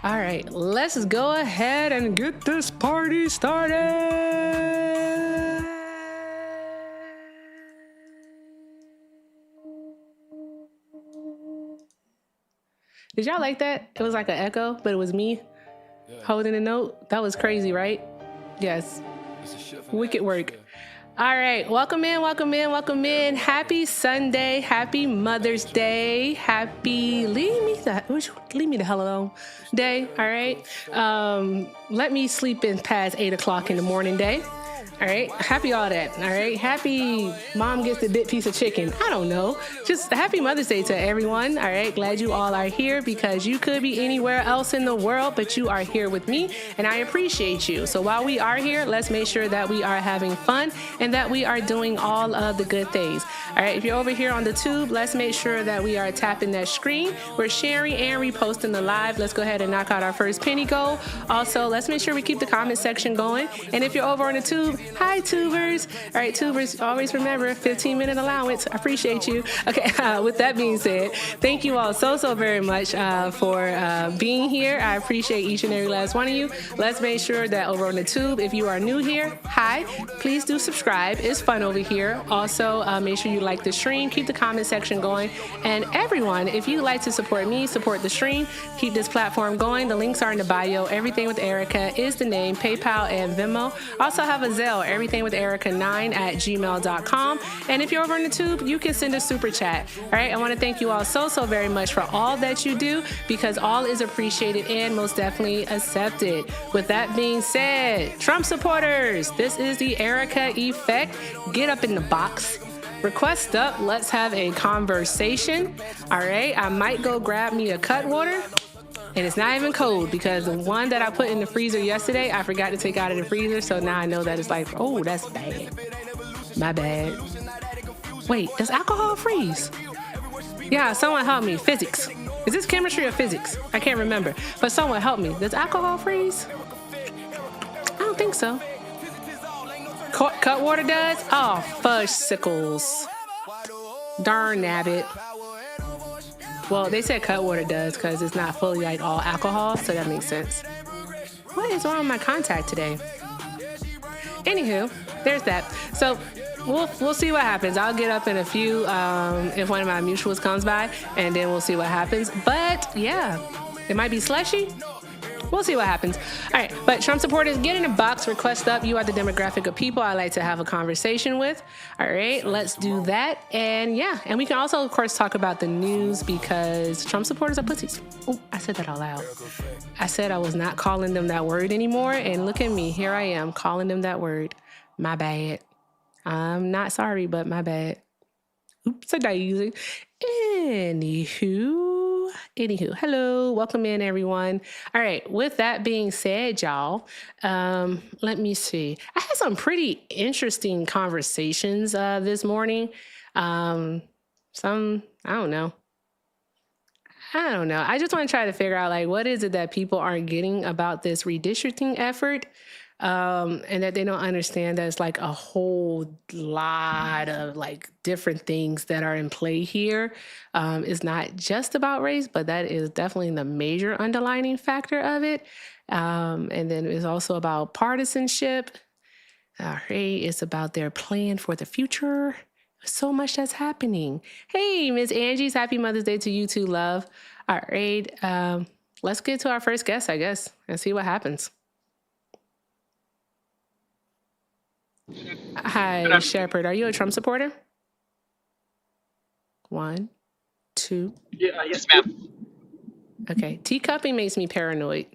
All right, let's go ahead and get this party started. Did y'all like that? It was like an echo, but it was me holding a note. That was crazy, right? Yes. Wicked work. All right, welcome in, welcome in, welcome in. Happy Sunday, happy Mother's Day, happy leave me the hell alone day. All right, let me sleep in past 8 o'clock in the morning day. All right, happy all that. All right, happy mom gets the big piece of chicken. I don't know. Just happy Mother's Day to everyone. All right, glad you all are here because you could be anywhere else in the world, but you are here with me and I appreciate you. So while we are here, let's make sure that we are having fun and that we are doing all of the good things. All right, if you're over here on the tube, let's make sure that we are tapping that screen. We're sharing and reposting the live. Let's go ahead and knock out our first penny goal. Also, let's make sure we keep the comment section going. And if you're over on the tube, hi, tubers. All right, tubers, always remember 15-minute allowance. I appreciate you. Okay, with that being said, thank you all so very much for being here. I appreciate each and every last one of you. Let's make sure that over on the tube, if you are new here, hi, please do subscribe. It's fun over here. Also, make sure you like the stream, keep the comment section going. And everyone, if you'd like to support me, support the stream, keep this platform going. The links are in the bio. Everything with Erica is the name, PayPal and Venmo. Also have a Zelle, everythingwitherica9@gmail.com. And if you're over on the tube, you can send a super chat. All right, I want to thank you all so very much for all that you do because all is appreciated and most definitely accepted. With that being said, Trump supporters, this is the Erica Effect. Get up in the box. Request up. Let's have a conversation. All right, I might go grab me a cut water. And it's not even cold because the one that I put in the freezer yesterday, I forgot to take out of the freezer. So now I know that it's like, oh, that's bad. My bad. Wait, does alcohol freeze? Yeah, someone help me. Physics. Is this chemistry or physics? I can't remember. But someone help me. Does alcohol freeze? I don't think so. Cut water does? Oh, fudge sickles. Darn nabbit. Well, they said cut water does because it's not fully like all alcohol, so that makes sense. What is wrong with my contact today? Anywho, there's that. So we'll see what happens. I'll get up in a few if one of my mutuals comes by, and then we'll see what happens. But yeah, it might be slushy. We'll see what happens. All right, but Trump supporters, get in the box, request up. You are the demographic of people I like to have a conversation with. All right, let's do that. And yeah, and we can also, of course, talk about the news because Trump supporters are pussies. Oh, I said that out loud. I said I was not calling them that word anymore. And look at me. Here I am calling them that word. My bad. I'm not sorry, but my bad. Oops, I daisy. Anywho, hello, welcome in everyone. All right, with that being said, y'all, let me see. I had some pretty interesting conversations this morning. I don't know. I just want to try to figure out like what is it that people aren't getting about this redistricting effort. And that they don't understand that it's like a whole lot of like different things that are in play here. It's not just about race, but that is definitely the major underlining factor of it. And then it's also about partisanship. It's about their plan for the future. So much that's happening. Hey, Miss Angie's happy Mother's Day to you too, love. All right, let's get to our first guest, I guess, and see what happens. Hi, Shepard. Are you a Trump supporter? 1, 2. Yes, ma'am. Okay. Teacupping makes me paranoid.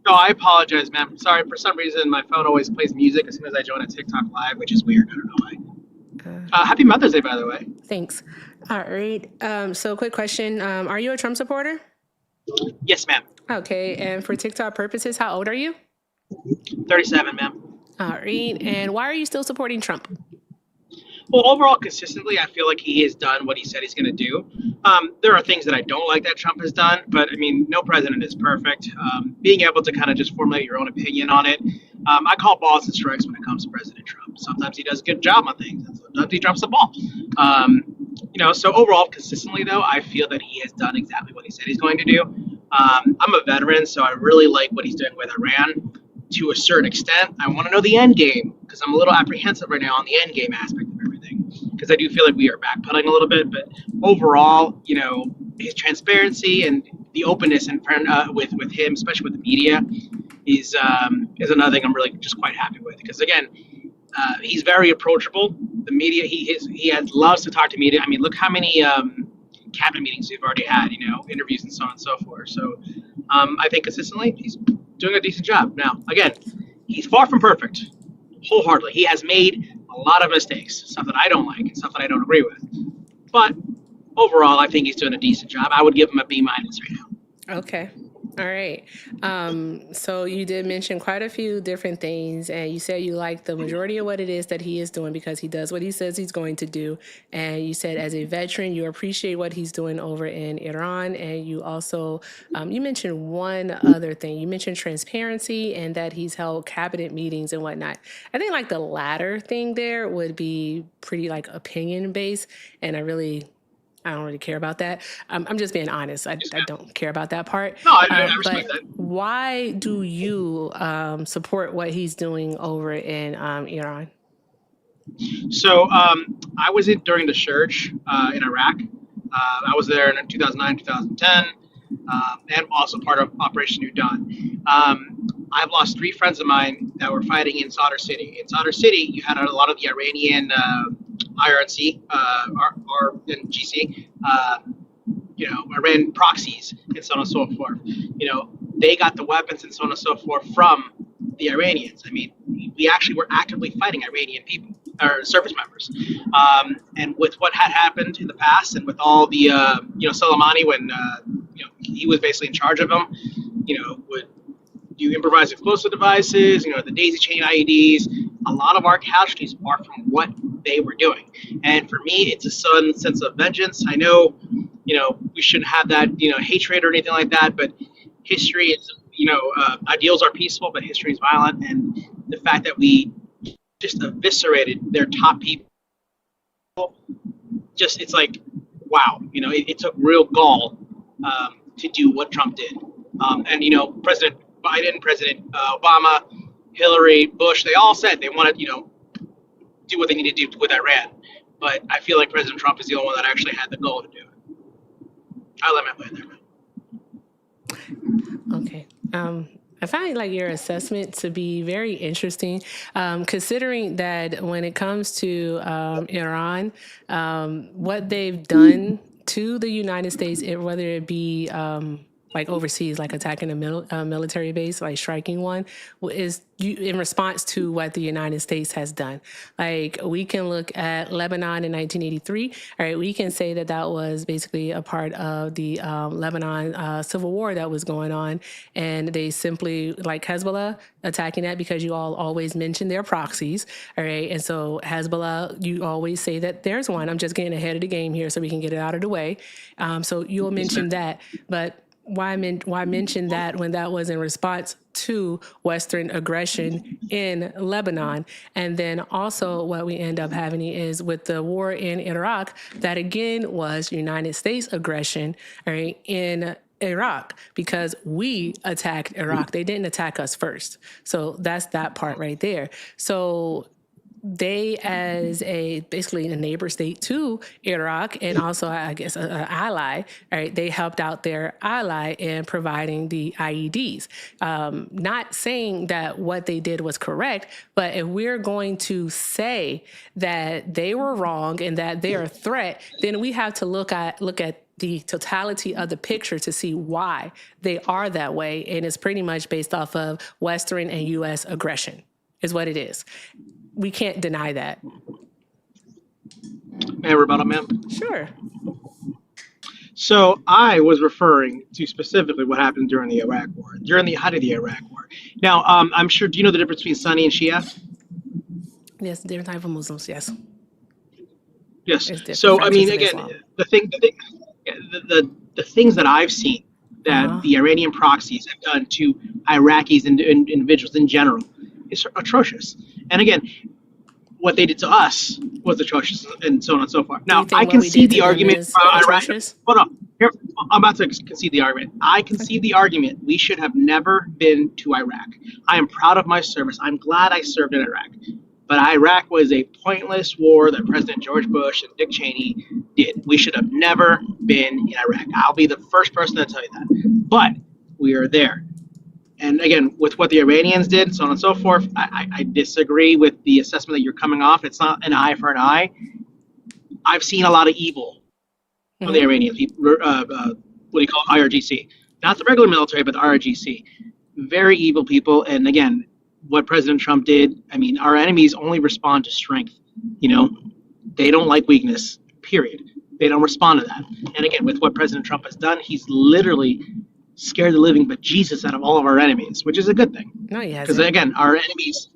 No, I apologize, ma'am. Sorry, for some reason my phone always plays music as soon as I join a TikTok live, which is weird. I don't know why. Happy Mother's Day, by the way. Thanks. All right. So quick question. Are you a Trump supporter? Yes, ma'am. Okay. And for TikTok purposes, how old are you? 37, ma'am. All right. And why are you still supporting Trump? Well, overall, consistently, I feel like he has done what he said he's going to do. There are things that I don't like that Trump has done, but I mean, no president is perfect. Being able to kind of just formulate your own opinion on it. I call balls and strikes when it comes to President Trump. Sometimes he does a good job on things, and sometimes he drops the ball. So overall, consistently, though, I feel that he has done exactly what he said he's going to do. I'm a veteran, so I really like what he's doing with Iran to a certain extent. I want to know the end game because I'm a little apprehensive right now on the end game aspect of everything because I do feel like we are backpedaling a little bit. But overall, his transparency and the openness and with him, especially with the media, is another thing I'm really just quite happy with because again, he's very approachable. The media, loves to talk to media. I mean, look how many cabinet meetings we've already had, interviews and so on and so forth. So I think consistently he's doing a decent job. Now, again, he's far from perfect, wholeheartedly. He has made a lot of mistakes, stuff that I don't like and stuff that I don't agree with. But overall, I think he's doing a decent job. I would give him a B- right now. Okay. All right. So you did mention quite a few different things, and you said you like the majority of what it is that he is doing because he does what he says he's going to do. And you said as a veteran, you appreciate what he's doing over in Iran. And you also, you mentioned one other thing. You mentioned transparency and that he's held cabinet meetings and whatnot. I think like the latter thing there would be pretty like opinion based. And I don't really care about that. I'm just being honest. I don't care about that part. No, I respect that. Why do you support what he's doing over in Iran? So I was during the surge in Iraq. I was there in 2009, 2010, and also part of Operation New Dawn. I've lost 3 friends of mine that were fighting in Sadr City. In Sadr City, you had a lot of the Iranian IRNC and GC, Iran proxies and so on and so forth. They got the weapons and so on and so forth from the Iranians. I mean, we actually were actively fighting Iranian people or service members. And with what had happened in the past, and with all the Soleimani when he was basically in charge of them, would do improvised explosive devices, the daisy chain IEDs. A lot of our casualties are from what they were doing. And for me, it's a sudden sense of vengeance. I know, we shouldn't have that, hatred or anything like that, but history is, ideals are peaceful, but history is violent. And the fact that we just eviscerated their top people, it's like, wow, it took real gall to do what Trump did. And, President Biden, President Obama, Hillary, Bush, they all said they wanted, do what they need to do with Iran. But I feel like President Trump is the only one that actually had the goal to do it. I'll let my plan there. Okay. I find like your assessment to be very interesting, considering that when it comes to Iran, what they've done to the United States, whether it be like overseas, like attacking a military base, like striking one, is in response to what the United States has done. Like we can look at Lebanon in 1983. All right, we can say that that was basically a part of the Lebanon civil war that was going on, and they simply like Hezbollah attacking that because you all always mention their proxies. All right, and so Hezbollah, you always say that there's one. I'm just getting ahead of the game here so we can get it out of the way. So you'll mention that, but why mention that when that was in response to Western aggression in Lebanon? And then also what we end up having is with the war in Iraq, that again was United States aggression, right, in Iraq, because we attacked Iraq. They didn't attack us first. So that's that part right there. So they, as basically a neighbor state to Iraq, and also I guess an ally, right? They helped out their ally in providing the IEDs. Not saying that what they did was correct, but if we're going to say that they were wrong and that they're a threat, then we have to look at the totality of the picture to see why they are that way, and it's pretty much based off of Western and U.S. aggression, is what it is. We can't deny that. May I rebuttal, ma'am? Sure. So I was referring to specifically what happened during the Iraq War, during the height of the Iraq War. Now, I'm sure, do you know the difference between Sunni and Shia? Yes, different type of Muslims, yes. Yes. So, I mean, again, the things that I've seen that the Iranian proxies have done to Iraqis and individuals in general is atrocious. And again, what they did to us was atrocious, and so on and so forth. Now, I can see the argument. Hold on. Here, I'm about to concede the argument. I concede the argument. We should have never been to Iraq. I am proud of my service. I'm glad I served in Iraq. But Iraq was a pointless war that President George Bush and Dick Cheney did. We should have never been in Iraq. I'll be the first person to tell you that. But we are there. And again, with what the Iranians did, so on and so forth, I disagree with the assessment that you're coming off. It's not an eye for an eye. I've seen a lot of evil from the Iranians. What do you call it? IRGC? Not the regular military, but the IRGC. Very evil people. And again, what President Trump did, I mean, our enemies only respond to strength. You know, they don't like weakness, period. They don't respond to that. And again, with what President Trump has done, he's literally scared the living bejesus out of all of our enemies, which is a good thing. No, he hasn't. Because again, our enemies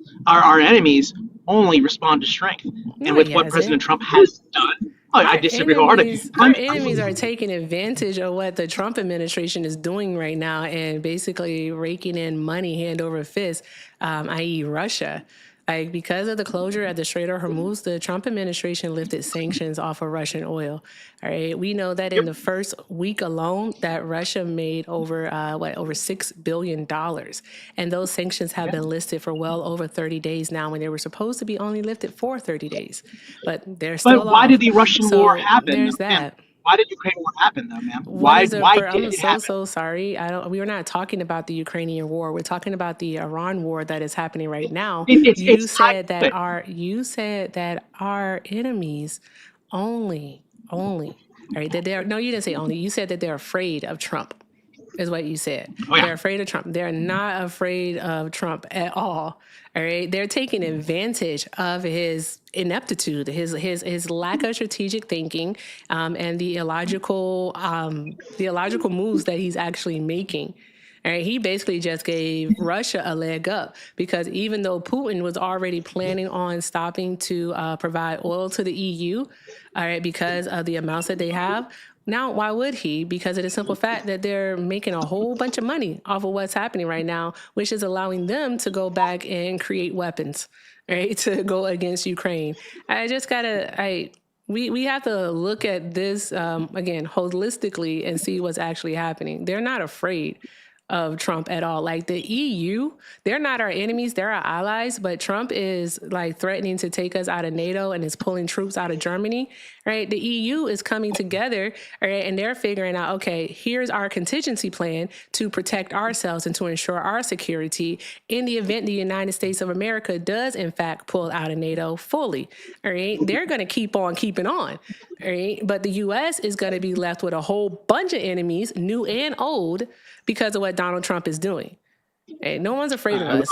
only respond to strength. And with what President Trump has done, I disagree wholeheartedly. Our enemies are taking advantage of what the Trump administration is doing right now and basically raking in money hand over fist, i.e. Russia. Like, because of the closure at the Strait of Hormuz, the Trump administration lifted sanctions off of Russian oil. All right, we know that in the first week alone, that Russia made over $6 billion, and those sanctions have been listed for well over 30 days now, when they were supposed to be only lifted for 30 days. But they're still. But why did the Russian war happen? There's that. Why did Ukraine war happen, though, ma'am? Why did it happen? I'm so sorry. We were not talking about the Ukrainian war. We're talking about the Iran war that is happening right now. You said that our enemies only. All right, that they're no, you didn't say only. You said that they're afraid of Trump. Is what you said. Oh, yeah. They're afraid of Trump. They're not afraid of Trump at all. All right. They're taking advantage of his ineptitude, his lack of strategic thinking, and the illogical moves that he's actually making. All right, he basically just gave Russia a leg up, because even though Putin was already planning on stopping to provide oil to the EU, all right, because of the amounts that they have. Now, why would he? Because of the simple fact that they're making a whole bunch of money off of what's happening right now, which is allowing them to go back and create weapons, right, to go against Ukraine. We have to look at this, again, holistically and see what's actually happening. They're not afraid of Trump at all. Like, the EU, they're not our enemies, they're our allies, but Trump is like threatening to take us out of NATO and is pulling troops out of Germany, right? The EU is coming together, right, and they're figuring out, okay, here's our contingency plan to protect ourselves and to ensure our security in the event the United States of America does in fact pull out of NATO fully, all right? They're going to keep on keeping on, all right? But the U.S. is going to be left with a whole bunch of enemies, new and old, because of what Donald Trump is doing. Hey, no one's afraid of us.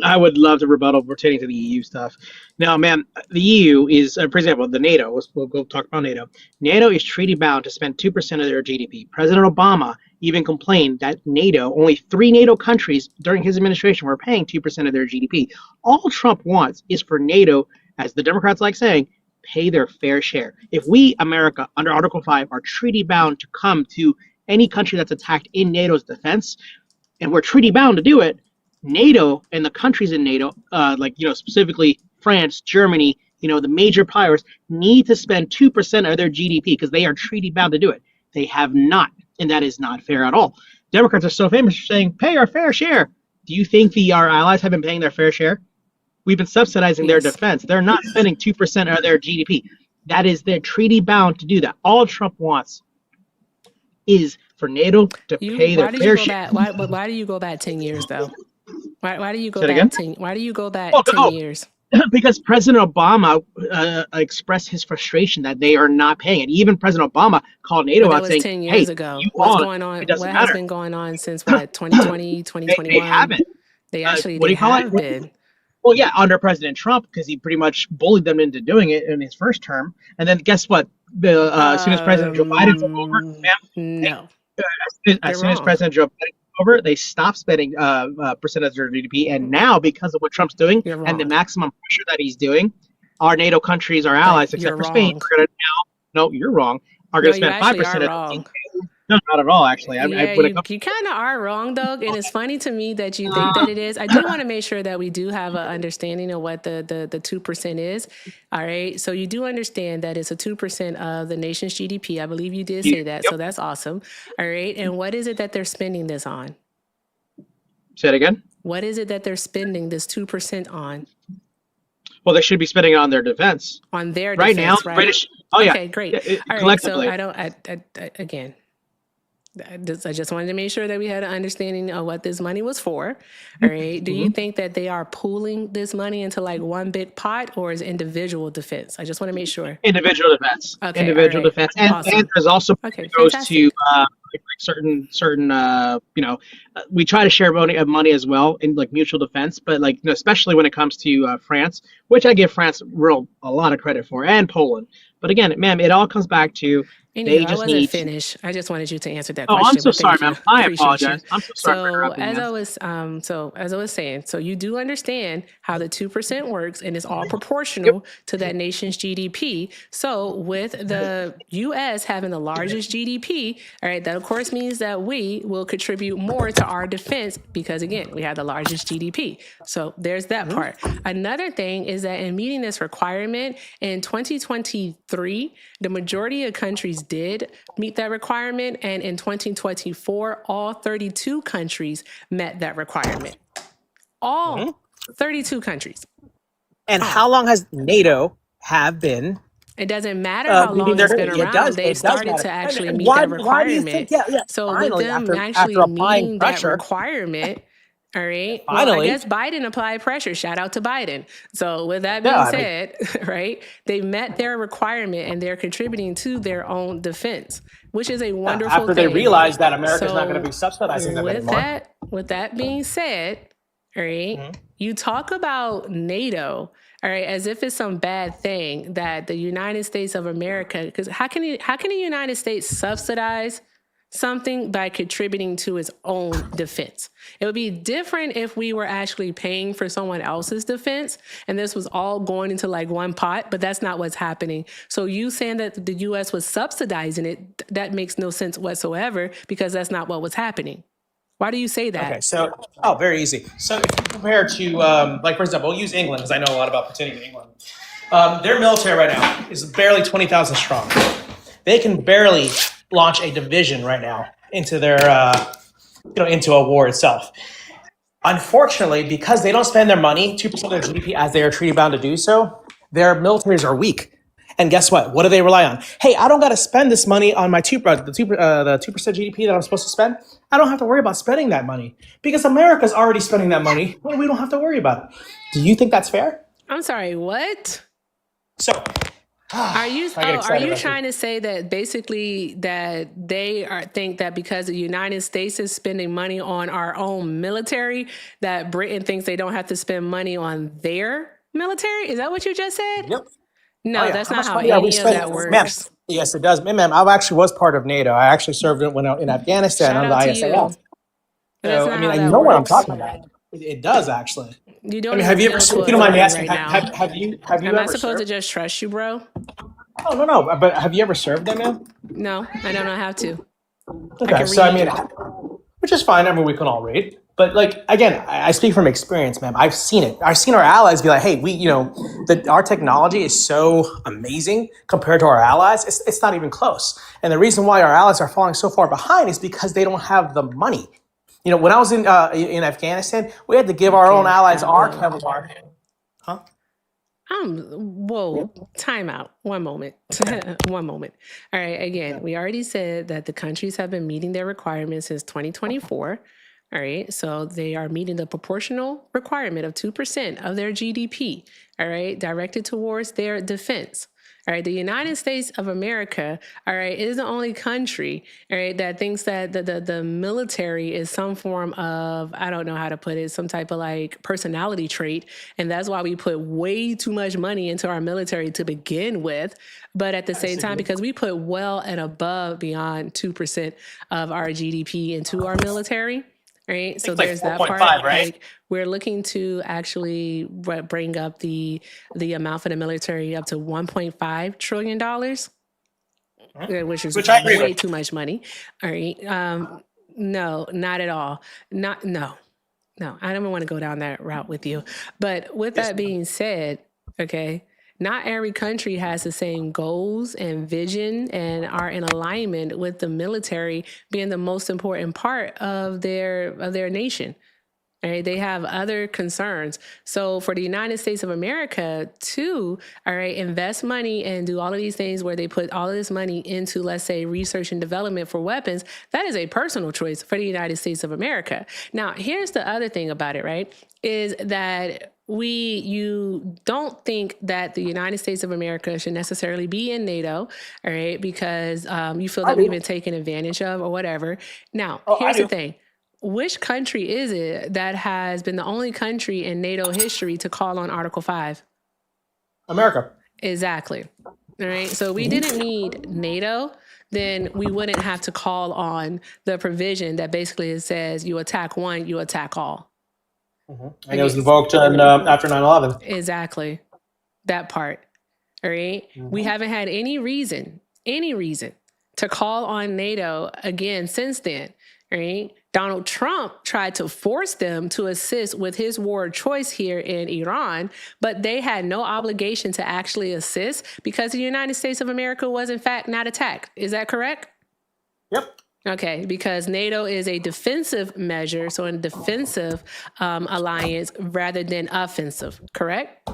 I would love to rebuttal pertaining to the EU stuff. Now, man, the EU is, for example, the NATO. We'll go talk about NATO. NATO is treaty bound to spend 2% of their GDP. President Obama even complained that NATO, only 3 NATO countries during his administration were paying 2% of their GDP. All Trump wants is for NATO, as the Democrats like saying, pay their fair share. If we, America, under Article 5, are treaty bound to come to any country that's attacked in NATO's defense, and we're treaty bound to do it, NATO and the countries in NATO, specifically France, Germany, the major powers, need to spend 2% of their GDP because they are treaty bound to do it. They have not, and that is not fair at all. Democrats are so famous for saying, pay our fair share. Do you think our allies have been paying their fair share? We've been subsidizing their defense. They're not spending 2% of their GDP. That is, they're treaty bound to do that. All Trump wants is for NATO to pay their fair share. Why do you go back 10 years, though? Why do you go back 10? Why do you go back 10 years? Because President Obama expressed his frustration that they are not paying it. Even President Obama called NATO out saying, 10 years ago. What's going on? What has been going on since 2020, 2021? They haven't. They have been. Well, yeah, under President Trump, because he pretty much bullied them into doing it in his first term. And then guess what? As soon as President Joe Biden took over, as soon as President Joe Biden took over, they stopped spending percentage of their GDP. And now, because of what Trump's doing and the maximum pressure that he's doing, our NATO countries, our allies, except for Spain, are going to now, no, you're wrong, are going to spend 5% of their GDP. No, not at all. Actually, Yeah, when it you comes you kind of are wrong, though, and it's funny to me that you think that it is. I do want to make sure that we do have an understanding of what the 2% is. All right, so you do understand that it's a 2% of the nation's GDP. I believe you did say that, yep. so that's awesome. All right, and what is it that they're spending this on? Say it again. What is it that they're spending this 2% on? Well, they should be spending it on their defense On their right now. defense, right? British. Oh yeah, Okay, great. All right, so collectively. I don't. Again, I just wanted to make sure that we had an understanding of what this money was for. All right. Do you think that they are pooling this money into like one big pot, or is individual defense? I just want to make sure. Individual defense. Okay. Individual All right. defense, and Awesome. there's also Okay. goes to Fantastic. like certain we try to share money as well in like mutual defense, but like especially when it comes to France, which I give France a lot of credit for, and Poland. But again, ma'am, it all comes back to Anywho, they I just wasn't need. finished. I just wanted you to answer that Oh, I'm question, so but sorry, thank you. ma'am. I Appreciate you. apologize. I'm so sorry for So interrupting, ma'am. as I was saying, so you do understand how the 2% works, and it's all Yep. proportional to that nation's GDP. So with the US having the largest GDP, all right, that of course means that we will contribute more to our defense because again, we have the largest GDP. So there's that part. Another thing is that in meeting this requirement in 2023, the majority of countries did meet that requirement. And in 2024, all 32 countries met that requirement. All 32 countries. And how long has NATO have been It doesn't matter how meeting long their? it's been It around. does. They It does started matter. to actually And meet that why do you think? requirement. Yeah. So with Finally, them after actually applying meeting that pressure, requirement, all right. Well, I finally, guess Biden applied pressure. Shout out to Biden. So with that yeah. being I mean, said, right, they met their requirement and they're contributing to their own defense, which is a wonderful after they thing. realized that America's not going to So be subsidizing them anymore. with that being said, all right, Mhm. you talk about NATO, all right, as if it's some bad thing that the United States of America, because how can the United States subsidize something by contributing to its own defense? It would be different if we were actually paying for someone else's defense and this was all going into like one pot, but that's not what's happening. So you saying that the US was subsidizing it, that makes no sense whatsoever because that's not what was happening. Why do you say that? Okay, so very easy. So if you compare to like for example, we'll use England because I know a lot about pertaining to England. Their military right now is barely 20,000 strong. They can barely launch a division right now into their into a war itself. Unfortunately, because they don't spend their money 2% of their GDP as they are treaty bound to do so, their militaries are weak. And guess what? What do they rely on? Hey, I don't got to spend this money on my the 2% GDP that I'm supposed to spend. I don't have to worry about spending that money because America's already spending that money. Well, we don't have to worry about it. Do you think that's fair? I'm sorry, what? So, are you trying to say that basically that they think that because the United States is spending money on our own military, that Britain thinks they don't have to spend money on their military? Is that what you just said? Yep. No, that's not how money are we any of spending? that Ma'am, works. yes, it does. Ma'am, I actually was part of NATO. I actually served when I in Afghanistan Shout under out the to ISAF. you. But that's So, not I mean, how you that know what I'm works. talking about. It does actually. You I don't mean, have you appeal ever? to If you don't mind me authority asking, right now. have you Am I ever supposed to served? just trust you, bro? Oh no, but have you ever served them, ma'am? No, I don't know how to. I Okay, can so I read. mean, which is fine. I mean, we can all read. But like again, I speak from experience, ma'am. I've seen it. I've seen our allies be like, "Hey, our technology is so amazing compared to our allies. It's not even close." And the reason why our allies are falling so far behind is because they don't have the money. When I was in Afghanistan, we had to give our own allies our Kevlar. Huh? Whoa, time out. One moment. One moment. All right. Again, we already said that the countries have been meeting their requirements since 2024. All right. So they are meeting the proportional requirement of 2% of their GDP. All right. Directed towards their defense. All right, the United States of America, all right, is the only country, all right, that thinks that the military is some form of, I don't know how to put it, some type of like personality trait. And that's why we put way too much money into our military to begin with. But at the same time, because we put well and above beyond 2% of our GDP into our military. Right. So there's that part. Right? Like we're looking to actually bring up the amount for the military up to $1.5 trillion. which is Which I agree way with. too much money. All right. No, not at all. No, I don't want to go down that route with you. But with that being said, okay, not every country has the same goals and vision and are in alignment with the military being the most important part of their nation. All right, they have other concerns. So for the United States of America to, all right, invest money and do all of these things where they put all of this money into, let's say, research and development for weapons, that is a personal choice for the United States of America. Now, here's the other thing about it, right, is that you don't think that the United States of America should necessarily be in NATO, all right, because you feel that we've been taken advantage of or whatever. Now, here's the thing. Which country is it that has been the only country in NATO history to call on Article 5? America. Exactly. All right. So we didn't need NATO, then we wouldn't have to call on the provision that basically says you attack one, you attack all. And it was invoked after 9/11. Exactly. That part. All right. We haven't had any reason to call on NATO again since then. Right? Donald Trump tried to force them to assist with his war of choice here in Iran, but they had no obligation to actually assist because the United States of America was in fact not attacked. Is that correct? Yep. Okay, because NATO is a defensive measure, so a defensive alliance rather than offensive, correct?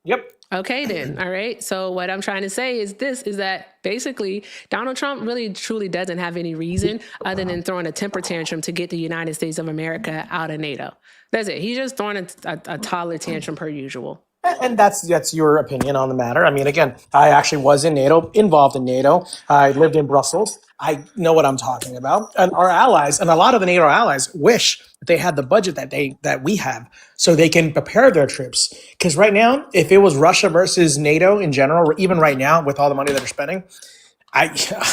Yep. Okay, then. All right. So what I'm trying to say is that basically Donald Trump really truly doesn't have any reason other than throwing a temper tantrum to get the United States of America out of NATO. That's it. He's just throwing a toddler tantrum per usual. And that's your opinion on the matter. I mean, again, I actually was in NATO, involved in NATO. I lived in Brussels. I know what I'm talking about. And our allies, and a lot of the NATO allies, wish that they had the budget that we have, so they can prepare their troops. Because right now, if it was Russia versus NATO in general, or even right now with all the money that they're spending, I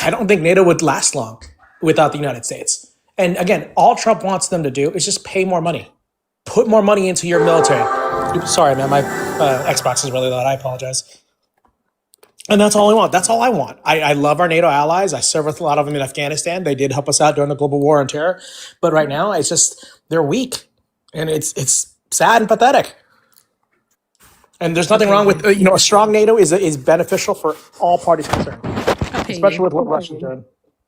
don't think NATO would last long without the United States. And again, all Trump wants them to do is just pay more money, put more money into your military. Oops, sorry, man, my Xbox is really loud. I apologize. And that's all I want. That's all I want. I love our NATO allies. I served with a lot of them in Afghanistan. They did help us out during the global war on terror. But right now, it's just, they're weak. And it's sad and pathetic. And there's nothing wrong with, a strong NATO is beneficial for all parties concerned. Especially with what Russia's doing.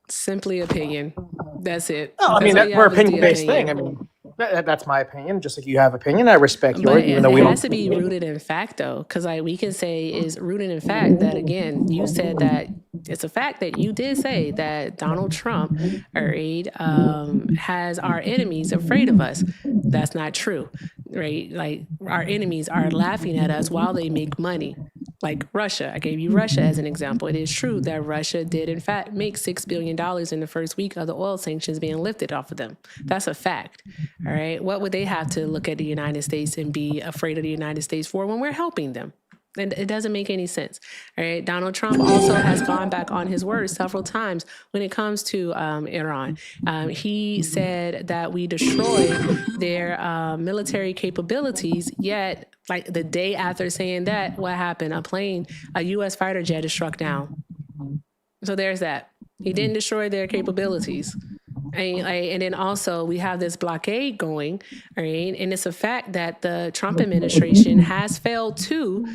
Simply opinion. That's it. No, I mean, we're an opinion-based thing. I mean, that's my opinion. Just like you have opinion, I respect yours. Even though it has to be rooted in fact, though, because we can say is rooted in fact that, again, you said that it's a fact that you did say that Donald Trump has our enemies afraid of us. That's not true, right? Like, our enemies are laughing at us while they make money. Like Russia. I gave you Russia as an example. It is true that Russia did, in fact, make $6 billion in the first week of the oil sanctions being lifted off of them. That's a fact. All right. What would they have to look at the United States and be afraid of the United States for when we're helping them? And it doesn't make any sense. All right. Donald Trump also has gone back on his word several times when it comes to Iran. He said that we destroyed their military capabilities, yet like the day after saying that, what happened? A U.S. fighter jet is struck down. So there's that. He didn't destroy their capabilities. And then also we have this blockade going, right? And it's a fact that the Trump administration has failed to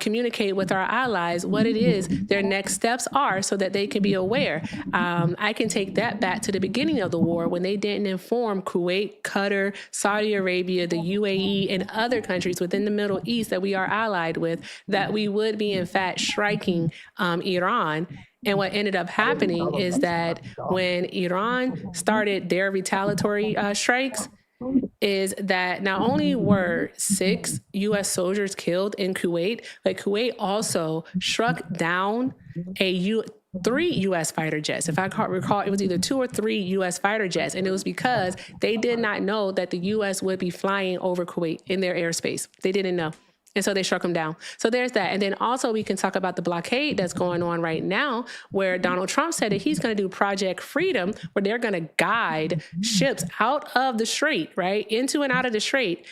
communicate with our allies what it is their next steps are so that they can be aware. I can take that back to the beginning of the war when they didn't inform Kuwait, Qatar, Saudi Arabia, the UAE, and other countries within the Middle East that we are allied with, that we would be in fact striking Iran. And what ended up happening is that when Iran started their retaliatory strikes, is that not only were 6 U.S. soldiers killed in Kuwait, but Kuwait also struck down 3 U.S. fighter jets. If I recall, it was either 2 or 3 U.S. fighter jets. And it was because they did not know that the U.S. would be flying over Kuwait in their airspace. They didn't know. And so they struck him down. So there's that. And then also we can talk about the blockade that's going on right now, where Donald Trump said that he's going to do Project Freedom, where they're going to guide ships out of the strait, right, into and out of the strait.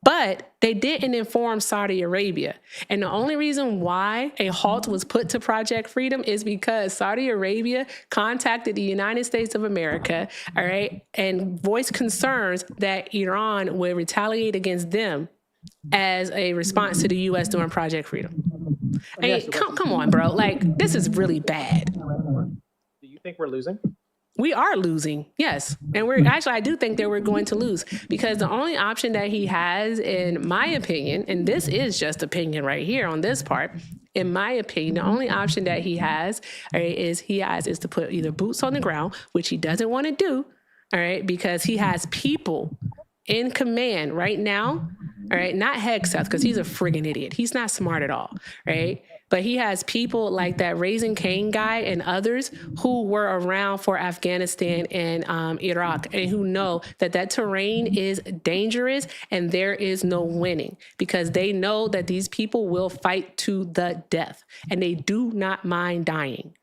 But they didn't inform Saudi Arabia. And the only reason why a halt was put to Project Freedom is because Saudi Arabia contacted the United States of America, all right, and voiced concerns that Iran would retaliate against them as a response to the U.S. doing Project Freedom. Hey, come on, bro. Like, this is really bad. Do you think we're losing? We are losing, yes. And we're actually, I do think that we're going to lose, because the only option that he has, in my opinion, and this is just opinion right here on this part, in my opinion, the only option that he has, all right, is to put either boots on the ground, which he doesn't want to do, all right, because he has people in command right now, all right, not Hegseth, because he's a friggin' idiot. He's not smart at all, right? But he has people like that Raising Cane guy and others who were around for Afghanistan and Iraq, and who know that that terrain is dangerous and there is no winning, because they know that these people will fight to the death and they do not mind dying.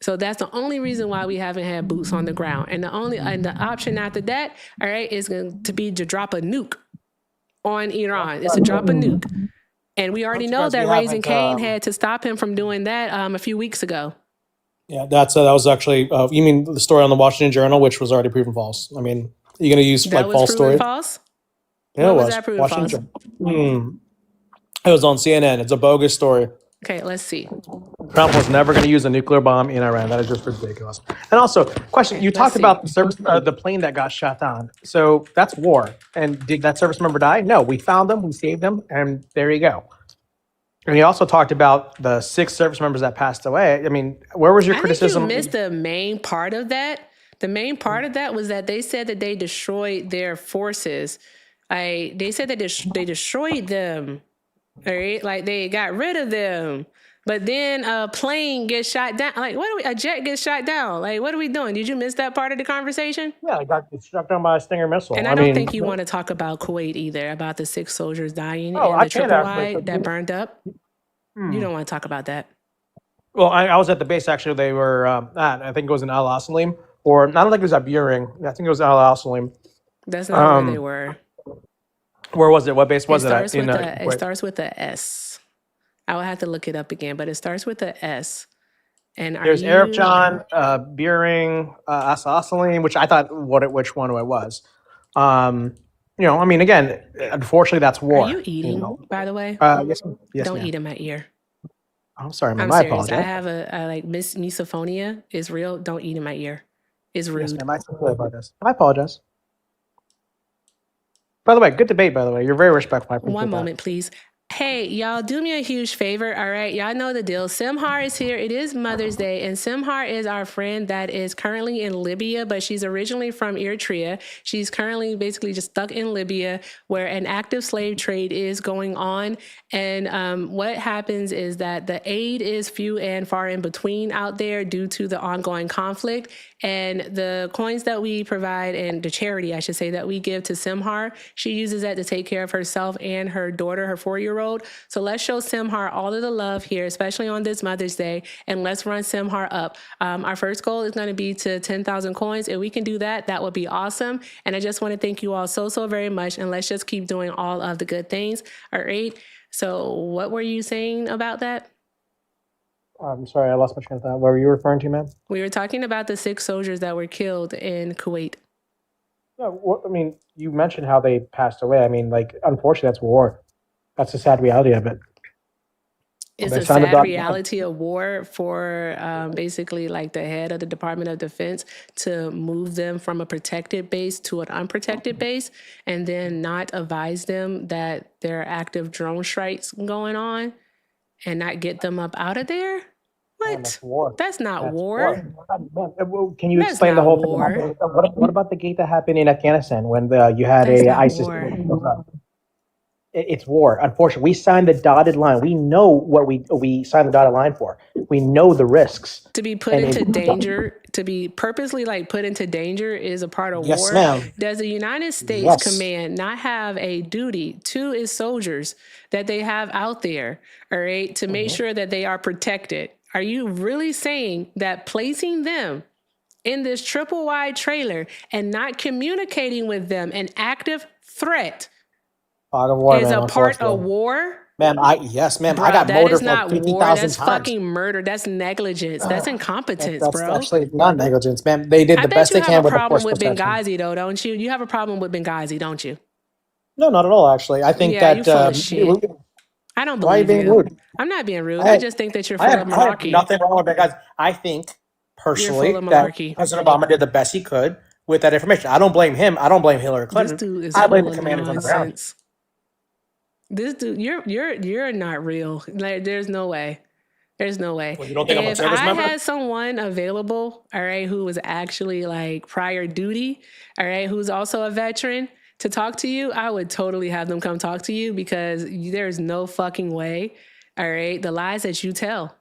So that's the only reason why we haven't had boots on the ground. And the option after that, all right, is going to be to drop a nuke on Iran. It's a drop a nuke. And we already know that Raising Cane had to stop him from doing that a few weeks ago. Yeah, that was actually, you mean the story on the Washington Journal, which was already proven false. I mean, are you going to use That like was false proven stories? false? Yeah, When it was was. that proven Washington false? Journal. It was on CNN. It's a bogus story. Okay, let's see. Trump was never going to use a nuclear bomb in Iran. That is just ridiculous. And also, question: you talked see. about the plane that got shot down. So that's war. And did that service member die? No, we found them, we saved them, and there you go. And you also talked about the 6 service members that passed away. I mean, where was your criticism? I think you missed the main part of that. The main part of that was that they said that they destroyed their forces. They said that they destroyed them. All right, like they got rid of them. But then a plane gets shot down. Like, a jet gets shot down. Like, what are we doing? Did you miss that part of the conversation? Yeah, it got struck down by a Stinger missile. And I don't think you want to talk about Kuwait either, about the 6 soldiers dying and I the can triple actually, wide that burned up. You don't want to talk about that. Well, I was at the base, actually. They were, I think it was in Al Asalim, or I don't think it was at Buring. I think it was Al Asalim. That's not where they were. Where was it? What base was it at? It starts with a S. I would have to look it up again, but it starts with a S. And There's Arab John, Buring, Asalim, which I thought which one it was. I mean, again, unfortunately, that's war. Are you eating, by the way? Yes, Don't ma'am. eat in my ear. I'm sorry, ma'am. I'm I serious. apologize. I have a misophonia is real. Don't eat in my ear. It's rude. Yes, ma'am. I apologize. I apologize. By the way, good debate, by the way. You're very respectful. I appreciate One that. moment, please. Hey, y'all, do me a huge favor, all right? Y'all know the deal. Simhar is here. It is Mother's Day, and Simhar is our friend that is currently in Libya, but she's originally from Eritrea. She's currently basically just stuck in Libya, where an active slave trade is going on. And what happens is that the aid is few and far in between out there due to the ongoing conflict. And the coins that we provide, and the charity, I should say, that we give to Simhar, she uses that to take care of herself and her daughter, her 4-year-old. So let's show Simhar all of the love here, especially on this Mother's Day, and let's run Simhar up. Our first goal is going to be to 10,000 coins. If we can do that, that would be awesome. And I just want to thank you all so very much, and let's just keep doing all of the good things. All right. So what were you saying about that? I'm sorry, I lost my train of thought. What were you referring to, ma'am? We were talking about the 6 soldiers that were killed in Kuwait. No, I mean, you mentioned how they passed away. I mean, like, unfortunately, that's war. That's the sad reality of it. It's They a signed a sad doc- reality of war for basically like the head of the Department of Defense to move them from a protected base to an unprotected base, and then not advise them that there are active drone strikes going on and not get them up out of there. Man, that's war. That's not That's war. Man, can you That's explain the not whole war. thing? What about the gate that happened in Afghanistan when you had That's a not ISIS? war. It's war. Unfortunately, we signed the dotted line. We know what we signed the dotted line for. We know the risks. To be put into danger, to be purposely like put into danger is a part of Yes, war. ma'am. Does the United States Yes. command not have a duty to its soldiers that they have out there, all right, to make sure that they are protected? Are you really saying that placing them in this triple wide trailer and not communicating with them an active threat Part of war, is ma'am, a part of unfortunately. war? Ma'am, yes, ma'am. Bruh, I got that is motored like not 50,000 war. That's times. fucking murder. That's negligence. That's incompetence, That's bro. actually not negligence, ma'am. They did I the bet best you they have can a with the problem force with protection. Benghazi, though, don't you? You have a problem with Benghazi, don't you? No, not at all, actually. I think Yeah, that... you full of shit. I don't why are you believe being you. rude? I'm not being rude. I just think that you're I full of have malarkey. nothing wrong with that, guys. I think, personally, You're full of that malarkey. President Obama did the best he could with that information. I don't blame him. I don't blame Hillary This Clinton. dude is I blame full the of commanders on the ground. nonsense. This dude, you're not real. Like, there's no way. There's no way. Well, you don't think I'm a If service I member? had someone available, all right, who was actually like prior duty, all right, who's also a veteran to talk to you, I would totally have them come talk to you because there's no fucking way, all right, the lies that you tell.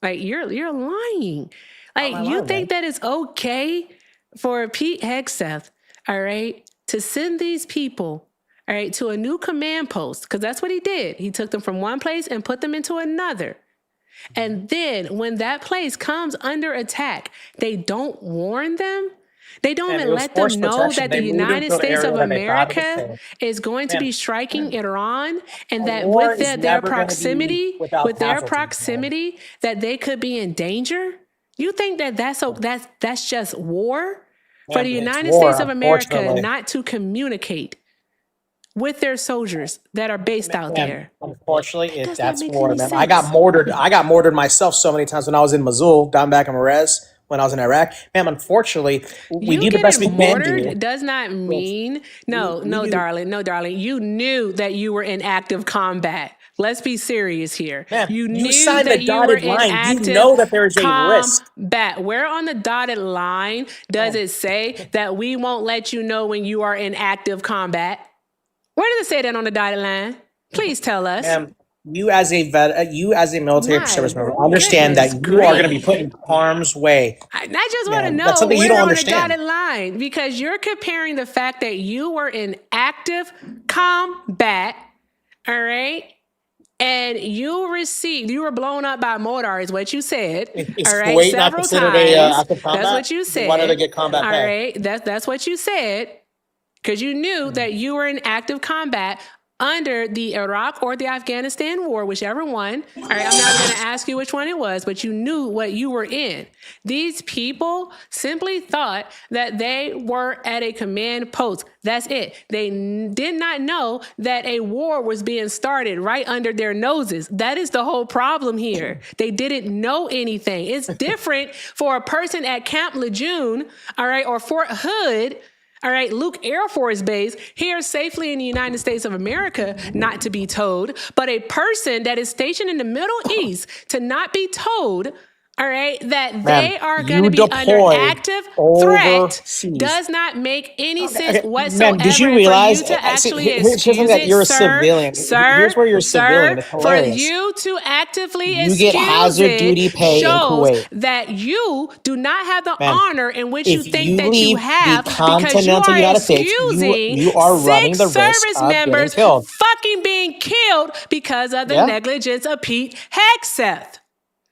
Like you're lying. Like you lying, think that it's okay for Pete Hegseth, all right, to send these people, all right, to a new command post, because that's what he did. He took them from one place and put them into another. And then when that place comes under attack, they don't warn them. They don't even let them know that the United States of America is going to be striking Iran, and that with their proximity, that they could be in danger. You think that that's just war for the United States of America not to communicate with their soldiers that are based out there? Unfortunately, Does that's not make war, any man. I got sense. mortared. I got mortared myself so many times when I was in Mosul, down back in Marez, when I was in Iraq. Ma'am, unfortunately, we do the best we can mortared do. does not mean no, do. darling. You knew that you were in active combat. Let's be serious here. Ma'am, You you knew signed that the you were dotted in line. You active know that there is a risk. combat. Where on the dotted line does it say that we won't let you know when you are in active combat? Where does it say that on the dotted line? Please tell us. Ma'am, you as a military My service member, understand that goodness you are going to be grief. put in harm's way. I just want to Ma'am, know that's something you where don't on the understand. dotted line, because you're comparing the fact that you were in active combat, all right, and you were blown up by mortar, is what you said. Is All right, Kuwait not several considered times. active combat? That's what you said. Why do they get combat all pay? right, that's what you said, because you knew that you were in active combat under the Iraq or the Afghanistan war, whichever one. All right, I'm not going to ask you which one it was, but you knew what you were in. These people simply thought that they were at a command post. That's it. They did not know that a war was being started right under their noses. That is the whole problem here. They didn't know anything. It's different for a person at Camp Lejeune, all right, or Fort Hood, all right, Luke Air Force Base, here safely in the United States of America, not to be told, but a person that is stationed in the Middle East to not be told, all right, that they are going to be under active threat does not make any sense whatsoever. Ma'am, did you realize here's something that you're a civilian. Here's where you're a civilian. It's hilarious. For you to actively you get hazard duty pay in Kuwait. That you do not have the honor in which you think that you have, because you are United excusing you are running the risk service of members getting killed. fucking being killed because of the negligence of Pete Hegseth.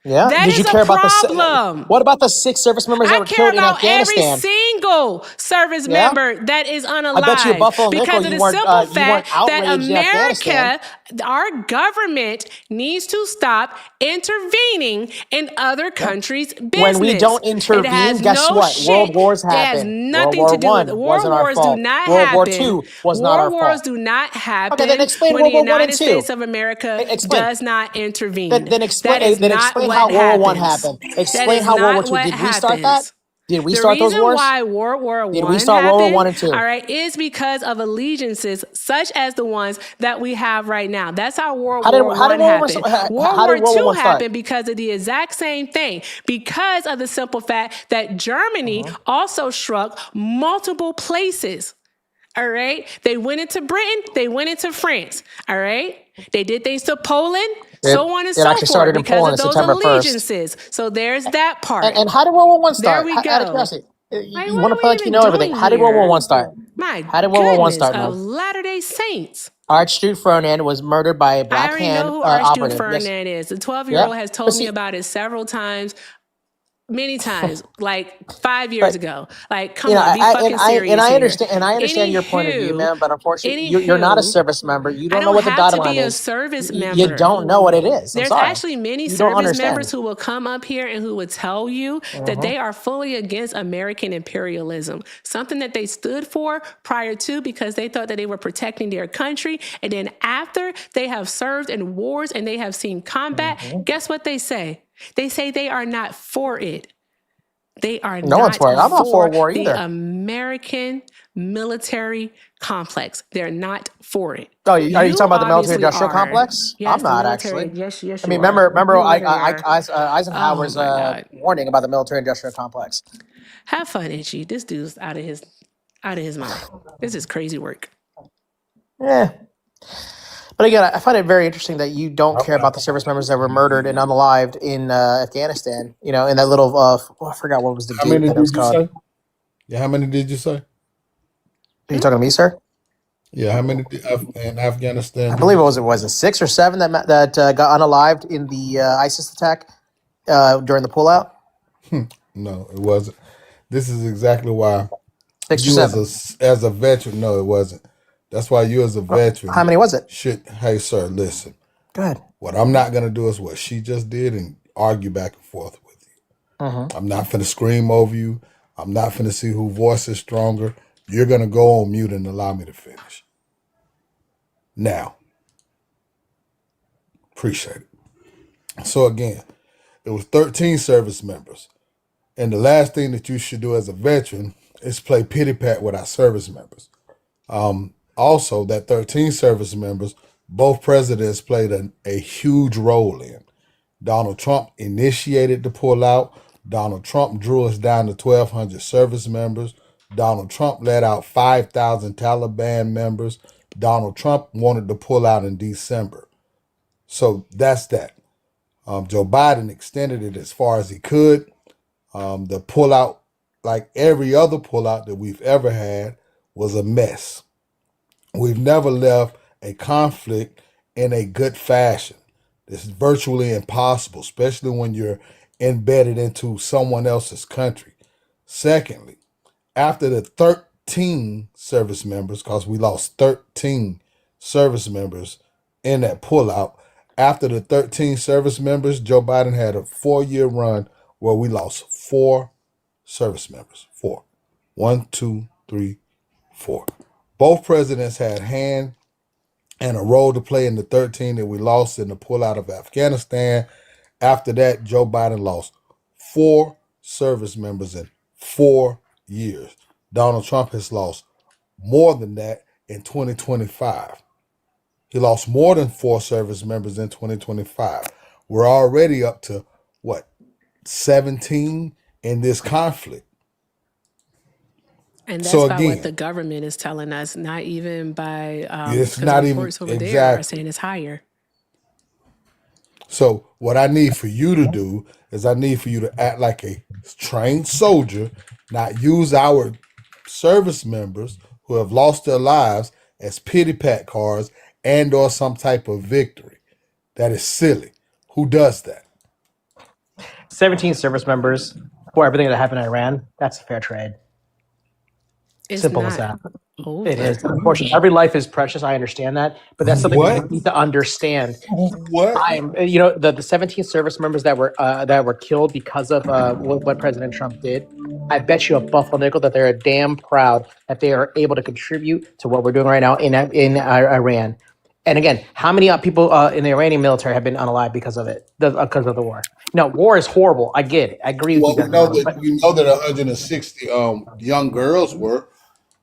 Yeah. That Did you is care a about problem. What about the 6 service members that were killed in Afghanistan? Every single service member that is unalive. I bet you Buffalo because Nickel, of the simple fact that America, our government needs to stop intervening in other countries' business. When we don't intervene, guess what? World wars happen. It has nothing to do with it. War wars do not happen. World War II was not our fault. War wars do not happen Okay, then explain when World the War I and United II. States of America does not intervene. Then explain how World War I happened. Explain how World War II. Did we start that? Did we start those wars? The reason why World War I Did we start World War I and II? All right, is because of allegiances such as the ones that we have right now. That's how World War I happened. World War II happened because of the exact same thing. Because of the simple fact that Germany also struck multiple places. All right. They went into Britain. They went into France. All right. They did things to Poland, so on and It so actually forth started in because Poland of on those September 1st. allegiances. So there's that part. And how did World War One There start? we Out of go. curiosity, Like, you what want are to play we like you even know everything. doing How did World War here? One start? My How did World War One goodness, start, of man? Latter-day Saints. Archduke Ferdinand was murdered by a I Black already Hand know who Archduke operative. Yes. Ferdinand is. The 12-year-old Yeah. has But told me see, about it several times, many times, like 5 years but ago. Like, you come know, on, be fucking serious I here. understand your point of view, Anywho, man. But unfortunately, you're not a anywho, service member. You I don't know don't what the have to dotted be line a is. service You member. don't know what it is. I'm There's sorry. actually many You don't service understand. members who will come up here and who would tell you that they are fully against American imperialism, something that they stood for prior to because they thought that they were protecting their country. And then after they have served in wars and they have seen combat, guess what they say? They say they are not for it. They are No one's not for it. I'm not for a for war the either. American military complex. They're not for it. Oh, are you talking about the military obviously industrial are. complex? Yes, I'm the not military. actually. Yes, I mean, you are. remember You literally are. Eisenhower's Oh my God. warning about the military industrial complex. Have fun, Itchy. This dude's out of his mind. This is crazy work. Yeah. But again, I find it very interesting that you don't care about the service members that were murdered and unalived in Afghanistan. You know, in that little I forgot what was the How gate many that it was did you called. say? Yeah, how many did you say? Are you talking to me, sir? Yeah, how many in Afghanistan? I believe it was 6 or 7 that got unalived in the ISIS attack during the pullout. No, it wasn't. This is exactly why 6 or you 7. as a veteran. No, it wasn't. That's why you as a veteran How many was it? should. Hey, sir, listen. Go ahead. What I'm not gonna do is what she just did and argue back and forth with you. Mm-hmm. I'm not finna scream over you. I'm not finna see whose voice is stronger. You're gonna go on mute and allow me to finish. Now, appreciate it. So again, it was 13 service members. And the last thing that you should do as a veteran is play pity pat with our service members. Also, that 13 service members, both presidents played a huge role in. Donald Trump initiated the pullout. Donald Trump drew us down to 1,200 service members. Donald Trump let out 5,000 Taliban members. Donald Trump wanted to pull out in December. So that's that. Joe Biden extended it as far as he could. The pullout, like every other pullout that we've ever had, was a mess. We've never left a conflict in a good fashion. This is virtually impossible, especially when you're embedded into someone else's country. Secondly, after the 13 service members, because we lost 13 service members in that pullout, after the 13 service members, Joe Biden had a 4-year run where we lost 4 service members. 4. 1, 2, 3, 4. Both presidents had hand and a role to play in the 13 that we lost in the pullout of Afghanistan. After that, Joe Biden lost 4 service members in 4 years. Donald Trump has lost more than that in 2025. He lost more than 4 service members in 2025. We're already up to, 17 in this conflict. And that's So by what again, the government is telling us, not even by it's because not even reports over there are exactly. saying it's higher. So what I need for you to do is I need for you to act like a trained soldier, not use our service members who have lost their lives as pity pat cards and or some type of victory. That is silly. Who does that? 17 service members for everything that happened in Iran. That's a fair trade. It's Simple as that. not over. It is. Unfortunately, every life is precious. I understand that, but that's something What? we need to understand. What? The 17 service members that were killed because of what President Trump did. I bet you a buffalo nickel that they're damn proud that they are able to contribute to what we're doing right now in Iran. And again, how many people in the Iranian military have been unalived because of it, because of the war? No, war is horrible. I get it. I agree with Well, you guys. we know that 160 young girls were.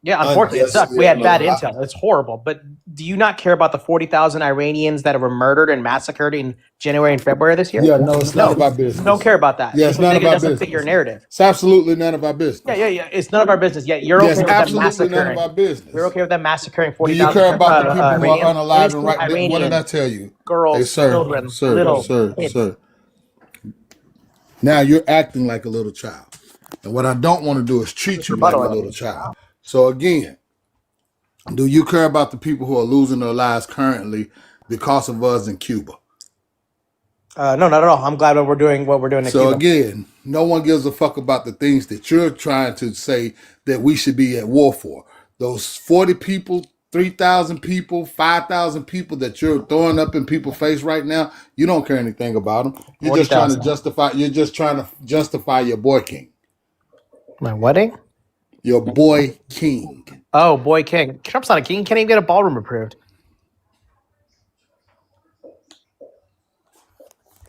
Yeah, unfortunately, it sucked. We had bad unjustly intel. It's horrible. But do you not care about the 40,000 Iranians that were murdered and massacred in January and February this year? Yeah, no, it's none of our You business. don't care about that. Yeah, it's People none think of it our doesn't fit your business. narrative. It's absolutely none of our business. Yeah. It's none of our business. Yet you're Yes, okay with them absolutely none of massacring. our business. You're okay with them massacring Do you 40,000 care about the people who are Iranians? unalive and Innocent right? What did I Iranians, tell you? Hey, girls, sir, children, sir, little sir, kids. sir. Now you're acting like a little child. And what I don't want to do is treat you like a little child. So again, do you care about the people who are losing their lives currently because of us in Cuba? No, not at all. I'm glad what we're doing in So Cuba. again, no one gives a fuck about the things that you're trying to say that we should be at war for. Those 40 people, 3,000 people, 5,000 people that you're throwing up in people's face right now, you don't care anything about them. You're just trying to 40,000. justify. You're just trying to justify your boy king. My wedding? Your boy king. Oh, boy, king. Trump's not a king. Can't even get a ballroom approved.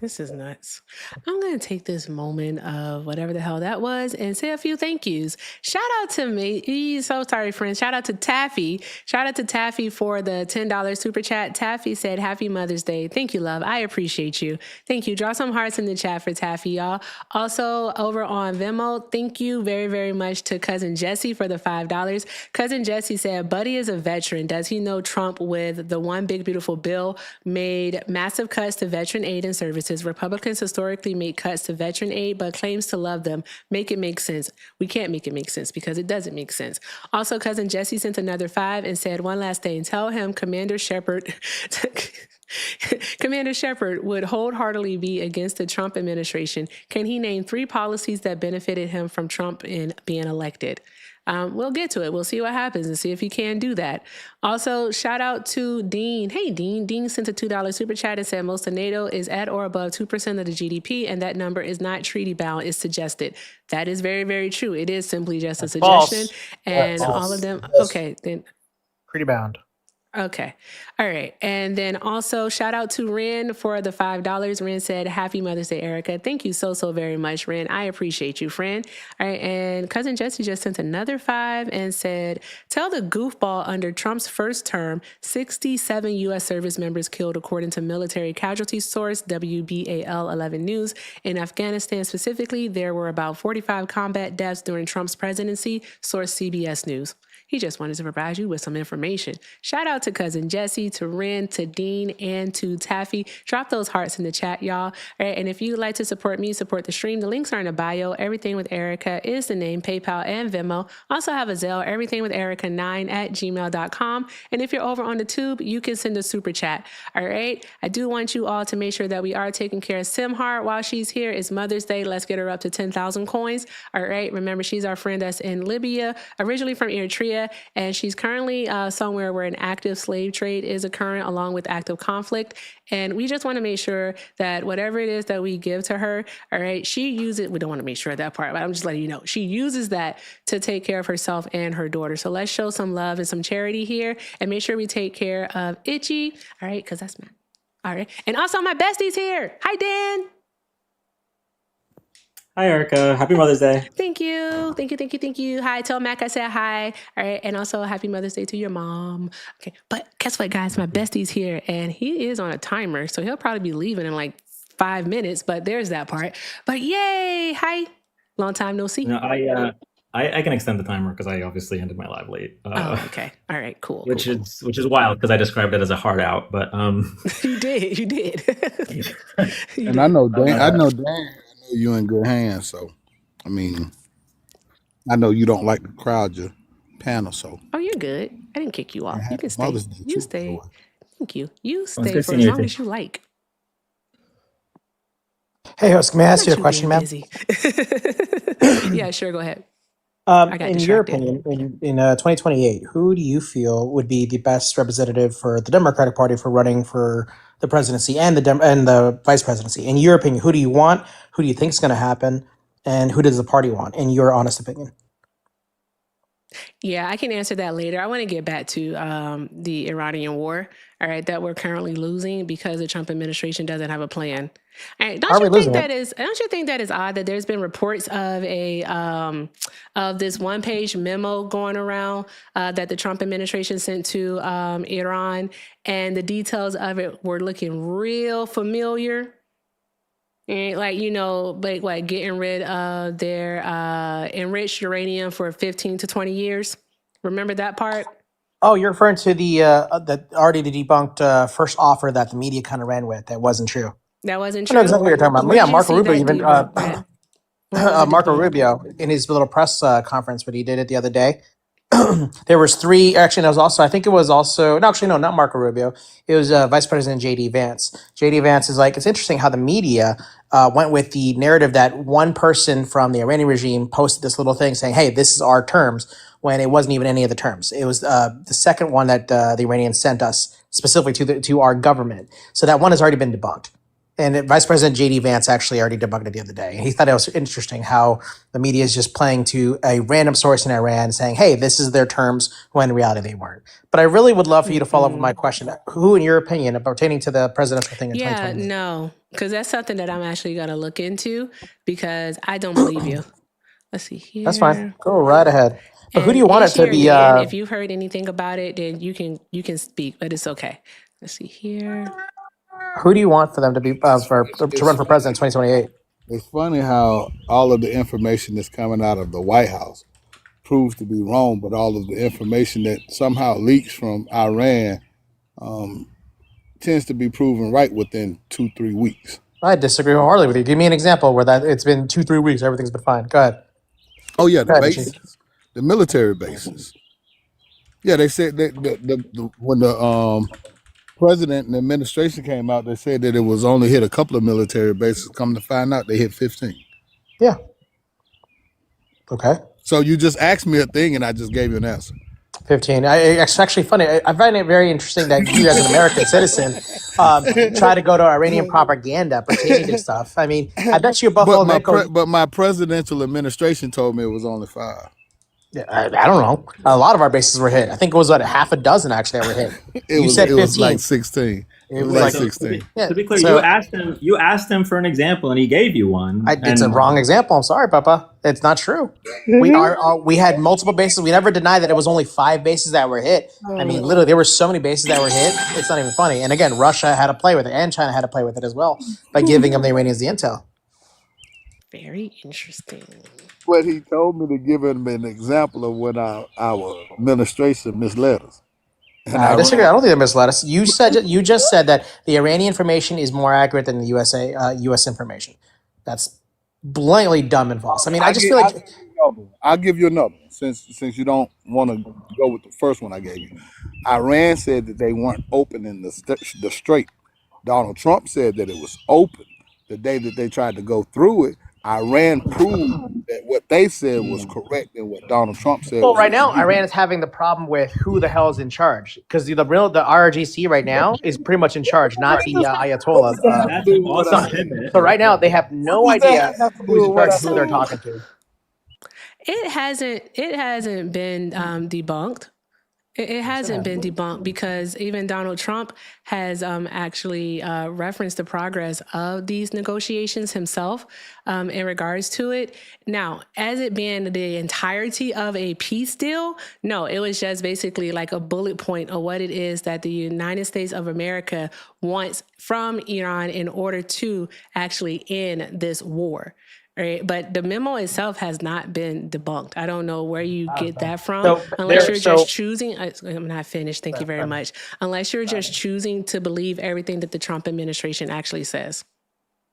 This is nuts. I'm going to take this moment of whatever the hell that was and say a few thank yous. Shout out to me. So sorry, friends. Shout out to Taffy. Shout out to Taffy for the $10 super chat. Taffy said, Happy Mother's Day. Thank you, love. I appreciate you. Thank you. Draw some hearts in the chat for Taffy, y'all. Also, over on Venmo, thank you very, very much to Cousin Jesse for the $5. Cousin Jesse said, Buddy is a veteran. Does he know Trump with the One Big Beautiful Bill made massive cuts to veteran aid and services? Republicans historically make cuts to veteran aid, but claims to love them. Make it make sense. We can't make it make sense because it doesn't make sense. Also, Cousin Jesse sent another $5 and said, one last thing. Tell him Commander Shepard would wholeheartedly be against the Trump administration. Can he name 3 policies that benefited him from Trump in being elected? We'll get to it. We'll see what happens and see if he can do that. Also, shout out to Dean. Hey, Dean. Dean sent a $2 super chat and said most of NATO is at or above 2% of the GDP, and that number is not treaty bound, it's suggested. That is very, very true. It is simply just a suggestion. False. And False. all of them. Okay, then. Pretty bound. Okay. All right. And then also shout out to Ren for the $5. Ren said, Happy Mother's Day, Erica. Thank you so, so very much, Ren. I appreciate you, friend. All right. And Cousin Jesse just sent another $5 and said, tell the goofball under Trump's first term, 67 U.S. service members killed according to military casualty source WBAL 11 News. In Afghanistan specifically, there were about 45 combat deaths during Trump's presidency, source CBS News. He just wanted to provide you with some information. Shout out to Cousin Jesse, to Ren, to Dean, and to Taffy. Drop those hearts in the chat, y'all. All right, and if you'd like to support me, support the stream, the links are in the bio. Everything with Erica is the name, PayPal and Venmo. Also have a Zelle, everythingwitherica9@gmail.com. And if you're over on the tube, you can send a super chat. All right, I do want you all to make sure that we are taking care of Simhart while she's here. It's Mother's Day. Let's get her up to 10,000 coins. All right, remember, she's our friend that's in Libya, originally from Eritrea. And she's currently somewhere where an active slave trade is occurring along with active conflict. And we just want to make sure that whatever it is that we give to her, all right, she uses it. We don't want to make sure of that part, but I'm just letting you know. She uses that to take care of herself and her daughter. So let's show some love and some charity here and make sure we take care of Itchy. All right, because that's mine. All right. And also my bestie's here. Hi, Dan. Hi, Erica. Happy Mother's Day. Thank you. Thank you. Thank you. Thank you. Hi. Tell Mac I said hi. All right. And also happy Mother's Day to your mom. Okay. But guess what, guys? My bestie's here and he is on a timer. So he'll probably be leaving in like 5 minutes, but there's that part. But yay. Hi. Long time no see. No, I can extend the timer because I obviously ended my live late. Oh, okay. All right, cool. Which cool. is wild because I described it as a hard out, but You did. And I know Dan, you're in good hands, so I mean, I know you don't like to crowd your panel, so. Oh, you're good. I didn't kick you off. You can stay. You stay. Thank you. You stay good for seeing as you long too. as you like. Hey, host, may I ask you a Not question, being ma'am? busy. Yeah, sure. Go ahead. In your opinion, in 2028, who do you feel would be the best representative for the Democratic Party for running for the presidency and the vice presidency? In your opinion, who do you want? Who do you think is going to happen? And who does the party want, in your honest opinion? Yeah, I can answer that later. I want to get back to the Iranian war, all right, that we're currently losing because the Trump administration doesn't have a plan. All right, Are we losing it? don't you think that is odd that there's been reports of of this one-page memo going around that the Trump administration sent to Iran, and the details of it were looking real familiar. And like, like getting rid of their enriched uranium for 15 to 20 years. Remember that part? Oh, you're referring to the already the debunked first offer that the media kind of ran with. That wasn't true. That wasn't I know true. exactly what you're talking about. Where Yeah, did you Marco see Rubio that even debunk? Where was it Marco debunked? Rubio in his little press conference when he did it the other day. There was three. Actually, there was also. I think it was also. No, actually, no, not Marco Rubio. It was Vice President J.D. Vance. J.D. Vance is like, it's interesting how the media went with the narrative that one person from the Iranian regime posted this little thing saying, "Hey, this is our terms," when it wasn't even any of the terms. It was the second one that the Iranians sent us specifically to our government. So that one has already been debunked. And Vice President J.D. Vance actually already debunked it the other day. He thought it was interesting how the media is just playing to a random source in Iran saying, hey, this is their terms, when in reality they weren't. But I really would love for you to follow up with my question. Who, in your opinion, pertaining to the presidential thing in Yeah, 2028? no, because that's something that I'm actually going to look into because I don't believe you. Let's see That's fine. here. Go right ahead. But who do And you want it Ishi to or be? Dan, if you've heard anything about it, then you can speak, but it's okay. Let's see here. Who do you want for them to be to run for president in 2028? It's funny how all of the information that's coming out of the White House proves to be wrong, but all of the information that somehow leaks from Iran tends to be proven right within 2-3 weeks. I disagree wholeheartedly with you. Give me an example where that it's been 2-3 weeks, everything's been fine. Go ahead. Oh yeah, the Go ahead, bases, the military bases. Yeah, they said that when the president and the administration came out, they said that it was only hit a couple of military bases. Come to find out, they hit 15. Yeah. Okay. So you just asked me a thing, and I just gave you an answer. 15. It's actually funny. I find it very interesting that you, as an American citizen, try to go to Iranian propaganda pertaining to stuff. I mean, I bet you a Buffalo Nickel. But my presidential administration told me it was only 5. I don't know. A lot of our bases were hit. I think it was what, half a dozen actually that were hit. It was 15. like 16. It was like like 16. To be clear, so- you asked him for an example, and he gave you one. It's a wrong example. I'm sorry, Papa. It's not true. We had multiple bases. We never denied that it was only 5 bases that were hit. I mean, literally, there were so many bases that were hit. It's not even funny. And again, Russia had to play with it, and China had to play with it as well by giving them the Iranians the intel. Very interesting. But he told me to give him an example of when our administration misled us. And I disagree. I don't think they misled us. You just said that the Iranian information is more accurate than the U.S. information. That's blatantly dumb and false. I mean, I just feel like I'll give you another since you don't want to go with the first one I gave you. Iran said that they weren't opening the strait. Donald Trump said that it was open. The day that they tried to go through it, Iran proved that what they said was correct and what Donald Trump said. Well, right now, Iran is having the problem with who the hell is in charge, because the RRGC right now is pretty much in charge, not the Ayatollah. That's an awesome pivot. So right now, they have no idea who's in charge, who they're talking to. It hasn't been debunked. It hasn't been debunked because even Donald Trump has actually referenced the progress of these negotiations himself in regards to it. Now, as it being the entirety of a peace deal, no, it was just basically like a bullet point of what it is that the United States of America wants from Iran in order to actually end this war. Right, but the memo itself has not been debunked. I don't know where you get that from, unless you're just choosing. I'm not finished. Thank you very much. Unless you're just choosing to believe everything that the Trump administration actually says.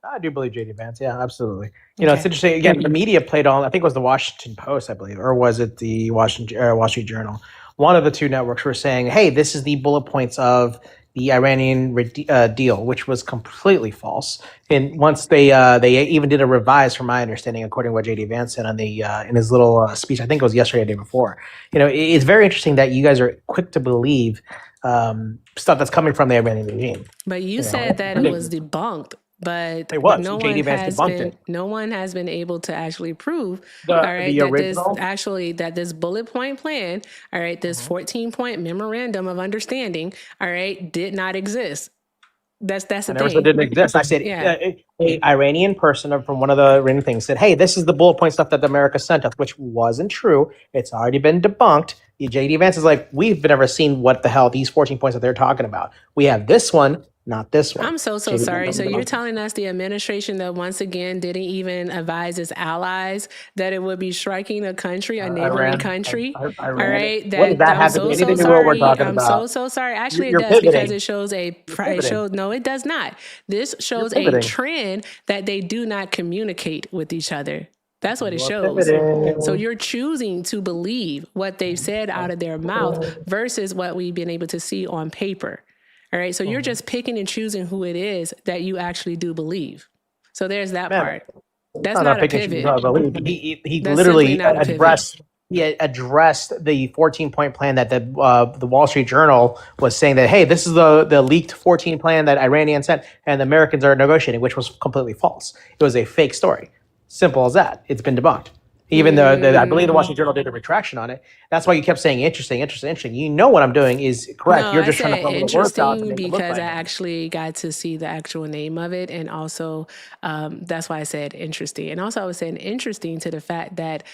I do believe J.D. Vance. Yeah, absolutely. You know, it's interesting. Again, the media played on. I think it was the Washington Post, I believe, or was it the Wall Street Journal? One of the two networks were saying, "Hey, this is the bullet points of the Iranian deal," which was completely false. And once they even did a revise, from my understanding, according to what J.D. Vance said on the in his little speech, I think it was yesterday or the day before. You know, it's very interesting that you guys are quick to believe stuff that's coming from the Iranian regime. But you said that it was debunked. but It was. no JD one Vance has debunked it. been able to actually prove, The all right, the that this original. actually that this bullet point plan, all right, this 14-point memorandum of understanding, all right, did not exist. That's the I never said thing. it didn't exist. I said Yeah. a Iranian person from one of the Iranian things said, "Hey, this is the bullet point stuff that America sent us," which wasn't true. It's already been debunked. The JD Vance is like, we've never seen what the hell these 14 points that they're talking about. We have this one, not this one. I'm so JD sorry. Vance So you're debunked it. telling us the administration that once again didn't even advise its allies that it would be striking a country, a neighboring country. All Iran. right. What does That that I'm have to do so anything to do with what we're sorry. talking I'm about? so sorry. Actually, it You're does because pivoting. it shows pivoting. no, it does not. This shows a pivoting. trend that they do not communicate with each other. That's what it You're shows. pivoting. So you're choosing to believe what they've said out of their mouth versus what we've been able to see on paper. All right. So you're just picking and choosing who it is that you actually do believe. So there's that Man, part. That's not not a picking and choosing pivot. who I believe. He That's simply literally not a pivot. addressed the 14-point plan that the Wall Street Journal was saying that, hey, this is the leaked 14 plan that Iranians sent and the Americans are negotiating, which was completely false. It was a fake story. Simple as that. It's been debunked. Even though I believe the Wall Street Journal did a retraction on it. That's why you kept saying interesting, interesting, interesting. You know what I'm doing is correct. No, You're I just trying to said throw the words out to interesting make it look because I like it. actually got to see the actual name of it. And also, that's why I said interesting. And also, I was saying interesting to the fact that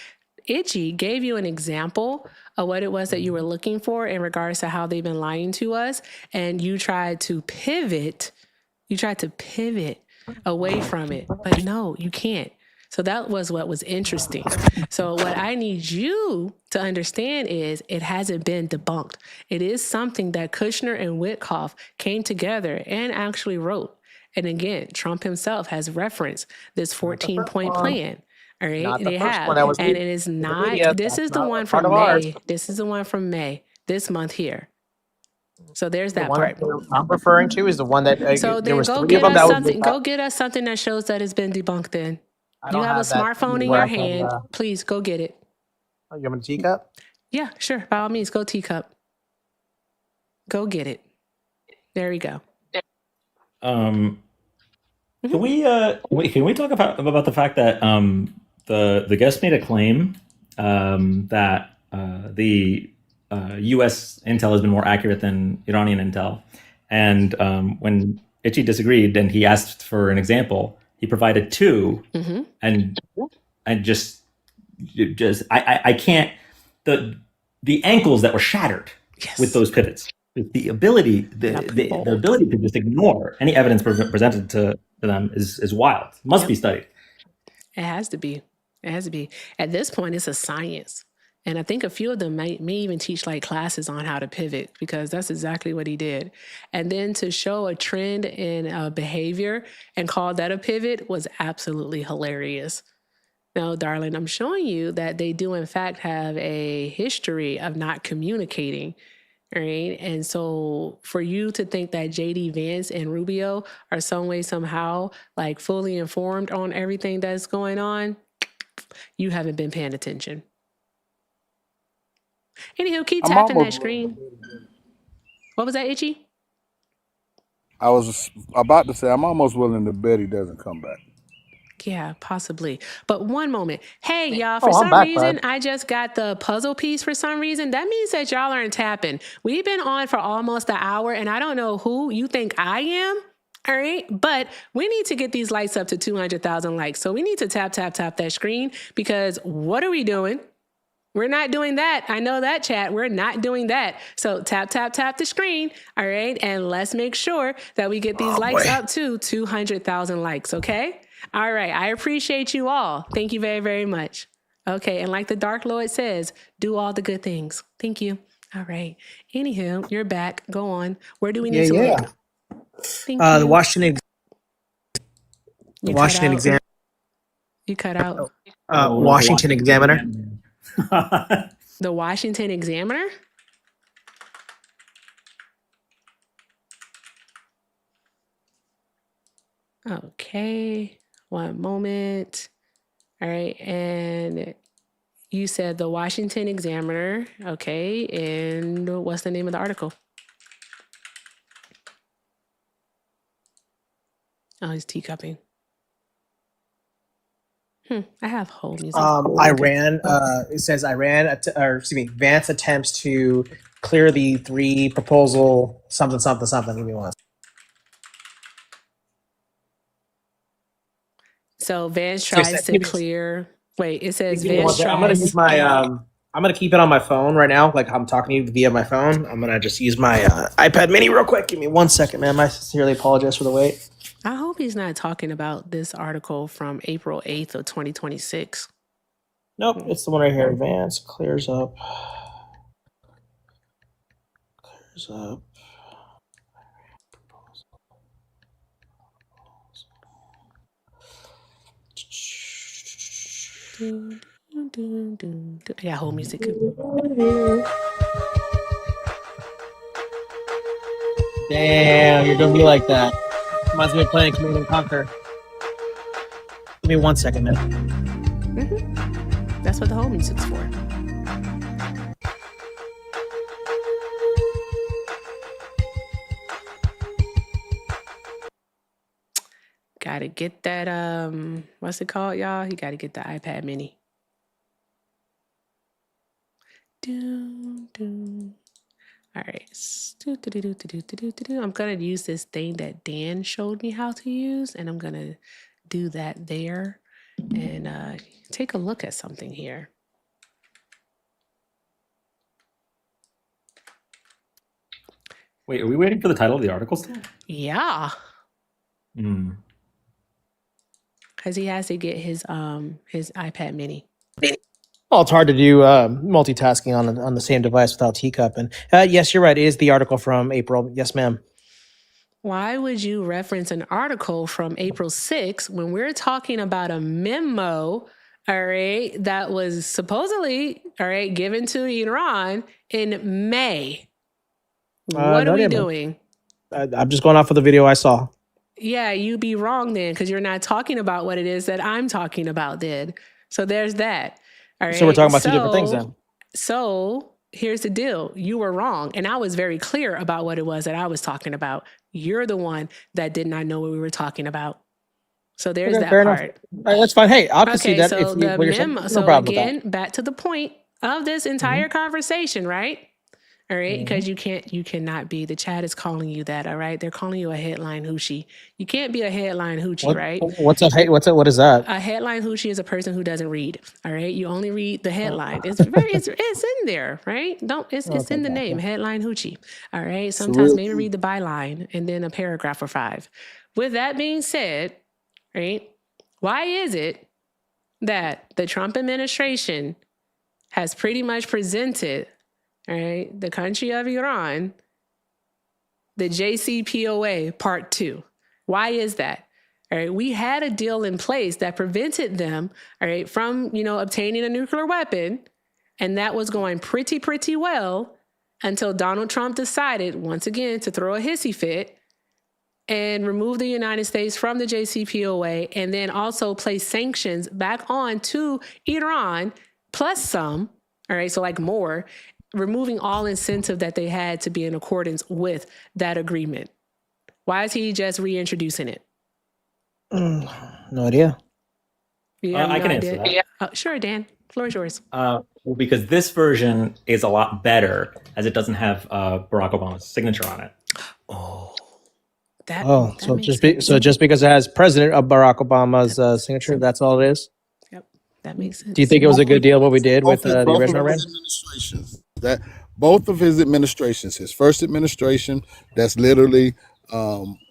Itchy gave you an example of what it was that you were looking for in regards to how they've been lying to us. And you tried to pivot. You tried to pivot away from it. But no, you can't. So that was what was interesting. So what I need you to understand is it hasn't been debunked. It is something that Kushner and Witkoff came together and actually wrote. And again, Trump himself has referenced this 14-point plan. All right, Not the they first have. one that was And leaked it is to the not, media. this That's is the not one part from of ours. May. This is the one from May, this month here. So there's The that one part. that I'm referring to is the one that So there then was go 3 of get them us that was something. Go get us something that shows that it's been debunked then. I You don't have a have that smartphone in where your I can. hand. Please go get it. Oh, you want me to teacup? Yeah, sure. By all means, go teacup. Go get it. There we go. Can we talk about the fact that the guest made a claim that the U.S. intel has been more accurate than Iranian intel, and when Itchy disagreed and he asked for an example, he provided 2, and just I can't the ankles that were shattered with those pivots. The ability to just ignore any evidence presented to them is wild. Must be studied. It has to be. It has to be. At this point, it's a science. And I think a few of them may even teach like classes on how to pivot because that's exactly what he did. And then to show a trend in behavior and call that a pivot was absolutely hilarious. Now, darling, I'm showing you that they do in fact have a history of not communicating. Right. And so for you to think that JD Vance and Rubio are some way, somehow like fully informed on everything that's going on, you haven't been paying attention. Anywho, keep tapping that screen. What was that, Itchy? I was about to say I'm almost willing to bet he doesn't come back. Yeah, possibly. But one moment. Hey, y'all, Oh, for I'm some back, reason, bud. I just got the puzzle piece for some reason. That means that y'all aren't tapping. We've been on for almost an hour, and I don't know who you think I am. All right. But we need to get these lights up to 200,000 likes. So we need to tap that screen because what are we doing? We're not doing that. I know that, chat. We're not doing that. So tap the screen. All right. And let's make sure that we get these likes up to 200,000 likes. Okay. All right. I appreciate you all. Thank you very, very much. Okay. And like the Dark Lord says, do all the good things. Thank you. All right. Anywho, you're back. Go on. Where do we need to look? Thank you. The Washington Examiner. You cut out. Washington Examiner. The Washington Examiner? Okay, one moment. All right, and you said the Washington Examiner. Okay, and what's the name of the article? Oh, he's teacupping. I have hold music. Iran. It says Vance attempts to clear the 3 proposal something. Give me one. So Vance So it tries said- to clear. Wait, it says Give me one Vance second. I'm gonna tries. use my I'm gonna keep it on my phone right now. Like I'm talking to you via my phone. I'm gonna just use my iPad Mini real quick. Give me 1 second, man. I sincerely apologize for the wait. I hope he's not talking about this article from April 8th of 2026. Nope, it's the one right here. Vance clears up. Yeah, hold music. Damn, you're gonna be like that. Reminds me of playing Command and Conquer. Give me 1 second, man. That's what the hold music's for. Gotta get that, what's it called, y'all? You gotta get the iPad Mini. All right. I'm gonna use this thing that Dan showed me how to use, and I'm gonna do that there and take a look at something here. Wait, are we waiting for the title of the article still? Yeah. Because he has to get his iPad Mini. Well, it's hard to do multitasking on the same device without teacup. And yes, you're right. It is the article from April. Yes, ma'am. Why would you reference an article from April 6th when we're talking about a memo, all right, that was supposedly, all right, given to Iran in May? What are we doing? I'm just going off of the video I saw. Yeah, you be wrong then, because you're not talking about what it is that I'm talking about then. So there's that. All right. So we're talking about 2 different things then. So here's the deal. You were wrong. And I was very clear about what it was that I was talking about. You're the one that did not know what we were talking about. So there's that part. All right, that's fine. Hey, I can see that. So the memo. No So problem again, with that. back to the point of this entire conversation, right? All right, because you cannot be. The chat is calling you that. All right, they're calling you a headline hoochie. You can't be a headline hoochie, right? What is that? A headline hoochie is a person who doesn't read. All right, you only read the headline. It's in there, right? It's in the name, headline hoochie. All right. Sometimes maybe read the byline and then a paragraph or 5. With that being said, right? Why is it that the Trump administration has pretty much presented, all right, the country of Iran, the JCPOA Part 2? Why is that? All right, we had a deal in place that prevented them, all right, from, obtaining a nuclear weapon. And that was going pretty well until Donald Trump decided, once again, to throw a hissy fit and remove the United States from the JCPOA and then also place sanctions back on to Iran, plus some, all right, so like more, removing all incentive that they had to be in accordance with that agreement. Why is he just reintroducing it? No idea. I can answer that. Yeah. Sure, Dan. Floor is yours. Well, because this version is a lot better, as it doesn't have Barack Obama's signature on it. Just because it has President Barack Obama's signature, that's all it is. Yep, that makes sense. Do you think it was a good deal what we did with the original Iran? Both of his administrations, his first administration, that's literally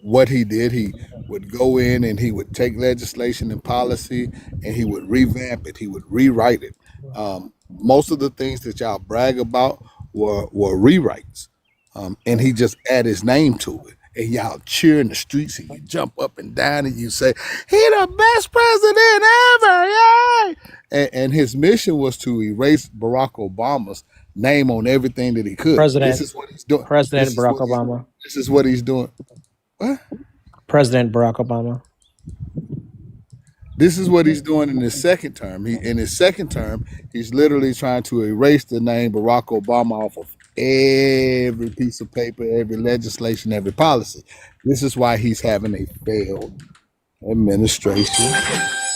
what he did. He would go in and he would take legislation and policy and he would revamp it. He would rewrite it. Most of the things that y'all brag about were rewrites. And he just add his name to it. And y'all cheer in the streets and you jump up and down and you say, he the best president ever, yay! And his mission was to erase Barack Obama's name on everything that he could. This is what he's doing. President Barack Obama. This is what he's doing. What? President Barack Obama. This is what he's doing in his second term. In his second term, he's literally trying to erase the name Barack Obama every piece of paper, every legislation, every policy. This is why he's having a failed administration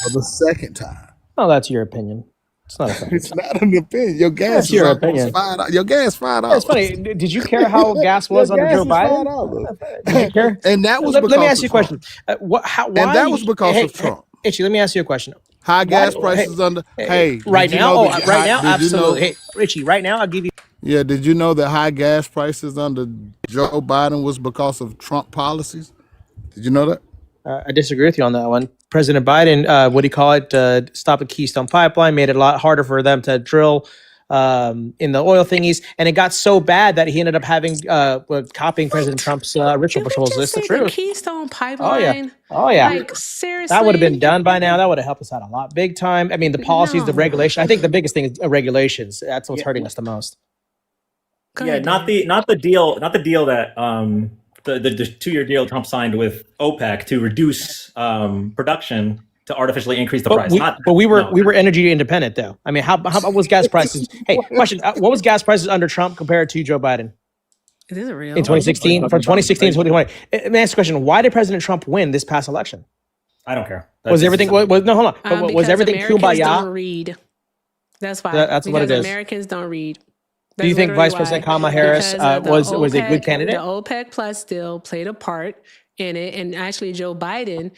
for the second time. Oh, that's your opinion. It's not a fact. It's not an opinion. Your gas That's is your almost opinion. $5. Your gas $5. It's funny. Did you care how gas Your was under gas Joe is Biden? $5. Did you care? And that was Let because me ask you a of Trump. question. Why? And that was because hey, of Trump. Itchy, let me ask you a question. High gas Why- prices under. Hey, right did you now, know that right now, did you know- absolutely. Hey, Richie, right now, I'll give you. Yeah, did you know that high gas prices under Joe Biden was because of Trump policies? Did you know that? I disagree with you on that one. President Biden, what do you call it? Stop the Keystone Pipeline, made it a lot harder for them to drill in the oil thingies, and it got so bad that he ended up having copying President Trump's ritual Did we patrols. just That's the say truth. the Keystone Pipeline? Oh yeah. Like, seriously? That would have been done by now. That would have helped us out a lot, big time. I mean, the policies, the No. regulation. I think the biggest thing is regulations. That's what's hurting us the most. Go Yeah, ahead, not Dan. the deal that the 2-year deal Trump signed with OPEC to reduce production to artificially increase the price. We were energy independent though. I mean, how was gas prices? Hey, question: what was gas prices under Trump compared to Joe Biden Is this real? in 2016? From 2016 to 2020. Let me ask you a question: why did President Trump win this past election? I don't care. Was everything? No, hold on. Was Because everything Americans kumbaya? don't read. That's why. That's what because it is. Americans don't read. Do you That's think literally Vice President why. Kamala Harris Because of was the a good OPEC candidate? The OPEC Plus deal played a part in it, and actually Joe Biden,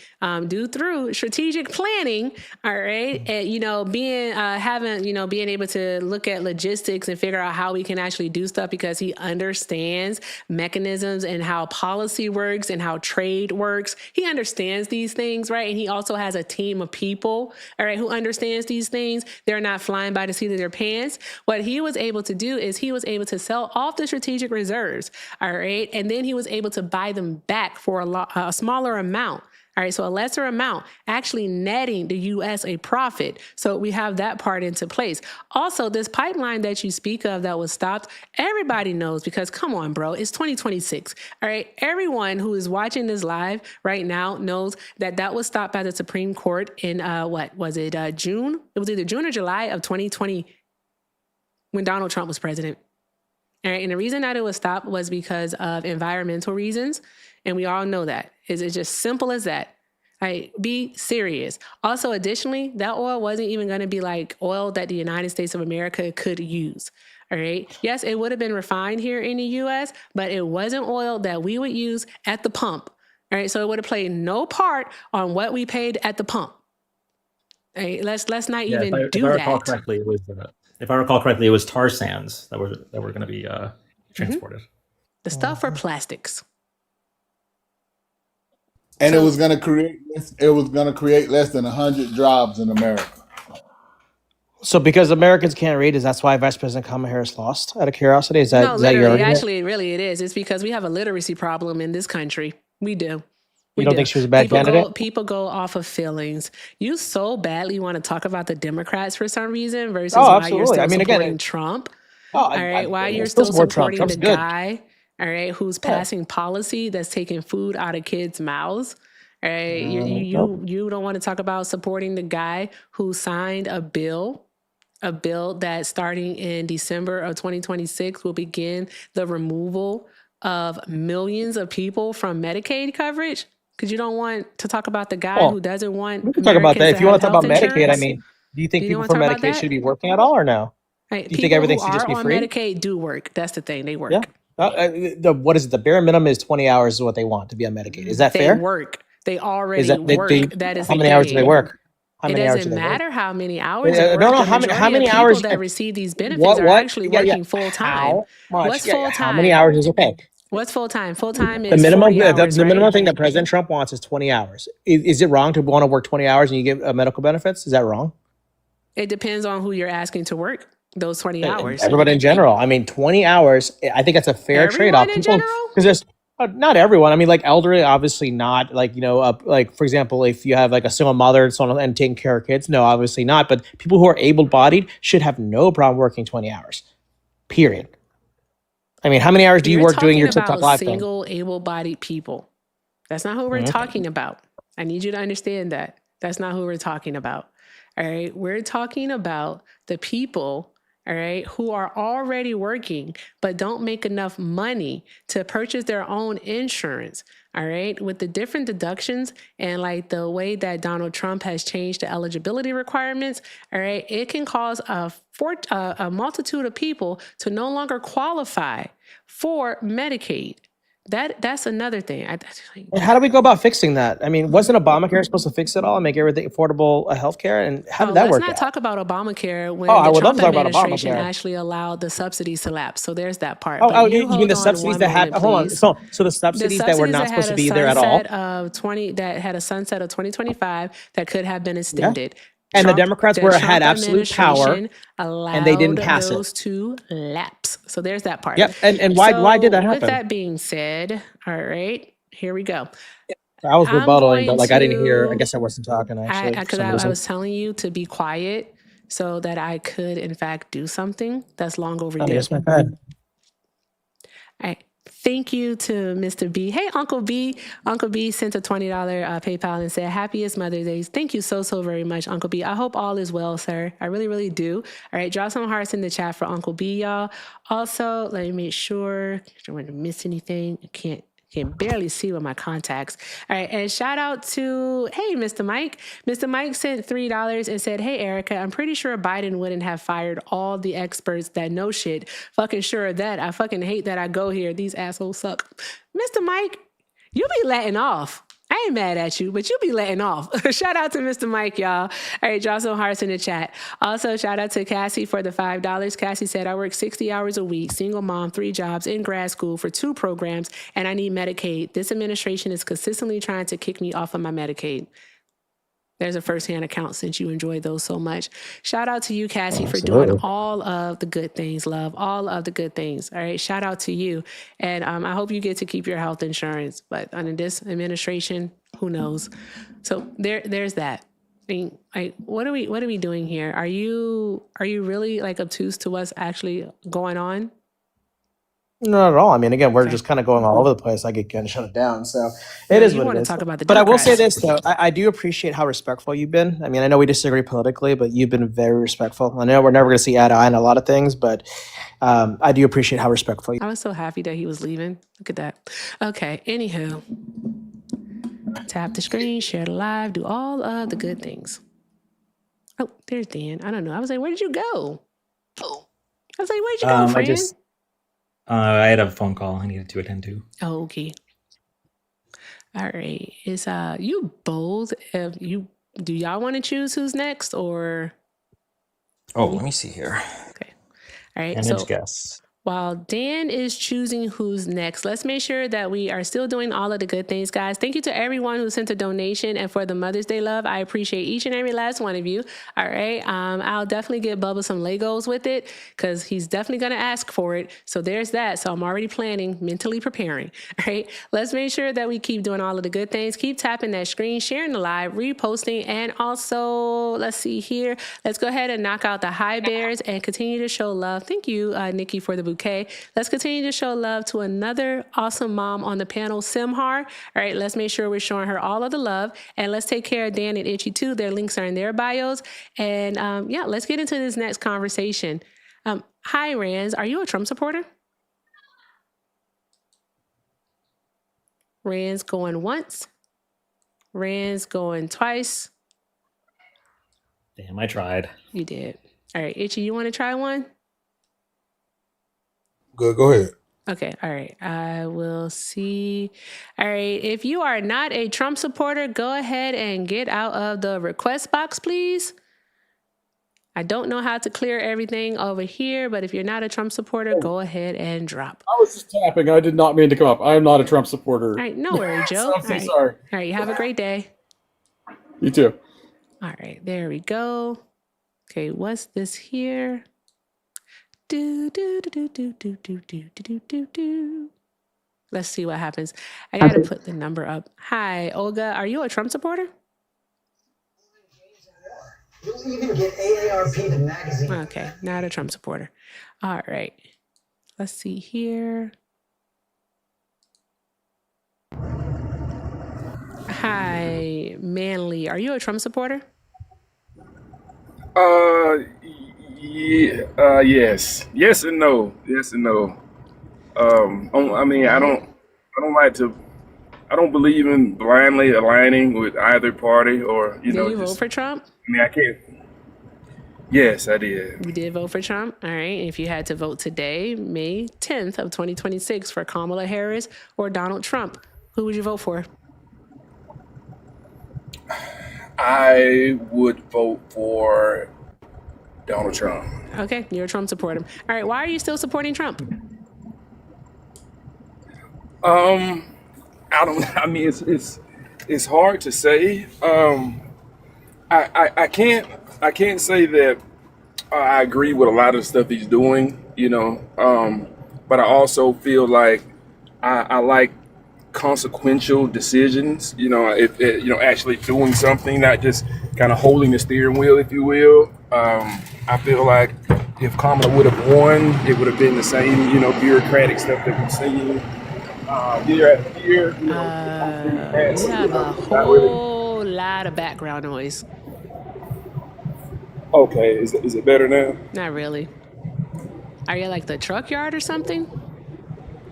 due through strategic planning, all right, and being able to look at logistics and figure out how we can actually do stuff because he understands mechanisms and how policy works and how trade works. He understands these things, right? And he also has a team of people, all right, who understands these things. They're not flying by the seat of their pants. What he was able to do is he was able to sell off the strategic reserves, all right, and then he was able to buy them back for a smaller amount. All right, so a lesser amount, actually netting the U.S. a profit. So we have that part into place. Also, this pipeline that you speak of that was stopped, everybody knows because, come on, bro, it's 2026. All right, everyone who is watching this live right now knows that that was stopped by the Supreme Court in, June? It was either June or July of 2020 when Donald Trump was president. All right, and the reason that it was stopped was because of environmental reasons. And we all know that. It's just simple as that. Right? Be serious. Also, additionally, that oil wasn't even going to be like oil that the United States of America could use. All right. Yes, it would have been refined here in the U.S., but it wasn't oil that we would use at the pump. All right. So it would have played no part on what we paid at the pump. All right, let's not even do that. If I recall correctly, it was tar sands that were going to be transported. The stuff for plastics. And it was going to create less than 100 jobs in America. So because Americans can't read, is that's why Vice President Kamala Harris lost? Out of curiosity, is that No, is that your literally, argument? actually, really, it is. It's because we have a literacy problem in this country. We do. You don't think she was a bad candidate? People go off of feelings. You so badly want to talk about the Democrats for some reason versus Oh, why you're absolutely. still I mean, again, supporting Trump. Oh, All right, why you're still still support Trump. supporting Trump's the good. guy, all right, who's passing policy that's taking food out of kids' mouths. All right, you don't want to talk about supporting the guy who signed a bill that starting in December of 2026 will begin the removal of millions of people from Medicaid coverage. Because you don't want to talk about the guy who doesn't want. We can talk about that. If you want to talk about Medicaid, I insurance. mean, do you think You people wanna from talk about Medicaid that? should be working at all or no? Right, Do you think everything should just be free? on Medicaid do work. That's the thing. They work. Yeah. What is it? The bare minimum is 20 hours is what they want to be on Medicaid. Is that They fair? work. They already Is that work. That is how the many hours do they thing. work? How It many hours do doesn't they work? matter how many hours. No, they work. no, The how majority many of hours? people that receive these benefits What? are actually working full time. How much? What's full time? How many hours is okay? What's full time? Full time The is minimum, 40 hours, the minimum right? thing that President Trump wants is 20 hours. Is it wrong to want to work 20 hours and you get medical benefits? Is that wrong? It depends on who you're asking to work those 20 hours. Everybody in general. I mean, 20 hours. I think that's a fair Everyone trade-off. in general? Because there's not everyone. I mean, like elderly, obviously not. Like like for example, if you have like a single mother and so on and taking care of kids, no, obviously not. But people who are able-bodied should have no problem working 20 hours. Period. I mean, how many hours do you work doing your TikTok live thing? Single able-bodied people. That's not who we're talking about. I need you to understand that. That's not who we're talking about. All right. We're talking about the people all right, who are already working but don't make enough money to purchase their own insurance, all right, with the different deductions and like the way that Donald Trump has changed the eligibility requirements, all right, it can cause a multitude of people to no longer qualify for Medicaid. That's another thing. And how do we go about fixing that? I mean, wasn't Obamacare supposed to fix it all and make everything affordable healthcare? And how did that let's work not out? talk about Obamacare when I the would love Trump to talk about administration Obamacare. actually allowed the subsidies to lapse. So there's that part. You mean the subsidies that had? Hold on. So the subsidies that were not supposed to be there at all. That had a sunset of 2025 that could have been Yeah. extended. And the Democrats had absolute power, and they didn't pass those it. to lapse. So there's that part. Yep. And why did that happen? With that being said, all right, here we go. I was I'm rebuttaling, but going I didn't hear. I to- guess I wasn't talking actually. Because I was telling you to be quiet so that I could, in fact, do something that's long overdue. Yes, my bad. All right. Thank you to Mr. B. Hey, Uncle B. Uncle B sent a $20 PayPal and said, happiest Mother's Day. Thank you so very much, Uncle B. I hope all is well, sir. I really, really do. All right. Drop some hearts in the chat for Uncle B, y'all. Also, let me make sure I don't want to miss anything. I can't barely see with my contacts. All right. And shout out to, hey, Mr. Mike. Mr. Mike sent $3 and said, hey, Erica, I'm pretty sure Biden wouldn't have fired all the experts that know shit. Fucking sure of that. I fucking hate that I go here. These assholes suck. Mr. Mike, you be letting off. I ain't mad at you, but you be letting off. Shout out to Mr. Mike, y'all. All right, drop some hearts in the chat. Also, shout out to Cassie for the $5. Cassie said, I work 60 hours a week, single mom, 3 jobs, in grad school for 2 programs, and I need Medicaid. This administration is consistently trying to kick me off of my Medicaid. There's a firsthand account since you enjoy those so much. Shout out to you, Cassie, for doing all of the good things, love. All of the good things. All right. Shout out to you. And I hope you get to keep your health insurance. But under this administration, who knows? So there's that. I mean, like, what are we doing here? Are you really like obtuse to what's actually going on? Not at all. I mean, again, we're just kind of going all over the place. I get kind of shut it down. So it is you what want it to is. talk about the But I will say Democrats. this, though. I do appreciate how respectful you've been. I mean, I know we disagree politically, but you've been very respectful. I know we're never going to see eye to eye on a lot of things, but I do appreciate how respectful you I was so happy that he was leaving. Look at that. Okay. Anywho, tap the screen, share the live, do all of the good things. Oh, there's Dan. I don't know. I was like, where did you go? Oh, I was like, where'd you go, friend? I had a phone call I needed to attend to. Oh, okay. All right. Is you both? Do y'all want to choose who's next or? Oh, let me see here. Okay. All right. Manage guess. While Dan is choosing who's next, let's make sure that we are still doing all of the good things, guys. Thank you to everyone who sent a donation and for the Mother's Day love. I appreciate each and every last one of you. All right. I'll definitely get Bubba some Legos with it because he's definitely going to ask for it. So there's that. So I'm already planning, mentally preparing. All right. Let's make sure that we keep doing all of the good things. Keep tapping that screen, sharing the live, reposting, and also, let's see here. Let's go ahead and knock out the high bears and continue to show love. Thank you, Nikki, for the bouquet. Let's continue to show love to another awesome mom on the panel, Simhar. All right, let's make sure we're showing her all of the love. And let's take care of Dan and Itchy too. Their links are in their bios. And yeah, let's get into this next conversation. Hi, Rands. Are you a Trump supporter? Rands going once. Rands going twice. Damn, I tried. You did. All right, Itchy, you want to try one? Good, go ahead. Okay, all right. I will see. All right, if you are not a Trump supporter, go ahead and get out of the request box, please. I don't know how to clear everything over here, but if you're not a Trump supporter, go ahead and drop. I was just tapping. I did not mean to come up. I am not a Trump supporter. All right, no worries, Joe. So I'm so sorry. All right, you have a great day. You too. All right, there we go. Okay, what's this here? Do, do, do, do, do, do, do, do, do, do. Let's see what happens. I got to put the number up. Hi, Olga. Are you a Trump supporter? You'll even get AARP, the magazine. Okay, not a Trump supporter. All right. Let's see here. Hi, Manly. Are you a Trump supporter? Yeah, yes and no, yes and no. I mean, I don't like to, I don't believe in blindly aligning with either party or Did you vote just. for Trump? I mean, I can't. Yes, I did. You did vote for Trump. All right. If you had to vote today, May 10th of 2026, for Kamala Harris or Donald Trump, who would you vote for? I would vote for Donald Trump. Okay, you're a Trump supporter. All right. Why are you still supporting Trump? Um, I don't. I mean, it's hard to say. I can't say that I agree with a lot of the stuff he's doing. But I also feel like I like consequential decisions. Actually doing something, not just kind of holding the steering wheel, if you will. I feel like if Kamala would have won, it would have been the same, bureaucratic stuff that we've seen year after year. You have a Not really. whole lot of background noise. Okay, is it better now? Not really. Are you like the truck yard or something?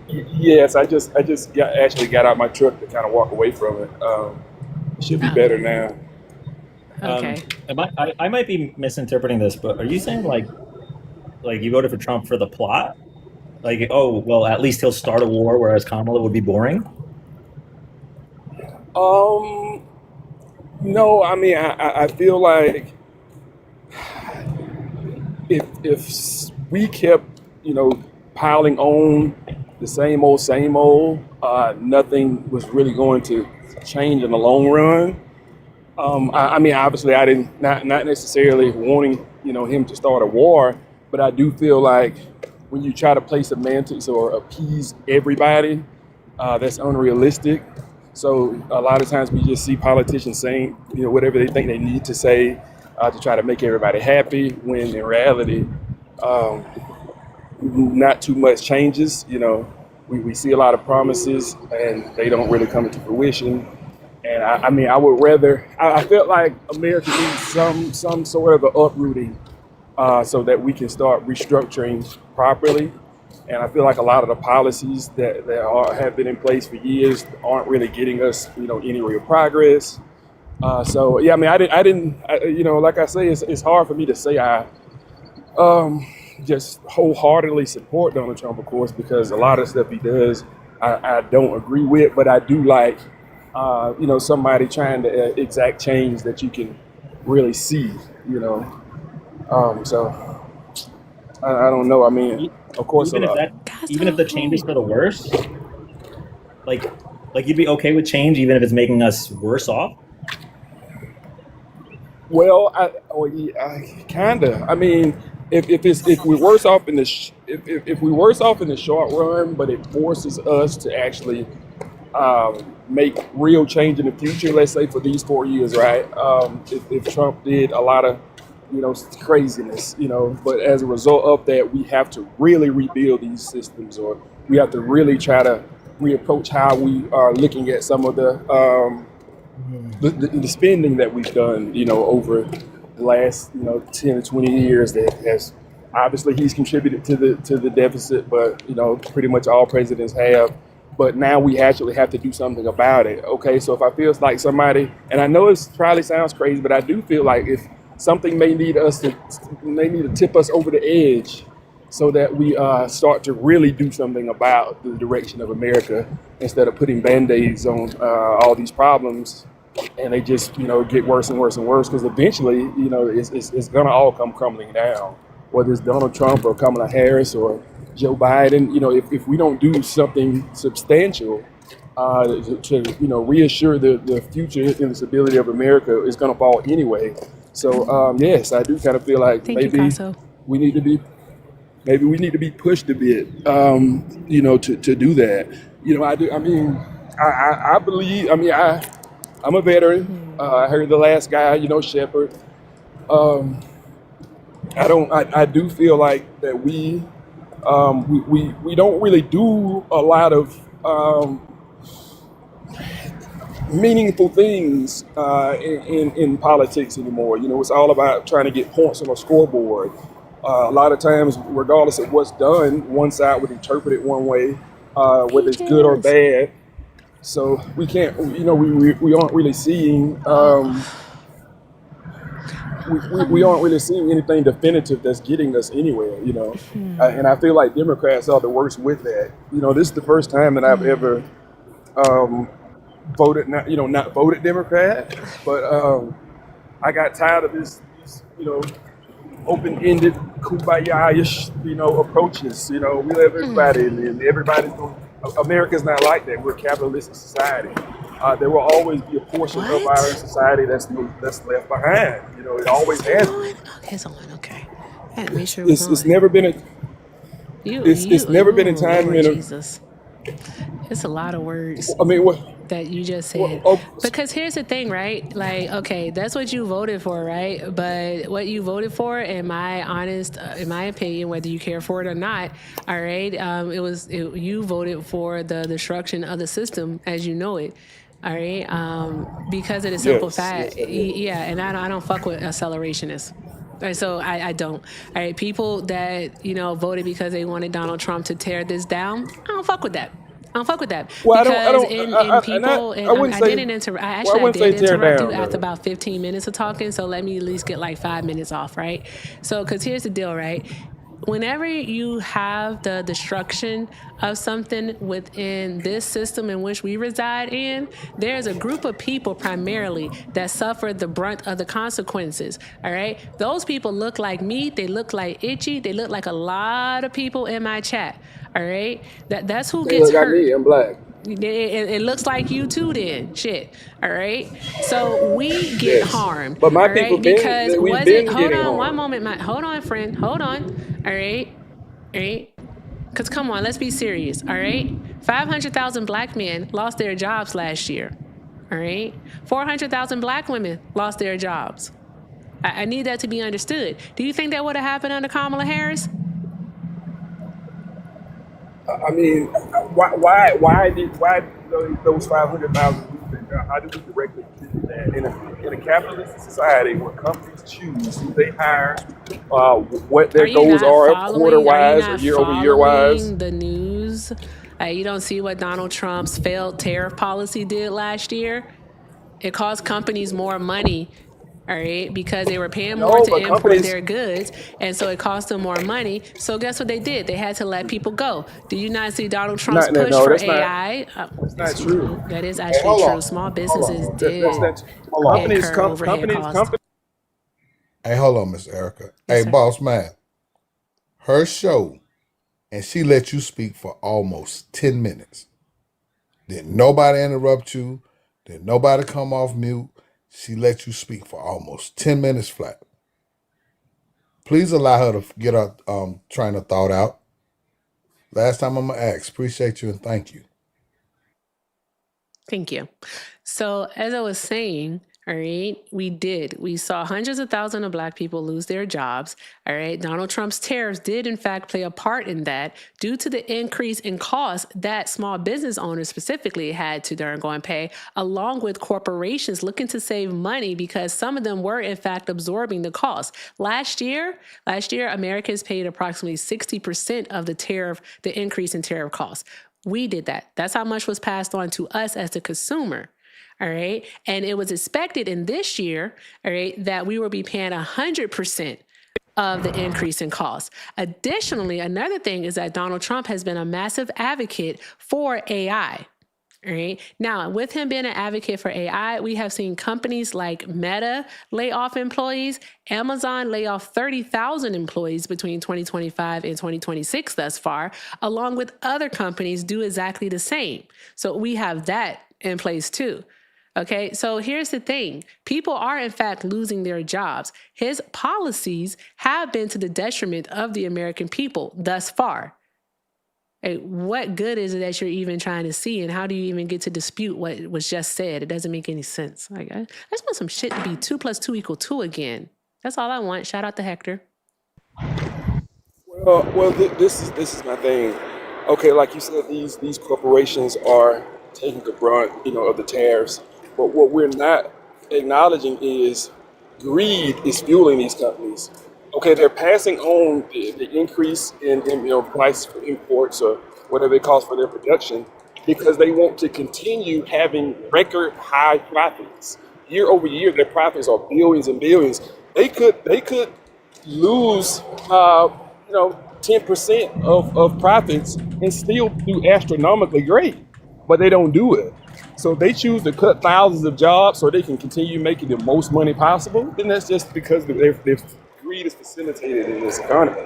Yes, I just actually got out my truck to kind of walk away from it. It should be better now. Okay. I might be misinterpreting this, but are you saying like you voted for Trump for the plot? Like, oh well, at least he'll start a war, whereas Kamala would be boring. Um, no, I mean I feel like if we kept piling on the same old, nothing was really going to change in the long run. I mean, obviously, I didn't not necessarily wanting him to start a war, but I do feel like when you try to play semantics or appease everybody, that's unrealistic. So a lot of times we just see politicians saying whatever they think they need to say to try to make everybody happy, when in reality, um, not too much changes. We see a lot of promises and they don't really come into fruition. And I mean, I would rather. I felt like America needs some sort of an uprooting, so that we can start restructuring properly. And I feel like a lot of the policies that have been in place for years aren't really getting us, any real progress. So yeah, I mean, I didn't, like I say, it's hard for me to say um, just wholeheartedly support Donald Trump, of course, because a lot of stuff he does, I don't agree with, but I do like, somebody trying to exact change that you can really see, So I don't know. I mean, E- of course, Even if that, Guys, even if the change is for the worse, like you'd be okay with change, even if it's making us worse off. well, kinda. I mean, if we're worse off in the if we're worse off in the short run, but it forces us to actually make real change in the future. Let's say for these 4 years, right? If Trump did a lot of craziness, but as a result of that, we have to really rebuild these systems, or we have to really try to reapproach how we are looking at some of the spending that we've done, over the last 10 to 20 years. That has obviously he's contributed to the deficit, but pretty much all presidents have. But now we actually have to do something about it. Okay, so if I feel like somebody, and I know it probably sounds crazy, but I do feel like if something may need to tip us over the edge, so that we start to really do something about the direction of America, instead of putting band-aids on all these problems, and they just get worse and worse and worse, because eventually it's gonna all come crumbling down, whether it's Donald Trump or Kamala Harris or Joe Biden. If we don't do something substantial to reassure the future and the stability of America, is going to fall anyway. So yes, I do kind of feel like thank you, Caso. we need to be maybe we need to be pushed a bit, to do that. I do. I mean, I believe. I mean, I'm a veteran. I heard the last guy, Shepard. Um, I do feel like that we don't really do a lot of meaningful things in politics anymore. It's all about trying to get points on a scoreboard. A lot of times, regardless of what's done, one side would interpret it one way, whether it's good or Peaches. bad. So we can't, we aren't really seeing, we aren't really seeing anything definitive that's getting us anywhere. And I feel like Democrats are the worst with that. This is the first time that I've ever um, voted, not voted Democrat, but I got tired of these open-ended kumbaya-ish, approaches. We love everybody, and everybody's going. America's not like that. We're a capitalistic society. There will always be a portion of our What? society that's left behind. It always has been. Okay, it's on. Okay. I had to make sure it was It's on. never been a it's never been a Oh, time Lord in a. Jesus. It's a lot of words I mean, what? that you just What said. oh, Because here's the thing, right? Like, okay, that's what you voted for, right? But what you voted for, in my opinion, whether you care for it or not, all right, you voted for the destruction of the system as you know it. All right, because of the simple fact, I did. yeah, and I don't fuck with accelerationists. Right, so I don't. All right, people that voted because they wanted Donald Trump to tear this down, I don't fuck with that. I don't fuck with that Well, I because don't, in people, I wouldn't I say. didn't interrupt. Well, I I wouldn't say did tear interrupt you down after though. about 15 minutes of talking. So let me at least get like 5 minutes off, right? So, because here's the deal, right? Whenever you have the destruction of something within this system in which we reside in, there's a group of people primarily that suffer the brunt of the consequences. All right. Those people look like me. They look like Itchy. They look like a lot of people in my chat. All right. That's who They gets look like hurt. me. I'm black. It looks like you too then. Shit. All right. So we get Yes, harmed. but my All people right. Because we've was it, been hold getting on one harmed. moment, hold on, friend. Hold on. All right. All right. Because come on, let's be serious. All right. 500,000 black men lost their jobs last year. All right. 400,000 black women lost their jobs. I need that to be understood. Do you think that would have happened under Kamala Harris? I mean, why did those 500,000 lose their job? How do we directly do that in a capitalist society where companies choose who they hire, what Are their you goals not are following? quarter Are you wise or not year over year wise? following the news? You don't see what Donald Trump's failed tariff policy did last year? It cost companies more money, all right, because they were paying more No, to but import companies. their goods, and so it cost them more money. So guess what they did? They had to let people go. Do you not see Donald Trump's Not push no, for that's not AI? that's not Yes, you do. true. That is Hey, actually hold true. on. Small Hold on. businesses Hold on. That's did not Hold on. companies. incur overhead costs. Hey, hold on, Miss Erica. Yes, Hey, sir. boss man. Her show, and she let you speak for almost 10 minutes. Didn't nobody interrupt you. Didn't nobody come off mute. She let you speak for almost 10 minutes flat. Please allow her to get her train of thought out. Last time I'm going to ask. Appreciate you and thank you. Thank you. So, as I was saying, all right, we saw hundreds of thousands of black people lose their jobs. All right. Donald Trump's tariffs did, in fact, play a part in that due to the increase in costs that small business owners specifically had to go and pay, along with corporations looking to save money because some of them were, in fact, absorbing the cost. Last year, Americans paid approximately 60% of the increase in tariff costs. We did that. That's how much was passed on to us as the consumer. All right. And it was expected in this year, all right, that we will be paying 100% of the increase in costs. Additionally, another thing is that Donald Trump has been a massive advocate for AI. All right. Now, with him being an advocate for AI, we have seen companies like Meta lay off employees, Amazon lay off 30,000 employees between 2025 and 2026 thus far, along with other companies do exactly the same. So we have that in place too. Okay, so here's the thing. People are, in fact, losing their jobs. His policies have been to the detriment of the American people thus far. Hey, what good is it that you're even trying to see, and how do you even get to dispute what was just said? It doesn't make any sense. Like, I just want some shit to be 2 + 2 = 2 again. That's all I want. Shout out to Hector. This is my thing. Okay, like you said, these corporations are taking the brunt, of the tariffs. But what we're not acknowledging is greed is fueling these companies. Okay, they're passing on the increase in price for imports or whatever it costs for their production because they want to continue having record high profits. Year over year, their profits are billions and billions. They could lose 10% of profits and still do astronomically great, but they don't do it. So they choose to cut thousands of jobs so they can continue making the most money possible. Then that's just because their greed is facilitated in this economy.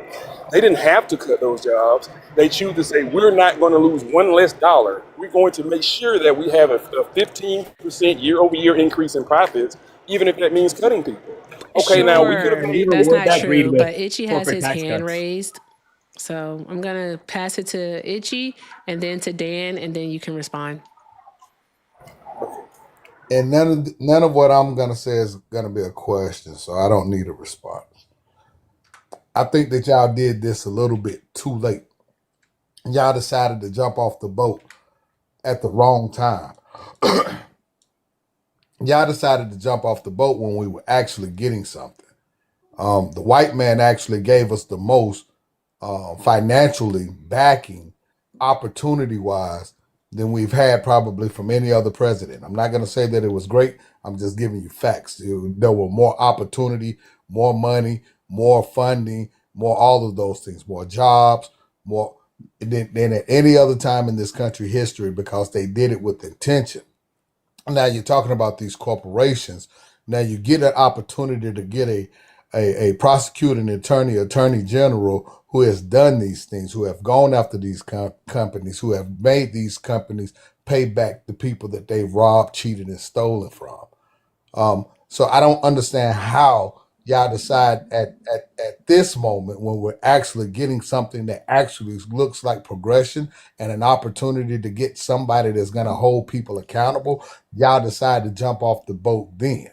They didn't have to cut those jobs. They choose to say, we're not going to lose one less dollar. We're going to make sure that we have a 15% year over year increase in profits, even if that means cutting people. Okay, now we could have Sure, made. Even that's with not that greed true. with But Itchy has corporate his tax hand cuts. raised. So I'm going to pass it to Itchy and then to Dan, and then you can respond. And none of what I'm gonna say is gonna be a question, so I don't need a response. I think that y'all did this a little bit too late. Y'all decided to jump off the boat at the wrong time. Y'all decided to jump off the boat when we were actually getting something. The white man actually gave us the most financially backing, opportunity wise, than we've had probably from any other president. I'm not going to say that it was great. I'm just giving you facts. There were more opportunity, more money, more funding, more all of those things, more jobs, more than at any other time in this country history because they did it with intention. Now you're talking about these corporations. Now you get an opportunity to get a prosecuting attorney general who has done these things, who have gone after these companies, who have made these companies pay back the people that they've robbed, cheated, and stolen from. So I don't understand how y'all decide at this moment when we're actually getting something that actually looks like progression and an opportunity to get somebody that's going to hold people accountable, y'all decide to jump off the boat then.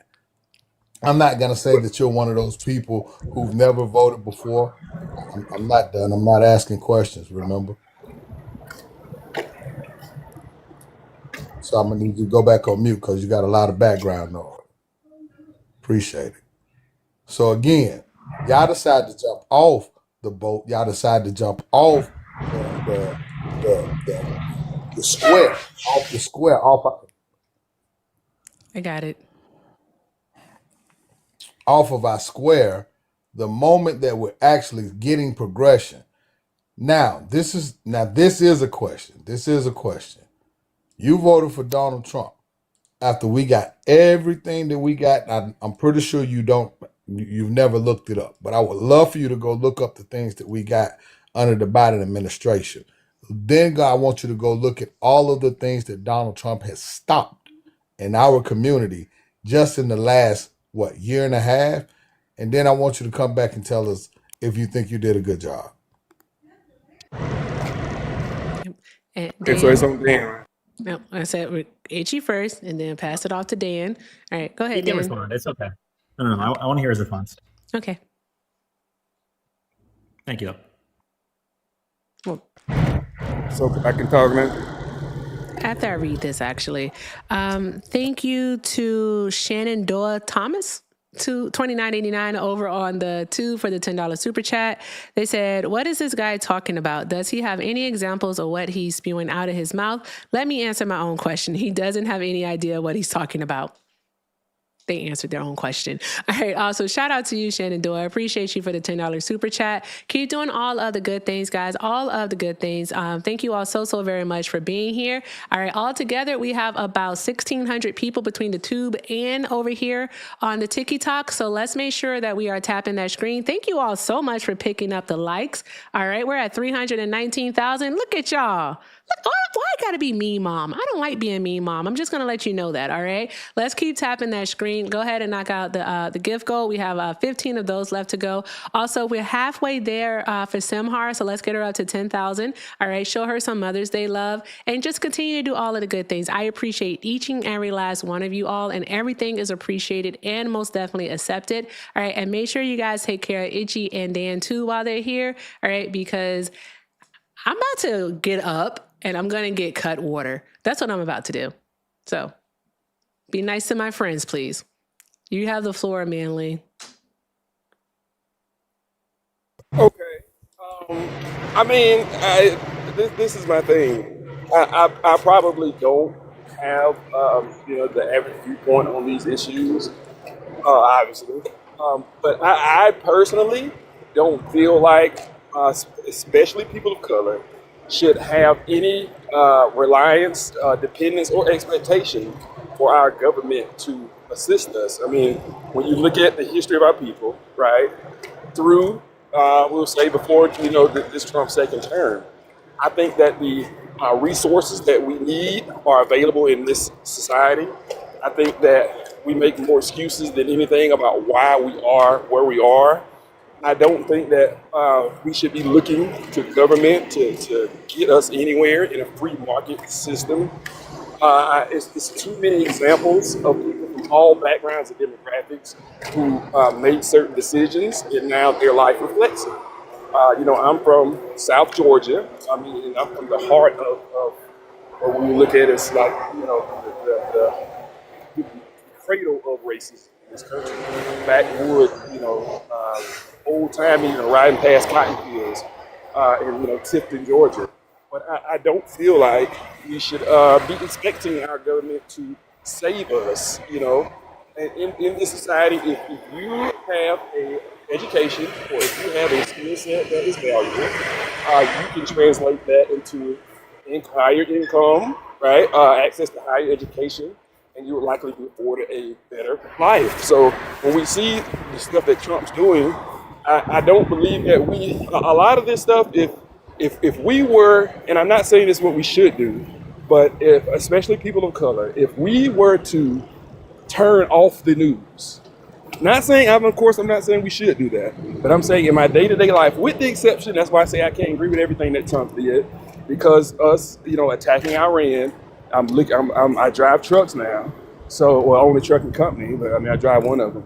I'm not going to say that you're one of those people who've never voted before. I'm not done. I'm not asking questions, remember? So I'm going to need you to go back on mute because you got a lot of background noise. Appreciate it. So again, y'all decide to jump off the boat. Y'all decide to jump off the square, off the square, I got it. off of our square. The moment that we're actually getting progression. Now this is a question. This is a question. You voted for Donald Trump after we got everything that we got. I'm pretty sure you've never looked it up, but I would love for you to go look up the things that we got under the Biden administration. Then God, I want you to go look at all of the things that Donald Trump has stopped in our community just in the last, year and a half? And then I want you to come back and tell us if you think you did a good job. And Okay, so it's Dan, on Dan. no, I said Itchy first, and then pass it off to Dan. All right, go He ahead, can Dan. respond. It's okay. No. I want to hear his response. Okay. Thank you. Well, So I can talk now. after I read this, actually, thank you to Shannon Doa Thomas. To $29.89 over on the two for the $10 super chat. They said, what is this guy talking about? Does he have any examples of what he's spewing out of his mouth? Let me answer my own question. He doesn't have any idea what he's talking about. They answered their own question. All right. Also, shout out to you, Shannon Doyle. I appreciate you for the $10 super chat. Keep doing all of the good things, guys. All of the good things. Thank you all so very much for being here. All right. All together, we have about 1,600 people between the tube and over here on the TikTok. So let's make sure that we are tapping that screen. Thank you all so much for picking up the likes. All right. We're at 319,000. Look at y'all. Why I gotta be me, mom? I don't like being me, mom. I'm just gonna let you know that. All right. Let's keep tapping that screen. Go ahead and knock out the gift goal. We have 15 of those left to go. Also, we're halfway there for Simhar, so let's get her up to 10,000. All right. Show her some Mother's Day love and just continue to do all of the good things. I appreciate each and every last one of you all, and everything is appreciated and most definitely accepted. All right. And make sure you guys take care of Itchy and Dan too while they're here. All right, because I'm about to get up and I'm going to get cut water. That's what I'm about to do. So be nice to my friends, please. You have the floor, Manly. Okay. Um, I mean, this is my thing. I probably don't have the average viewpoint on these issues, obviously. But I personally don't feel like, especially people of color, should have any reliance, dependence, or expectation for our government to assist us. I mean, when you look at the history of our people, right, through, we'll say before, this Trump second term, I think that the resources that we need are available in this society. I think that we make more excuses than anything about why we are where we are. I don't think that we should be looking to government to get us anywhere in a free market system. It's too many examples of people from all backgrounds and demographics who made certain decisions, and now their life reflects it. I'm from South Georgia. I mean, I'm from the heart of what we look at as like, the cradle of racism in this country. Backwood, old timey, riding past cotton fields in, Tifton, Georgia. But I don't feel like we should be expecting our government to save us, And in this society, if you have a education or if you have a skill set that is valuable, you can translate that into higher income, right? Access to higher education, and you will likely be afforded a better life. So when we see the stuff that Trump's doing, I don't believe that a lot of this stuff, if we were, and I'm not saying this is what we should do, but if, especially people of color, if we were to turn off the news, not saying, I'm not saying we should do that, but I'm saying in my day-to-day life, with the exception, that's why I say I can't agree with everything that Trump did, because us, attacking Iran, I drive trucks now, so, well, I own a trucking company, but I mean, I drive one of them.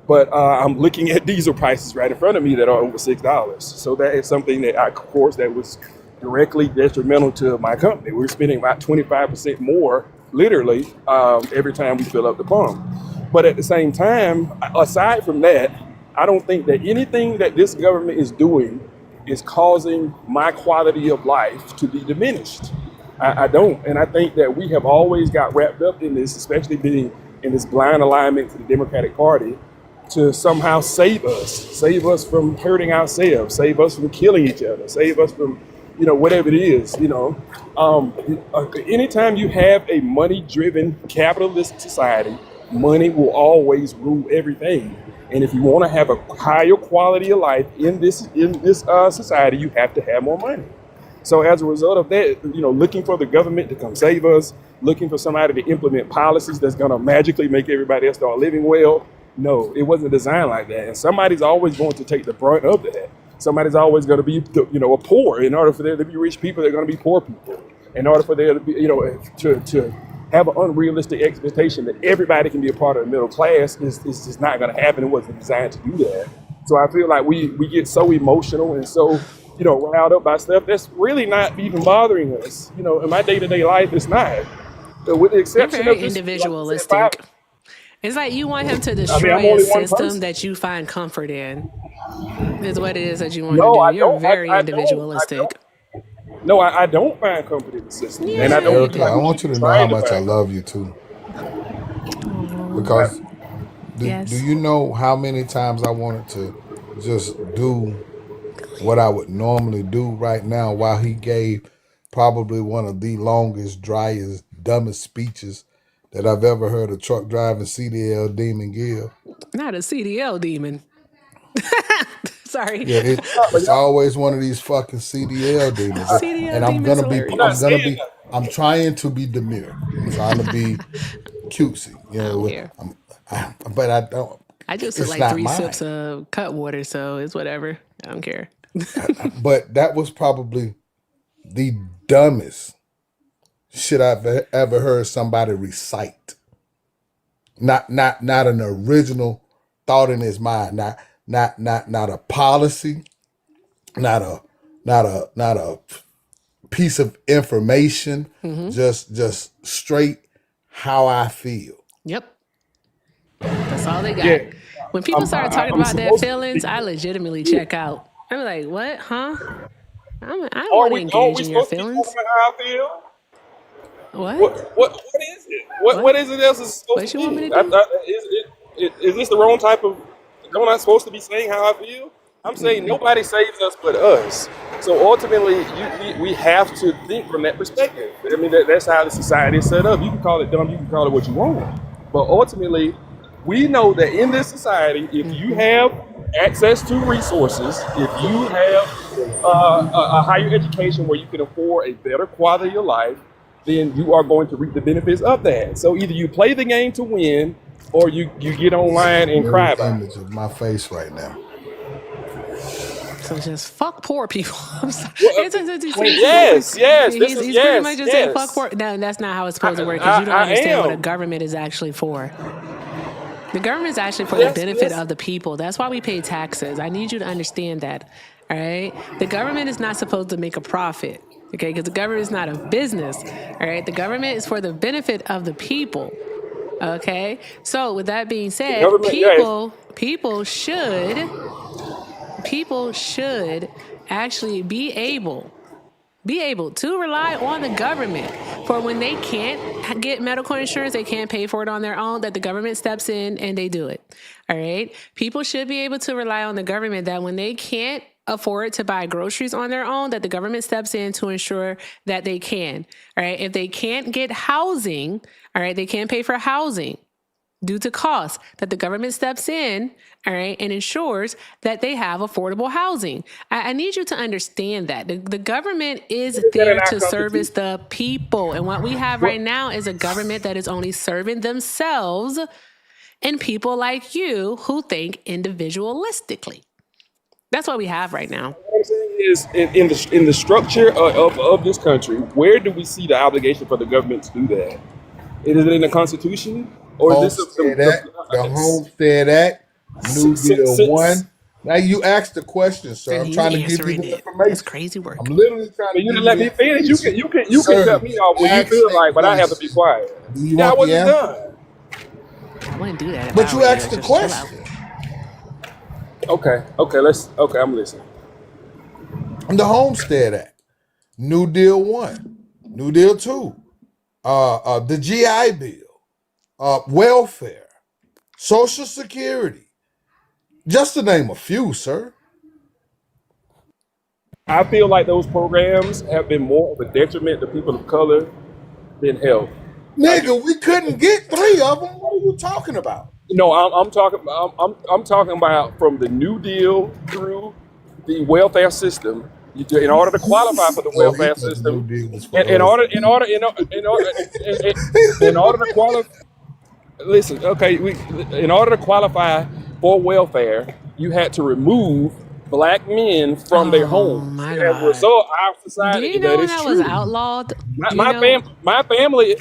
But I'm looking at diesel prices right in front of me that are over $6. So that is something that, of course, that was directly detrimental to my company. We're spending about 25% more, literally, every time we fill up the pump. But at the same time, aside from that, I don't think that anything that this government is doing is causing my quality of life to be diminished. I don't. And I think that we have always got wrapped up in this, especially being in this blind alignment to the Democratic Party, to somehow save us from hurting ourselves, save us from killing each other, save us from, whatever it is, anytime you have a money-driven capitalist society, money will always rule everything. And if you want to have a higher quality of life in this society, you have to have more money. So as a result of that, looking for the government to come save us, looking for somebody to implement policies that's going to magically make everybody else start living well, no, it wasn't designed like that. And somebody's always going to take the brunt of that. Somebody's always going to be, a poor. In order for there to be rich people, they're going to be poor people. In order for there to be, to have an unrealistic expectation that everybody can be a part of the middle class is just not going to happen. It wasn't designed to do that. So I feel like we get so emotional and so, riled up by stuff that's really not even bothering us. In my day-to-day life, it's not. With the You're exception very of this, like I said, five. individualistic. It's like you want him to I mean, I'm destroy a only one system person. that you find comfort in, is what it is that you want him to No, do. I You're don't. very I don't. individualistic. No, I don't find comfort in the system, and I Yeah, don't you feel Erica, like I do. we should want be you to know how trying to much I find comfort. love you too. Oh, Because do yes. you know how many times I wanted to just do what I would normally do right now while he gave probably one of the longest, driest, dumbest speeches that I've ever heard a truck driving CDL demon give? Not a CDL demon. Sorry. Yeah, But it's always one of these fucking CDL demons. CDL And I'm demon's gonna be you're not I'm hilarious. gonna saying be that. I'm trying to be demure. I'm trying to be cutesy. I don't care. But I don't, I just took it's like not 3 sips mine. of cut water, so it's whatever. I don't care. But that was probably the dumbest shit I've ever heard somebody recite. Not an original thought in his mind. Not a policy. Not a not a piece of information. Hmm. Just straight how I feel. Yep. That's all they got. Yeah, When people start talking I'm about their supposed to feelings, be. I legitimately check out. I'm like, what? Huh? I don't Aren't want to we aren't engage we in your supposed to be talking feelings. about how I feel? What? What is it? What What? is it else is supposed What to you want me be? to do? Is this the wrong type of? Don't I supposed to be saying how I feel? I'm saying nobody saves us but us. So ultimately, we have to think from that perspective. I mean, that's how the society is set up. You can call it dumb, you can call it what you want, but ultimately, we know that in this society, if you Mm-hmm. have access to resources, if you have a higher education where you can afford a better quality of your life, then you are going to reap the benefits of that. So either you play the game to win, or you get online and cry Mirror about it. image of my face right now. So just fuck poor people. I'm sorry. Well, Wait, yes, this is He's pretty much just saying fuck yes. poor. No, that's not how it's I, supposed to work because you don't I understand what a am. government is actually for. The government is actually for the Yes, benefit yes. of the people. That's why we pay taxes. I need you to understand that. All right. The government is not supposed to make a profit. Okay, because the government is not a business. All right. The government is for the benefit of the people. Okay. So with that being The said, government, yes. people should actually be able to rely on the government for when they can't get medical insurance, they can't pay for it on their own, that the government steps in and they do it. All right. People should be able to rely on the government that when they can't afford to buy groceries on their own, that the government steps in to ensure that they can. All right. If they can't get housing, all right, they can't pay for housing due to costs, that the government steps in, all right, and ensures that they have affordable housing. I need you to understand that. The government is Is that in there our to service constitution? the people. And what we have right now is a government that is only serving themselves and people like you who think individualistically. That's what we have right now. What I'm saying is, in the structure of this country, where do we see the obligation for the government to do that? Is it in the Constitution, or is this Homestead Act, the Homestead Act, New Deal since One. Now you asked the question, sir. And I'm he's trying to give you answering the it. That's information. crazy I'm work. literally trying but to you give didn't you let the me finish? information. You can cut Sir, me off when you ask feel a like, but I have to be question. quiet. Do you Yeah, I want the wasn't answer? done. I wouldn't do that if But I you were you. asked the Just chill out. question. Okay, I'm listening. The Homestead Act, New Deal One, New Deal Two, the GI Bill, welfare, Social Security, just to name a few, sir. I feel like those programs have been more of a detriment to people of color than help. I do. Nigga, we couldn't get three of them. What are you talking about? No, I'm talking. I'm talking about from the New Deal through the welfare system. In order to qualify for the Oh, he welfare thought the New system, Deal was for in us. order, in order to qualify. Listen, okay. In order to qualify for welfare, you had to remove black men from their Oh homes. my And as a God. result, our Do society, you that know is that was true. outlawed? My, Do you my know my family.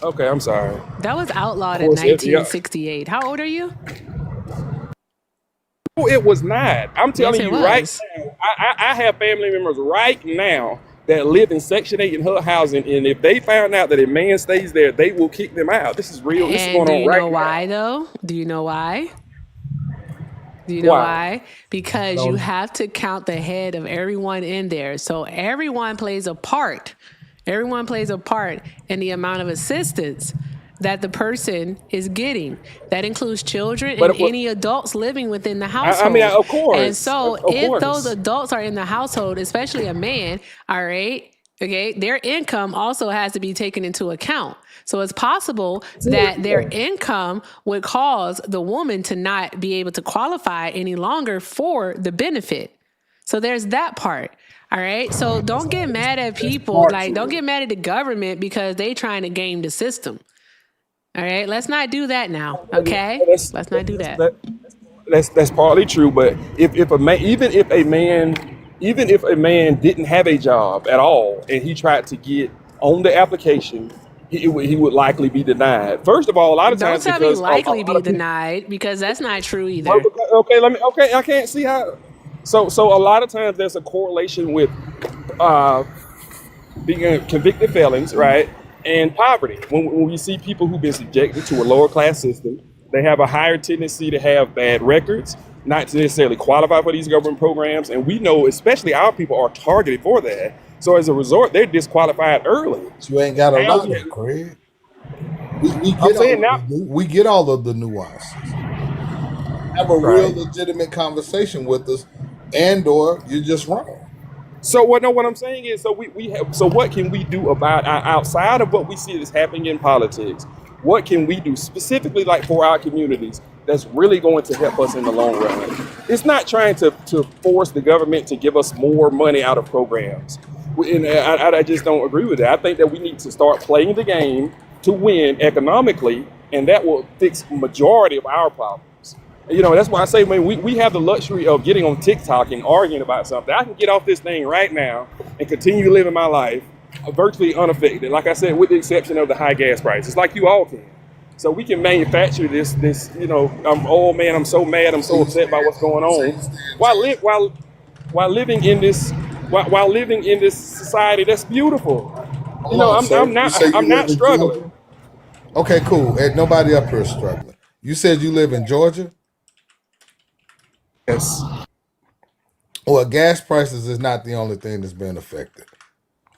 Okay, I'm sorry. that was Of outlawed in course, yeah. 1968? How old are you? No, it was not. I'm Yes, telling it you right was. now. I have family members right now that live in Section 8 in HUD housing, and if they found out that a man stays there, they will kick them out. This is real. This is And going do on you know right why, now. though? Do you know why? Do you know Why? why? Because you No, have to count the head of everyone in there. So everyone plays a part. Everyone plays a part in the amount of assistance that the person is getting. That includes children But and any adults living within the I mean, household. of And course, so of if those course. adults are in the household, especially a man, all right, okay, their income also has to be taken into account. So it's possible that their income would cause the woman to not be able to qualify any longer for the benefit. So there's that part. All right. So don't get mad at That's people. part Like, don't to get it. mad at the government because they trying to game the system. All right. Let's not do that now. Okay. That's Let's not do that's that. that, that's partly true. But if a man, even if a man didn't have a job at all, and he tried to get on the application, he would likely be denied. First of all, a lot of Don't times tell me because a likely lot be of people. denied because that's not true Well, either. okay, okay, I can't see how. So a lot of times there's a correlation with uh, being convicted felons, right, and poverty. When we see people who've been subjected to a lower class system, they have a higher tendency to have bad records. not to necessarily qualify for these government programs, and we know especially our people are targeted for that. So as a result, they're disqualified early. But you ain't got a Now lot of Craig. We I'm get all saying of now, we get all of the nuances. Have a real right? legitimate conversation with us, and or you're just wrong. So what I'm saying is, so we have, so what can we do about outside of what we see that's happening in politics? What can we do specifically, like for our communities, that's really going to help us in the long run? It's not trying to force the government to give us more money out of programs. And I just don't agree with that. I think that we need to start playing the game to win economically, and that will fix majority of our problems. You know, that's why I say, man, we have the luxury of getting on TikTok and arguing about something. I can get off this thing right now and continue living my life virtually unaffected. Like I said, with the exception of the high gas prices, like you all can. So we can manufacture this. You know, oh man, I'm so mad, I'm so upset by what's going on, while living in this while living in this society that's beautiful. You Hold know, on, sir. You say I'm you live not in struggling. Georgia? Okay, cool. And nobody up here is struggling. You said you live in Georgia? Yes. Well, gas prices is not the only thing that's being affected.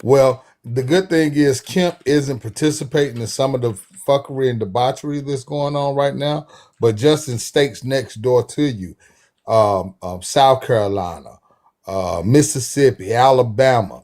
Well, the good thing is Kemp isn't participating in some of the fuckery and debauchery that's going on right now, but just in states next door to you, South Carolina, Mississippi, Alabama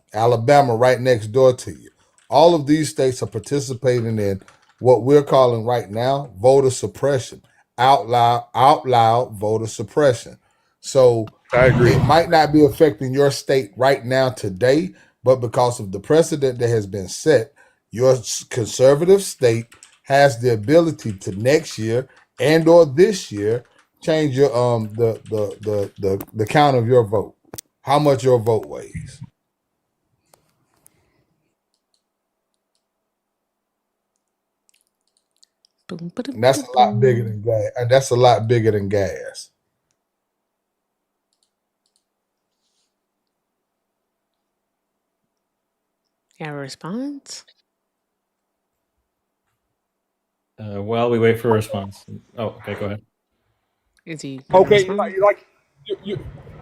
right next door to you. All of these states are participating in what we're calling right now voter suppression, out loud voter suppression. So I agree. it might not be affecting your state right now today, but because of the precedent that has been set, your conservative state has the ability to next year and or this year change your the count of your vote, how much your vote weighs. Boom, ba-dum, And that's a lot bigger than gas. And that's a lot bigger than gas. You have a response? While we wait for a response. Oh, okay, go ahead. Is he gonna Okay, respond? like you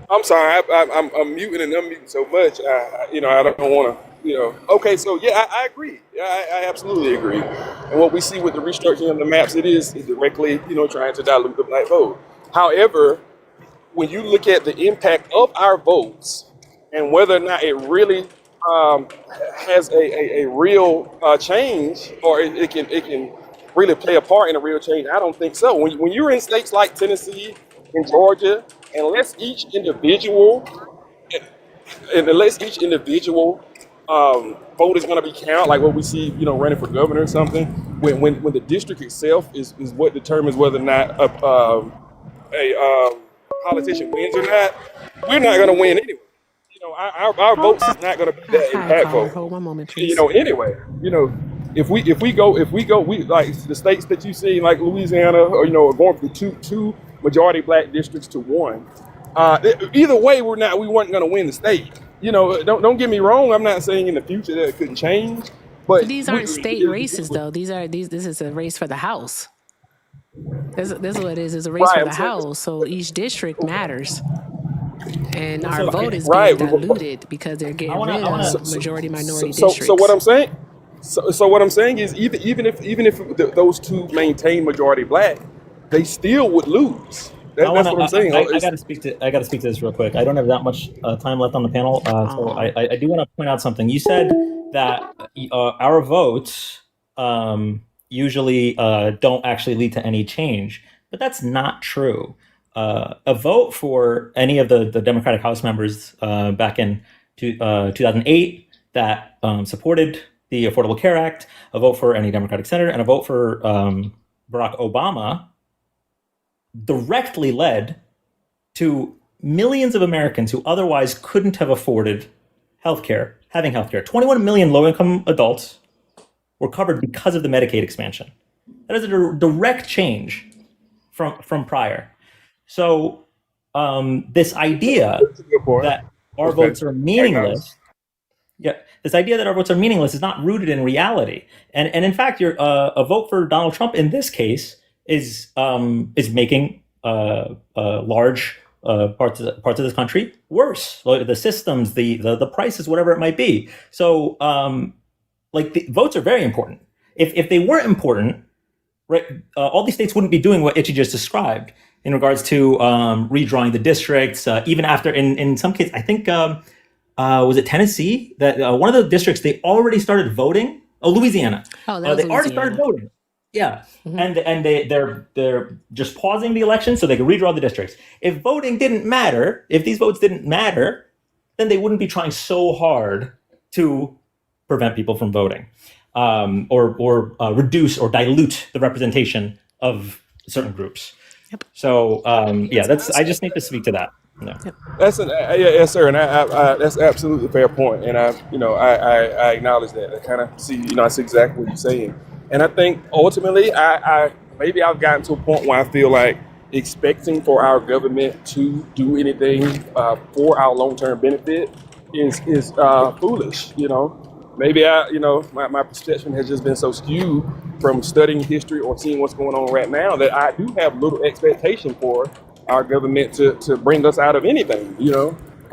I'm sorry, I'm muting and unmuting so much. You know, I don't want to. You know. Okay, so yeah, I agree. I absolutely agree. And what we see with the restructuring of the maps, it is directly, you know, trying to dilute the black vote. However, when you look at the impact of our votes and whether or not it really um, has a real change, or it can really play a part in a real change, I don't think so. When you're in states like Tennessee and Georgia, unless each individual unless each individual vote is going to be counted, like what we see, you know, running for governor or something, when the district itself is what determines whether or not a politician wins or not, we're not going to win anyway. You know, our votes is not going to be that Hi, caller. impactful. Hold one moment, You please. know, anyway, you know, we like the states that you see like Louisiana, or you know, going from two majority black districts to one. Either way, we weren't going to win the state. You know, don't get me wrong. I'm not saying in the future that it couldn't change, but These aren't state races, though. This is a race for the House. This is what it is. It's a race right. for I'm the saying, House. So each district matters. And our So, vote is being right. diluted because they're getting rid wanna- of majority minority So districts. what I'm saying, so what I'm saying is, even if those two maintain majority black, they still would lose. That's what I'm saying. I got to speak to this real quick. I don't have that much time left on the panel, so I do want to point out something. You said that our votes usually don't actually lead to any change, but that's not true. A vote for any of the Democratic House members back in 2008 that supported the Affordable Care Act, a vote for any Democratic senator, and a vote for Barack Obama directly led to millions of Americans who otherwise couldn't have afforded having healthcare. 21 million low-income adults were covered because of the Medicaid expansion. That is a direct change from prior. So this idea that our votes are meaningless, this idea that our votes are meaningless is not rooted in reality. And in fact, a vote for Donald Trump in this case is making large parts of this country worse. Like the systems, the prices, whatever it might be. So, like the votes are very important. If they weren't important, right, all these states wouldn't be doing what Itchy just described in regards to redrawing the districts. Even after, in some cases, I think was it Tennessee that one of the districts they already started voting. Oh, Louisiana. Oh, that was they already started Louisiana. voting. Yeah, and they're just pausing the election so they can redraw the districts. If voting didn't matter, if these votes didn't matter, then they wouldn't be trying so hard to prevent people from voting, or reduce or dilute the representation of certain groups. Yep. So yeah, I just need to speak to that. No. That's yes, sir, and that's absolutely a fair point, and I acknowledge that. I kind of see, I see exactly what you're saying, and I think ultimately, maybe I've gotten to a point where I feel like expecting for our government to do anything for our long-term benefit is foolish. Maybe my perception has just been so skewed from studying history or seeing what's going on right now that I do have little expectation for our government to bring us out of anything.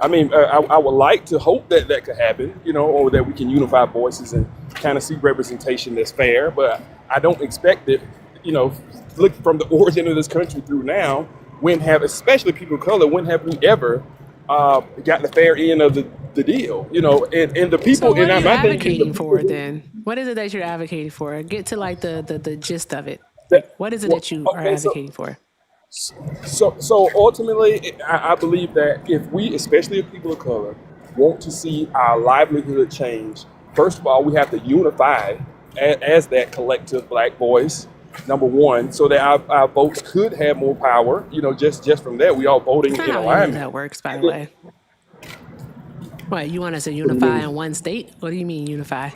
I mean, I would like to hope that could happen, or that we can unify voices and kind of see representation that's fair. But I don't expect it, look from the origin of this country through now, especially people of color, when have we ever got the fair end of the deal, and the people. So what and are you I think advocating for then? What is it that you're advocating for? Get to like the gist of it. What is it that you are advocating for? So ultimately, I believe that if we, especially if people of color, want to see our livelihood change, first of all, we have to unify as that collective Black voice. Number one, so that our votes could have more power. Just from that, we all voting That's in not how any of alignment. that works, by the way. What, you want us to unify in one state? What do you mean unify?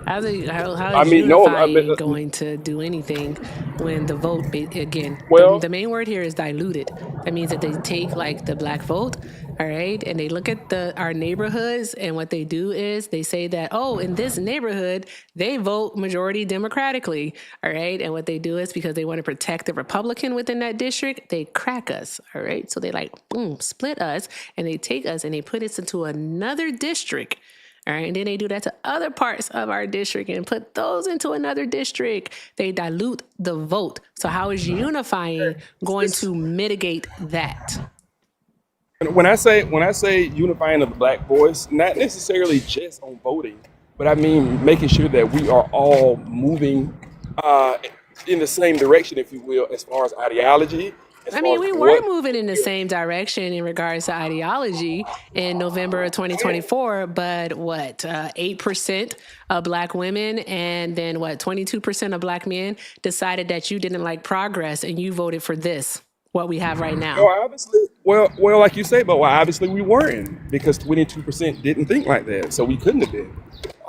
How is unifying going to do anything when the vote, again, the main word here is diluted. That means that they take like the Black vote, all right, and they look at our neighborhoods, and what they do is they say that, oh, in this neighborhood, they vote majority democratically, all right, and what they do is because they want to protect the Republican within that district, they crack us, all right, so they like, boom, split us, and they take us and they put us into another district. All right, and then they do that to other parts of our district and put those into another district. They dilute the vote. So how is unifying going to mitigate that? When I say unifying of the Black voice, not necessarily just on voting, but I mean making sure that we are all moving in the same direction, if you will, as far as ideology. I mean, we were moving in the same direction in regards to ideology in November of 2024, but 8% of Black women and then 22% of Black men decided that you didn't like progress and you voted for what we have right now. Well, obviously, well, like you say, but obviously we weren't, because 22% didn't think like that, so we couldn't have been.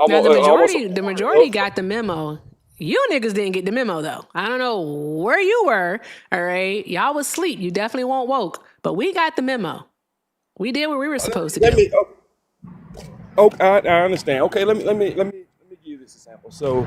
Now, the majority got the memo. You niggas didn't get the memo, though. I don't know where you were, all right? Y'all was asleep. You definitely weren't woke. But we got the memo. We did what we were supposed to do. I understand. Okay, let me give you this example. So,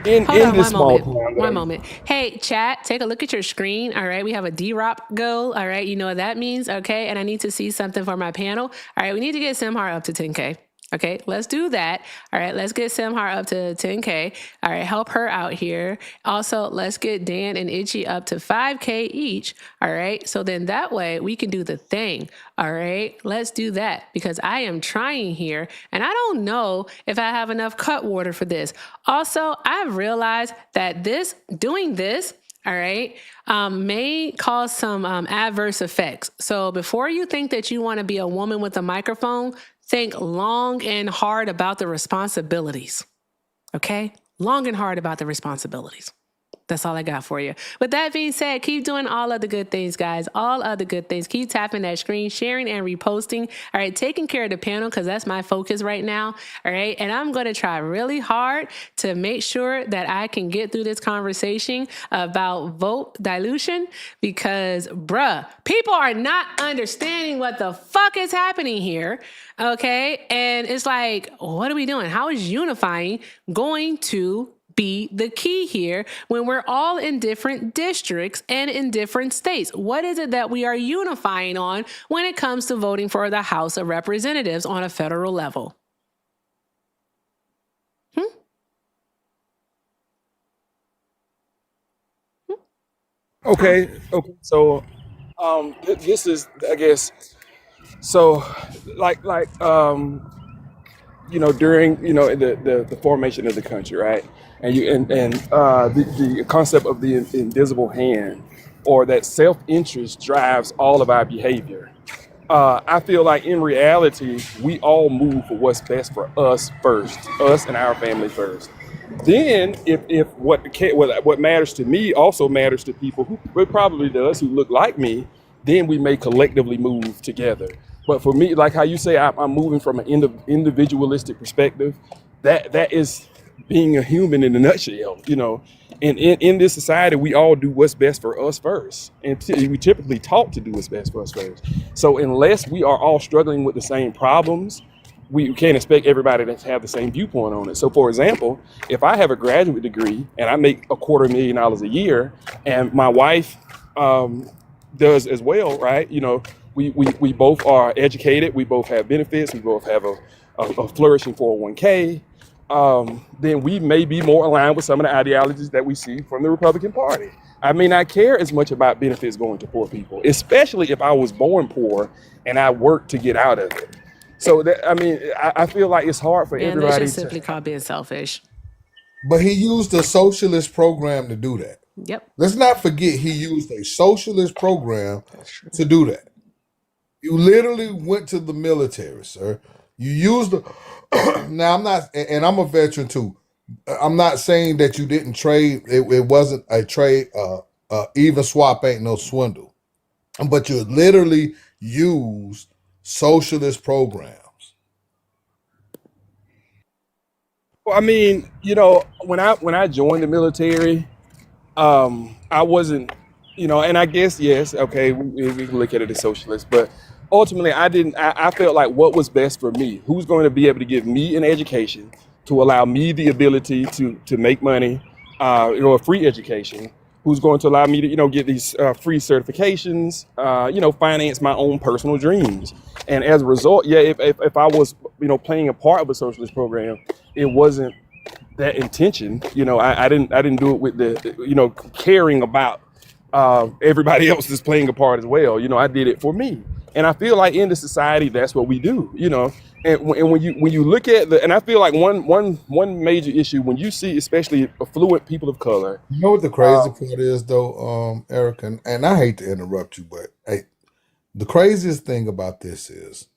One moment. Hey, chat, take a look at your screen, all right? We have a D-Rop goal, all right? You know what that means, okay? And I need to see something for my panel. All right, we need to get Simhar up to 10K. Okay, let's do that. All right, let's get Simhar up to 10K. All right, help her out here. Also, let's get Dan and Itchy up to 5K each. All right, so then that way we can do the thing. All right, let's do that, because I am trying here and I don't know if I have enough cut water for this. Also, I've realized that doing this, all right, may cause some adverse effects. So before you think that you want to be a woman with a microphone, think long and hard about the responsibilities, okay? Long and hard about the responsibilities. That's all I got for you. With that being said, keep doing all of the good things, guys. All of the good things. Keep tapping that screen, sharing and reposting. All right, taking care of the panel, because that's my focus right now. All right, and I'm going to try really hard to make sure that I can get through this conversation about vote dilution, because, people are not understanding what the fuck is happening here. Okay, and it's like, what are we doing? How is unifying going to be the key here when we're all in different districts and in different states? What is it that we are unifying on when it comes to voting for the House of Representatives on a federal level? Okay. So, this is, I guess, so, during the formation of the country, right? And the concept of the invisible hand, or that self-interest drives all of our behavior. I feel like in reality, we all move for what's best for us first, us and our family first. Then, if what matters to me also matters to people who it probably does, who look like me, then we may collectively move together. But for me, like how you say, I'm moving from an individualistic perspective. That is being a human in a nutshell, And in this society, we all do what's best for us first, and we typically taught to do what's best for us first. So unless we are all struggling with the same problems, we can't expect everybody to have the same viewpoint on it. So, for example, if I have a graduate degree and I make $250,000 a year, and my wife does as well, right? We both are educated, we both have benefits, we both have a flourishing 401k. Then we may be more aligned with some of the ideologies that we see from the Republican Party. I may not care as much about benefits going to poor people, especially if I was born poor and I worked to get out of it. So I feel like it's hard for And that's everybody just simply called being selfish. But he used a socialist program to do that. Yep. Let's not forget he used a socialist program to do that. You literally went to the military, sir. You used the now I'm not, and I'm a veteran too. I'm not saying that you didn't trade. It wasn't a trade. Even swap ain't no swindle. But you literally used socialist programs. Well, when I joined the military, I wasn't, and I guess yes, okay, we can look at it as socialist, but ultimately I felt like what was best for me, who's going to be able to give me an education to allow me the ability to make money, a free education, who's going to allow me to, get these free certifications, finance my own personal dreams. And as a result, yeah, if I was, playing a part of a socialist program, it wasn't that intention. I didn't do it with the, caring about everybody else is playing a part as well. I did it for me. And I feel like in the society, that's what we do, And when you look at and I feel like one major issue when you see, especially affluent people of color. You know what the crazy part is, though, Eric, and I hate to interrupt you, but hey, the craziest thing about this is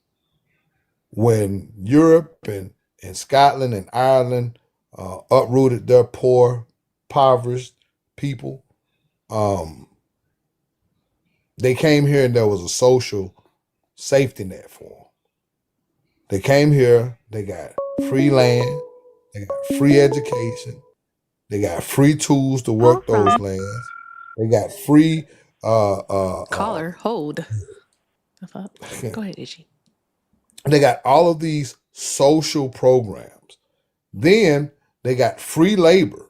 when Europe and Scotland and Ireland uprooted their poor, impoverished people. They came here and there was a social safety net for them. They came here, they got free land, they got free education, they got free tools to work those lands, they got free Caller, hold. Go ahead, Itchy. They got all of these social programs. Then they got free labor.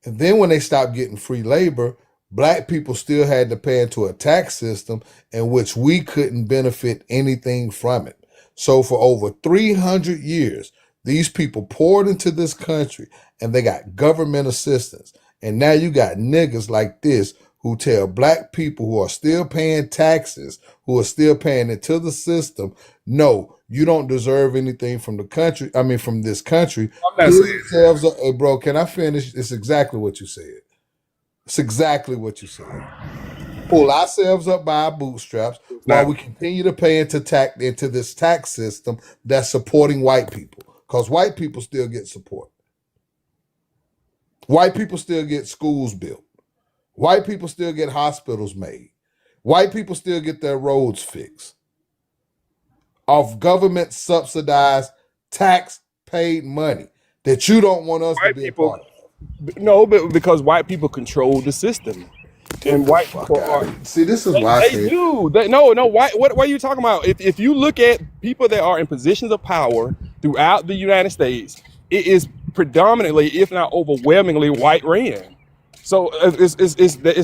And then when they stopped getting free labor, Black people still had to pay into a tax system in which we couldn't benefit anything from it. So for over 300 years, these people poured into this country and they got government assistance. And now you got niggas like this who tell Black people who are still paying taxes, who are still paying into the system, no, you don't deserve anything from the country. I mean, from this country. Hey, bro, can I finish? It's exactly what you said. It's exactly what you said. Pull ourselves up by our bootstraps while we continue to pay into this tax system that's supporting white people. Because white people still get support. White people still get schools built. White people still get hospitals made. White people still get their roads fixed. Off government subsidized, tax paid money that you don't want us to be a part of. No, but because white people control the system. And white people are. See, this is why they do. What are you talking about? If you look at people that are in positions of power throughout the United States, it is predominantly, if not overwhelmingly, white ran. So it's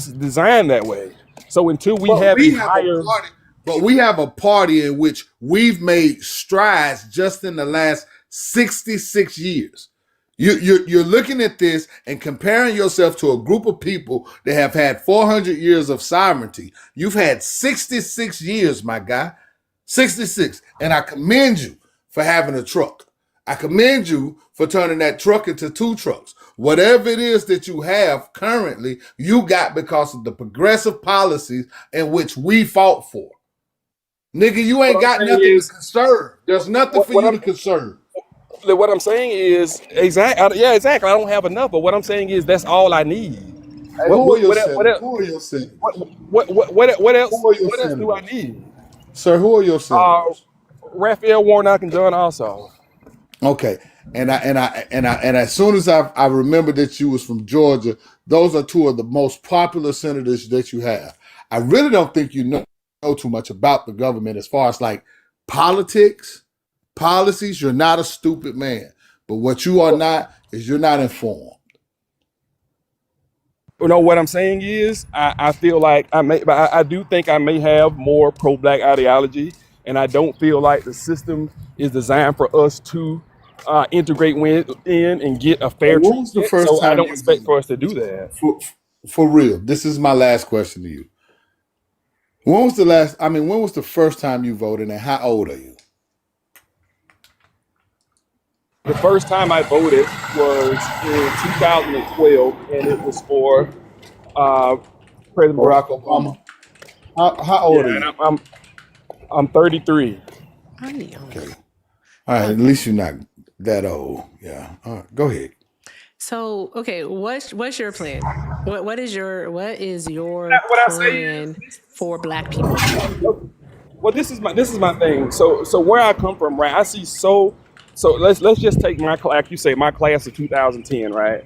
designed that way. So until we But have we a have a higher, party. But we have a party in which we've made strides just in the last 66 years. You're looking at this and comparing yourself to a group of people that have had 400 years of sovereignty. You've had 66 years, my guy. 66. And I commend you for having a truck. I commend you for turning that truck into 2 trucks. Whatever it is that you have currently, you got because of the progressive policies in which we fought for. Nigga, you ain't what I'm got saying nothing to is, conserve. There's nothing for what you I'm to conserve. what I'm saying is exactly. Yeah, exactly. I don't have enough, but what I'm saying is that's all I need. Hey, What who are what your what el- what senators? el- Who are your senators? what else Who are your what else do I senators? need? Sir, who are your Uh, senators? Raphael Warnock and John also. Okay. And as soon as I remember that you was from Georgia, those are 2 of the most popular senators that you have. I really don't think you know too much about the government as far as like politics, policies. You're not a stupid man. But what you are not is you're not informed. What I'm saying is, I feel like I do think I may have more pro-black ideology, and I don't feel like the system is designed for us to integrate in and get a Hey, fair when was the treatment. first So I time don't you expect voted? for us to do that. For real, this is my last question to you. When was the first time you voted and how old are you? The first time I voted was in 2012, and it was for uh, President Barack Barack Obama. Obama? How old are Yeah, and you? I'm 33. I'm young. Okay. All right, at least you're not that old. Yeah. All right, go ahead. So, okay, what's your plan? What is your What I say plan for Black people? Well, this is my thing. So where I come from, right? I see so let's just take my like you say my class of 2010, right?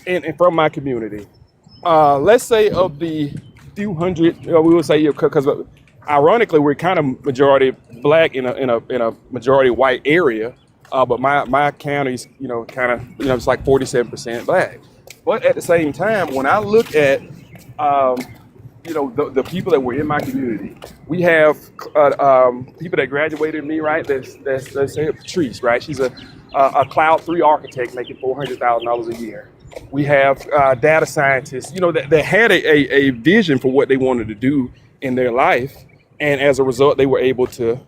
And from my community. Let's say of the few hundred, we would say because ironically we're kind of majority black in a majority white area, but my county's kind of it's like 47% black. But at the same time, when I look at the people that were in my community. We have people that graduated me, right? That's let's say Patrice, right? She's a Cloud 3 architect making $400,000 a year. We have data scientists, that had a vision for what they wanted to do in their life, and as a result, they were able to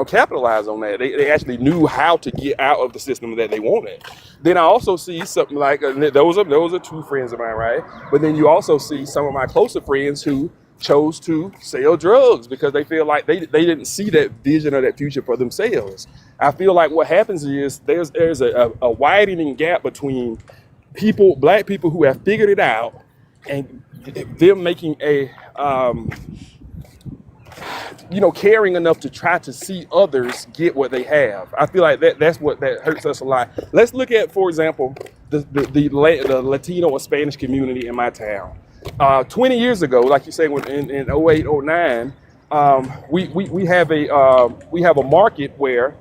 capitalize on that. They actually knew how to get out of the system that they wanted. Then I also see something like those are 2 friends of mine, right? But then you also see some of my closer friends who chose to sell drugs because they feel like they didn't see that vision or that future for themselves. I feel like what happens is there's a widening gap between black people who have figured it out and them making a caring enough to try to see others get what they have. I feel like that's what that hurts us a lot. Let's look at, for example, the Latino or Spanish community in my town. 20 years ago, like you say, in 08, 09, we have a market where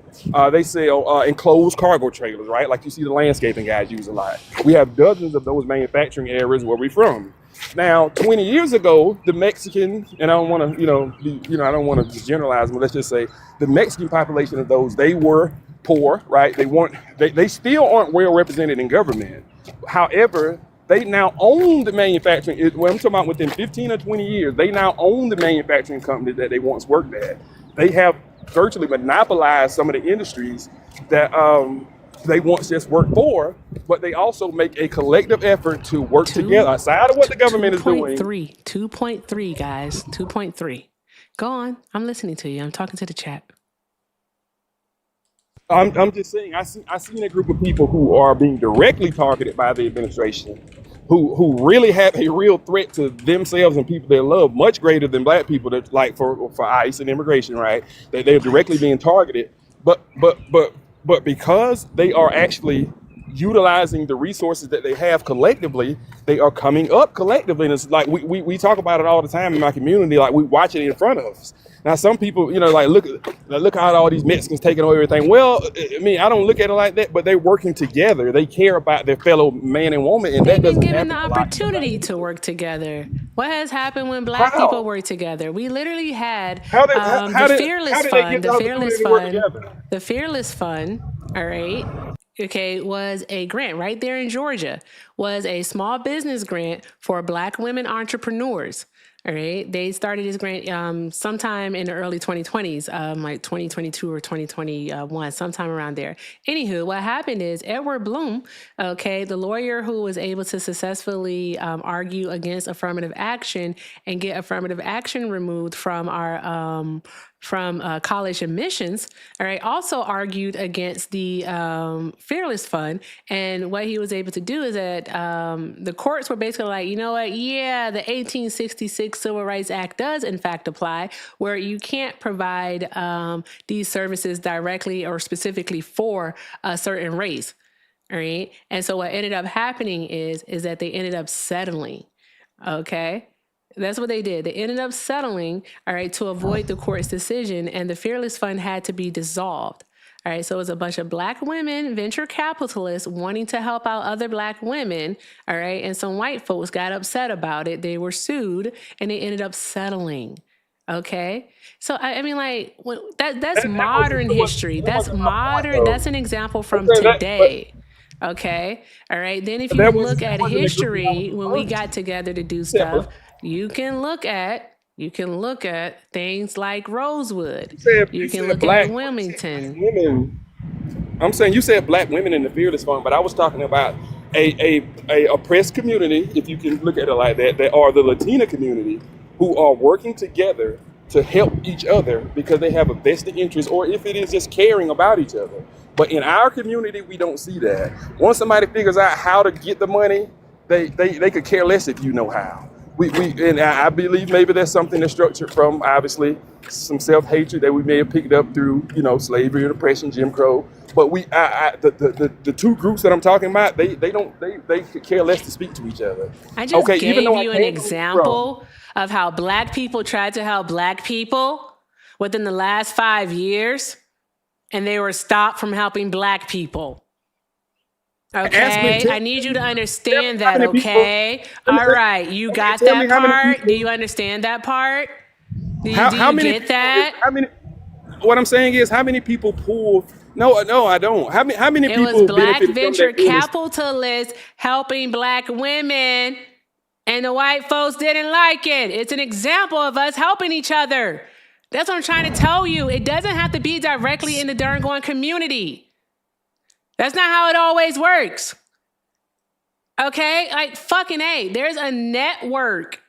they sell enclosed cargo trailers, right? Like you see the landscaping guys use a lot. We have dozens of those manufacturing areas where we're from. Now, 20 years ago, the Mexican, and I don't want to, I don't want to generalize, but let's just say the Mexican population of those, they were poor, right? They still aren't well represented in government. However, they now own the manufacturing. Well, I'm talking about within 15 or 20 years, they now own the manufacturing company that they once worked at. They have virtually monopolized some of the industries that they once just worked for, but they also make a collective effort to work together outside of what the government is doing. 2.3, guys. 2.3. Go on. I'm listening to you. I'm talking to the chat. I'm just saying, I seen a group of people who are being directly targeted by the administration, who really have a real threat to themselves and people they love, much greater than black people that like for ICE and immigration, right? They're directly being targeted, but because they are actually utilizing the resources that they have collectively, they are coming up collectively. And it's like we talk about it all the time in my community, like we watch it in front of us. Now, some people, like look how all these Mexicans taking over everything. Well, I mean, I don't look at it like that, but they're working together. They care about their fellow man and woman, and They've that been doesn't given happen the a lot. opportunity to work together. What has happened when Black How? people work together? We literally had How did the Fearless they Fund. get the The opportunity Fearless to work Fund. together? The Fearless Fund. All right. Okay, was a grant right there in Georgia. Was a small business grant for Black women entrepreneurs. All right. They started this grant sometime in the early 2020s, like 2022 or 2021, sometime around there. Anywho, what happened is Edward Bloom, okay, the lawyer who was able to successfully argue against affirmative action and get affirmative action removed from our college admissions, all right, also argued against the Fearless Fund. And what he was able to do is that the courts were basically like, you know what? Yeah, the 1866 Civil Rights Act does in fact apply, where you can't provide these services directly or specifically for a certain race. All right. And so what ended up happening is that they ended up settling. Okay. That's what they did. They ended up settling, all right, to avoid the court's decision, and the Fearless Fund had to be dissolved. All right, so it was a bunch of Black women, venture capitalists wanting to help out other Black women, all right, and some white folks got upset about it. They were sued, and they ended up settling. Okay, so I mean, like that's modern history. That's modern. That's an example from today. Okay, all right. Then if you look at history, when we got together to do stuff, you can look at things like Rosewood. You can look at Wilmington. Women. I'm saying you said Black women in the Fearless Fund, but I was talking about a oppressed community, if you can look at it like that, that are the Latina community who are working together to help each other because they have a vested interest, or if it is just caring about each other. But in our community, we don't see that. Once somebody figures out how to get the money, they could care less if you know how. And I believe maybe that's something that's structured from, obviously, some self-hatred that we may have picked up through, slavery and oppression, Jim Crow. But the two groups that I'm talking about, they could care less to speak to each other. I just gave you an example of how Black people tried to help Black people within the last 5 years, and they were stopped from helping Black people. Okay, I need you to understand that, okay? All right, you got that part? Do you understand that part? Do you get that? What I'm saying is, how many people pulled? No, I don't. How many people? It was Black venture capitalists helping Black women, and the white folks didn't like it. It's an example of us helping each other. That's what I'm trying to tell you. It doesn't have to be directly in the Durham community. That's not how it always works. Okay? Like fucking A. There's a network.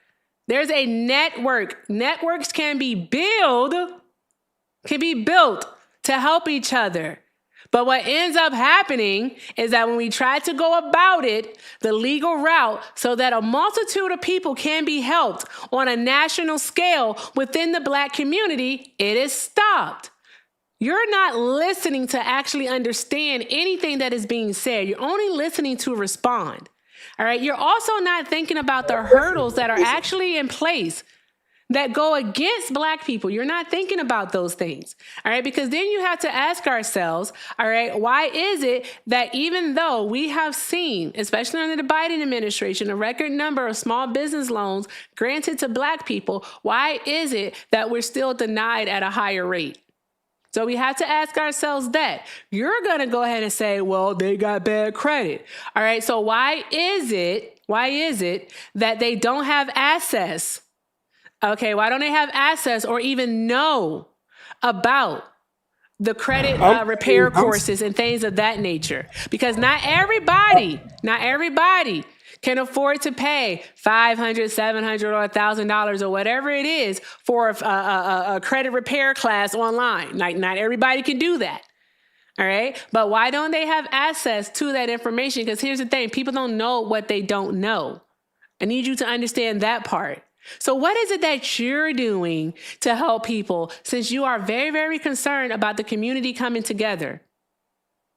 There's a network. Networks can be built to help each other. But what ends up happening is that when we try to go about it the legal route so that a multitude of people can be helped on a national scale within the Black community, it is stopped. You're not listening to actually understand anything that is being said. You're only listening to respond. All right. You're also not thinking about the hurdles that are actually in place that go against Black people. You're not thinking about those things. All right. Because then you have to ask ourselves, all right, why is it that even though we have seen, especially under the Biden administration, a record number of small business loans granted to Black people, why is it that we're still denied at a higher rate? So we have to ask ourselves that. You're going to go ahead and say, well, they got bad credit. All right. So why is it that they don't have access? Okay. Why don't they have access or even know about the credit repair courses and things of that nature? Because not everybody can afford to pay $500, $700, or $1,000 or whatever it is for a credit repair class online. Like, not everybody can do that. All right. But why don't they have access to that information? Because here's the thing. People don't know what they don't know. I need you to understand that part. So what is it that you're doing to help people, since you are very, very concerned about the community coming together?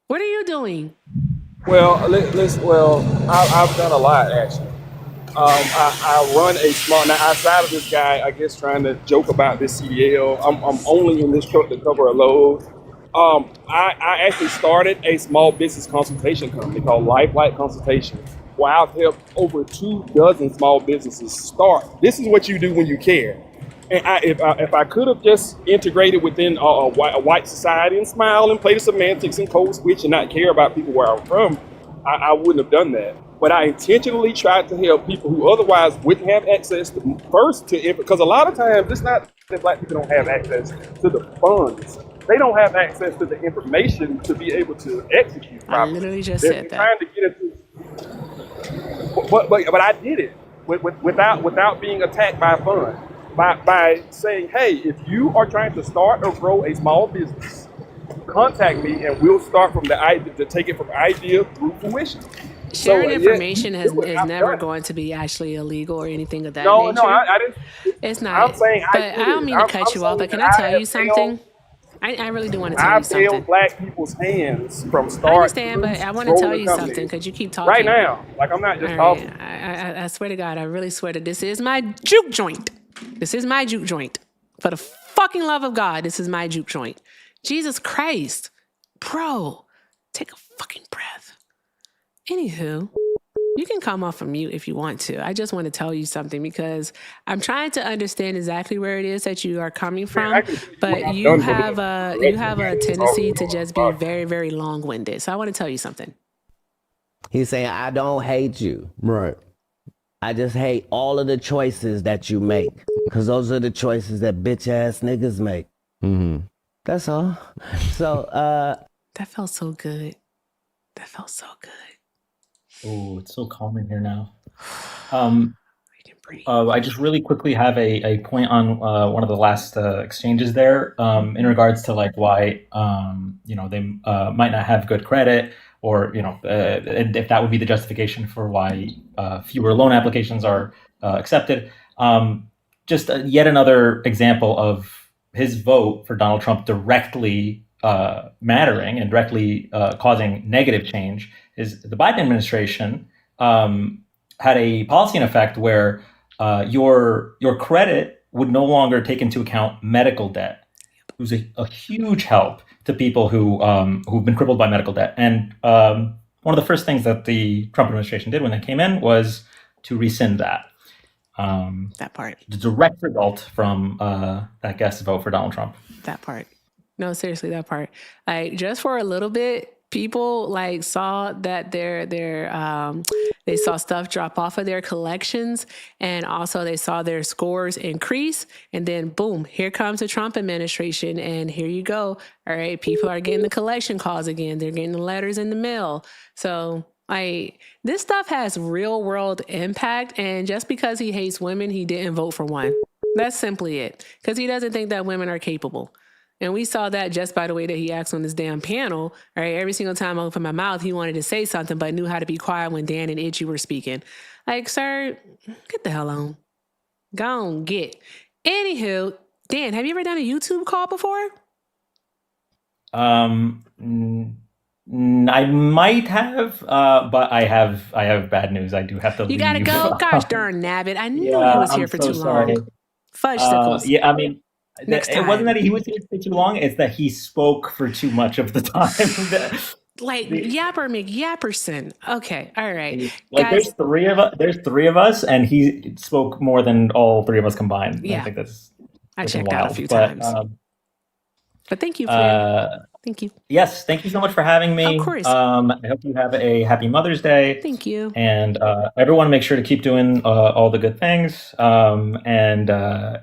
What are you doing? I've done a lot actually. I run a small, now outside of this guy, I guess trying to joke about this CDL, I'm only in this truck to cover a load. I actually started a small business consultation company called Lifelight Consultation, where I've helped over 24 small businesses start. This is what you do when you care. And if I could have just integrated within a white society and smile and play the semantics and code switch and not care about people where I'm from, I wouldn't have done that. But I intentionally tried to help people who otherwise wouldn't have access to first to it, because a lot of times it's not that black people don't have access to the funds. They don't have access to the information to be able to execute I properly. literally just They're said that. trying to get it, but I did it without being attacked by a fund. By saying, hey, if you are trying to start or grow a small business, contact me and we'll start from the idea to take it from idea through fruition. Sharing Yeah, information you is, do it. is I've never done it. going to be actually illegal or anything of that No, nature. I didn't. It's I'm not. saying I But did I don't it. mean to I'm cut you off, saying but can that I tell I you have something? held, I really do want to tell you I've something. held black people's hands from I start understand, through but I want to tell growing a you company. something because you keep Right talking. now, like I'm not All just right. talking. I swear to God, I really swear that this is my juke joint. This is my juke joint. For the fucking love of God, this is my juke joint. Jesus Christ. Bro, take a fucking breath. Anywho, you can come off of mute if you want to. I just want to tell you something because I'm trying to understand exactly where it is that you are coming I from, can tell you what but I've you done for have them. a tendency to just be very, very long-winded. So I want to tell you something. He's saying, I don't hate you. Right. I just hate all of the choices that you make. Because those are the choices that bitch ass niggas make. Mm-hmm. That's all. So, That felt so good. That felt so good. Oh, it's so calm in here now. We can breathe. I just really quickly have a point on one of the last exchanges there in regards to like why they might not have good credit, or and if that would be the justification for why fewer loan applications are accepted. Just yet another example of his vote for Donald Trump directly mattering and directly causing negative change is the Biden administration had a policy in effect where your credit would no longer take into account medical debt. It was a huge help to people who've been crippled by medical debt. And one of the first things that the Trump administration did when they came in was to rescind that. That part. The direct result from that guest vote for Donald Trump. That part. No, seriously, that part. Like just for a little bit, people like saw that they saw stuff drop off of their collections, and also they saw their scores increase, and then boom, here comes the Trump administration, and here you go. All right, people are getting the collection calls again. They're getting the letters in the mail. So this stuff has real world impact, and just because he hates women, he didn't vote for one. That's simply it, because he doesn't think that women are capable. And we saw that just by the way that he acts on this damn panel. All right, every single time I opened my mouth, he wanted to say something, but knew how to be quiet when Dan and Itchy were speaking. Like, sir, get the hell on. Go on, get. Anywho, Dan, have you ever done a YouTube call before? I might have, but I have bad news. I do have to leave. You gotta go? Gosh darn nabbit. I knew he was here for so too sorry. long. Fudgesicles. Yeah, I mean, Next it wasn't time. that he was here for too long. It's that he spoke for too much of the time. Like Yapper McYapperson. Okay, all right. Like Guys, there's three of us, and he spoke more than all three of us combined. Yeah. I think that's I freaking checked out a wild. few But, times. But thank you, Flynn. Thank you. Yes, thank you so much for having me. Of course. I hope you have a happy Mother's Day. Thank you. And everyone, make sure to keep doing all the good things.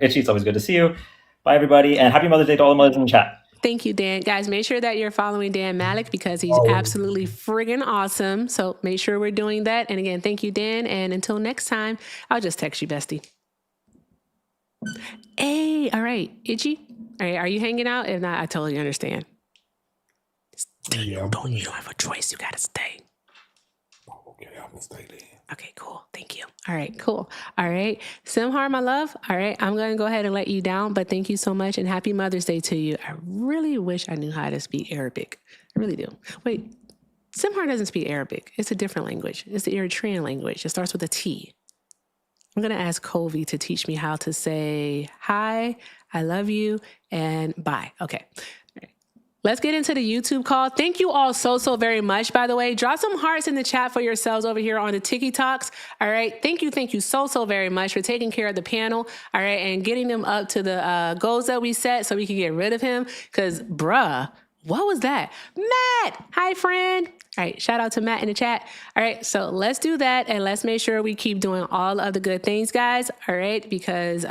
Itchy, it's always good to see you. Bye, everybody, and happy Mother's Day to all the mothers in the chat. Thank you, Dan. Guys, make sure that you're following Dan Malik because he's absolutely friggin' awesome. So make sure we're doing that. And again, thank you, Dan. And until next time, I'll just text you, bestie. Hey, all right. Itchy, all right, are you hanging out? If not, I totally understand. Stay. You don't have a choice. You got to stay. Okay, I'm gonna stay there. Okay, cool. Thank you. All right, cool. All right. Simhar, my love. All right. I'm going to go ahead and let you down, but thank you so much and happy Mother's Day to you. I really wish I knew how to speak Arabic. I really do. Wait, Simhar doesn't speak Arabic. It's a different language. It's the Eritrean language. It starts with a T. I'm going to ask Colby to teach me how to say hi, I love you, and bye. Okay. All right. Let's get into the YouTube call. Thank you all so very much, by the way. Drop some hearts in the chat for yourselves over here on the TikToks. All right. Thank you so very much for taking care of the panel. All right. And getting them up to the goals that we set so we can get rid of him. Because, bruh, what was that? Matt! Hi, friend. All right, shout out to Matt in the chat. All right, so let's do that, and let's make sure we keep doing all of the good things, guys. All right, because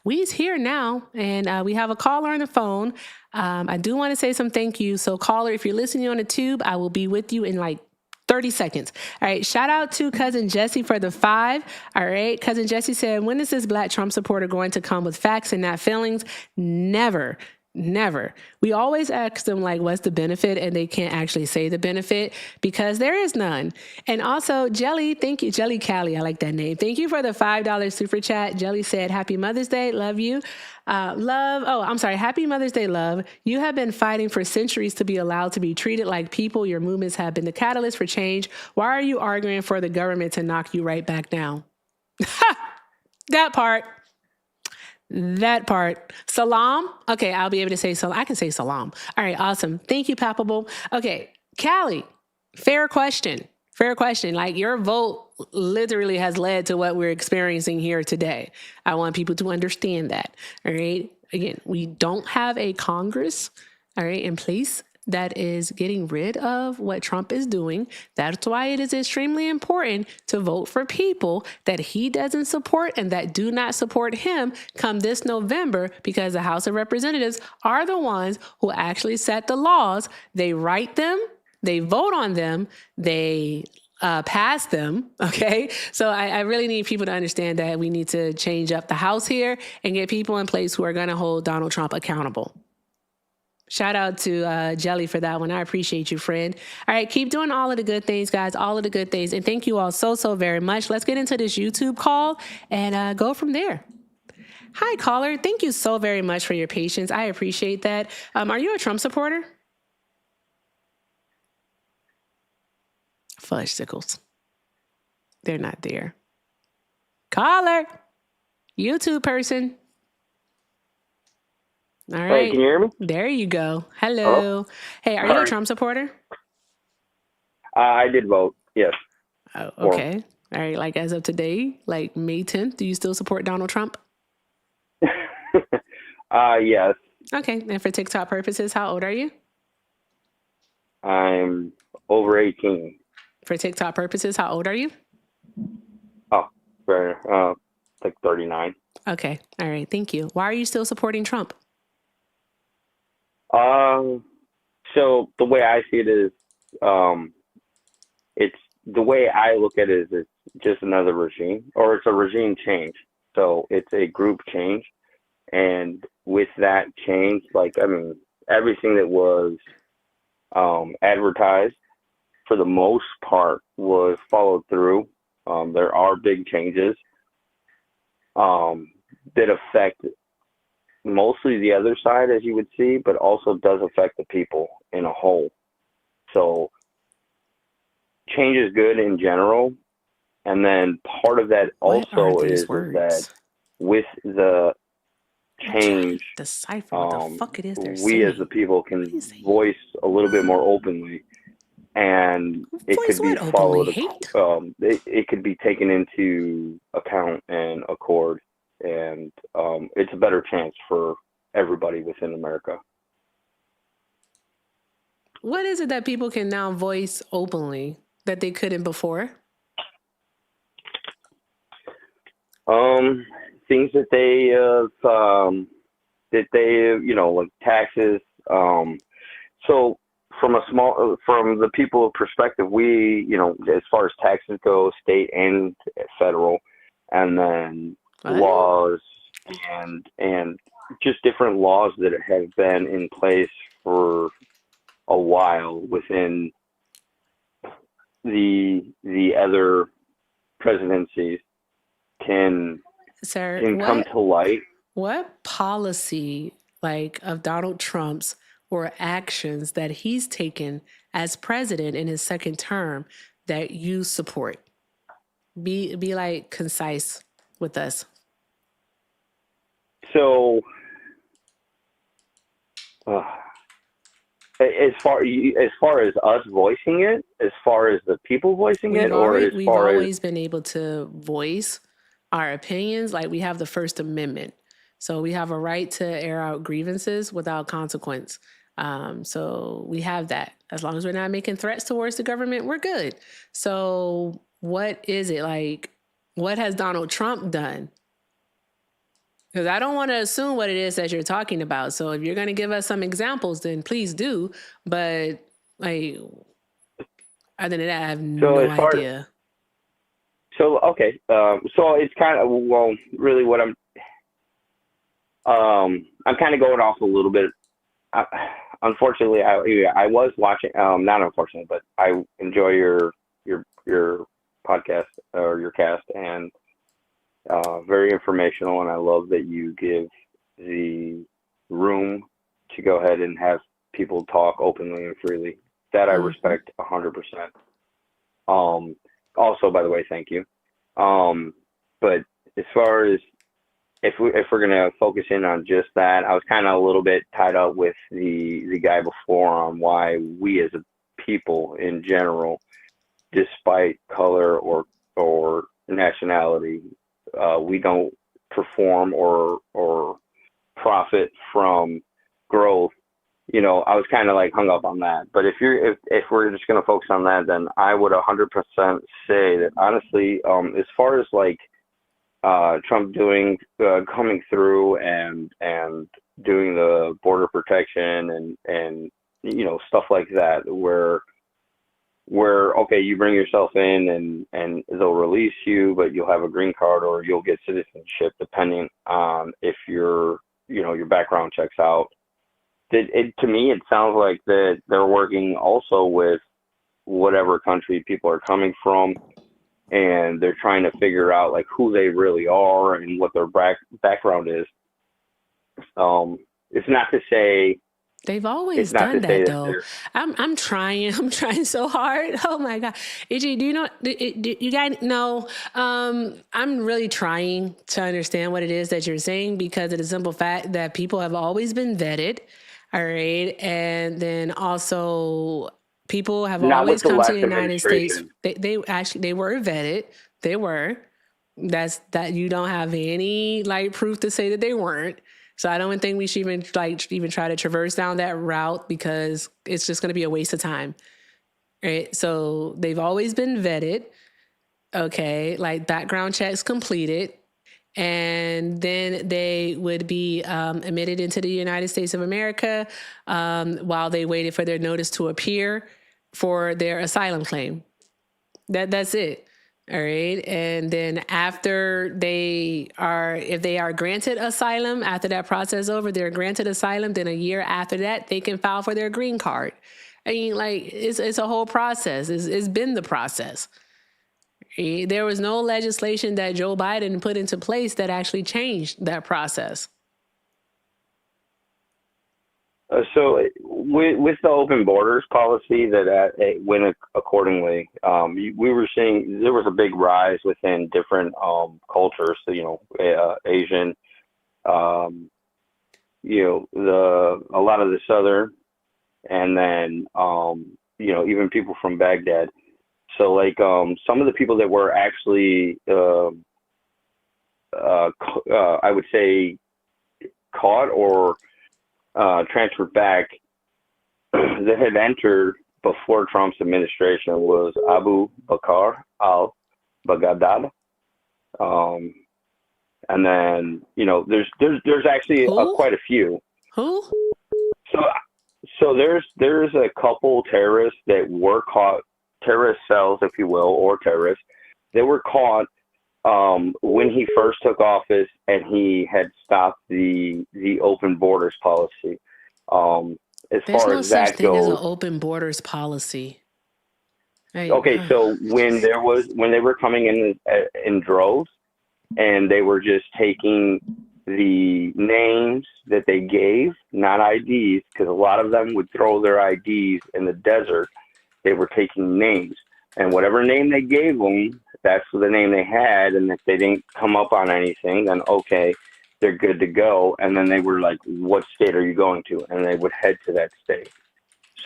we's here now, and we have a caller on the phone. I do want to say some thank yous. So, caller, if you're listening on the tube, I will be with you in like 30 seconds. All right. Shout out to Cousin Jesse for the 5. All right. Cousin Jesse said, when is this Black Trump supporter going to come with facts and not feelings? Never. Never. We always ask them, like, what's the benefit? And they can't actually say the benefit because there is none. And also, Jelly, thank you. Jelly Callie, I like that name. Thank you for the $5 super chat. Jelly said, Happy Mother's Day. Love you. Happy Mother's Day, love. You have been fighting for centuries to be allowed to be treated like people. Your movements have been the catalyst for change. Why are you arguing for the government to knock you right back down? That part. That part. Salam. Okay, I'll be able to say salam. I can say salam. All right, awesome. Thank you, Palpable. Okay, Callie, fair question. Fair question. Like, your vote literally has led to what we're experiencing here today. I want people to understand that. All right. Again, we don't have a Congress, all right, in place that is getting rid of what Trump is doing. That's why it is extremely important to vote for people that he doesn't support and that do not support him come this November, because the House of Representatives are the ones who actually set the laws. They write them, they vote on them, they pass them. Okay. So I really need people to understand that we need to change up the House here and get people in place who are going to hold Donald Trump accountable. Shout out to Jelly for that one. I appreciate you, friend. All right, keep doing all of the good things, guys, all of the good things. And thank you all so very much. Let's get into this YouTube call and go from there. Hi, caller. Thank you so very much for your patience. I appreciate that. Are you a Trump supporter? Fudge sickles. They're not there. Caller. YouTube person. All right. Hey, can you hear me? There you go. Hello. Hello? Hey, are you a Trump supporter? I did vote, yes. Oh, okay. All right. Like, as of today, like May 10th, do you still support Donald Trump? Yes. Okay. And for TikTok purposes, how old are you? I'm over 18. For TikTok purposes, how old are you? Oh, very, like 39. Okay. All right. Thank you. Why are you still supporting Trump? So the way I see it is, it's the way I look at it is it's just another regime, or it's a regime change. So it's a group change. And with that change, like, I mean, everything that was advertised for the most part was followed through. There are big changes that affect mostly the other side, as you would see, but also does affect the people in a whole. So change is good in general. And then part of that also is that with the change, decipher what the fuck it is they're we saying. as the people can voice a little bit more openly, and it could be followed. It could be taken into account and accord, and it's a better chance for everybody within America. What is it that people can now voice openly that they couldn't before? Things that they like taxes. So from the people's perspective, we, as far as taxes go, state and federal, and then laws and just different laws that have been in place for a while within the other presidencies can come to light. What policy, like, of Donald Trump's or actions that he's taken as president in his second term that you support? Be like concise with us. So, as far as us voicing it, as far as the people voicing it, or as We've far as always been able to voice our opinions. Like, we have the First Amendment, so we have a right to air out grievances without consequence. So we have that. As long as we're not making threats towards the government, we're good. So what is it like? What has Donald Trump done? Because I don't want to assume what it is that you're talking about. So if you're going to give us some examples, then please do. But like, other than that, I have no idea. Okay. So it's kind of, well, really what I'm kind of going off a little bit. Unfortunately, I was watching, not unfortunately, but I enjoy your podcast or your cast, and very informational, and I love that you give the room to go ahead and have people talk openly and freely. That I respect 100%. Also, by the way, thank you. But as far as if we're gonna focus in on just that, I was kind of a little bit tied up with the guy before on why we as a people in general, despite color or nationality, we don't perform or profit from growth. You know, I was kind of like hung up on that. But if we're just going to focus on that, then I would 100% say that honestly, as far as like Trump coming through and doing the border protection and you know, stuff like that, where okay, you bring yourself in and they'll release you, but you'll have a green card or you'll get citizenship depending on if your background checks out. To me, it sounds like that they're working also with whatever country people are coming from, and they're trying to figure out like who they really are and what their background is. It's not to say they've always done that though. I'm trying so hard. Oh my God. AJ, do you know, you guys know, I'm really trying to understand what it is that you're saying, because of the simple fact that people have always been vetted. All right. And then also people have always come to the United States. They were vetted. They were. That you don't have any like proof to say that they weren't. So I don't think we should even try to traverse down that route, because it's just going to be a waste of time. Right. So they've always been vetted. Okay. Like background checks completed. And then they would be admitted into the United States of America while they waited for their notice to appear for their asylum claim. That's it. All right. And then after if they are granted asylum, after that process over, they're granted asylum. Then a year after that, they can file for their green card. I mean, like, it's a whole process. It's been the process. There was no legislation that Joe Biden put into place that actually changed that process. So with the open borders policy that went accordingly, we were seeing there was a big rise within different cultures. So, you know, Asian, you know, a lot of the Southern, and then you know, even people from Baghdad. So like some of the people that were actually I would say caught or transferred back that had entered before Trump's administration was Abu Bakr al-Baghdadi. And then, you know, there's actually quite a few. Who? So there's a couple terrorists that were caught, terrorist cells, if you will, or terrorists. They were caught when he first took office, and he had stopped the open borders policy. As There's far no as such that thing goes, as an open borders policy. Right. Okay, so when they were coming in droves, and they were just taking the names that they gave, not IDs, because a lot of them would throw their IDs in the desert They were taking names, and whatever name they gave them, that's the name they had. And if they didn't come up on anything, then okay, they're good to go. And then they were like, "What state are you going to?" And they would head to that state.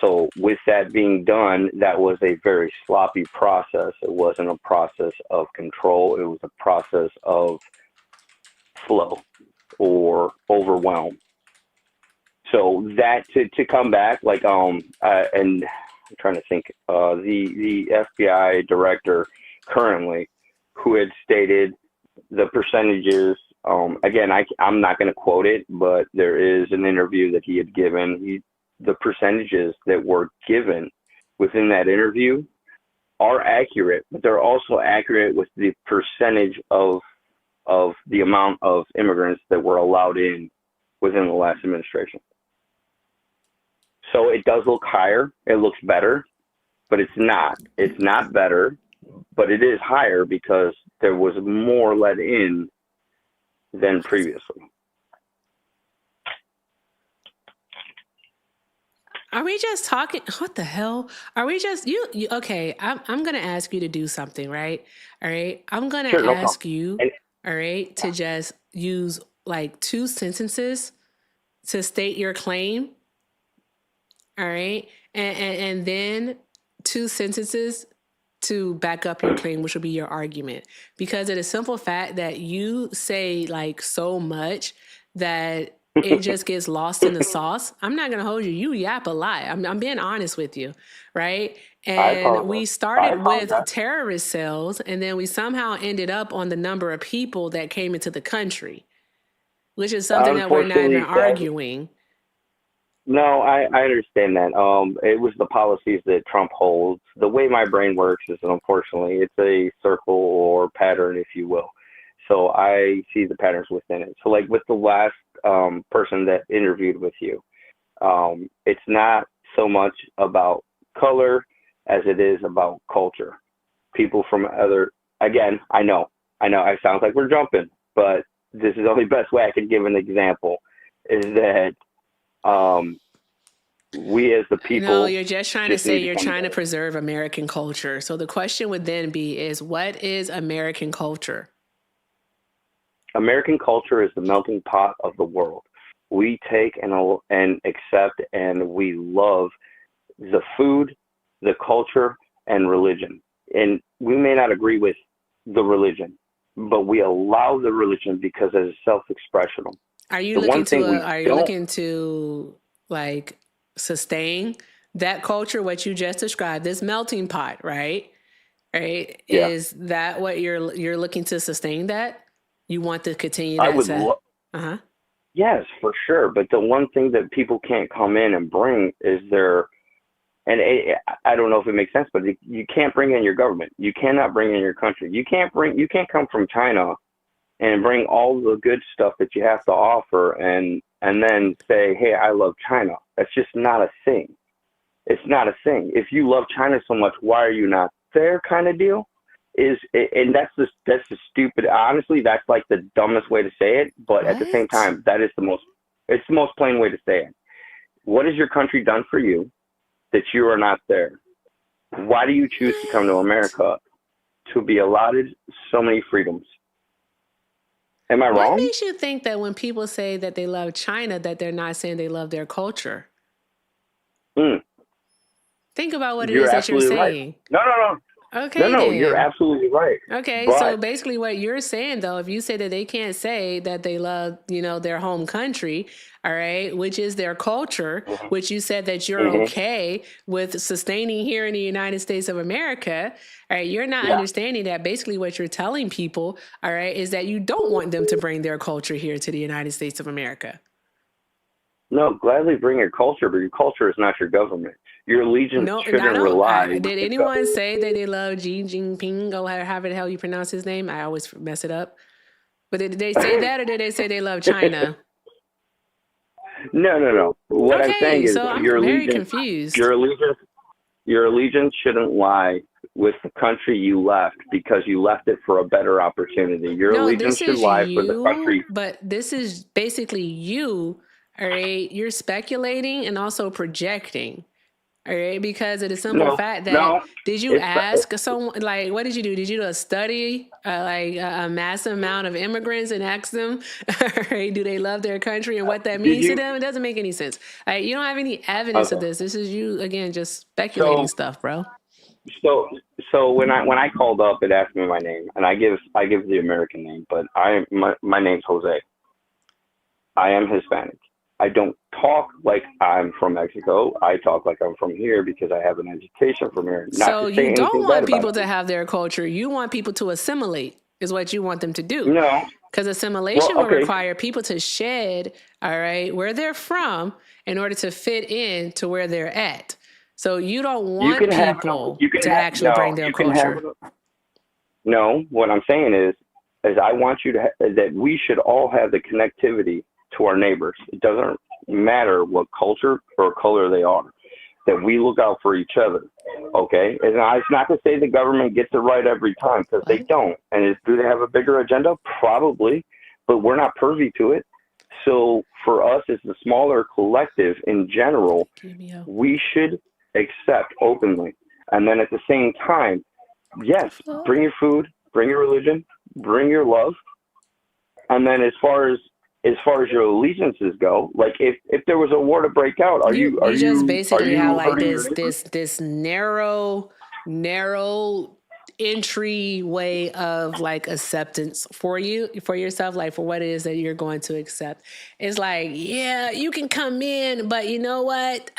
So with that being done, that was a very sloppy process. It wasn't a process of control. It was a process of flow or overwhelm. So that to come back, like and I'm trying to think, the FBI director currently, who had stated the percentages. Again, I'm not going to quote it, but there is an interview that he had given. The percentages that were given within that interview are accurate, but they're also accurate with the percentage of the amount of immigrants that were allowed in within the last administration. So it does look higher. It looks better, but it's not. It's not better, but it is higher because there was more let in than previously. Are we just talking? What the hell? Are we just you okay, I'm gonna ask you to do something, right? All right. I'm gonna Sure, no ask problem. you, all right, to just use like 2 sentences to state your claim. All right. And then 2 sentences to back up your claim, which will be your argument. Because of the simple fact that you say like so much that it just gets lost in the sauce. I'm not gonna hold you. You yap a lot. I'm being honest with you, right? I And we apologize. I started with apologize. terrorist cells, and then we somehow ended up on the number of people that came into the country, which is something that we're not even Unfortunately, arguing. no, I understand that. It was the policies that Trump holds. The way my brain works is, unfortunately, it's a circle or pattern, if you will. So I see the patterns within it. So like with the last person that interviewed with you, it's not so much about color as it is about culture. People from again, I know, it sounds like we're jumping, but this is the only best way I could give an example, is that we as the people. No, you're just trying to say need you're come trying to together. preserve American culture. So the question would then be is what is American culture? American culture is the melting pot of the world. We take and accept, and we love the food, the culture, and religion. And we may not agree with the religion, but we allow the religion because it's self-expressional. Are you The one looking thing to we are you don't. looking to like sustain that culture, what you just described, this melting pot, right? Right? Yeah, Is that what you're looking to sustain that? You want to continue I that would. to uh-huh. Yes, for sure. But the one thing that people can't come in and bring is their. And I don't know if it makes sense, but you can't bring in your government. You cannot bring in your country. You can't come from China and bring all the good stuff that you have to offer and then say, hey, I love China. That's just not a thing. It's not a thing. If you love China so much, why are you not there kind of deal? And that's the stupid, honestly, that's like the dumbest way to say it. But at the same What? time, it's the most plain way to say it. What has your country done for you that you are not there? Why do you choose to come to America to be allotted so many freedoms? Am I What wrong? makes you think that when people say that they love China, that they're not saying they love their culture? Mm, Think about what it you're is that you're absolutely right. saying. No, Okay, you're then. absolutely right. Okay, so But basically what you're saying though, if you say that they can't say that they love, their home country, all right, which is their culture, which you said that you're mhm, okay with sustaining here in the United States of America, all right, you're not yeah, understanding that basically what you're telling people, all right, is that you don't want them to bring their culture here to the United States of America. no, gladly bring your culture, but your culture is not your government. Your allegiance No, and shouldn't rely with did the anyone say that they love Xi Jinping or however the hell you pronounce his name? I always mess it up. But did they say that or did they say they love China? No. What I'm saying Okay, is so I'm your very allegiance, confused. your allegiance, your allegiance shouldn't lie with the country you left because you left it for a better opportunity. Your No, allegiance this should is lie for the you, country. but this is basically you, all right? You're speculating and also projecting, All right, because of the simple fact that did you ask someone, like, what did you do? Did you do a study, like a massive amount of immigrants and ask them, right, do they love their country and what that means to them? It doesn't make any sense. You don't have any evidence of this. This is you, again, just speculating stuff, bro. So when I called up, it asked me my name, and I give the American name, but my name's Jose. I am Hispanic. I don't talk like I'm from Mexico. I talk like I'm from here because I have an education from here. So you don't want people to have their culture. You want people to assimilate, is what you want them to do. No. Because assimilation will require people to shed, all right, where they're from in order to fit in to where they're at. So you don't want people to actually bring their culture. No, what I'm saying is I want you to that we should all have the connectivity to our neighbors. It doesn't matter what culture or color they are, that we look out for each other. Okay? And it's not to say the government gets it right every time, because they don't. And do they have a bigger agenda? Probably, but we're not privy to it. So for us as the smaller collective in general, we should accept openly. And then at the same time, yes, bring your food, bring your religion, bring your love. And then as far as your allegiances go, like if there was a war to break out, are you just basically have like this narrow entry way of like acceptance for yourself, like for what it is that you're going to accept. It's like, yeah, you can come in, but you know what?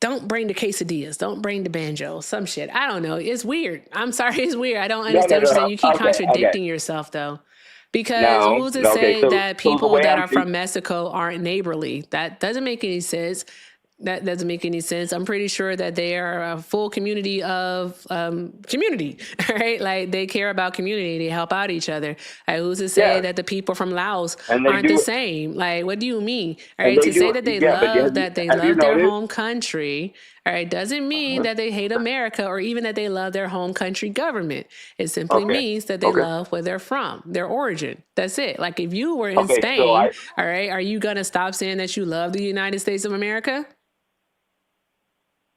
Don't bring the quesadillas. Don't bring the banjo. Some shit. I don't know. It's weird. I'm sorry. It's weird. I don't understand what you're saying. You keep contradicting yourself though. Because who's to say that people that are from Mexico aren't neighborly? That doesn't make any sense. That doesn't make any sense. I'm pretty sure that they are a full community of community, right? Like they care about community. They help out each other. Who's to say that the people from Laos aren't the same? Like, what do you mean? All right, to say that they love their home country, all right, doesn't mean that they hate America or even that they love their home country government. It simply means that they love where they're from, their origin. That's it. Like if you were in Spain, all right, are you gonna stop saying that you love the United States of America?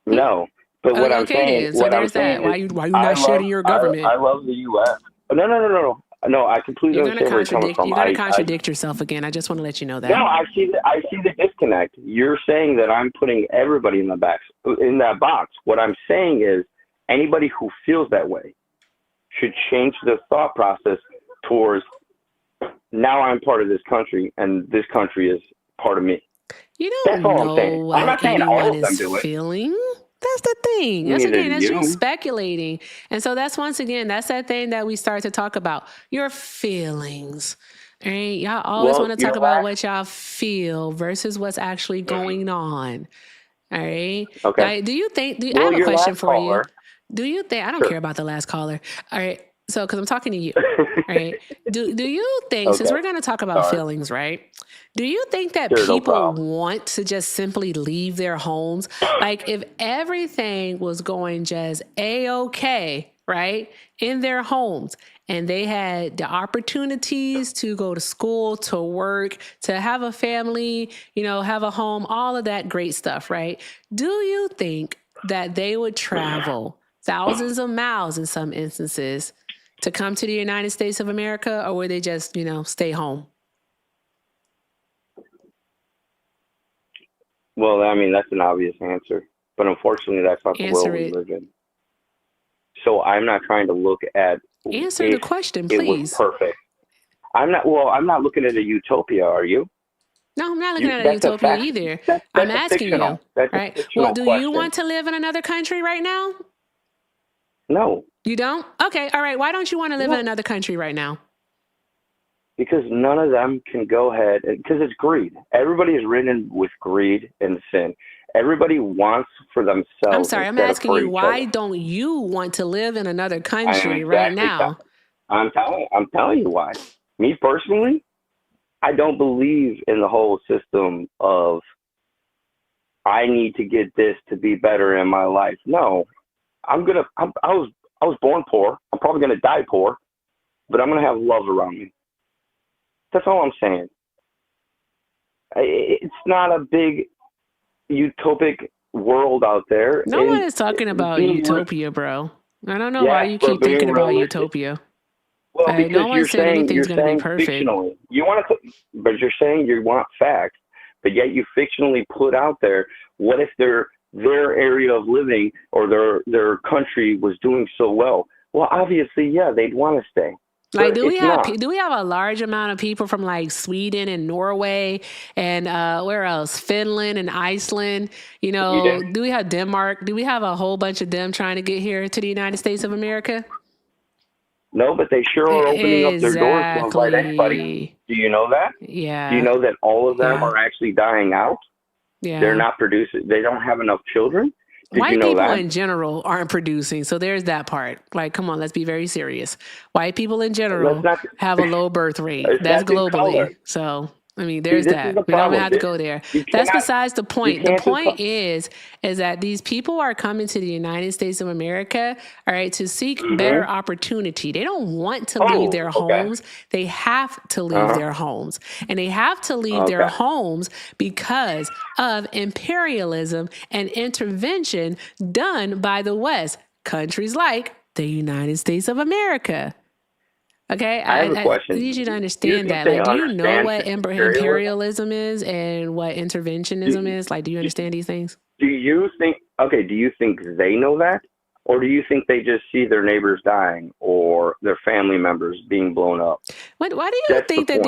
No, but what I'm saying, so there's that. Why you not shitting your government? I love the U.S. No. I completely understand where you're coming from. You're going to contradict yourself again. I just want to let you know that. No, I see the disconnect. You're saying that I'm putting everybody in that box. What I'm saying is anybody who feels that way should change the thought process towards now I'm part of this country and this country is part of me. You don't know what anyone is feeling. That's the thing. That's you speculating. And so that's that thing that we start to talk about. Your feelings. Right? Y'all always want to talk about what y'all feel versus what's actually going on. All right. Okay. I have a question for you. Do you think, I don't care about the last caller. All right. So, because I'm talking to you, right? Do you think, since we're going to talk about feelings, right? Do you think that people want to just simply leave their homes? Like if everything was going just A-okay, right, in their homes, and they had the opportunities to go to school, to work, to have a family, have a home, all of that great stuff, right? Do you think that they would travel thousands of miles in some instances to come to the United States of America, or would they just, stay home? Well, I mean, that's an obvious answer, but unfortunately, that's not the world we live in. So I'm not trying to look at answer the question, please. It was perfect. I'm not looking at a utopia. Are you? No, I'm not looking at a utopia either. I'm asking you, right? Well, do you want to live in another country right now? No. You don't? Okay, all right. Why don't you want to live in another country right now? Because none of them can go ahead, because it's greed. Everybody is ridden with greed and sin. Everybody wants for themselves. I'm sorry, I'm asking you, why don't you want to live in another country right now? I'm telling you why. Me personally, I don't believe in the whole system of I need to get this to be better in my life. No, I was born poor. I'm probably gonna die poor, but I'm gonna have love around me. That's all I'm saying. It's not a big utopic world out there. No one is talking about utopia, bro. I don't know why you keep thinking about utopia. Well, because no one said anything's going to be perfect. Fictionally. But you're saying you want facts, but yet you fictionally put out there, what if their area of living or their country was doing so well? Well, obviously, yeah, they'd want to stay. Like, do we have a large amount of people from like Sweden and Norway and where else? Finland and Iceland. You know, do we have Denmark? Do we have a whole bunch of them trying to get here to the United States of America? No, but they sure are opening up their doors to invite anybody. Do you know that? Yeah. Do you know that all of them are actually dying out? Yeah. They're not producing. They don't have enough children. White people in general aren't producing. So there's that part. Like, come on, let's be very serious. White people in general have a low birth rate. That's globally. So, I mean, there's that. We don't have to go there. That's besides the point. The point is that these people are coming to the United States of America, all right, to seek better opportunity. They don't want to leave their homes. They have to leave their homes. And they have to leave their homes because of imperialism and intervention done by the West, countries like the United States of America. Okay, I have a question. I need you to understand that. Like, do you know what imperialism is and what interventionism is? Like, do you understand these things? Do you think they know that? Or do you think they just see their neighbors dying or their family members being blown up? Why do you think that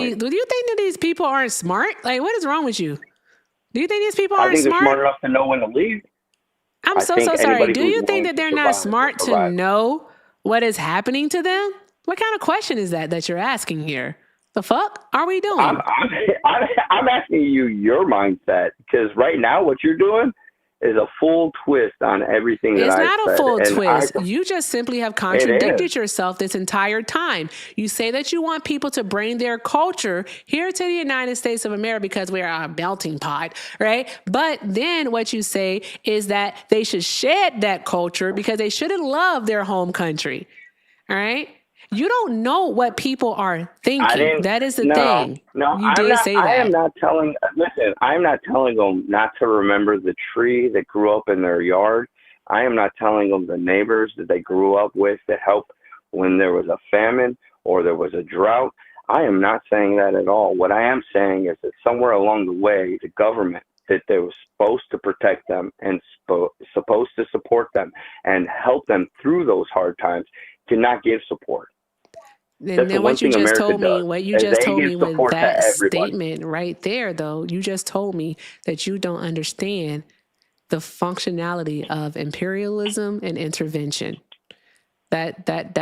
these people aren't smart? Like, what is wrong with you? Do you think these people aren't smart? I think they're smart enough to know when to leave. I'm so sorry. Do you think that they're not smart to know what is happening to them? What kind of question is that you're asking here? The fuck are we doing? I'm asking you your mindset, because right now what you're doing is a full twist on everything that I said. It's not a full twist. You just simply have contradicted yourself this entire time. You say that you want people to bring their culture here to the United States of America because we are a melting pot, right? But then what you say is that they should shed that culture because they shouldn't love their home country, all right? You don't know what people are thinking. That is the thing. No, you did say that. I am not telling them not to remember the tree that grew up in their yard. I am not telling them the neighbors that they grew up with that helped when there was a famine or there was a drought. I am not saying that at all. What I am saying is that somewhere along the way, the government that they were supposed to protect them and supposed to support them and help them through those hard times did not give support. And then what you just told me with that statement right there, though, you just told me that you don't understand the functionality of imperialism and intervention. That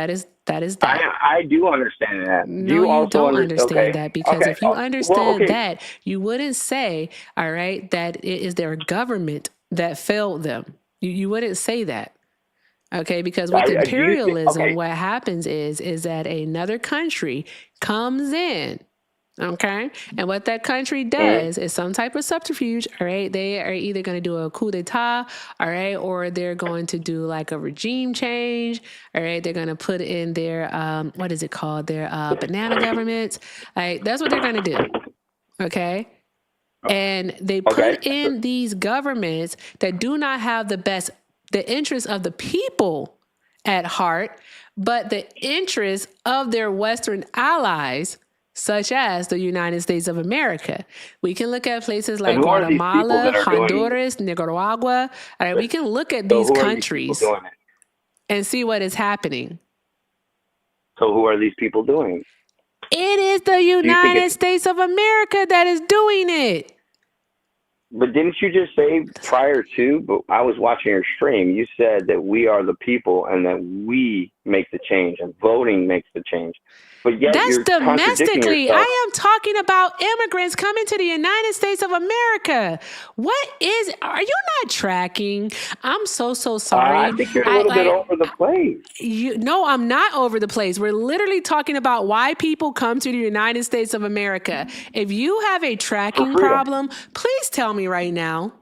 is that. I do understand that. No, you don't understand that, because if you understand that, you wouldn't say, all right, that it is their government that failed them. You wouldn't say that. Okay, because with imperialism, what happens is that another country comes in, okay? And what that country does is some type of subterfuge, all right? They are either going to do a coup d'etat, all right? Or they're going to do like a regime change, all right? They're going to put in their, what is it called? Their banana governments. Like, that's what they're going to do, okay? And they put in these governments that do not have the interests of the people at heart, but the interests of their Western allies, such as the United States of America. We can look at places like Guatemala, Honduras, Nicaragua. All right, we can look at these countries and see what is happening. So who are these people doing? It is the United States of America that is doing it. But didn't you just say prior to, but I was watching your stream, you said that we are the people and that we make the change and voting makes the change. But yet that's you're domestically. I am talking about immigrants coming to the United States of America. Are you not tracking? I'm so sorry. I think you're a little bit over the place. No, I'm not over the place. We're literally talking about why people come to the United States of America. If you have a tracking problem, please tell me right now.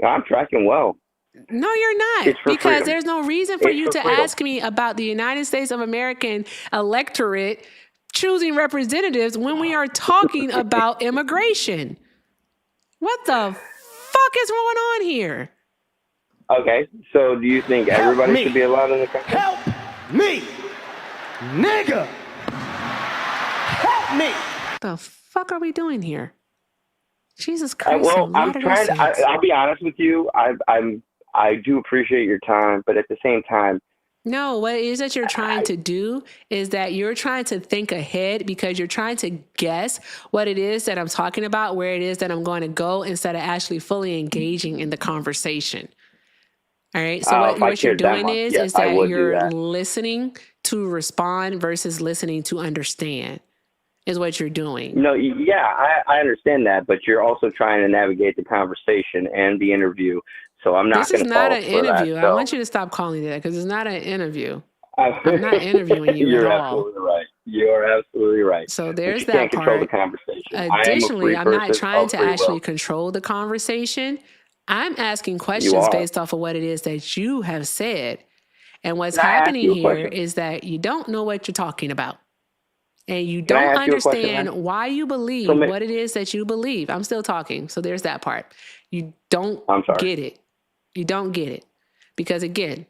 I'm tracking well. No, you're not, because there's no reason for you to ask me about the United States of American electorate choosing representatives when we are talking about immigration. What the fuck is going on here? Okay, so do you think everybody should be allowed in the country? Help me, nigga. Help me. The fuck are we doing here? Jesus Christ! Well, I'm trying to. I'll be honest with you. I do appreciate your time, but at the same time, no, what it is that you're trying to do is that you're trying to think ahead because you're trying to guess what it is that I'm talking about, where it is that I'm going to go instead of actually fully engaging in the conversation. All right. So what you're doing is that you're listening to respond versus listening to understand is what you're doing. No, yeah, I understand that, but you're also trying to navigate the conversation and the interview. So I'm not going to fall for that. This is not an interview. So. I want you to stop calling it that because it's not an interview. I'm not interviewing you You're at all. absolutely right. You're absolutely right. So there's that that part. part. Control the conversation. Additionally, I'm not trying to actually control the conversation. I'm asking questions based off of what it is that you have said. And what's happening here is that you don't know what you're talking about. And you don't understand why you believe what it is that you believe. I'm still talking. So there's that part. You don't get it. You don't get it. Because again,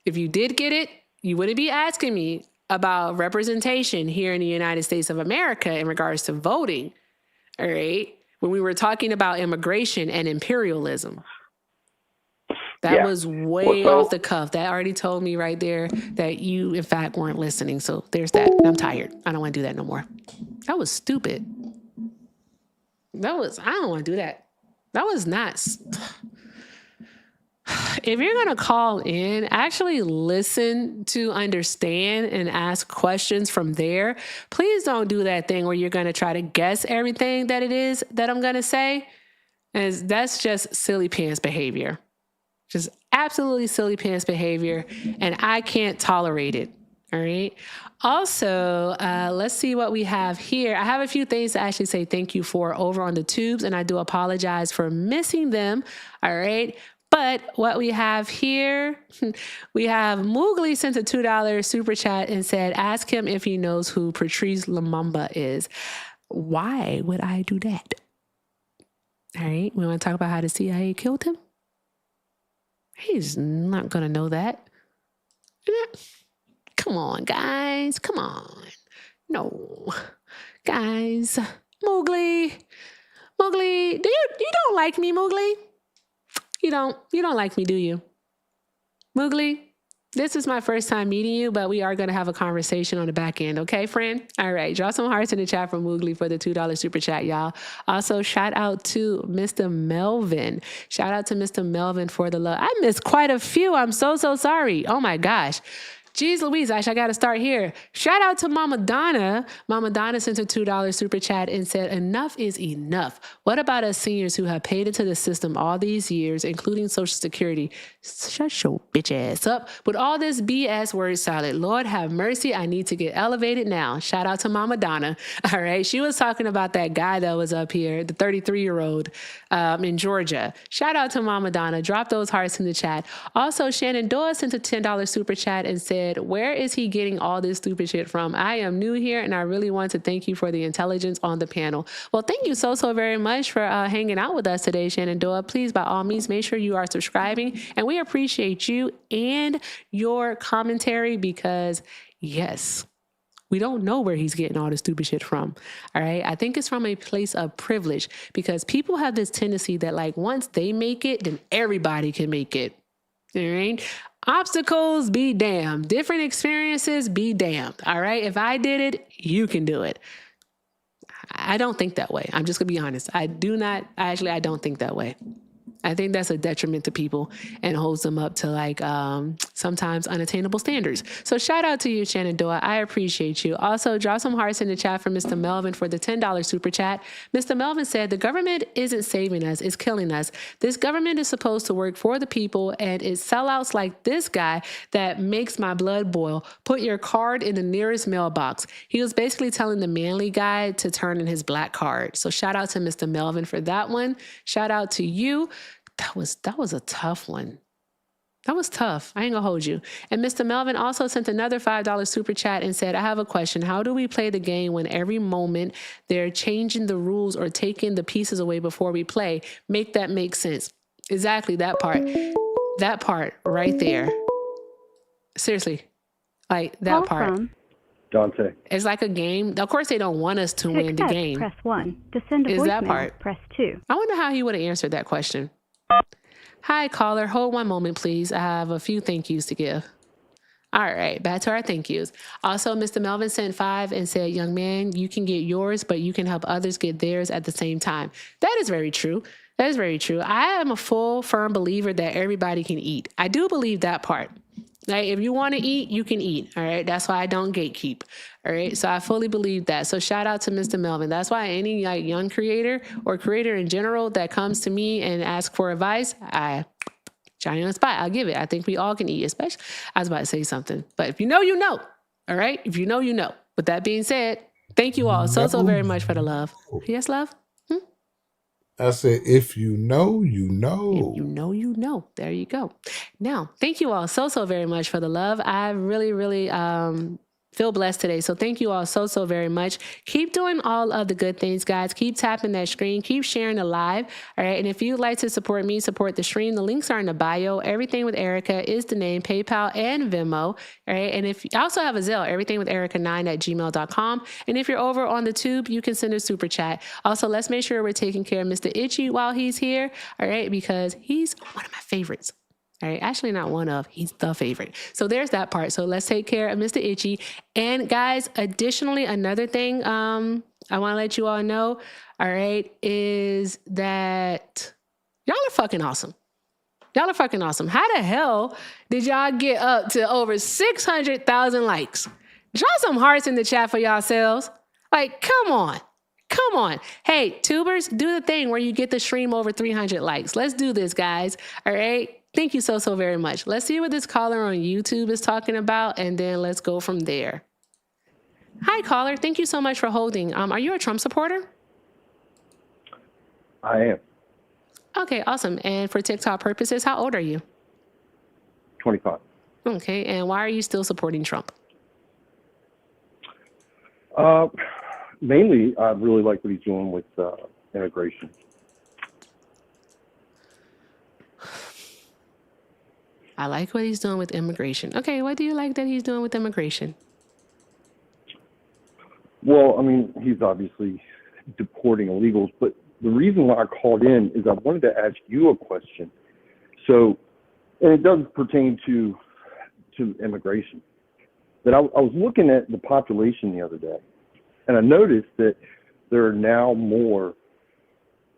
if you did get it, you wouldn't be asking me about representation here in the United States of America in regards to voting. All right. When we were talking about immigration and imperialism. That was way off the cuff. That already told me right there that you, in fact, weren't listening. So there's that. I'm tired. I don't want to do that no more. That was stupid. I don't want to do that. That was nuts. If you're going to call in, actually listen to understand and ask questions from there. Please don't do that thing where you're going to try to guess everything that it is that I'm going to say. As that's just silly pants behavior. Just absolutely silly pants behavior. And I can't tolerate it. All right. Also, let's see what we have here. I have a few things to actually say thank you for over on the tubes, and I do apologize for missing them. All right. But what we have here, we have Moogly sent a $2 super chat and said, ask him if he knows who Patrice Lumumba is. Why would I do that? All right. We want to talk about how the CIA killed him? He's not going to know that. Come on, guys. Come on. No. Guys. Moogly. Moogly. You don't like me, Moogly? You don't like me, do you? Moogly, this is my first time meeting you, but we are going to have a conversation on the back end. Okay, friend? All right. Draw some hearts in the chat for Moogly for the $2 super chat, y'all. Also, shout out to Mr. Melvin. Shout out to Mr. Melvin for the love. I missed quite a few. I'm so sorry. Oh, my gosh. Jeez Louise, I got to start here. Shout out to Mama Donna. Mama Donna sent a $2 super chat and said, enough is enough. What about us seniors who have paid into the system all these years, including Social Security? Shut your bitch ass up with all this BS word salad. Lord have mercy. I need to get elevated now. Shout out to Mama Donna. All right. She was talking about that guy that was up here, the 33-year-old in Georgia. Shout out to Mama Donna. Drop those hearts in the chat. Also, Shannon Doyle sent a $10 super chat and said, where is he getting all this stupid shit from? I am new here and I really want to thank you for the intelligence on the panel. Well, thank you so very much for hanging out with us today, Shannon Doyle. Please, by all means, make sure you are subscribing. And we appreciate you and your commentary because, yes, we don't know where he's getting all this stupid shit from. All right. I think it's from a place of privilege because people have this tendency that like once they make it, then everybody can make it. All right. Obstacles be damned. Different experiences be damned. All right. If I did it, you can do it. I don't think that way. I'm just going to be honest. I don't think that way. I think that's a detriment to people and holds them up to like sometimes unattainable standards. So shout out to you, Shannon Doyle. I appreciate you. Also, drop some hearts in the chat for Mr. Melvin for the $10 super chat. Mr. Melvin said, the government isn't saving us, it's killing us. This government is supposed to work for the people and it's sellouts like this guy that makes my blood boil. Put your card in the nearest mailbox. He was basically telling the manly guy to turn in his black card. So shout out to Mr. Melvin for that one. Shout out to you. That was a tough one. That was tough. I ain't gonna hold you. And Mr. Melvin also sent another $5 super chat and said, I have a question. How do we play the game when every moment they're changing the rules or taking the pieces away before we play? Make that make sense. Exactly, that part. That part right there. Seriously. Like that part. Dante. It's like a game. Of course, they don't want us to win the game. Press 1. To send a Is that voicemail, part? press 2. I wonder how he would have answered that question. Hi, caller. Hold one moment, please. I have a few thank yous to give. All right, back to our thank yous. Also, Mr. Melvin sent 5 and said, young man, you can get yours, but you can help others get theirs at the same time. That is very true. That is very true. I am a full, firm believer that everybody can eat. I do believe that part. Like, if you want to eat, you can eat. All right. That's why I don't gatekeep. All right. So I fully believe that. So shout out to Mr. Melvin. That's why any like young creator or creator in general that comes to me and asks for advice, I Johnny on the spot. I'll give it. I think we all can eat, especially. I was about to say something, but if you know, you know. All right. If you know, you know. With that being said, thank you all so very much for the love. Yes, love? I said, if you know, you know. If you know, you know. There you go. Now, thank you all so very much for the love. I really feel blessed today. So thank you all so very much. Keep doing all of the good things, guys. Keep tapping that screen. Keep sharing the live. All right. And if you'd like to support me, support the stream, the links are in the bio. Everything with Erica is the name, PayPal and Venmo. All right. And if you also have a Zelle, everythingwitherica9@gmail.com. And if you're over on the tube, you can send a super chat. Also, let's make sure we're taking care of Mr. Itchy while he's here. All right. Because he's one of my favorites. All right, actually not one of, he's the favorite. So there's that part. So let's take care of Mr. Itchy. And guys, additionally, another thing I want to let you all know, all right, is that y'all are fucking awesome. Y'all are fucking awesome. How the hell did y'all get up to over 600,000 likes? Drop some hearts in the chat for yourselves. Like, come on. Come on. Hey, tubers, do the thing where you get the stream over 300 likes. Let's do this, guys. All right. Thank you so very much. Let's see what this caller on YouTube is talking about, and then let's go from there. Hi, caller. Thank you so much for holding. Are you a Trump supporter? I am. Okay, awesome. And for TikTok purposes, how old are you? 25. Okay, and why are you still supporting Trump? Mainly, I really like what he's doing with immigration. I like what he's doing with immigration. Okay, what do you like that he's doing with immigration? Well, I mean, he's obviously deporting illegals, but the reason why I called in is I wanted to ask you a question. So, and it does pertain to immigration. But I was looking at the population the other day, and I noticed that there are now more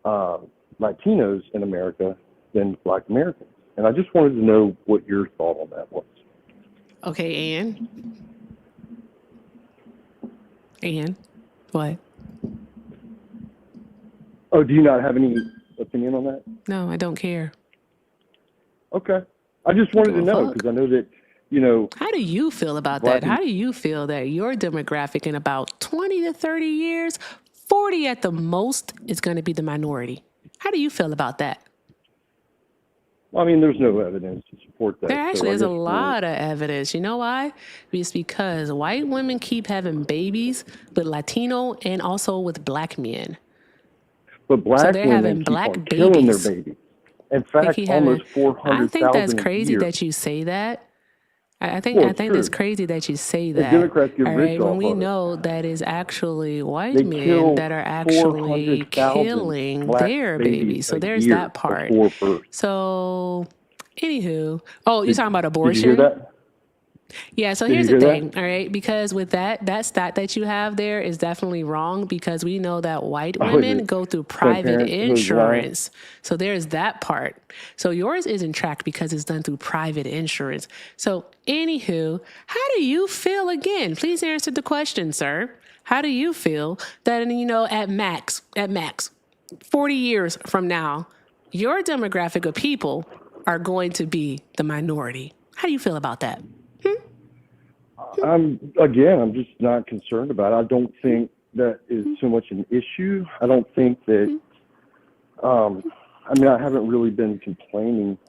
Latinos in America than Black Americans. And I just wanted to know what your thought on that was. Okay, Ann, what? Oh, do you not have any opinion on that? No, I don't care. Okay. I just wanted to know because I know that, you know. How do you feel about that? How do you feel that your demographic in about 20 to 30 years, 40 at the most, is going to be the minority? How do you feel about that? I mean, there's no evidence to support that. There actually is a lot of evidence. You know why? It's because white women keep having babies with Latino and also with Black men. But Black women keep on killing their babies. In fact, almost 400,000 I think that's a crazy year. that you say that. I think that's crazy that you say that. Democrats get all rich right, when off we of it. know that is actually white They men kill that are actually 400,000 killing Black their babies. So a there's year that part. before birth. So, anywho, you're talking about abortion? Did you hear that? Yeah, so Did here's you the hear thing, all right? Because with that stat that you have there is definitely wrong because we know that white women go through private insurance. So there's that part. So yours isn't tracked because it's done through private insurance. So anywho, how do you feel again? Please answer the question, sir. How do you feel that, you know, at max, 40 years from now, your demographic of people are going to be the minority? How do you feel about that? I'm just not concerned about it. I don't think that is so much an issue. I don't think that, I haven't really been complaining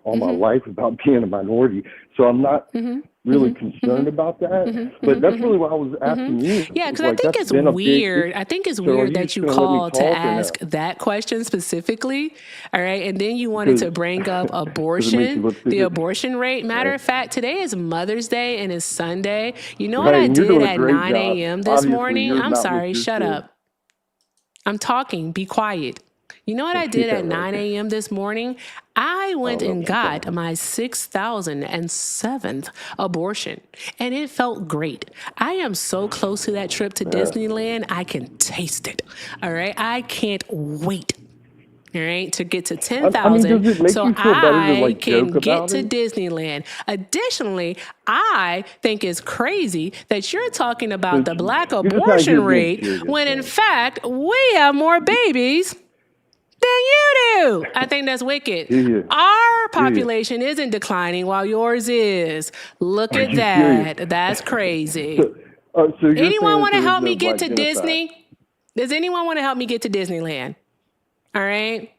all my life about being a minority. So I'm not really concerned about that. But that's really what I was asking you. Yeah, because Like, I think that's it's been a big weird. issue. I think it's So are weird you that just you going to let me called to talk or ask no? that question specifically. All right. And then you wanted to bring up Because it makes you abortion, look the stupid. abortion rate. Matter Right. of fact, today is Mother's Day and it's Sunday. You know what Right. I And you're did doing a at great 9 job. a.m. this Obviously, morning? you're I'm not with sorry. your Shut kids. up. I'm talking. Be quiet. You know what I did Yeah, at 9 right. a.m. this morning? I went don't know and about got my 6,007th abortion, and it felt great. I am so close to that trip to Disneyland, I can taste it. All right. I can't wait. All right, to get to I mean, 10,000 does it make so you feel better to, I like, can joke get about to it? Disneyland. Additionally, I think it's crazy that you're talking about the black You're just abortion you're being rate serious, when in man. fact we have more babies than you do. I think that's wicked. Yeah. Our population isn't declining while yours is. Look Are at you serious? that. That's crazy. So you're Anyone saying want that to there is help no me get black to genocide? Disney? Does anyone want to help me get to Disneyland? All right.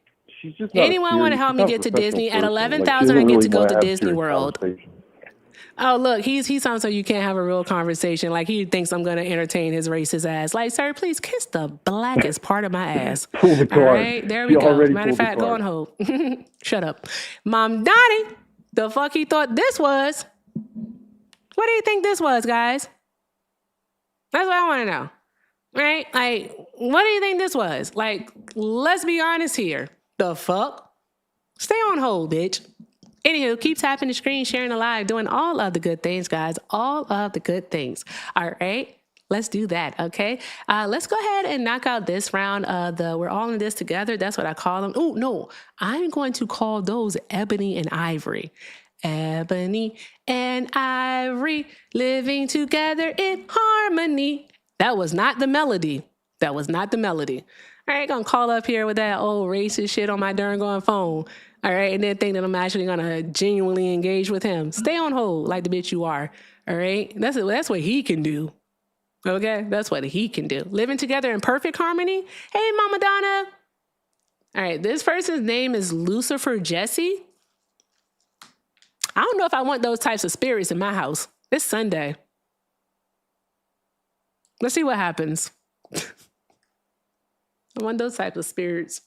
She's just not Anyone want to serious. help She's me not a get to professional Disney? At person. Like, she 11,000, doesn't I get really to go want to to have Disney serious World. conversation. Oh, look, he sounds like you can't have a real conversation. Like he thinks I'm going to entertain his racist ass. Like, sir, please kiss the blackest part of my ass. Pull the All card. right, there She we go. already Matter of pulled the fact, go on card. hold. Shut up. Mom Donnie, the fuck he thought this was? What do you think this was, guys? That's what I want to know. Right? Like, what do you think this was? Like, let's be honest here. The fuck? Stay on hold, bitch. Anywho, keep tapping the screen, sharing the live, doing all of the good things, guys. All of the good things. All right. Let's do that. Okay. Let's go ahead and knock out this round. We're all in this together. That's what I call them. Oh, no. I'm going to call those Ebony and Ivory. Ebony and Ivory living together in harmony. That was not the melody. That was not the melody. All right, gonna call up here with that old racist shit on my darn going phone. All right, and then think that I'm actually gonna genuinely engage with him. Stay on hold like the bitch you are. All right, that's what he can do. Okay, that's what he can do. Living together in perfect harmony. Hey, Mama Donna. All right, this person's name is Lucifer Jesse. I don't know if I want those types of spirits in my house. It's Sunday. Let's see what happens. I want those types of spirits.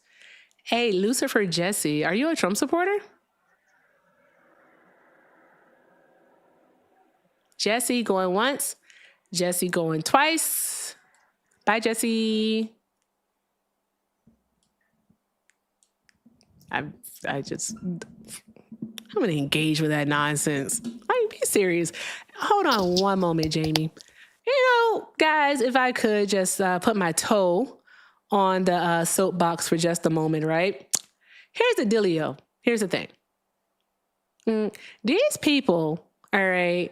Hey, Lucifer Jesse, are you a Trump supporter? Jesse going once. Jesse going twice. Bye, Jesse. I'm going to engage with that nonsense. Like, be serious. Hold on one moment, Jamie. You know, guys, if I could just put my toe on the soapbox for just a moment, right? Here's the dealio. Here's the thing. These people, all right,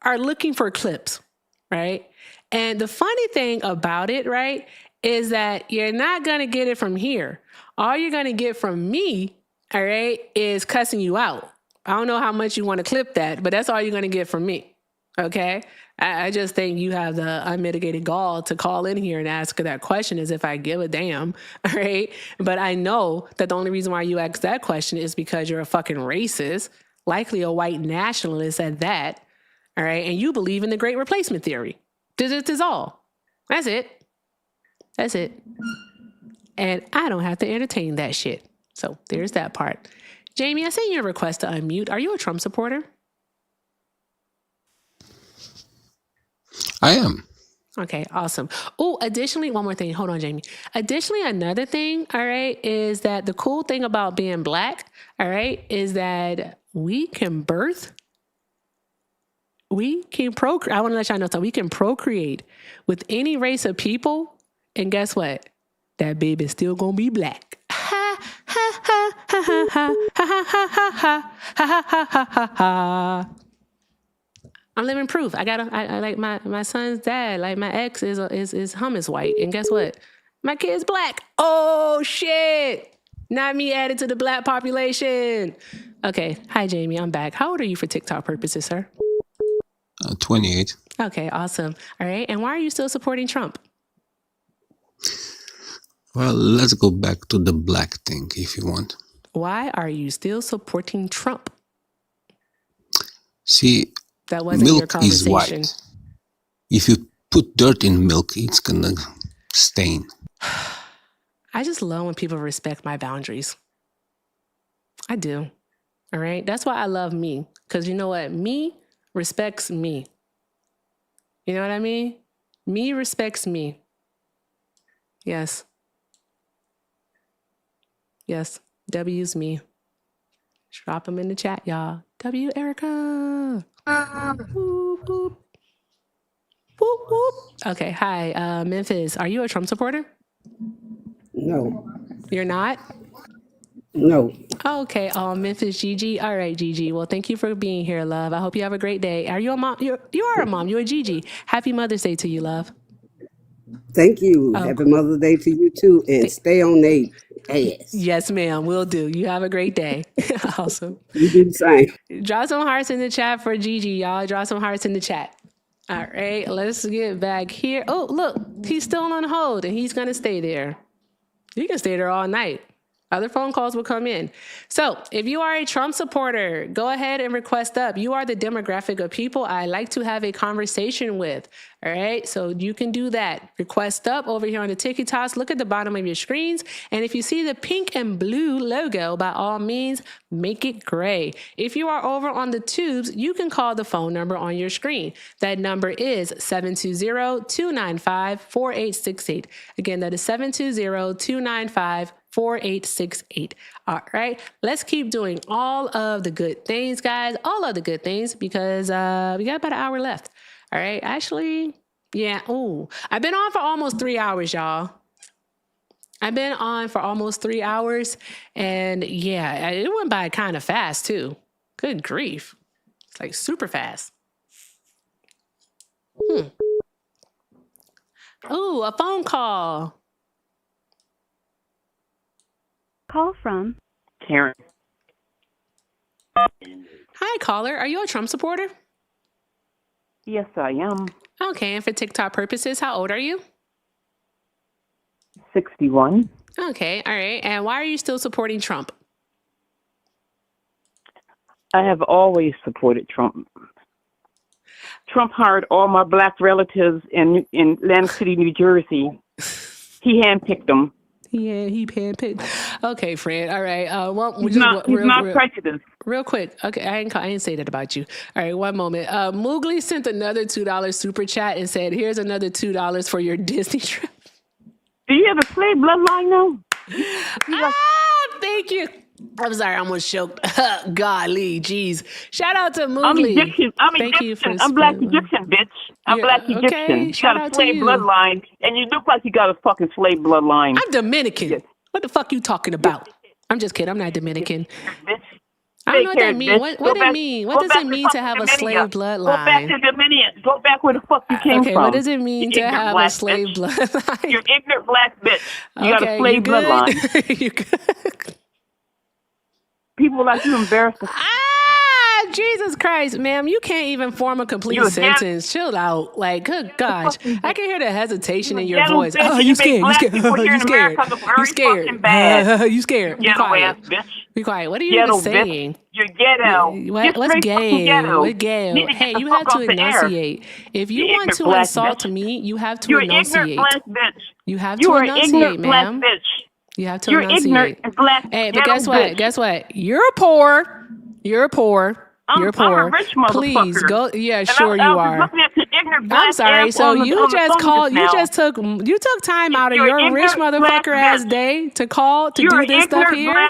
are looking for clips, right? And the funny thing about it, right, is that you're not going to get it from here. All you're going to get from me, all right, is cussing you out. I don't know how much you want to clip that, but that's all you're going to get from me, okay? I just think you have the unmitigated gall to call in here and ask that question as if I give a damn, all right? But I know that the only reason why you ask that question is because you're a fucking racist, likely a white nationalist at that, all right? And you believe in the great replacement theory. This is all. That's it. That's it. And I don't have to entertain that shit. So there's that part. Jamie, I sent you a request to unmute. Are you a Trump supporter? I am. Okay, awesome. Oh, additionally, one more thing. Hold on, Jamie. Additionally, another thing, all right, is that the cool thing about being black, all right, is that we can birth, we can procreate. I want to let y'all know something. We can procreate with any race of people. And guess what? That baby's still going to be black. Ha, ha, ha, ha, ha, ha, ha, ha, ha, ha, ha, ha, ha, ha, ha. I'm living proof. I like my son's dad, like my ex is hummus white. And guess what? My kid's black. Oh shit. Not me added to the black population. Okay. Hi, Jamie. I'm back. How old are you for TikTok purposes, sir? 28. Okay, awesome. All right. And why are you still supporting Trump? Well, let's go back to the black thing if you want. Why are you still supporting Trump? See, That wasn't your milk is conversation. white. If you put dirt in milk, it's gonna stain. I just love when people respect my boundaries. I do. All right. That's why I love me. Because you know what? Me respects me. You know what I mean? Me respects me. Yes. Yes. W's me. Drop them in the chat, y'all. W Erica. Whoop, whoop. Whoop, whoop. Okay. Hi, Memphis. Are you a Trump supporter? No, You're not? no. Oh, okay. Oh, Memphis Gigi. All right, Gigi. Well, thank you for being here, love. I hope you have a great day. Are you a mom? You are a mom. You're a Gigi. Happy Mother's Day to you, love. Thank you. Oh, Happy Mother's Day to you too, and stay on they ass. yes, ma'am. Will do. You have a great day. Awesome. You do the same. Drop some hearts in the chat for Gigi, y'all. Drop some hearts in the chat. All right, let's get back here. Oh, look, he's still on hold, and he's going to stay there. You can stay there all night. Other phone calls will come in. So if you are a Trump supporter, go ahead and request up. You are the demographic of people I like to have a conversation with. All right. So you can do that. Request up over here on the TikToks. Look at the bottom of your screens. And if you see the pink and blue logo, by all means, make it gray. If you are over on the tubes, you can call the phone number on your screen. That number is 720-295-4868. Again, that is 720-295-4868. All right, let's keep doing all of the good things, guys. All of the good things, because we got about an hour left. All right, actually, yeah. Oh, I've been on for almost 3 hours, y'all. I've been on for almost 3 hours, and yeah, it went by kind of fast too. Good grief, it's like super fast. Oh, a phone call. Call from Karen. Hi, caller. Are you a Trump supporter? Yes, I am. Okay, and for TikTok purposes, how old are you? 61. Okay, all right. And why are you still supporting Trump? I have always supported Trump. Trump hired all my black relatives in Atlantic City, New Jersey. He handpicked them. Yeah, he handpicked. Okay, friend. All right. Well, He's not prejudiced. Real quick. Okay, I didn't say that about you. All right, one moment. Moogly sent another $2 super chat and said, "Here's another $2 for your Disney trip." Do you have a slave bloodline now? Thank you. I'm sorry, I almost choked. Golly, jeez. Shout out to Moogly. I'm Egyptian. Thank you for I'm black Egyptian, bitch. I'm black Egyptian. Okay, You shout got a out to slave you. bloodline, and you look like you got a fucking slave bloodline. I'm Dominican. Yes. What the fuck you talking about? I'm just kidding. I'm not Dominican. I don't know what that means. What does it mean? What does it mean to have a slave bloodline? Go back to Dominion. Go back where the fuck you came from. Okay, what does it mean to have a slave bloodline? You're ignorant black bitch. You got a slave bloodline. You good? People like you embarrass us. Jesus Christ, ma'am, you can't even form a complete sentence. Chill out. Like, good gosh. I can hear the hesitation in your voice. Oh, you scared. You scared. You scared. You scared. You scared. Be quiet. Be quiet. What are you even saying? You're ghetto. What's ghetto? What ghetto? Hey, you have to enunciate. If you want to insult me, you have to enunciate. You have to enunciate, ma'am. You have to enunciate. You're ignorant and black. Hey, but guess what? Guess what? You're poor. You're poor. You're poor. I'm a rich motherfucker. Please go. Yeah, sure you are. I'm sorry. So you just called. You took time out of your rich motherfucker ass day to call to do this stuff here.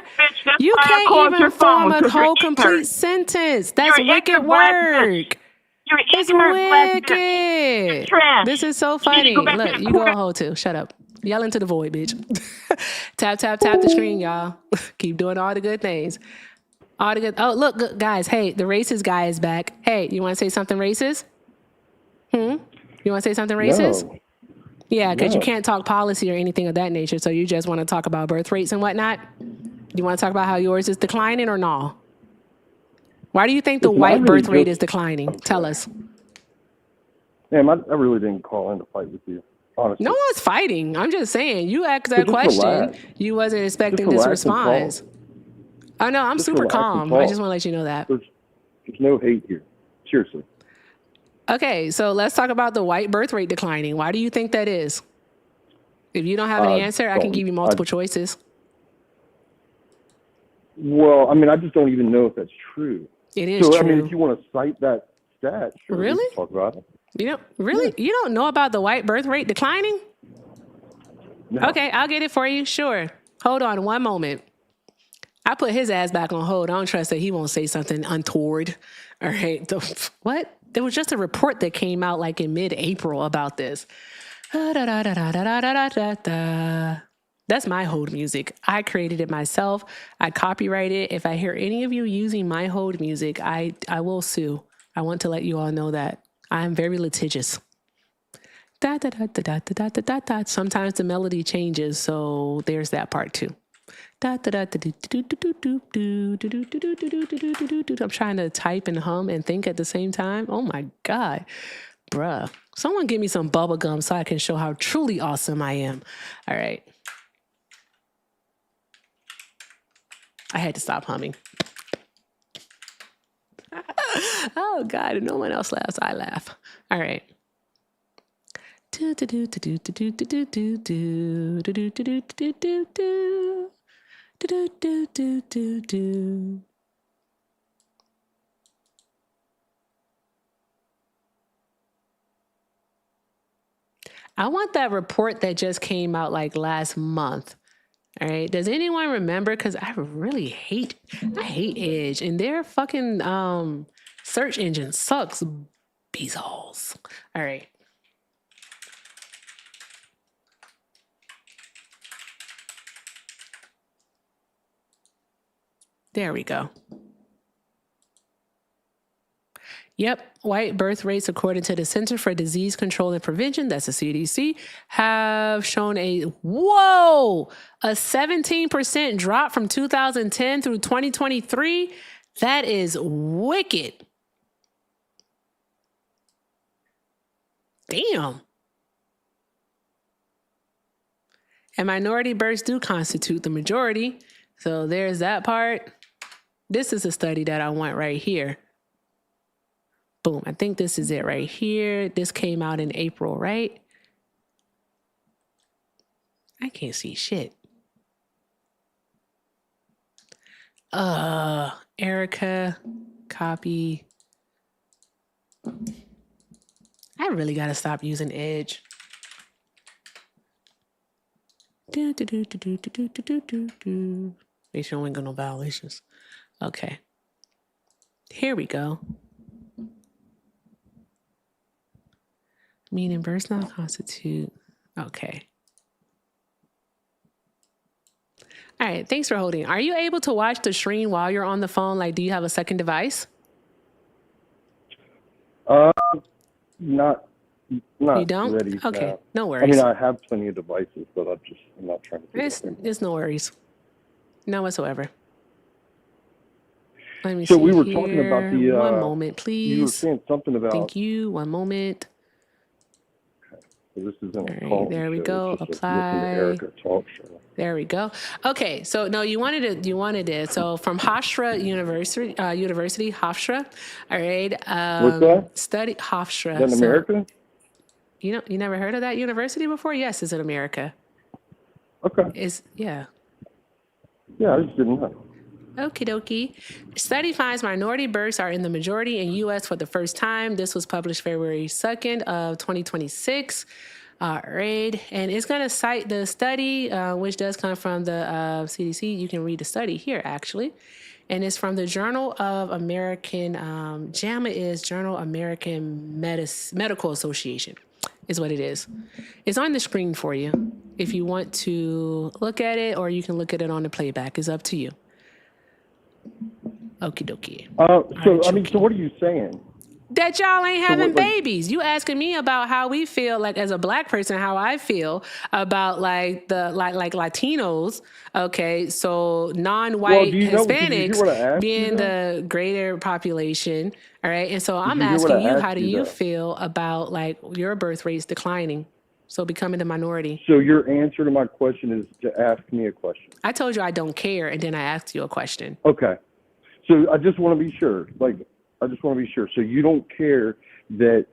You can't even form a whole complete sentence. That's wicked work. It's wicked. This is so funny. Look, you go a hoe too. Shut up. Yell into the void, bitch. Tap the screen, y'all. Keep doing all the good things. All the good. Oh, look, guys. Hey, the racist guy is back. Hey, you want to say something racist? You want to say something racist? No. Yeah, because you can't talk policy or anything of that nature. So you just want to talk about birth rates and whatnot. You want to talk about how yours is declining or no? Why do you think the white birth rate is declining? Tell us. Ma'am, I really didn't call in to fight with you. Honestly. No one's fighting. I'm just saying. You asked that question. Relax. You wasn't expecting this response. Oh no, I'm Just super relax and calm. I talk. just want to let you know that. There's no hate here. Seriously. Okay, so let's talk about the white birth rate declining. Why do you think that is? If you don't have an answer, I can give you multiple choices. Well, I mean, I just don't even know if that's true. It is so, true. I mean, if you want to cite that stat, sure, we Really? can talk about it. You know, really? You don't know about the white birth rate declining? No. Okay, I'll get it for you. Sure. Hold on one moment. I put his ass back on hold. I don't trust that he won't say something untoward. All right. What? There was just a report that came out like in mid-April about this. That's my hold music. I created it myself. I copyrighted it. If I hear any of you using my hold music, I will sue. I want to let you all know that. I am very litigious. Sometimes the melody changes, so there's that part too. I'm trying to type and hum and think at the same time. Oh my God, bruh. Someone give me some bubble gum so I can show how truly awesome I am. All right. I had to stop humming. Oh God, if no one else laughs, I laugh. All right. I want that report that just came out like last month. All right. Does anyone remember? Because I really hate Edge, and their fucking search engine sucks. Bezos. All right. There we go. Yep, white birth rates, according to the Center for Disease Control and Prevention, that's the CDC, have shown a 17% drop from 2010 through 2023. That is wicked. Damn. And minority births do constitute the majority. So there's that part. This is a study that I want right here. Boom. I think this is it right here. This came out in April, right? I can't see shit. Erica, copy. I really got to stop using Edge. Make sure I ain't got no violations. Okay. Here we go. Meaning births not constitute. Okay. All right. Thanks for holding. Are you able to watch the stream while you're on the phone? Like, do you have a second device? Not you don't? ready. Okay. No I worries. mean, I have plenty of devices, but I'm not trying to. It's no worries. No whatsoever. Let me So see we were here. talking about the. One moment, please. You were saying something about. Thank you. One moment. So this isn't a All call. right, there we show. go. It's just Apply. Listen to Erica talk show. There we go. Okay, so no, you wanted it. So from Hofstra University, Hofstra. All right. What's that? Study Hofstra. Is that in America? You never heard of that university before? Yes, it's in America. Okay. Yeah. Yeah, I just didn't know. Okie dokie. Study finds minority births are in the majority in U.S. for the first time. This was published February 2nd of 2026. Right. And it's going to cite the study, which does come from the CDC. You can read the study here, actually. And it's from the Journal of American, JAMA is Journal American Medical Association, is what it is. It's on the screen for you if you want to look at it, or you can look at it on the playback. It's up to you. Okie dokie. So what are you saying? That y'all ain't having babies. You asking me about how we feel, like as a black person, how I feel about like the like Latinos. Okay, so non-white Hispanics being the greater population. All right, and so I'm asking you, how do you feel about like your birth rates declining? So becoming the minority. So your answer to my question is to ask me a question. I told you I don't care, and then I asked you a question. Okay. So I just want to be sure. So you don't care that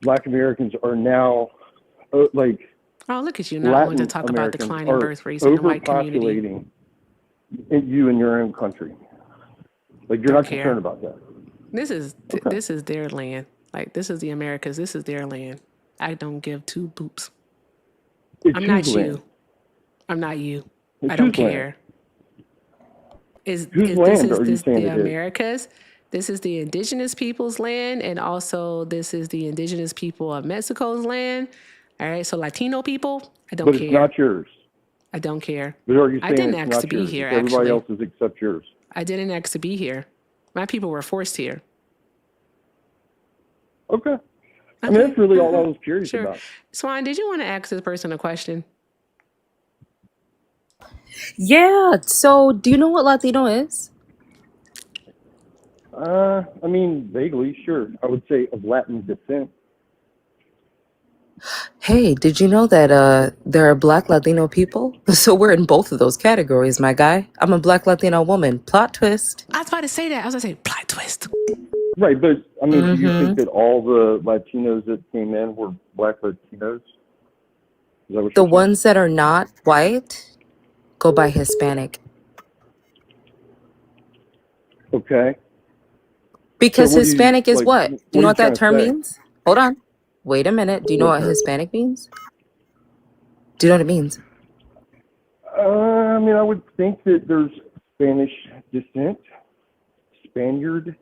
Black Americans are now like Oh, look at you not wanting to Latin talk about Americans declining are birth rates in the white community. overpopulating you in your own country. Like you're Don't not care. concerned about that. This is their land. Like, this is the Americas. This is their land. I don't give two boops. It's I'm not whose land? you. I'm not you. It's I don't whose land? care. Is Whose this land is are you this saying the it is? Americas? This is the indigenous people's land, and also this is the indigenous people of Mexico's land. All right, so Latino people, I don't But care. it's not yours. I don't care. But are you I saying didn't it's ask to not be yours? here, It's everybody actually. else's except yours. I didn't ask to be here. My people were forced here. Okay. I mean, that's really all I was curious Sure. about. Swan, did you want to ask this person a question? Yeah. So, do you know what Latino is? I mean, vaguely, sure. I would say of Latin descent. Hey, did you know that there are Black Latino people? So we're in both of those categories, my guy. I'm a Black Latino woman. Plot twist. I was about to say that. I was going to say, plot twist. Right, but I mean, do you think Mm-hmm. that all the Latinos that came in were Black Latinos? Is that what The you're saying? ones that are not white go by Hispanic. Okay. So Because what do you Hispanic is like? what? Do you What are know you what that trying to term say? means? Hold on. Wait a minute. Do you know What what term? Hispanic means? Do you know what it means? I mean, I would think that there's Spanish descent, Spaniard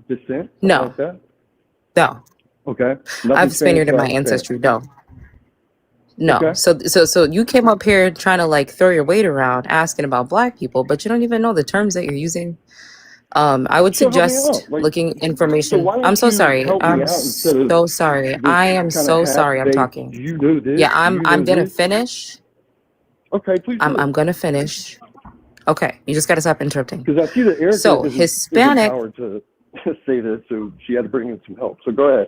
descent, something No. like that. No. Okay. I Nothing have Spaniard Spanish in my about Hispanic. ancestry. No. No. Okay. So you came up here trying to like throw your weight around asking about Black people, but you don't even know the terms that you're using. I would So help me suggest out. Like, looking so information. why I'm don't so you sorry. help me I'm out instead of so sorry. this I am kind so of sorry. I'm half-baked, talking. do you know this? Yeah, Do you I'm know gonna this? finish. Okay, please I'm do. gonna finish. Okay, you just gotta stop interrupting. Because I see that Erica So isn't Hispanic, empowered to say this, so she had to bring in some help. So go ahead.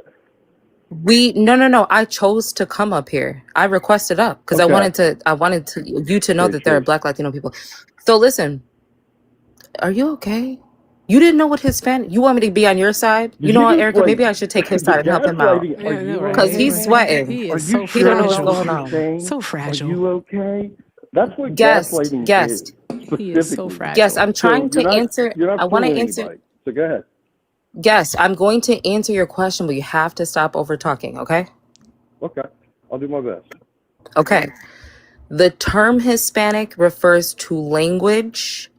no. I chose to come up here. I requested up because Okay. I wanted to you to know Okay, that there are chose. Black Latino people. So listen, are you okay? You didn't know what Hispanic. You want me to be on your side? Did You know you what, just Erica? like Maybe I should take his the side and help him out gaslighting? Yeah, Are I know, you right? because he's okay? sweating. He Are is you so He don't know sure what's about fragile. what going you're on. saying? So Are fragile. you okay? That's what Guest, gaslighting guest, is He is so specifically. guest. fragile. I'm So trying to answer. you're I not want to fooling answer. anybody. So go ahead. Guest, I'm going to answer your question, but you have to stop over talking. Okay. Okay, I'll do my best. Okay. The term Hispanic refers to language.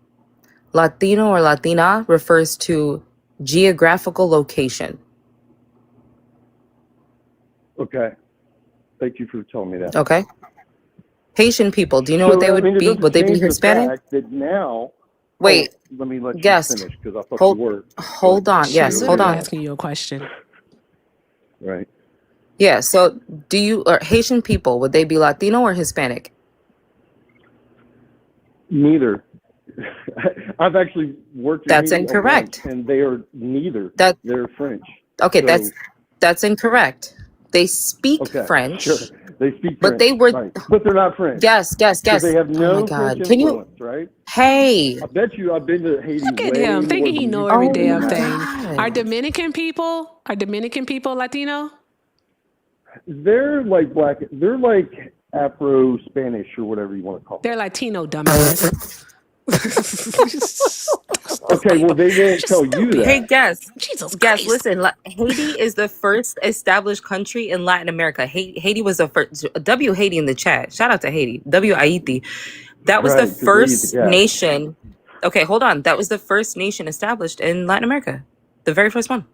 Latino or Latina refers to geographical location. Okay, thank you for telling me that. Okay. Haitian people, do you know what they So I mean, would it be? doesn't Would they be change the Hispanic? fact that now. Wait, Let me let you guest. finish because I thought you were. Hold But on. She Yes, hold literally on. asking you a question. right. Yeah, so do you or Haitian people, would they be Latino or Hispanic? Neither. I've actually worked in That's Haiti a bunch, incorrect. and they are neither. That They're French. okay, So that's incorrect. They speak okay, French, sure. They speak but French, they were right? But they're not French guess, because they have Oh my no French God. Can you influence, right? hey, I bet you I've been to Haiti Look at way him more thinking he than know you've every oh been to damn my thing. Mac. Are God. Dominican people Latino? They're like black. They're like Afro Spanish or whatever you want to call They're it. Latino, dumbass. Okay, well they won't Just tell you stupid. Hey, that. Jesus guess. Christ. Listen, Haiti is the first established country in Latin America. Haiti was the first. W Haiti in the chat. Shout out to Haiti. W Haiti. That was the Right, because they eat the first gas. nation. Okay, hold on. That was the first nation established in Latin America. The very first one.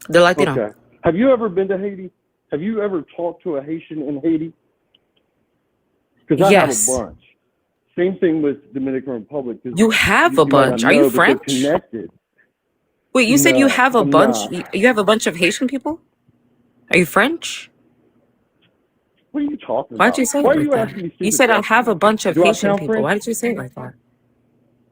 They're Latino. Okay. Have you ever been to Haiti? Have you ever talked to a Haitian in Haiti? Because I have a Yes. bunch. Same thing with Dominican Republic. 'Cause You have a you might not bunch. Are you know, but they're French? connected. Wait, you said you No, have a I'm bunch. not. You have a bunch of Haitian people? Are you French? What are you talking Why about? did you say Why it are like you that? asking me You stupid said I questions? have a bunch of Do I Haitian sound people. French? Why did you say it like that?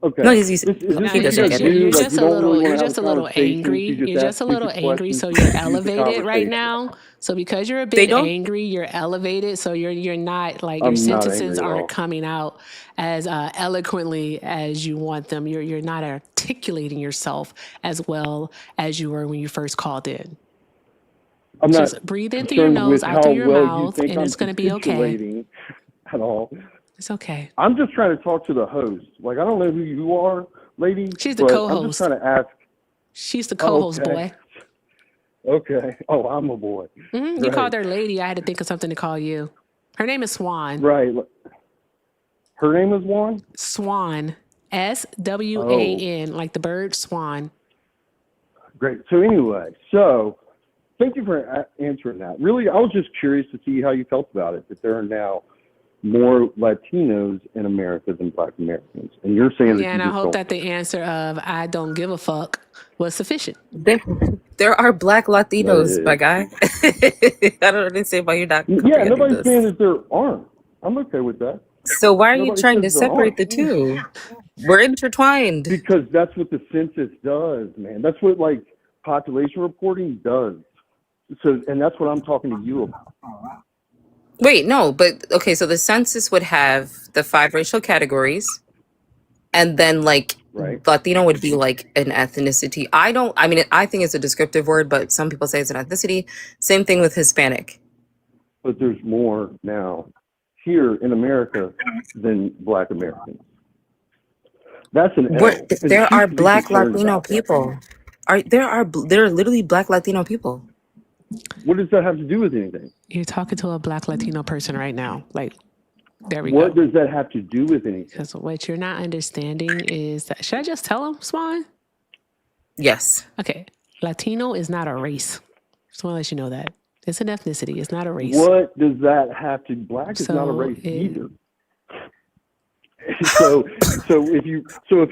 Okay. No, he's Is this Now he what you doesn't guys get you're, it. do? you're Like, just you a don't really little want you're to have just a a little conversation. angry. You just You're ask just a little stupid angry, questions so to you're keep the elevated right conversation. now. So because you're a They bit don't. angry, you're elevated. So you're not like your I'm not sentences angry at aren't all. coming out as eloquently as you want them. You're not articulating yourself as well as you were when you first called in. I'm not Just breathe in through your concerned nose, with out how through your well you mouth, think and I'm it's gonna be okay. capitulating at all. It's okay. I'm just trying to talk to the host. Like, I don't know who you are, lady, She's the but I'm co-host. just trying to ask. She's the Oh, co-host, okay. boy. Okay. Oh, I'm a boy. You Right. called her lady. I had to think of something to call you. Her name is Swan. Right. Her name is Juan? Swan. SWAN, like the bird swan. Great. So anyway, thank you for answering that. Really, I was just curious to see how you felt about it, that there are now more Latinos in America than Black Americans. And you're saying that Yeah, you and I just hope don't. that the answer of I don't give a fuck was sufficient. There are Black Latinos, my Uh, guy. I don't understand why you're not yeah, comprehending nobody's saying this. that there aren't. I'm okay with that. So why are you Nobody trying says to there separate aren't. the two? We're intertwined. Because that's what the census does, man. That's what, like, population reporting does. So, and that's what I'm talking to you about. Wait, no, but okay, so the census would have the 5 racial categories, and then like Right. Latino would be like an ethnicity. I mean, I think it's a descriptive word, but some people say it's an ethnicity. Same thing with Hispanic. But there's more now here in America than Black Americans. That's an L. And There she are should be Black concerned Latino about that. people. There are literally Black Latino people. What does that have to do with anything? You're talking to a Black Latino person right now. Like, there we What go. does that have to do with anything? Because what you're not understanding is that, should I just tell him, Swan? Yes. Okay. Latino is not a race. Just want to let you know that. It's an ethnicity. It's not a race. What does that have to? Black is not a race either. So if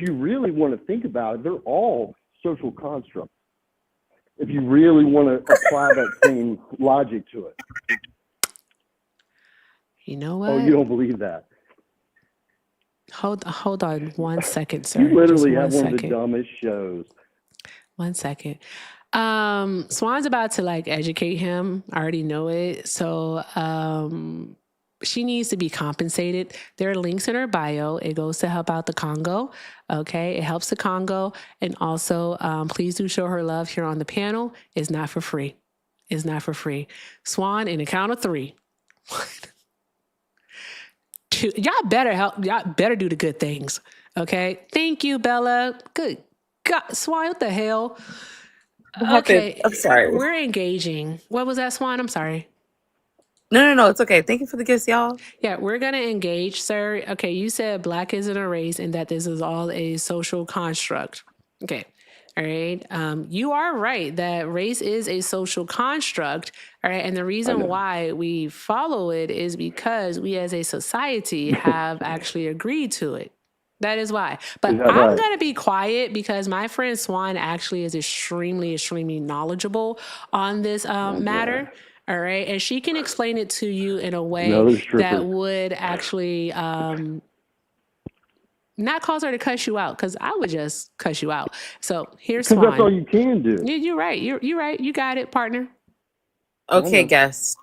you really want to think about it, they're all social constructs. If you really want to apply that same logic to it. You know what? Oh, you don't believe that? Hold on 1 second, sir. You literally Just have one one of the second. dumbest shows. 1 second. Swan's about to like educate him. I already know it. So she needs to be compensated. There are links in her bio. It goes to help out the Congo. Okay. It helps the Congo. And also, please do show her love here on the panel. It's not for free. It's not for free. Swan, in a count of 3. 1, 2. Y'all better help. Y'all better do the good things. Okay. Thank you, Bella. Good God. Swan, what the hell? Okay. I'm sorry. We're engaging. What was that, Swan? I'm sorry. No, it's okay. Thank you for the gifts, y'all. Yeah, we're going to engage, sir. Okay, you said Black isn't a race and that this is all a social construct. Okay, all right. You are right that race is a social construct, all right? And the reason why we follow it is because we as a society have actually agreed to it. That is why. But I'm going to be quiet because my friend Swan actually is extremely, extremely knowledgeable on this matter. All right. And she can explain it to you in a way that would actually not cause her to cuss you out, because I would just cuss you out. So here's Swan. Because that's all you can do. You're right. You're right. You got it, partner. Okay, guest.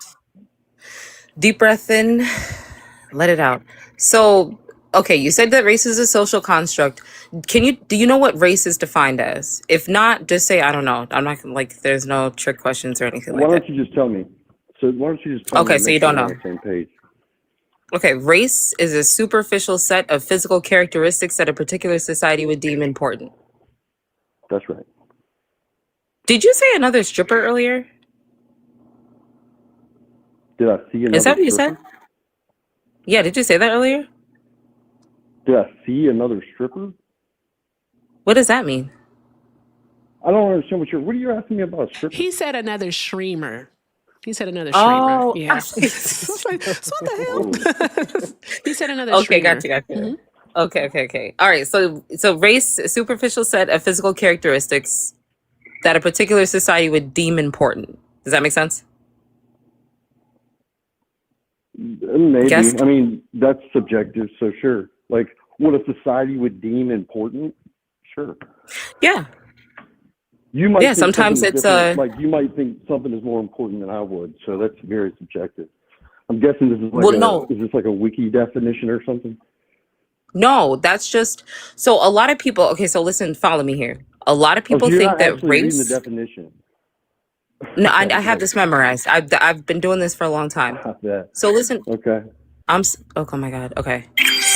Deep breath in. Let it out. So, okay, you said that race is a social construct. Do you know what race is defined as? If not, just say, I don't know. I'm not like, there's no trick questions or anything like that. Why don't you just tell me? So why don't you just tell me? Okay, so you don't know. On the same page. Okay, race is a superficial set of physical characteristics that a particular society would deem important. That's right. Did you say another stripper earlier? Did I see another Is that what you stripper? said? Yeah, did you say that earlier? Did I see another stripper? What does that mean? I don't understand what are you asking me about a stripper? He said another streamer. He said another streamer. Oh, Yeah. So what the hell? He said another Okay, streamer. gotcha. Okay. All right, so race, a superficial set of physical characteristics that a particular society would deem important. Does that make sense? Maybe. Guest? I mean, that's subjective, so sure. Like, what a society would deem important, sure. Yeah. You might Yeah. think something Sometimes is it's different. Like you might think something is more important than I would. So that's very subjective. I'm guessing this is well, no, is this like a wiki definition or something? no. That's just so a lot of people. Okay, so listen, follow me here. A lot of Oh, so people you're think not that actually reading the race. definition. No, I have Okay. this memorized. I've been doing this for a long time. I bet. So listen, Okay. oh my God. Okay.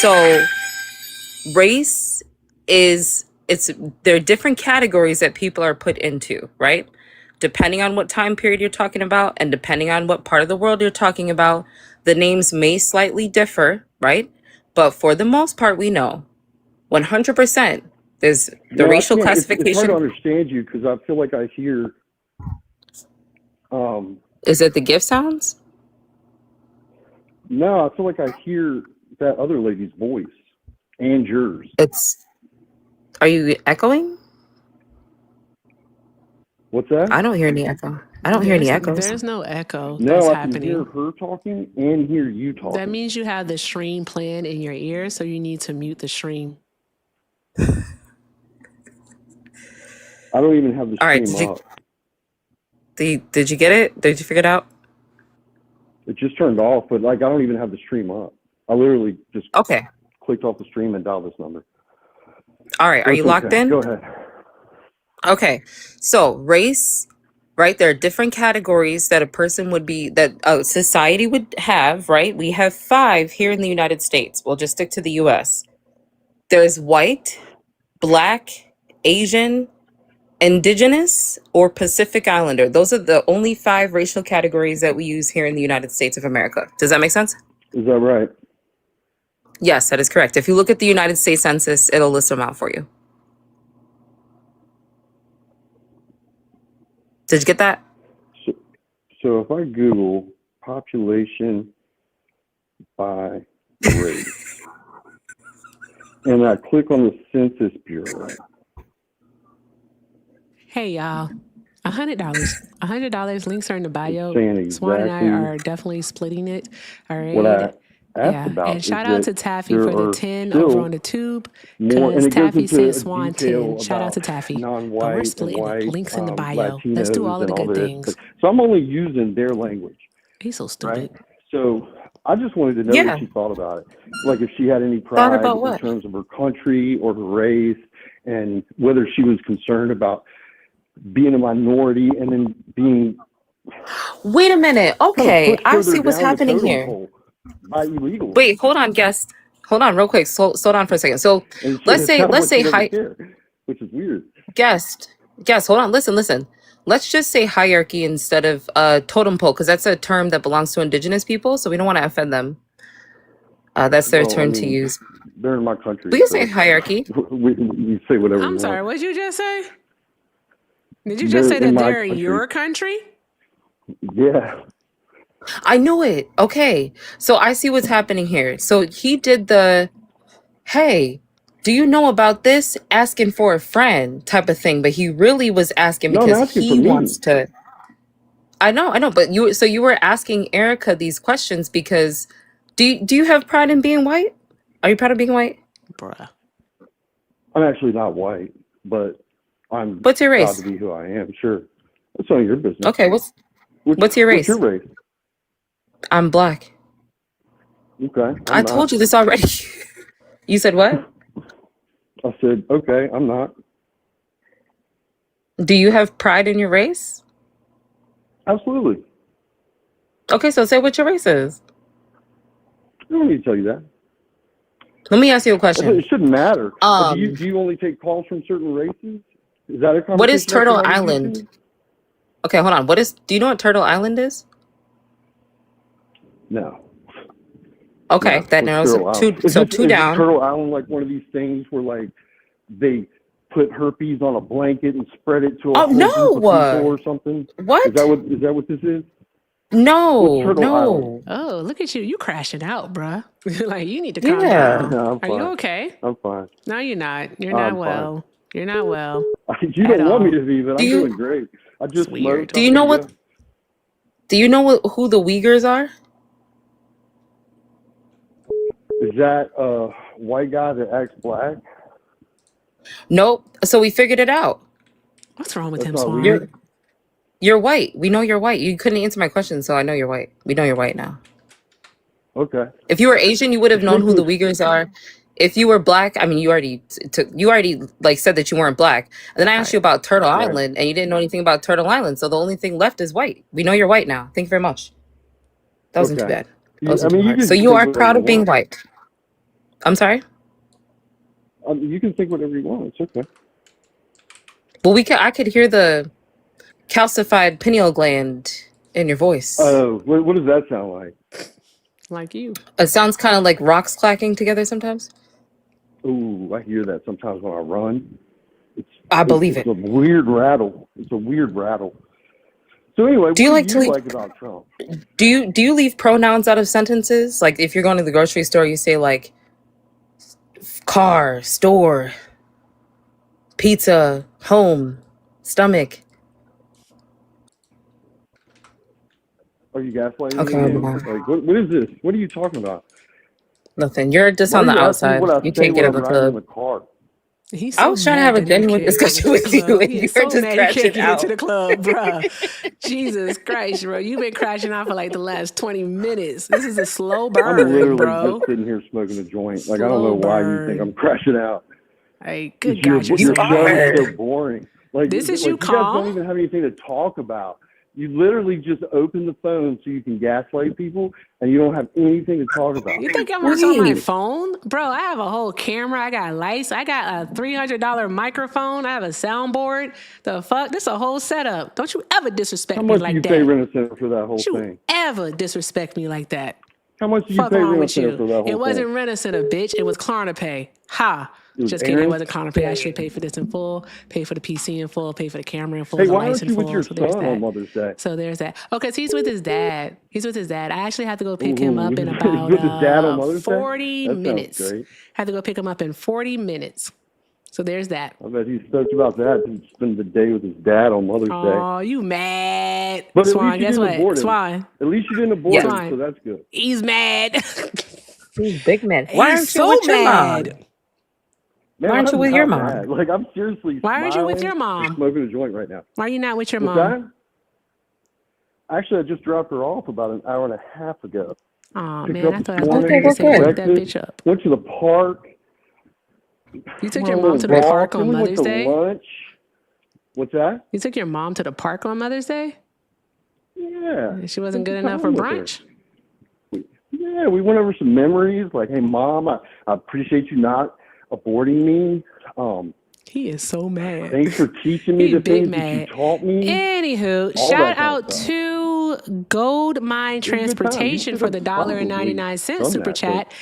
So race is there are different categories that people are put into, right? Depending on what time period you're talking about and depending on what part of the world you're talking about, the names may slightly differ, right? But for the most part, we know 100% there's the No, I racial can't. It's hard to classification. understand you because I feel like I hear. Is it the gift sounds? No, I feel like I hear that other lady's voice and yours. Are you echoing? What's that? I don't hear any echo. I don't hear any echoes. There's no echo that's No, I can hear happening. her talking and hear you That talking. means you have the stream playing in your ear, so you need to mute the stream. I don't even have the All right, stream up. did you get it? Did you figure it out? It just turned off, but like I don't even have the stream up. I literally just Okay. clicked off the stream and dialed this number. All right, are That's you locked okay. in? Go ahead. Okay. So, race, right? There are different categories that a person would be, that a society would have, right? We have 5 here in the United States. We'll just stick to the US. There's white, black, Asian, indigenous, or Pacific Islander. Those are the only 5 racial categories that we use here in the United States of America. Does that make sense? Is that right? Yes, that is correct. If you look at the United States Census, it'll list them out for you. Did you get that? So if I Google population by race and I click on the Census Bureau. Hey, y'all. $100. $100. Links are in the bio. saying Swan and I exactly are definitely splitting it. All what I right. asked Yeah. about And is shout out that to Taffy there for the are 10 over still on the tube. more, and Because it goes Taffy into sent a Swan detail 10. Shout out about to Taffy. But we're non-white and splitting it. white, Links in the bio. Let's Latinos do all of and the all good this. things. So I'm only using their language, He's so right? stupid. So I just wanted to know Yeah. what she thought about it. Like if she had any Thought pride about in what? terms of her country or her race, and whether she was concerned about being a minority and then being Wait a minute. kind of Okay, pushed I further see what's down the happening totem here. pole by illegals. Wait, hold on, guest. Hold on, real quick. Slow down for a second. So And let's it say sounds like she doesn't hi, care, which is weird. guest. Hold on. Listen. Let's just say hierarchy instead of totem pole, because that's a term that belongs to indigenous people, so we don't want to offend them. That's their Well, I term to mean, use. they're in my We country, can say so hierarchy. we say whatever I'm we sorry. want. What did you just say? Did you just They're say in that my they're country. your country? Yeah. I knew it. Okay, so I see what's happening here. So he did the, hey, do you know about this? Asking for a friend type of thing, but he really was asking No, I'm because asking for he wants me. to. I know, but you were asking Erica these questions because do you have pride in being white? Are you proud of being white? Bruh. I'm actually not white, but I'm What's your proud race? to be who I am. Sure. That's none of your business. Okay, what's your What's race? your race? I'm black. Okay. I I'm told not. you this already. You said what? I said, okay, I'm not. Do you have pride in your race? Absolutely. Okay, so say what your race is. I don't need to tell you that. Let me ask you a question. It shouldn't matter. Do Um, you only take calls from certain races? Is that a conversation what is I should Turtle have with you Island? two? Okay, hold on. Do you know what Turtle Island is? No. Okay, No. that What's narrows Turtle it. Island? Two Is down. Turtle Island like one of these things where like they put herpes on a blanket and spread it to a Oh whole group of people no! or something? What? Is that what this is? What's No, Turtle Island? no. Oh, look at you. You crashing out, bruh. Like, you need to calm Yeah. down. No, I'm Are you fine. okay? I'm fine. No, you're not. You're not I'm well. fine. You're not well You at don't want me all. to be, but Do I'm you doing great. I just It's smoked. weird. do I'm you good know to what go. who the Uyghurs are? Is that a white guy that acts black? Nope. So we figured it out. What's wrong with That's him, not Swan? weird. You're white. We know you're white. You couldn't answer my question, so I know you're white. We know you're white now. Okay. If you were Asian, you would have The known truth who the is, Uyghurs are. If you were black, I mean, you already like said that you weren't black. And then I asked you about Turtle right. Island, and you didn't know anything about Turtle Island. So the only thing left is white. We know you're white now. Thank you very much. That wasn't too Okay. bad. That I wasn't too mean, you hard. can So you think are whatever proud you of being want. white. I'm sorry. You can think whatever you want. It's okay. Well, I could hear the calcified pineal gland in your voice. Oh, what does that sound like? Like you. It sounds kind of like rocks clacking together sometimes. Ooh, I hear that sometimes when I run. I believe It's it. a weird rattle. It's a weird rattle. So anyway, what Do you do like to you leave? like about Trump? Do you leave pronouns out of sentences? Like if you're going to the grocery store, you say like car, store, pizza, home, stomach. Are you gaslighting Okay, me never again? mind. Like, what is this? What are you talking about? Nothing. You're just Why on are the you asking me outside. what I You say can't get when in I'm the riding in the club. car? He's I so was trying to mad have a that he genuine can't get discussion into the with you, club. and He you is were so just mad he can't crashing get into out. the club, bruh. Jesus Christ, bro. You've been crashing out for like the last 20 minutes. This is a slow I'm burn, literally bro. just sitting here smoking a joint. Like, I don't Slow know why you think burn. I'm crashing out. Hey, Because good God, you're You so your show is mad. so boring. Like, This is you you guys don't calm? even have anything to talk about. You literally just open the phone so you can gaslight people, and you don't have anything to talk about. You think I'm gonna on my Wait. phone? Bro, I have a whole camera. I got lights. I got a $300 microphone. I have a soundboard. The fuck? This a whole setup. Don't you ever How disrespect me much do like you pay that. Rent-A-Center for that whole Don't you thing? ever disrespect me like that. How much do you Fuck pay wrong with Rent-A-Center you? for that It whole wasn't thing? Rent-A-Center, bitch. It was Klarna Pay. Ha. It was Just kidding. It Aaron? wasn't Klarna Pay. I actually paid for this in full, paid for the PC in full, paid for the camera in full, Hey, the why lights aren't in you with full. your So there's son on that. Mother's Day? So there's that. Oh, because he's with his dad. He's with his dad. I actually have to go pick him Ooh, up in he's about with his dad on Mother's Day? 40 That sounds minutes. great. Have to go pick him up in 40 minutes. So there's that. I bet he's stoked about that. He spend the day with his dad on Mother's Day. Oh, you mad. But at Swan, least you guess didn't what? abort him. Swan. At least you didn't abort Yes. him, so Swan. that's good. He's mad. He's big man. Why He's aren't you so with your mad. mom? Man, Why aren't you I'm with your not mom? mad. Like, I'm seriously Why aren't you with your smiling and mom? smoking a joint right now. Why are you not with your What's mom? that? Actually, I just dropped her off about an hour and a half ago. Oh Picked man, up I this thought I was morning, going to well, say ate good. pick that breakfast, bitch up. went to the park, You took went your on a mom little to the park walk, then on we went Mother's to Day? lunch. What's that? You took your mom to the park on Mother's Day? Yeah. And she wasn't Spent good some enough for time with her. brunch? Yeah, we went over some memories. Like, hey, Mom, I appreciate you not aborting me. He is so mad. Thanks for teaching me He the big things that you mad. taught me. Anywho, All shout that kind of out stuff. to Gold Mine It was a good time. You Transportation should for have the probably $1.99 done super that, but chat.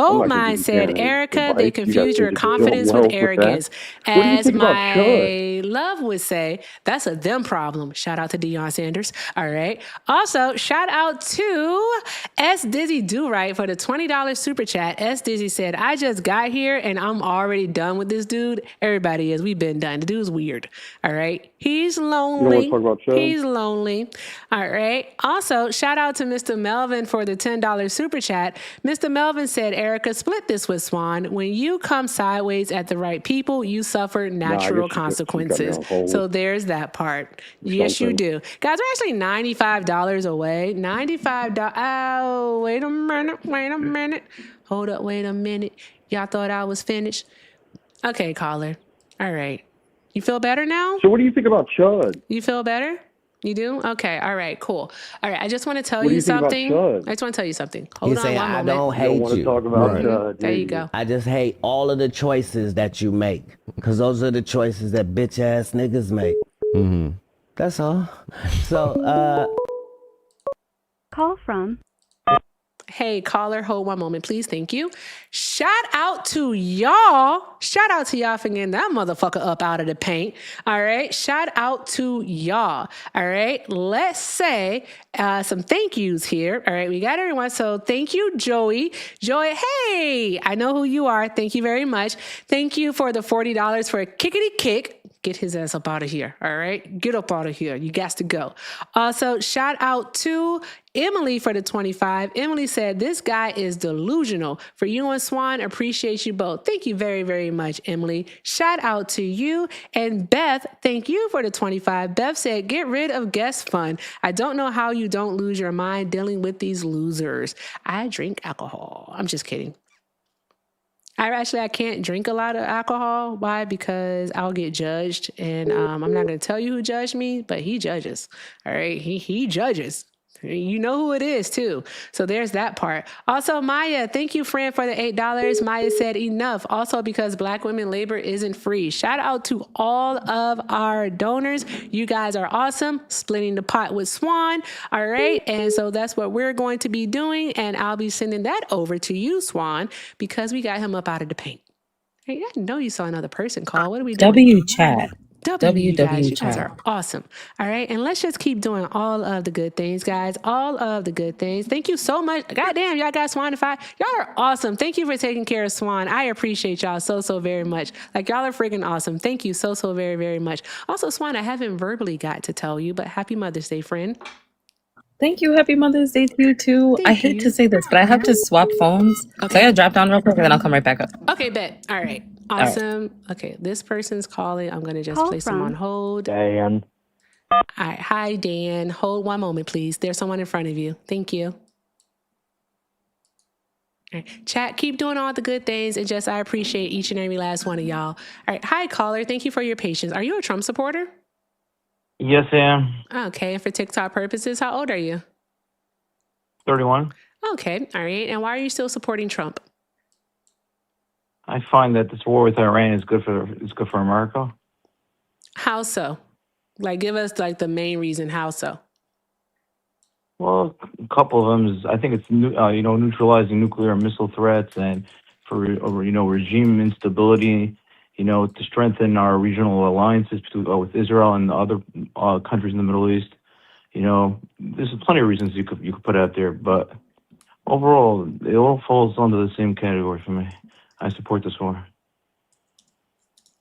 I'm Gold not going to Mine give you said, any Erica, advice. they You guys confuse your need to do confidence with well with that. arrogance. What do you As think about Chud? my love would say, that's a them problem. Shout out to Deion Sanders. All right. Also, shout out to S. Dizzy Do Right for the $20 super chat. S. Dizzy said, I just got here and I'm already done with this dude. Everybody is. We've been done. The dude's weird. All right. He's You don't want to lonely. talk about Chud? He's lonely. All right. Also, shout out to Mr. Melvin for the $10 super chat. Mr. Melvin said, Erica, split this with Swan. When you come sideways at the right people, you suffer Nah, I natural guess you got me consequences. on hold. So there's that part. Yes, you Something. do. Guys, we're actually $95 away. $95. Oh, wait a minute. Hold up, wait a minute. Y'all thought I was finished? Okay, caller. All right. You feel better now? So what do you think about Chud? You feel better? You do? Okay. All right, cool. All right. I just want to tell What do you you think about something. Chud? I just want to tell you something. He Hold on saying, one I moment. don't You don't hate want to you. talk about Right. Chud, There do you go. I just hate all of the choices that you make. Because those are the choices that bitch ass niggas make. Mm-hmm. That's all. So, Call from Hey, caller, hold one moment, please. Thank you. Shout out to y'all. Shout out to y'all for getting that motherfucker up out of the paint. All right. Shout out to y'all. All right. Let's say some thank yous here. All right. We got everyone. So thank you, Joey. Joey, hey, I know who you are. Thank you very much. Thank you for the $40 for a kickity kick. get his ass up out of here. All right. Get up out of here. You got to go. Also, shout out to Emily for the 25. Emily said, this guy is delusional. For you and Swan, appreciate you both. Thank you very, very much, Emily. Shout out to you. And Beth, thank you for the 25. Beth said, get rid of guest fund. I don't know how you don't lose your mind dealing with these losers. I drink alcohol. I'm just kidding. I can't drink a lot of alcohol. Why? Because I'll get judged, and I'm not going to tell you who judged me, but he judges. All right, he judges. You know who it is too. So there's that part. Also, Maya, thank you, friend, for the $8. Maya said enough. Also, because Black women labor isn't free. Shout out to all of our donors. You guys are awesome. Splitting the pot with Swan. All right. And so that's what we're going to be doing. And I'll be sending that over to you, Swan, because we got him up out of the paint. Hey, I didn't know you saw another person call. What are we doing? W chat. You guys are awesome. All right. And let's just keep doing all of the good things, guys. All of the good things. Thank you so much. Goddamn, y'all got Swanified. Y'all are awesome. Thank you for taking care of Swan. I appreciate y'all so very much. Like, y'all are friggin' awesome. Thank you so very, very much. Also, Swan, I haven't verbally got to tell you, but happy Mother's Day, friend. Thank you. Happy Mother's Day to you too. I hate to say this, but I have to swap phones. Okay. So I gotta drop down real quick and then I'll come right back up. Okay, bet. All right. Awesome. Right. Okay, this person's calling. I'm going to just place them on hold. Dan. All right. Hi, Dan. Hold one moment, please. There's someone in front of you. Thank you. All right. Chat, keep doing all the good things. And just, I appreciate each and every last one of y'all. All right. Hi, caller. Thank you for your patience. Are you a Trump supporter? Yes, I am. Okay. And for TikTok purposes, how old are you? 31. Okay. All right. And why are you still supporting Trump? I find that this war with Iran is good for America. How so? Like, give us like the main reason. How so? Well, a couple of them is I think it's neutralizing nuclear missile threats and for regime instability. To strengthen our regional alliances with Israel and other countries in the Middle East. There's plenty of reasons you could put out there, but overall, it all falls under the same category for me. I support this war.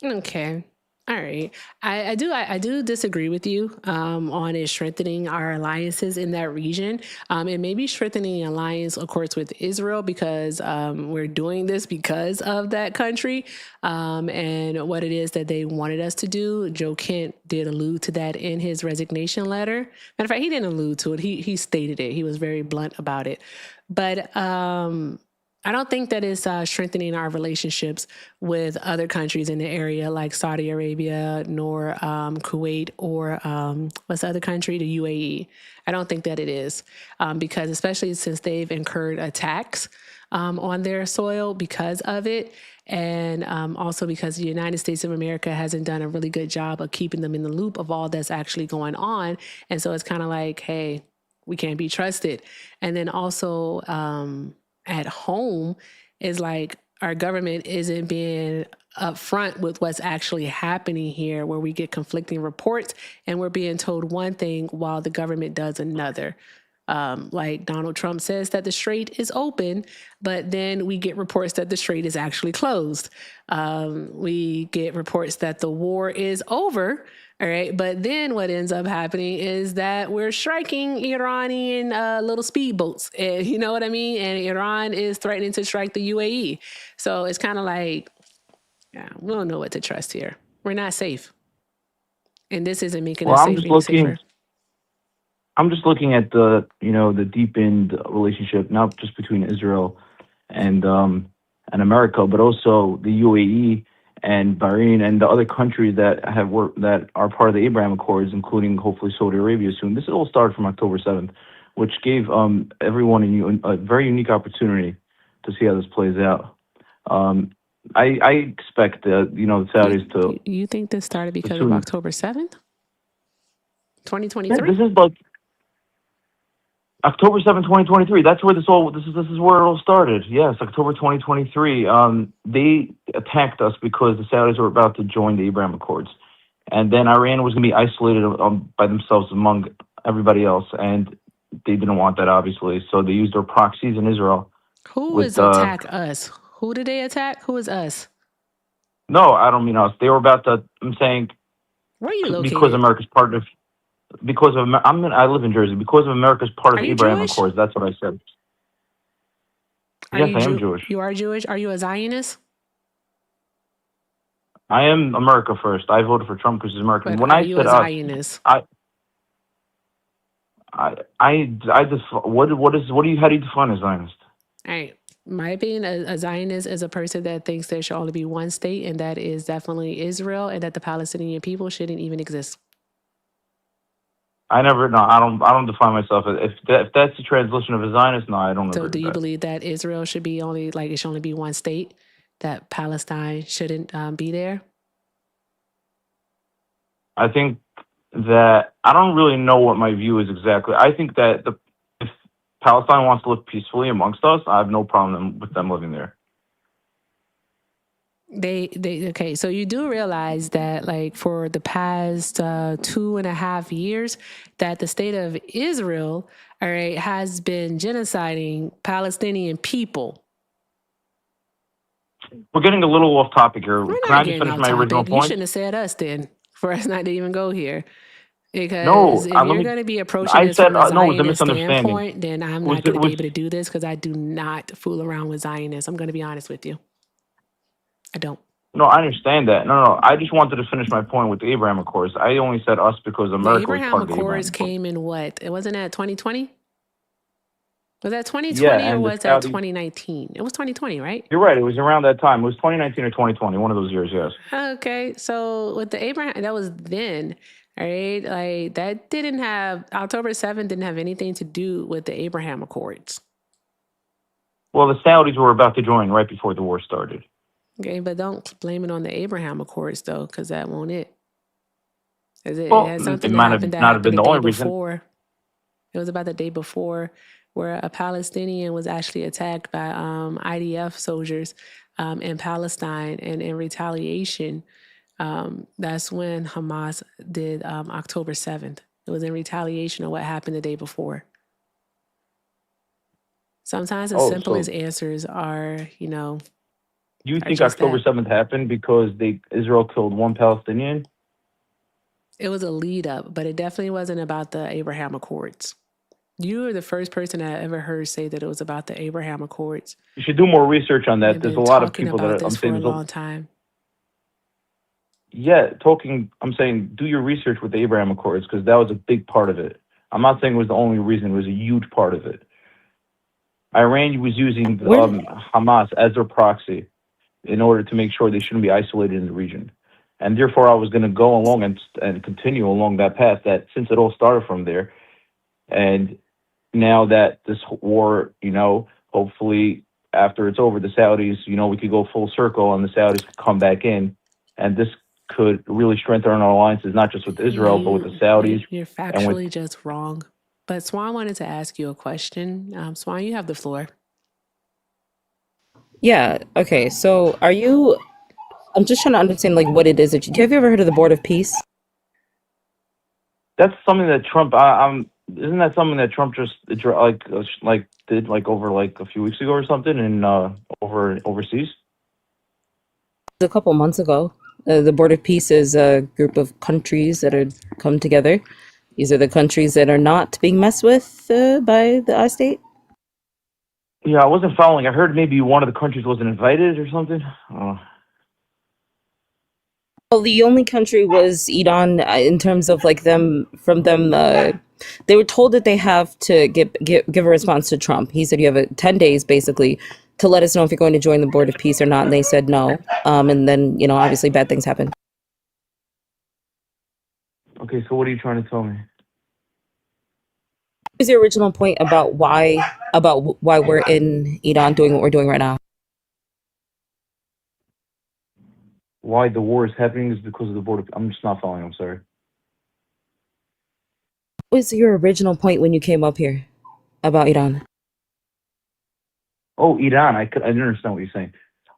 Okay. All right. I do disagree with you on it strengthening our alliances in that region. And maybe strengthening the alliance, of course, with Israel, because we're doing this because of that country and what it is that they wanted us to do. Joe Kent did allude to that in his resignation letter. Matter of fact, he didn't allude to it. He stated it. He was very blunt about it. But I don't think that it's strengthening our relationships with other countries in the area like Saudi Arabia, nor Kuwait, or what's the other country? The UAE. I don't think that it is because especially since they've incurred attacks on their soil because of it. And also because the United States of America hasn't done a really good job of keeping them in the loop of all that's actually going on. And so it's kind of like, hey, we can't be trusted. And then also at home is like our government isn't being upfront with what's actually happening here, where we get conflicting reports and we're being told one thing while the government does another. Like Donald Trump says that the strait is open, but then we get reports that the strait is actually closed. We get reports that the war is over. All right. But then what ends up happening is that we're striking Iranian little speedboats. You know what I mean? And Iran is threatening to strike the UAE. So it's kind of like, we don't know what to trust here. We're not safe. And this isn't making us safe any safer. I'm just looking at the deepened relationship, not just between Israel and America, but also the UAE and Bahrain and the other countries that are part of the Abraham Accords, including hopefully Saudi Arabia soon. This all started from October 7th, which gave everyone a very unique opportunity to see how this plays out. I expect the Saudis to. You think this started because of October 7th, 2023? Yeah, this is like October 7th, 2023. That's where this is where it all started. Yes, October 2023. They attacked us because the Saudis were about to join the Abraham Accords. And then Iran was going to be isolated by themselves among everybody else. And they didn't want that, obviously. So they used their proxies in Israel. Who is attack us? Who did they attack? Who is us? No, I don't mean us. They were about to, I'm saying, Where are you because located? America's part of because of I live in Jersey because of America's part of Are the you Abraham Jewish? Accords. That's what I said. Are Yes, you I am Jewish. You are Jewish? Are you a Zionist? I am America first. I voted for Trump because he's American. But When are I you said a us, Zionist? what do you how do you define a Zionist? All right. My opinion, a Zionist is a person that thinks there should only be one state, and that is definitely Israel, and that the Palestinian people shouldn't even exist. I don't define myself if that's the translation of a Zionist. No, I don't So agree do with you that. believe that Israel should be only, like, it should only be one state, that Palestine shouldn't be there? I think that I don't really know what my view is exactly. I think that if Palestine wants to live peacefully amongst us, I have no problem with them living there. They okay, so you do realize that, like, for the past 2.5 years, that the state of Israel, all right, has been genociding Palestinian people. We're getting a little off topic here. We're Can not I just getting finish off my original topic. You point? shouldn't have said us then, for us not to even go here. Because No, if let you're me. going to be approaching I this said from a no. It was a Zionist misunderstanding. standpoint, then I'm Was not it going to be was able to do this, because I do not fool around with Zionists. I'm going to be honest with you. I don't. no? I understand that. No. I just wanted to finish my point with the Abraham Accords. I only said us because The America was Abraham part of the Abraham Accords Accords. came in what? It wasn't at 2020? Was that Yeah, 2020 or and the was that Saudis. 2019? It was 2020, right? You're right. It was around that time. It was 2019 or 2020. One of those years. Yes. Okay, so with the Abraham, that was then, all right? Like, that didn't have, October 7th didn't have anything to do with the Abraham Accords. Well, the Saudis were about to join right before the war started. Okay, but don't blame it on the Abraham Accords, though, because that won't it. 'Cause it Well, had it something that might have happened not have been the the day only reason. before. It was about the day before, where a Palestinian was actually attacked by IDF soldiers in Palestine, and in retaliation, that's when Hamas did October 7th. It was in retaliation of what happened the day before. Sometimes the Oh, so simplest answers are, you are think just October that. 7th happened because Israel killed one Palestinian? It was a lead up, but it definitely wasn't about the Abraham Accords. You are the first person I ever heard say that it was about the Abraham Accords. You should do more research on that. They've There's a been lot of talking people that about I'm this saying for a long time. I'm saying do your research with the Abraham Accords because that was a big part of it. I'm not saying it was the only reason. It was a huge part of it. Iran was using Hamas as their proxy in order to make sure they shouldn't be isolated in the region. And therefore, I was going to go along and continue along that path that since it all started from there. And now that this war, hopefully after it's over, the Saudis, we could go full circle and the Saudis could come back in. And this could really strengthen our alliances, not just with Israel, but with the Saudis. You're and with factually just wrong. But Swan wanted to ask you a question. Swan, you have the floor. Yeah. Okay. So I'm just trying to understand, like, what it is that have you ever heard of the Board of Peace? That's something that Trump, isn't that something that Trump just did over like a few weeks ago or something in overseas? A couple months ago. The Board of Peace is a group of countries that are come together. These are the countries that are not being messed with by the I state. Yeah, I wasn't following. I heard maybe one of the countries wasn't invited or something. Well, the only country was Iran in terms of like them. They were told that they have to give a response to Trump. He said you have 10 days basically to let us know if you're going to join the Board of Peace or not. And they said no. And then, obviously bad things happen. Okay, so what are you trying to tell me? What was your original point about why we're in Iran doing what we're doing right now? Why the war is happening is because of the Board of... I'm just not following. I'm sorry. What was your original point when you came up here about Iran? Oh, Iran. I didn't understand what you're saying.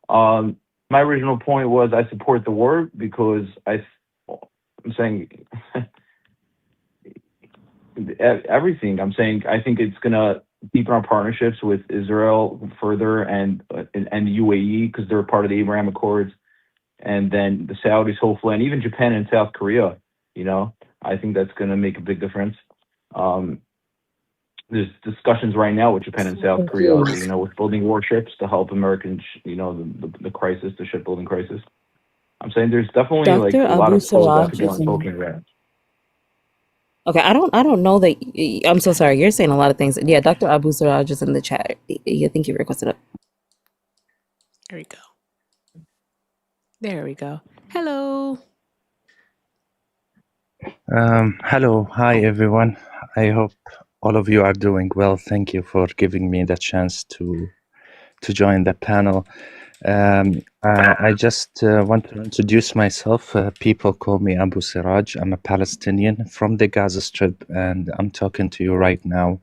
My original point was I support the war because I'm saying everything. I'm saying I think it's gonna deepen our partnerships with Israel further and the UAE because they're part of the Abraham Accords, and then the Saudis hopefully, and even Japan and South Korea. I think that's going to make a big difference. There's discussions right now with Japan and South Korea, with building warships to help American, the crisis, the shipbuilding crisis. I'm saying there's definitely like Dr. a lot Abu of pros that Siraj could be is on in. smoking gas. Okay, I don't know that. I'm so sorry. You're saying a lot of things. Yeah, Dr. Abu Siraj is in the chat. I think you requested it. There we go. There we go. Hello. Hello, hi everyone. I hope all of you are doing well. Thank you for giving me the chance to join the panel. I just want to introduce myself. People call me Abu Siraj. I'm a Palestinian from the Gaza Strip, and I'm talking to you right now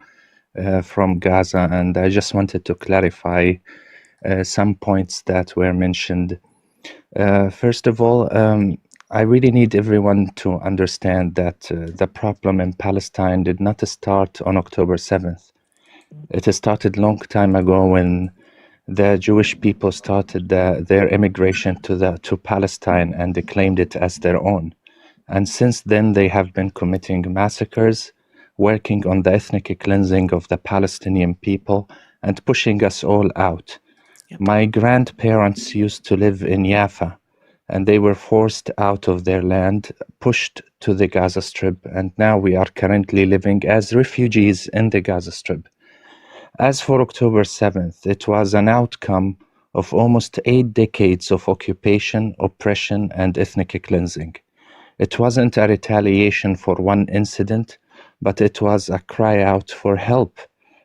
from Gaza. And I just wanted to clarify some points that were mentioned. First of all, I really need everyone to understand that the problem in Palestine did not start on October 7th. It started long time ago when the Jewish people started their immigration to Palestine and they claimed it as their own. And since then, they have been committing massacres, working on the ethnic cleansing of the Palestinian people, and pushing us all out. My grandparents used to live in Jaffa, and they were forced out of their land, pushed to the Gaza Strip, and now we are currently living as refugees in the Gaza Strip. As for October 7th, it was an outcome of almost 8 decades of occupation, oppression, and ethnic cleansing. It wasn't a retaliation for one incident, but it was a cry out for help,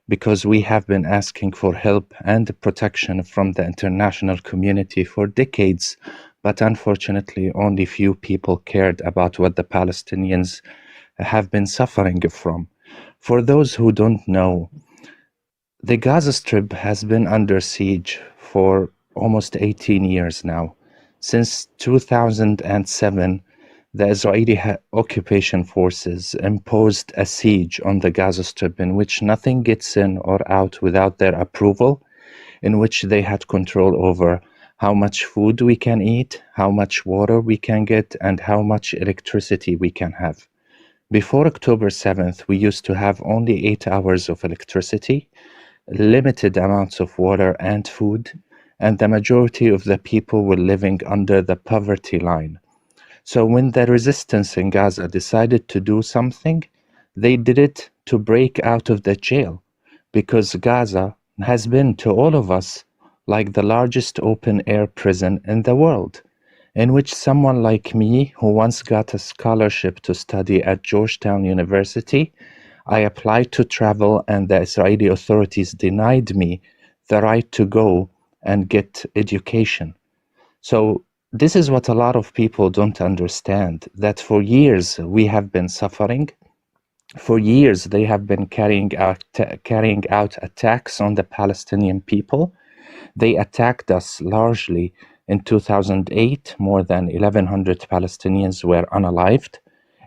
because we have been asking for help and protection from the international community for decades, but unfortunately only few people cared about what the Palestinians have been suffering from. For those who don't know, the Gaza Strip has been under siege for almost 18 years now. Since 2007, the Israeli occupation forces imposed a siege on the Gaza Strip in which nothing gets in or out without their approval, in which they had control over how much food we can eat, how much water we can get, and how much electricity we can have. Before October 7th, we used to have only 8 hours of electricity, limited amounts of water and food, and the majority of the people were living under the poverty line. So when the resistance in Gaza decided to do something, they did it to break out of the jail, because Gaza has been to all of us like the largest open-air prison in the world, in which someone like me, who once got a scholarship to study at Georgetown University, I applied to travel and the Israeli authorities denied me the right to go and get education. So this is what a lot of people don't understand, that for years we have been suffering. For years they have been carrying out attacks on the Palestinian people. They attacked us largely in 2008. More than 1,100 Palestinians were unalived.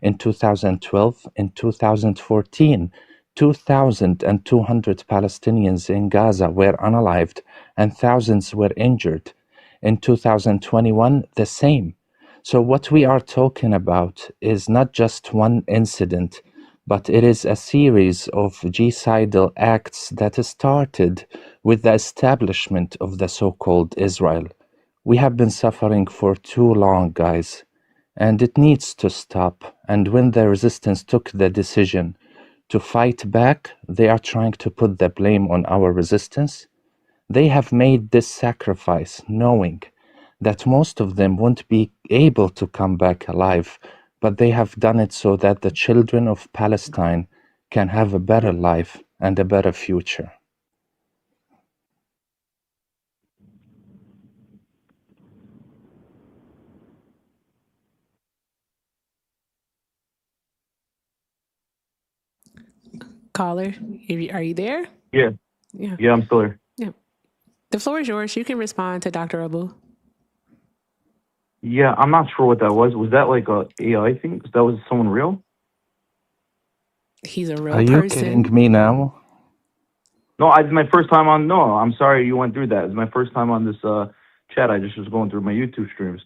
In 2012, in 2014, 2,200 Palestinians in Gaza were unalived and thousands were injured. In 2021, the same. So what we are talking about is not just one incident, but it is a series of genocidal acts that started with the establishment of the so-called Israel. We have been suffering for too long, guys, and it needs to stop. And when the resistance took the decision to fight back, they are trying to put the blame on our resistance. They have made this sacrifice knowing that most of them won't be able to come back alive, but they have done it so that the children of Palestine can have a better life and a better future. Caller, are you there? Yeah. Yeah. Yeah, I'm still here. Yeah. The floor is yours. You can respond to Dr. Abu. Yeah, I'm not sure what that was. Was that like a AI thing? That was someone real? He's a real Are you kidding me now? No, it's my first time on. No, I'm sorry you went through that. It's my first time on this chat. I just was going through my YouTube streams.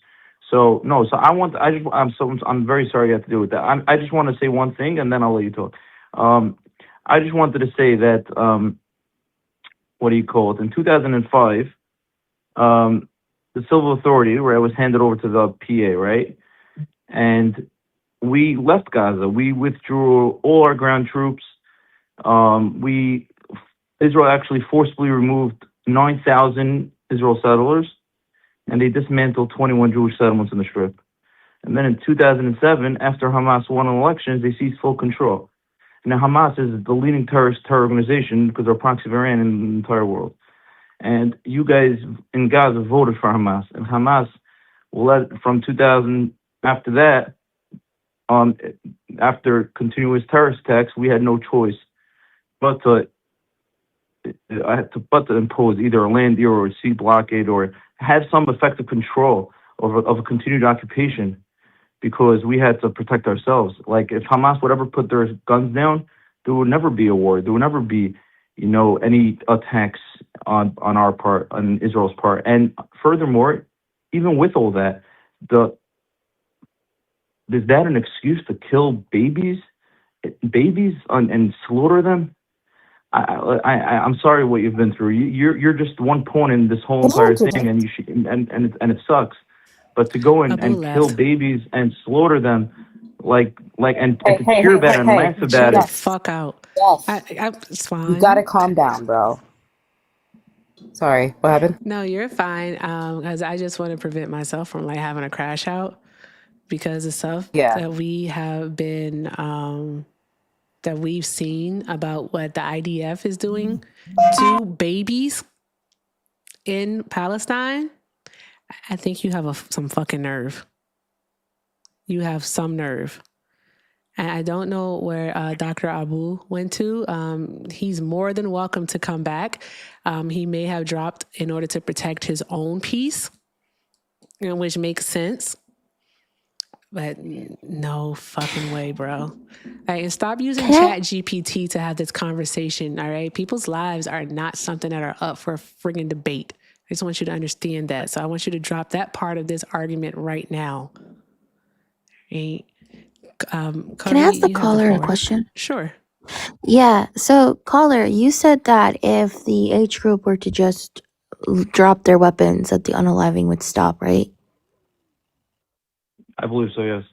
So no, so I'm very sorry you have to deal with that. I just want to say one thing, and then I'll let you talk. I just wanted to say that what do you call it? In 2005, the Civil Authority, where I was handed over to the PA, right, and we left Gaza. We withdrew all our ground troops. Israel actually forcibly removed 9,000 Israel settlers, and they dismantled 21 Jewish settlements in the Strip. And then in 2007, after Hamas won elections, they seized full control. Now, Hamas is the leading terror organization because they're proxy of Iran in the entire world. And you guys in Gaza voted for Hamas. And Hamas, from 2000, after that, after continuous terrorist attacks, we had no choice but to impose either a land deal or a sea blockade or have some effective control of a continued occupation, because we had to protect ourselves. Like if Hamas would ever put their guns down, there would never be a war. There would never be, any attacks on our part, on Israel's part. And furthermore, even with all that, is that an excuse to kill babies and slaughter them? I'm sorry what you've been through. You're just one pawn in this whole entire thing, and it sucks. But to go and kill babies and slaughter them, and to hear about it and laugh about Chill it. the fuck out. It's fine. You gotta calm down, bro. Sorry, what happened? No, you're fine. Because I just want to prevent myself from having a crash out because of stuff that we have been that we've seen about what the IDF is doing to babies in Palestine. I think you have some fucking nerve. You have some nerve. And I don't know where Dr. Abu went to. He's more than welcome to come back. He may have dropped in order to protect his own peace, which makes sense. But no fucking way, bro. And stop using Chat GPT to have this conversation, all right? People's lives are not something that are up for a friggin' debate. I just want you to understand that. So I want you to drop that part of this argument right now. Right? Can I ask the caller a question? Sure. Yeah. So, caller, you said that if the H group were to just drop their weapons, that the unaliving would stop, right? I believe so, yes.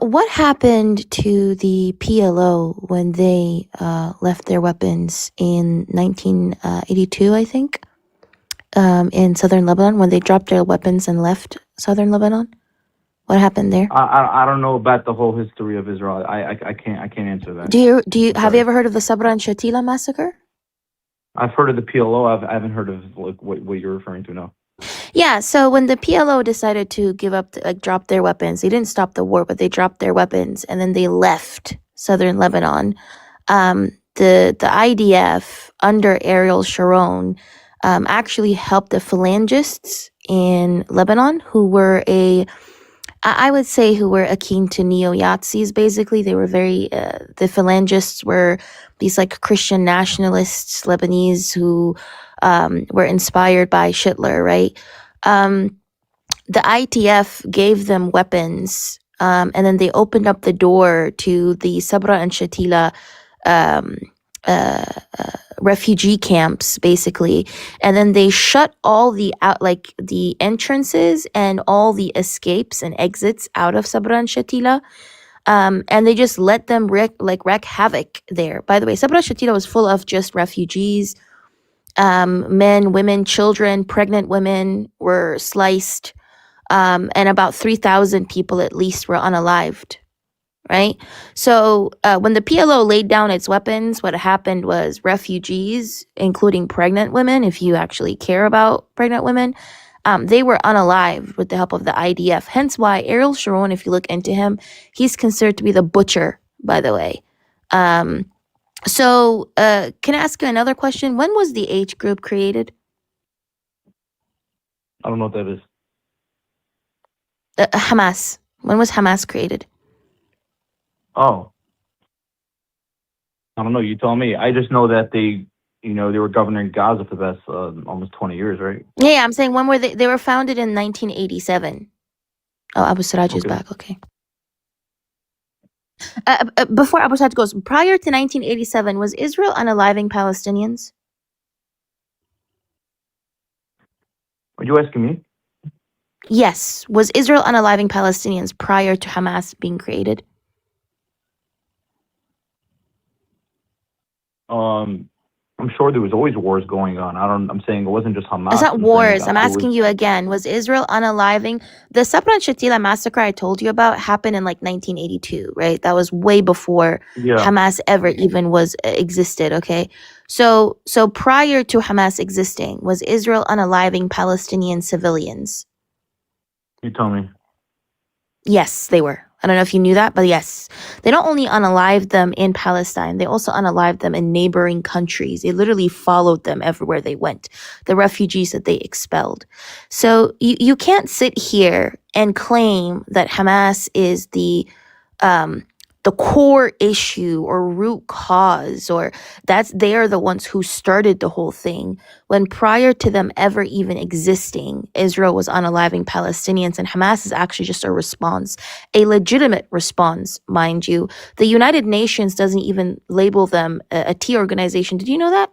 What happened to the PLO when they left their weapons in 1982, I think, in southern Lebanon, when they dropped their weapons and left southern Lebanon? What happened there? I don't know about the whole history of Israel. I can't answer that. Have you ever heard of the Sabra and Shatila massacre? I've heard of the PLO. I haven't heard of what you're referring to now. Yeah, so when the PLO decided to give up, drop their weapons, they didn't stop the war, but they dropped their weapons and then they left southern Lebanon. The IDF under Ariel Sharon actually helped the phalangists in Lebanon, who were I would say who were akin to neo-Nazis, basically. They were the phalangists were these Christian nationalists, Lebanese, who were inspired by Hitler, right? The ITF gave them weapons, and then they opened up the door to the Sabra and Shatila refugee camps, basically, and then they shut all the the entrances and all the escapes and exits out of Sabra and Shatila, and they just let them wreak havoc there. By the way, Sabra and Shatila was full of just refugees, men, women, children, pregnant women were sliced, and about 3,000 people at least were unalived. Right? So when the PLO laid down its weapons, what happened was refugees, including pregnant women, if you actually care about pregnant women, they were unalived with the help of the IDF. Hence why Ariel Sharon, if you look into him, he's considered to be the butcher, by the way. So can I ask you another question? When was the H group created? I don't know what that is. Hamas. When was Hamas created? Oh. I don't know. You tell me. I just know that they, they were governing Gaza for the past almost 20 years, right? Yeah, I'm saying when were they? They were founded in 1987. Oh, Abu Siraj is Okay. back. Okay. Before Abu Siraj goes, prior to 1987, was Israel unaliving Palestinians? Are you asking me? Yes. Was Israel unaliving Palestinians prior to Hamas being created? I'm sure there was always wars going on. I'm saying it wasn't just Hamas. It's not I'm saying wars. I'm it was. asking you again. Was Israel unaliving? The Sabra and Shatila massacre I told you about happened in like 1982, right? That was way before Yeah. Hamas ever even was existed, okay? So prior to Hamas existing, was Israel unaliving Palestinian civilians? You tell me. Yes, they were. I don't know if you knew that, but yes. They don't only unalived them in Palestine, they also unalived them in neighboring countries. They literally followed them everywhere they went, the refugees that they expelled. So you can't sit here and claim that Hamas is the core issue or root cause, or they are the ones who started the whole thing, when prior to them ever even existing, Israel was unaliving Palestinians, and Hamas is actually just a response, a legitimate response, mind you. The United Nations doesn't even label them a T organization. Did you know that?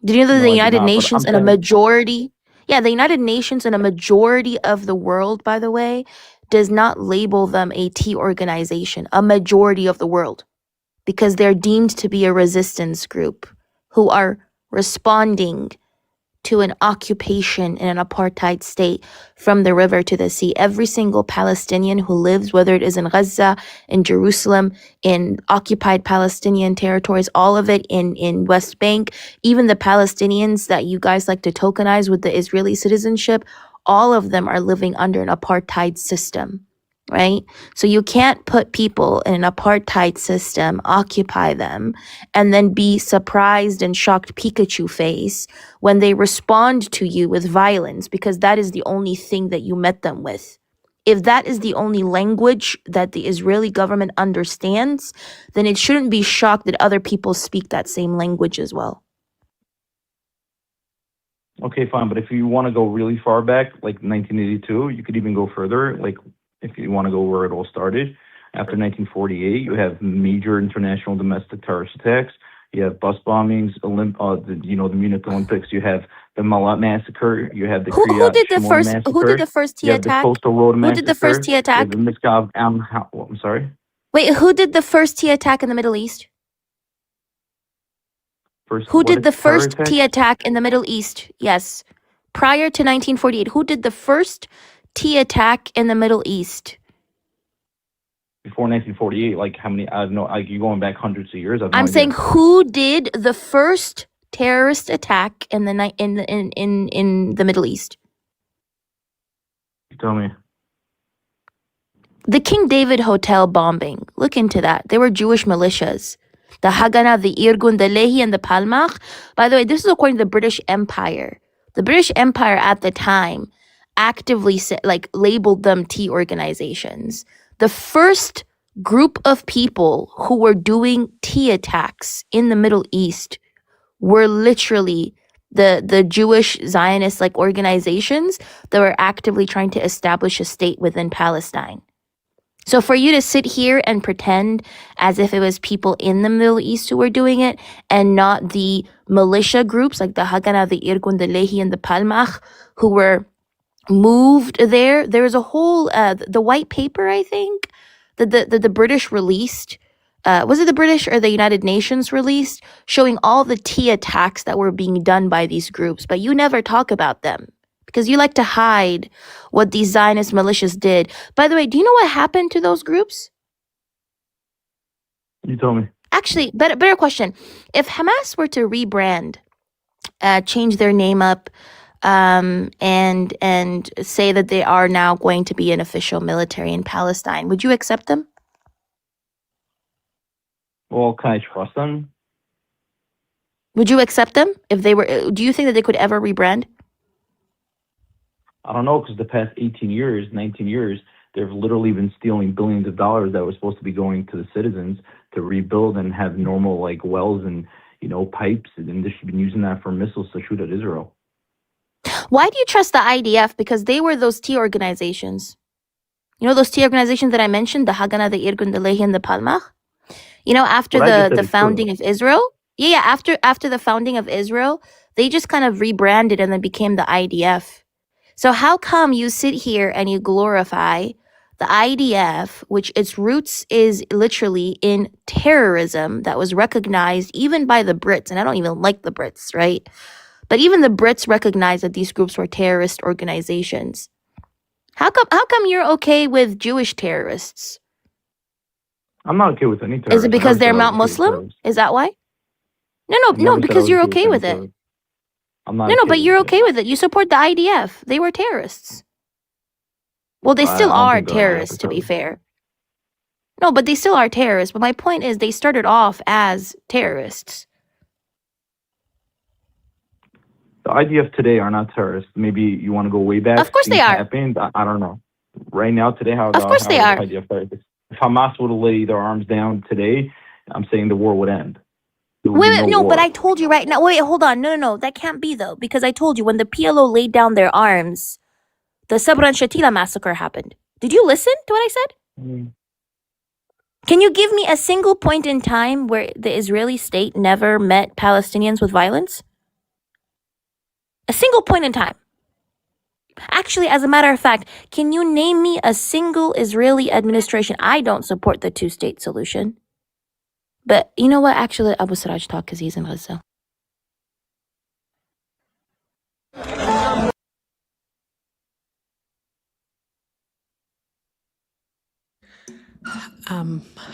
Did you know that No, the I did United not. But Nations I'm and a saying. majority, yeah, the United Nations and a majority of the world, by the way, does not label them a T organization, a majority of the world, because they're deemed to be a resistance group who are responding to an occupation in an apartheid state from the river to the sea. Every single Palestinian who lives, whether it is in Gaza, in Jerusalem, in occupied Palestinian territories, all of it in West Bank, even the Palestinians that you guys like to tokenize with the Israeli citizenship, all of them are living under an apartheid system. Right? So you can't put people in an apartheid system, occupy them, and then be surprised and shocked Pikachu face when they respond to you with violence, because that is the only thing that you met them with. If that is the only language that the Israeli government understands, then it shouldn't be shocked that other people speak that same language as well. Okay, fine. But if you want to go really far back, like 1982, you could even go further. Like if you want to go where it all started, after 1948, you have major international domestic terrorist attacks. You have bus bombings, the Munich Olympics. You have the Malat massacre. You have the Who did the Shimon first? massacre. Who did the first T You have the attack? Coastal Road Who massacre. did the first T You attack? have the Miskov I'm sorry. Wait, who did the first T attack in the Middle East? Who What did the terror first attack? T attack in the Middle East? Yes. Prior to 1948, who did the first T attack in the Middle East? Before 1948, like how many? I don't know. Like you're going back hundreds of years. I have no I'm idea. saying who did the first terrorist attack in the Middle East? You tell me. The King David Hotel bombing. Look into that. They were Jewish militias. The Haganah, the Irgun, the Lehi, and the Palmach. By the way, this is according to the British Empire. The British Empire at the time actively labeled them T organizations. The first group of people who were doing T attacks in the Middle East were literally the Jewish Zionist organizations that were actively trying to establish a state within Palestine. So for you to sit here and pretend as if it was people in the Middle East who were doing it and not the militia groups like the Haganah, the Irgun, the Lehi, and the Palmach who were moved there. There's a whole, the white paper, I think, that the British released. Was it the British or the United Nations released? Showing all the T attacks that were being done by these groups. But you never talk about them, because you like to hide what these Zionist militias did. By the way, do you know what happened to those groups? You tell me. Actually, better question. If Hamas were to rebrand, change their name up, and say that they are now going to be an official military in Palestine, would you accept them? Well, can I trust them? Would you accept them if they were? Do you think that they could ever rebrand? I don't know, because the past 18 years, 19 years, they've literally been stealing billions of dollars that was supposed to be going to the citizens to rebuild and have normal wells and pipes, and they've been using that for missiles to shoot at Israel. Why do you trust the IDF? Because they were those T organizations. You know those T organizations that I mentioned, the Hagana, the Irgun, the Lehi, and the Palmach? After What I just said the is true. founding of Israel? Yeah, after the founding of Israel, they just kind of rebranded and then became the IDF. So how come you sit here and you glorify the IDF, which its roots is literally in terrorism that was recognized even by the Brits, and I don't even like the Brits, right? But even the Brits recognized that these groups were terrorist organizations. How come you're okay with Jewish terrorists? I'm not okay with any Is terrorists. it I because never said they're I was not okay with Muslim? terrorists. Is that why? No, I never said I because was you're okay with okay any with it. terrorists. I'm not No, okay but with you're it. okay with it. You support the IDF. They were terrorists. Well, they I still don't are think the IDF terrorists, is to be terrorists. fair. No, but they still are terrorists. But my point is, they started off as terrorists. The IDF today are not terrorists. Maybe you want to go way back. Of course they Things are. happened. I don't know. Right now, today, how Of course they is are. IDF terrorists? If Hamas would have laid their arms down today, I'm saying the war would end. There would be no No, but war. I told you right now. Wait, hold on. No. That can't be, though. Because I told you when the PLO laid down their arms, the Sabran Shatila massacre happened. Did you listen to what I said? Can you give me a single point in time where the Israeli state never met Palestinians with violence? A single point in time. Actually, as a matter of fact, can you name me a single Israeli administration? I don't support the two-state solution. But you know what? Actually, Abu Siraj talk because he's in Gaza.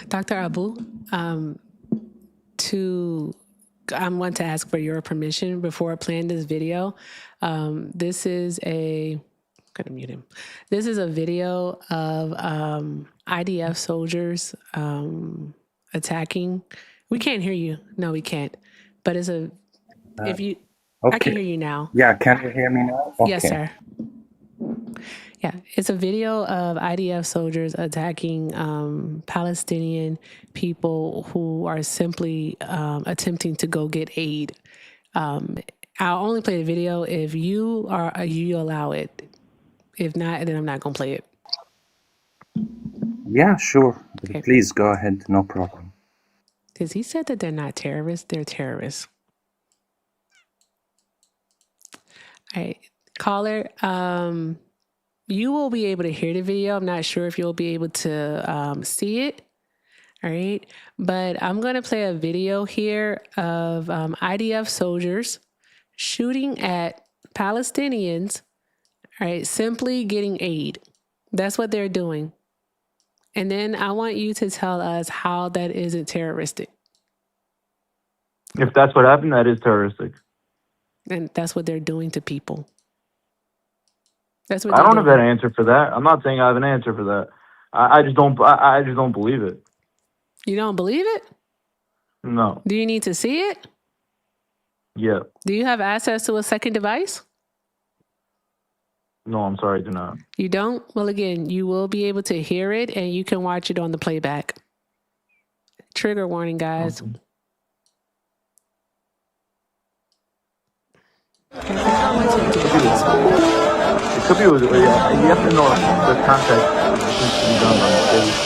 Dr. Abu, I want to ask for your permission before playing this video. This is I'm going to mute him. This is a video of IDF soldiers attacking. We can't hear you. No, we can't. But it's a, if you, I can Okay. hear you now. Yeah, can you hear me now? Okay. Yes, sir. Yeah, it's a video of IDF soldiers attacking Palestinian people who are simply attempting to go get aid. I'll only play the video if you allow it. If not, then I'm not gonna play it. Yeah, sure. Okay. Please go ahead. No problem. Because he said that they're not terrorists; they're terrorists. All right, caller. You will be able to hear the video. I'm not sure if you'll be able to see it. All right. But I'm going to play a video here of IDF soldiers shooting at Palestinians, all right, simply getting aid. That's what they're doing. And then I want you to tell us how that isn't terroristic. If that's what happened, that is terroristic. And that's what they're doing to people. That's what I they're don't have doing. an answer for that. I'm not saying I have an answer for that. I just don't. I just don't believe it. You don't believe it? No. Do you need to see it? Yeah. Do you have access to a second device? No, I'm sorry, I do not. You don't? Well, again, you will be able to hear it and you can watch it on the playback. Trigger warning, guys. Okay. It could be. You have to know the context. It needs to be done on stage.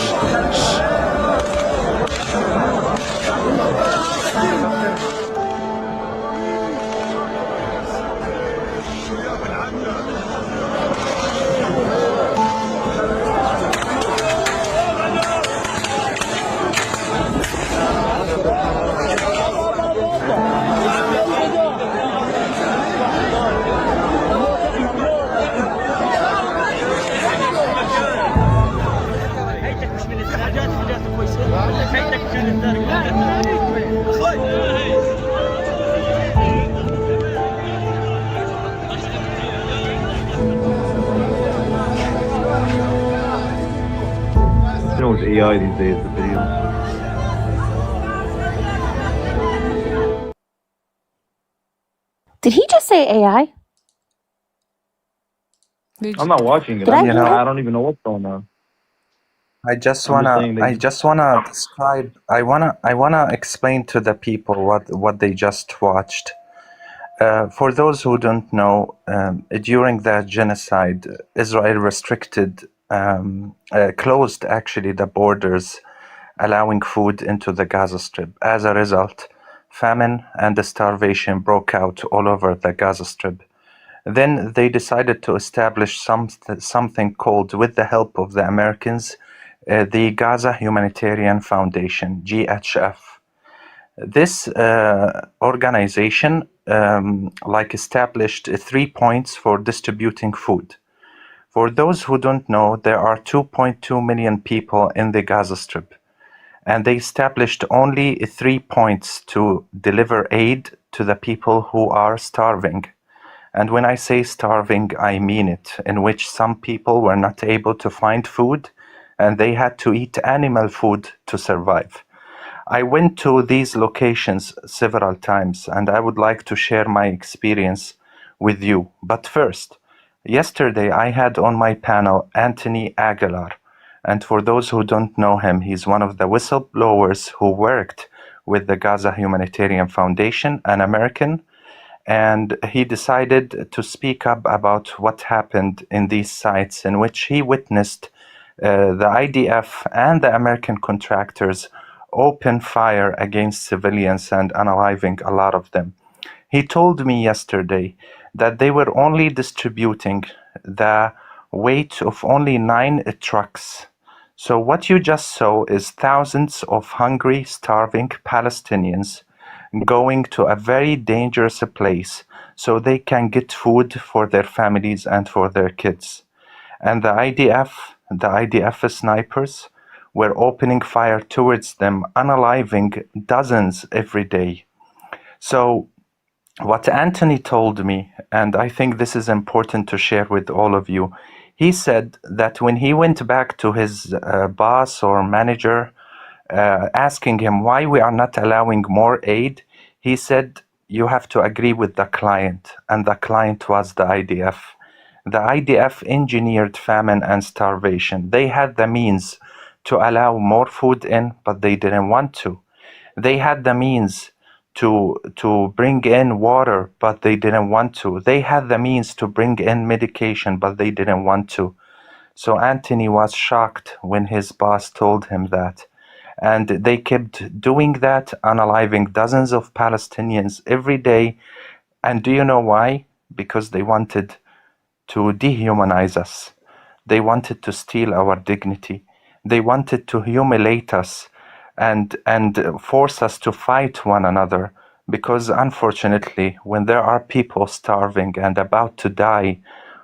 You know, with AI these days, the videos. Did he just say AI? I'm not watching it. Did I hear him? I don't even know what's going on. I'm just saying I that. just wanna describe. I wanna explain to the people what they just watched. For those who don't know, during the genocide, Israel closed actually the borders, allowing food into the Gaza Strip. As a result, famine and starvation broke out all over the Gaza Strip. Then they decided to establish something called, with the help of the Americans, the Gaza Humanitarian Foundation, GHF. This organization established 3 points for distributing food. For those who don't know, there are 2.2 million people in the Gaza Strip, and they established only 3 points to deliver aid to the people who are starving. And when I say starving, I mean it, in which some people were not able to find food and they had to eat animal food to survive. I went to these locations several times and I would like to share my experience with you. But first, yesterday I had on my panel Anthony Aguilar. And for those who don't know him, he's one of the whistleblowers who worked with the Gaza Humanitarian Foundation, an American, and he decided to speak up about what happened in these sites in which he witnessed the IDF and the American contractors open fire against civilians and unaliving a lot of them. He told me yesterday that they were only distributing the weight of only 9 trucks. So what you just saw is thousands of hungry, starving Palestinians going to a very dangerous place so they can get food for their families and for their kids. And the IDF snipers were opening fire towards them, unaliving dozens every day. So what Anthony told me, and I think this is important to share with all of you, he said that when he went back to his boss or manager asking him why we are not allowing more aid, he said, you have to agree with the client, and the client was the IDF. The IDF engineered famine and starvation. They had the means to allow more food in, but they didn't want to. They had the means to bring in water, but they didn't want to. They had the means to bring in medication, but they didn't want to. So Anthony was shocked when his boss told him that. And they kept doing that, unaliving dozens of Palestinians every day. And do you know why? Because they wanted to dehumanize us. They wanted to steal our dignity. They wanted to humiliate us and force us to fight one another. Because unfortunately, when there are people starving and about to die,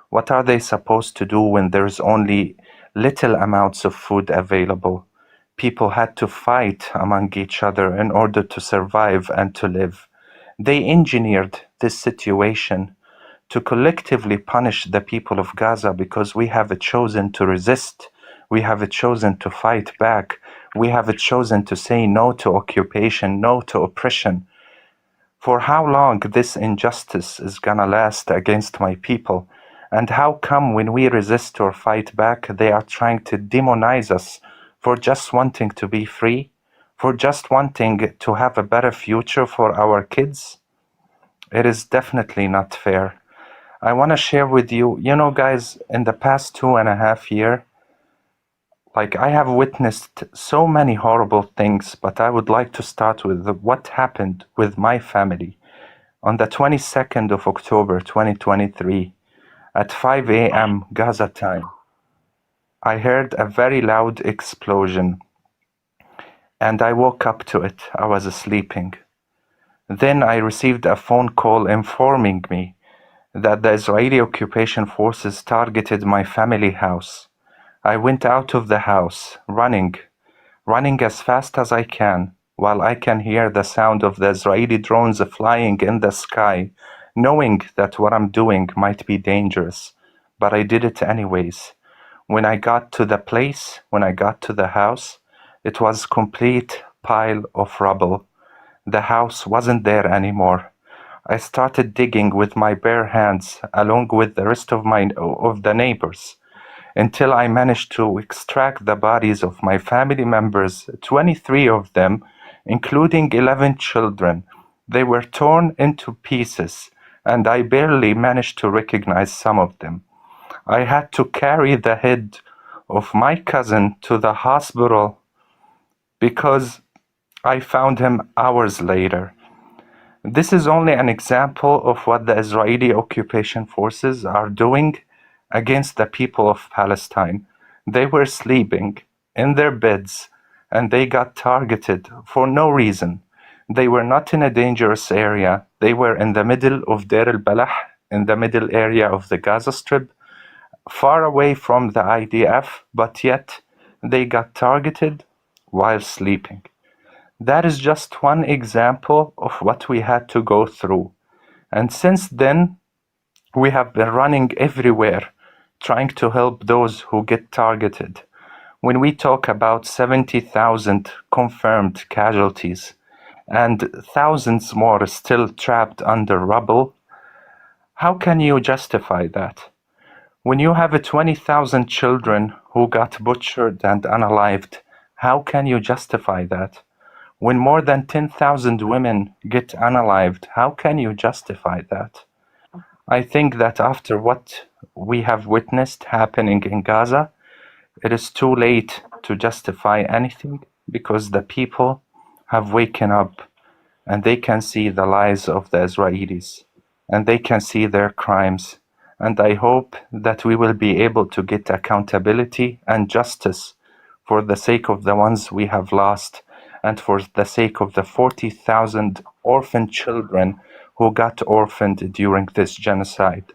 what are they supposed to do when there's only little amounts of food available? People had to fight among each other in order to survive and to live. They engineered this situation to collectively punish the people of Gaza because we have chosen to resist. We have chosen to fight back. We have chosen to say no to occupation, no to oppression. For how long this injustice is gonna last against my people? And how come when we resist or fight back, they are trying to demonize us for just wanting to be free? For just wanting to have a better future for our kids? It is definitely not fair. I want to share with you, guys, in the past 2.5 years, I have witnessed so many horrible things, but I would like to start with what happened with my family. On the 22nd of October 2023, at 5 a.m. Gaza time, I heard a very loud explosion, and I woke up to it. I was sleeping. Then I received a phone call informing me that the Israeli occupation forces targeted my family house. I went out of the house, running as fast as I can, while I can hear the sound of the Israeli drones flying in the sky, knowing that what I'm doing might be dangerous, but I did it anyways. When I got to the place, when I got to the house, it was complete pile of rubble. The house wasn't there anymore. I started digging with my bare hands, along with the rest of the neighbors. until I managed to extract the bodies of my family members, 23 of them, including 11 children. They were torn into pieces, and I barely managed to recognize some of them. I had to carry the head of my cousin to the hospital because I found him hours later. This is only an example of what the Israeli occupation forces are doing against the people of Palestine. They were sleeping in their beds and they got targeted for no reason. They were not in a dangerous area. They were in the middle of Deir al-Balah, in the middle area of the Gaza Strip, far away from the IDF, but yet they got targeted while sleeping. That is just one example of what we had to go through. And since then, we have been running everywhere, trying to help those who get targeted. When we talk about 70,000 confirmed casualties and thousands more still trapped under rubble, how can you justify that? When you have 20,000 children who got butchered and unalived, how can you justify that? When more than 10,000 women get unalived, how can you justify that? I think that after what we have witnessed happening in Gaza, it is too late to justify anything because the people have waken up and they can see the lies of the Israelis and they can see their crimes. And I hope that we will be able to get accountability and justice for the sake of the ones we have lost and for the sake of the 40,000 orphan children who got orphaned during this genocide.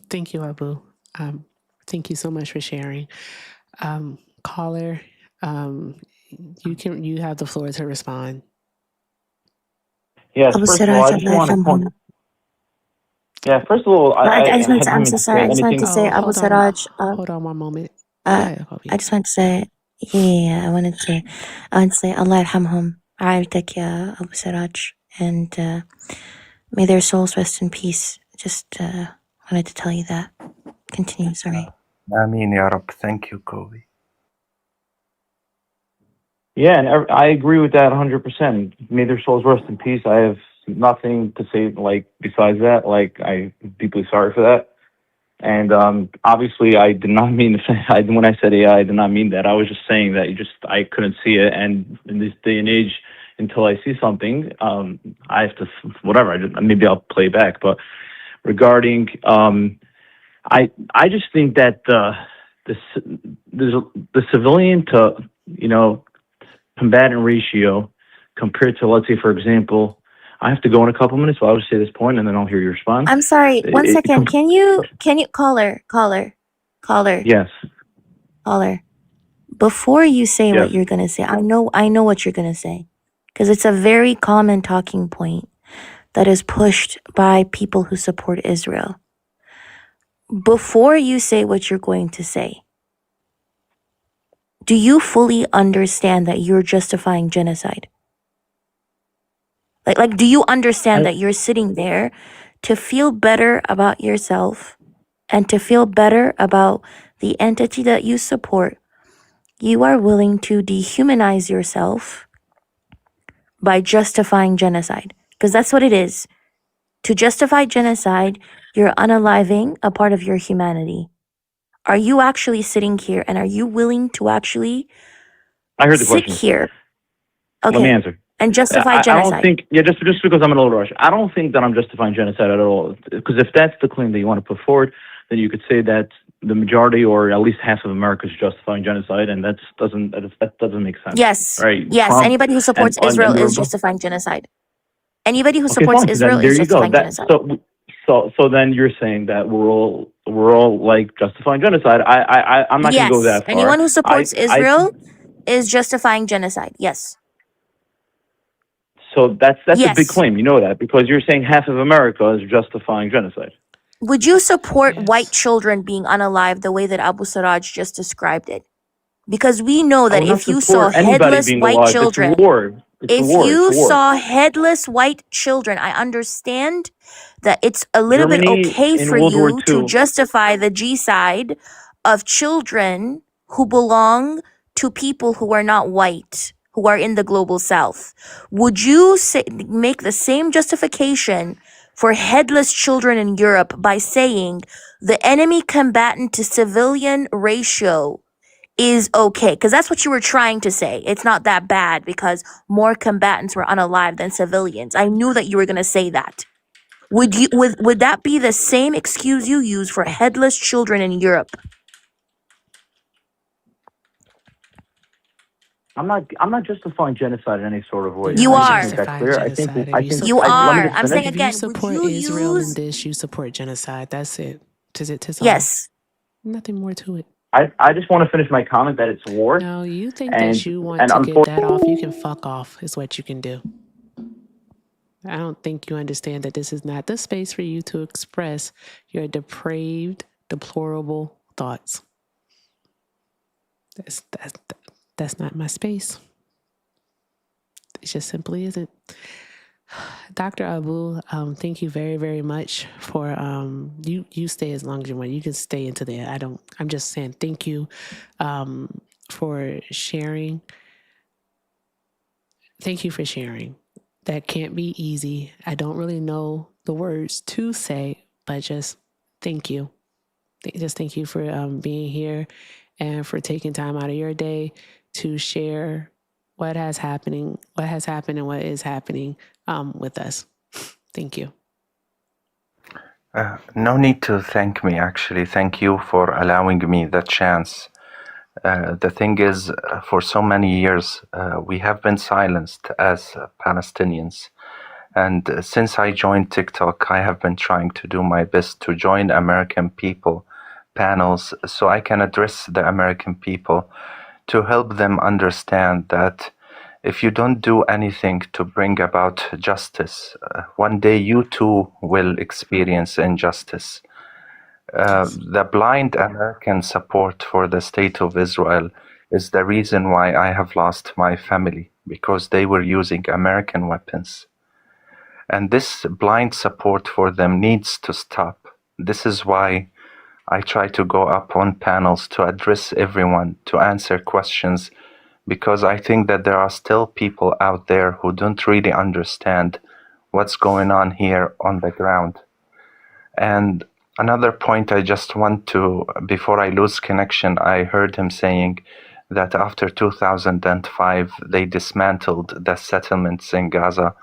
Thank you, Abu. Thank you so much for sharing. Caller, you have the floor to respond. Yes, Abu first of all, I Siraj, just Allah want to point. yarhamhum. Yeah, first of all, I just wanted to, didn't I'm mean so to sorry. say I just wanted to anything. say, Abu Siraj, Hold on one moment. Go ahead, Kobe. I just wanted to say, yeah, I wanted to say, Allah yarhamhum. عائلتك يا Abu Siraj. And may their souls rest in peace. Just wanted to tell you that. Continue, sorry. Ameen Ya Rab. Thank you, Kobe. Yeah, and I agree with that 100%. May their souls rest in peace. I have nothing to say besides that. I'm deeply sorry for that. And obviously, I did not mean to say. When I said AI, I did not mean that. I was just saying that I couldn't see it. And in this day and age, until I see something, I have to whatever. Maybe I'll play back. But regarding, I just think that the civilian to combatant ratio compared to, let's say, for example, I have to go in a couple minutes, so I'll just say this point and then I'll hear your response. I'm sorry, one second. Can you, caller, Yes. caller, before you say Yes. what you're going to say, I know what you're going to say, because it's a very common talking point that is pushed by people who support Israel. Before you say what you're going to say, do you fully understand that you're justifying genocide? Like, do you understand that you're sitting there to feel better about yourself and to feel better about the entity that you support? You are willing to dehumanize yourself by justifying genocide, because that's what it is. To justify genocide, you're unaliving a part of your humanity. Are you actually sitting here and are you willing to actually I heard the sit question. here, Let me answer. and justify I genocide? don't think, just because I'm in a little rush, I don't think that I'm justifying genocide at all. Because if that's the claim that you want to put forward, then you could say that the majority or at least half of America is justifying genocide, and that doesn't make sense. Yes. Right? Yes. Trump Anybody who supports and Israel the is justifying genocide. Anybody who Okay, supports fine. Israel Then there is you go. justifying genocide. So then you're saying that we're all like justifying genocide. I'm not going to go that far. Anyone who supports I Israel is justifying genocide. Yes. So that's a big Yes. claim. You know that because you're saying half of America is justifying genocide. Would you support white children being unalive the way that Abu Siraj just described it? Because we know I that would not if you saw support anybody headless being white alive. children, It's war. It's a If war. It's a you war. saw headless white children, I understand that it's a little bit Germany okay in for World War you to II. justify the G side of children who belong to people who are not white, who are in the global south. Would you make the same justification for headless children in Europe by saying the enemy combatant to civilian ratio is okay? Because that's what you were trying to say. It's not that bad because more combatants were unalive than civilians. I knew that you were going to say that. Would that be the same excuse you use for headless children in Europe? I'm not justifying genocide in any sort of way. You're You I not need to are. make that justifying clear. genocide. You Let me are. just I'm saying finish. If you again, would support you Israel in use this, you support genocide. That's it. Tis all. yes. Nothing more to it. I just want to finish my comment that it's war, No, you think that and you want and to get that unfortunately, off, you can fuck off, is what you can do. I don't think you understand that this is not the space for you to express your depraved, deplorable thoughts. That's not my space. It just simply isn't. Dr. Abu, thank you very, very much for you stay as long as you want. You can stay into there. I'm just saying thank you for sharing. Thank you for sharing. That can't be easy. I don't really know the words to say, but just thank you. Just thank you for being here and for taking time out of your day to share what has happened and what is happening with us. Thank you. No need to thank me, actually. Thank you for allowing me the chance. The thing is, for so many years, we have been silenced as Palestinians. And since I joined TikTok, I have been trying to do my best to join American people panels so I can address the American people to help them understand that if you don't do anything to bring about justice, one day you too will experience injustice. The blind American support for the state of Israel is the reason why I have lost my family, because they were using American weapons. And this blind support for them needs to stop. This is why I try to go up on panels to address everyone, to answer questions, because I think that there are still people out there who don't really understand what's going on here on the ground. And another point I just want to, before I lose connection, I heard him saying that after 2005, they dismantled the settlements in Gaza.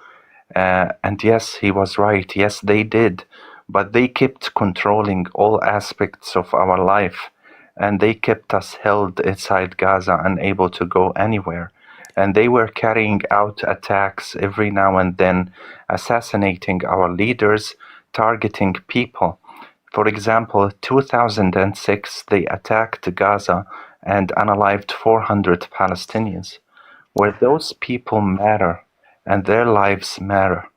And yes, he was right. Yes, they did. But they kept controlling all aspects of our life. And they kept us held inside Gaza, unable to go anywhere. And they were carrying out attacks every now and then, assassinating our leaders, targeting people. For example, 2006, they attacked Gaza and unalived 400 Palestinians. Where those people matter and their lives matter.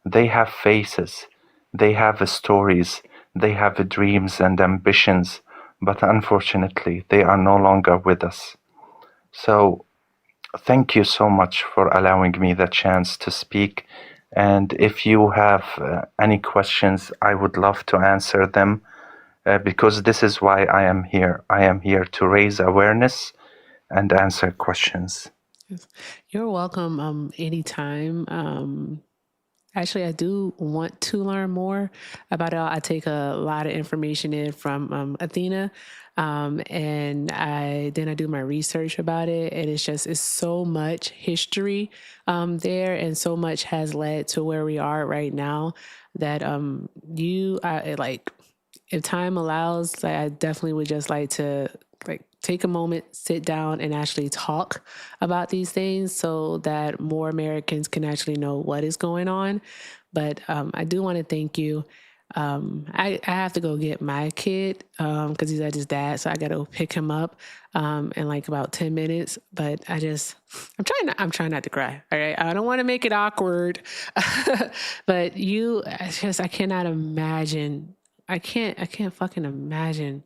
They have faces, they have stories, they have dreams and ambitions, but unfortunately, they are no longer with us. So, thank you so much for allowing me the chance to speak. And if you have any questions, I would love to answer them because this is why I am here. I am here to raise awareness and answer questions. You're welcome anytime. Actually, I do want to learn more about it. I take a lot of information in from Athena, and I do my research about it. And it's so much history there, and so much has led to where we are right now that if time allows, I definitely would just like to take a moment, sit down, and actually talk about these things so that more Americans can actually know what is going on. But I do want to thank you. I have to go get my kid because he's at his dad, so I got to pick him up in like about 10 minutes. But I'm trying not to cry. All right, I don't want to make it awkward. But I cannot imagine. I can't fucking imagine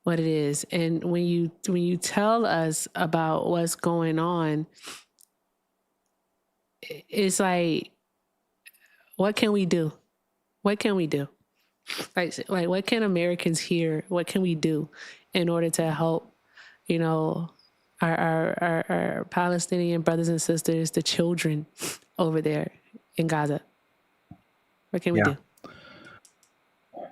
what it is. And when you tell us about what's going on, it's like, what can we do? What can we do? Like what can Americans hear? What can we do in order to help, you know, our Palestinian brothers and sisters, the children over there in Gaza? What can we Yeah. do?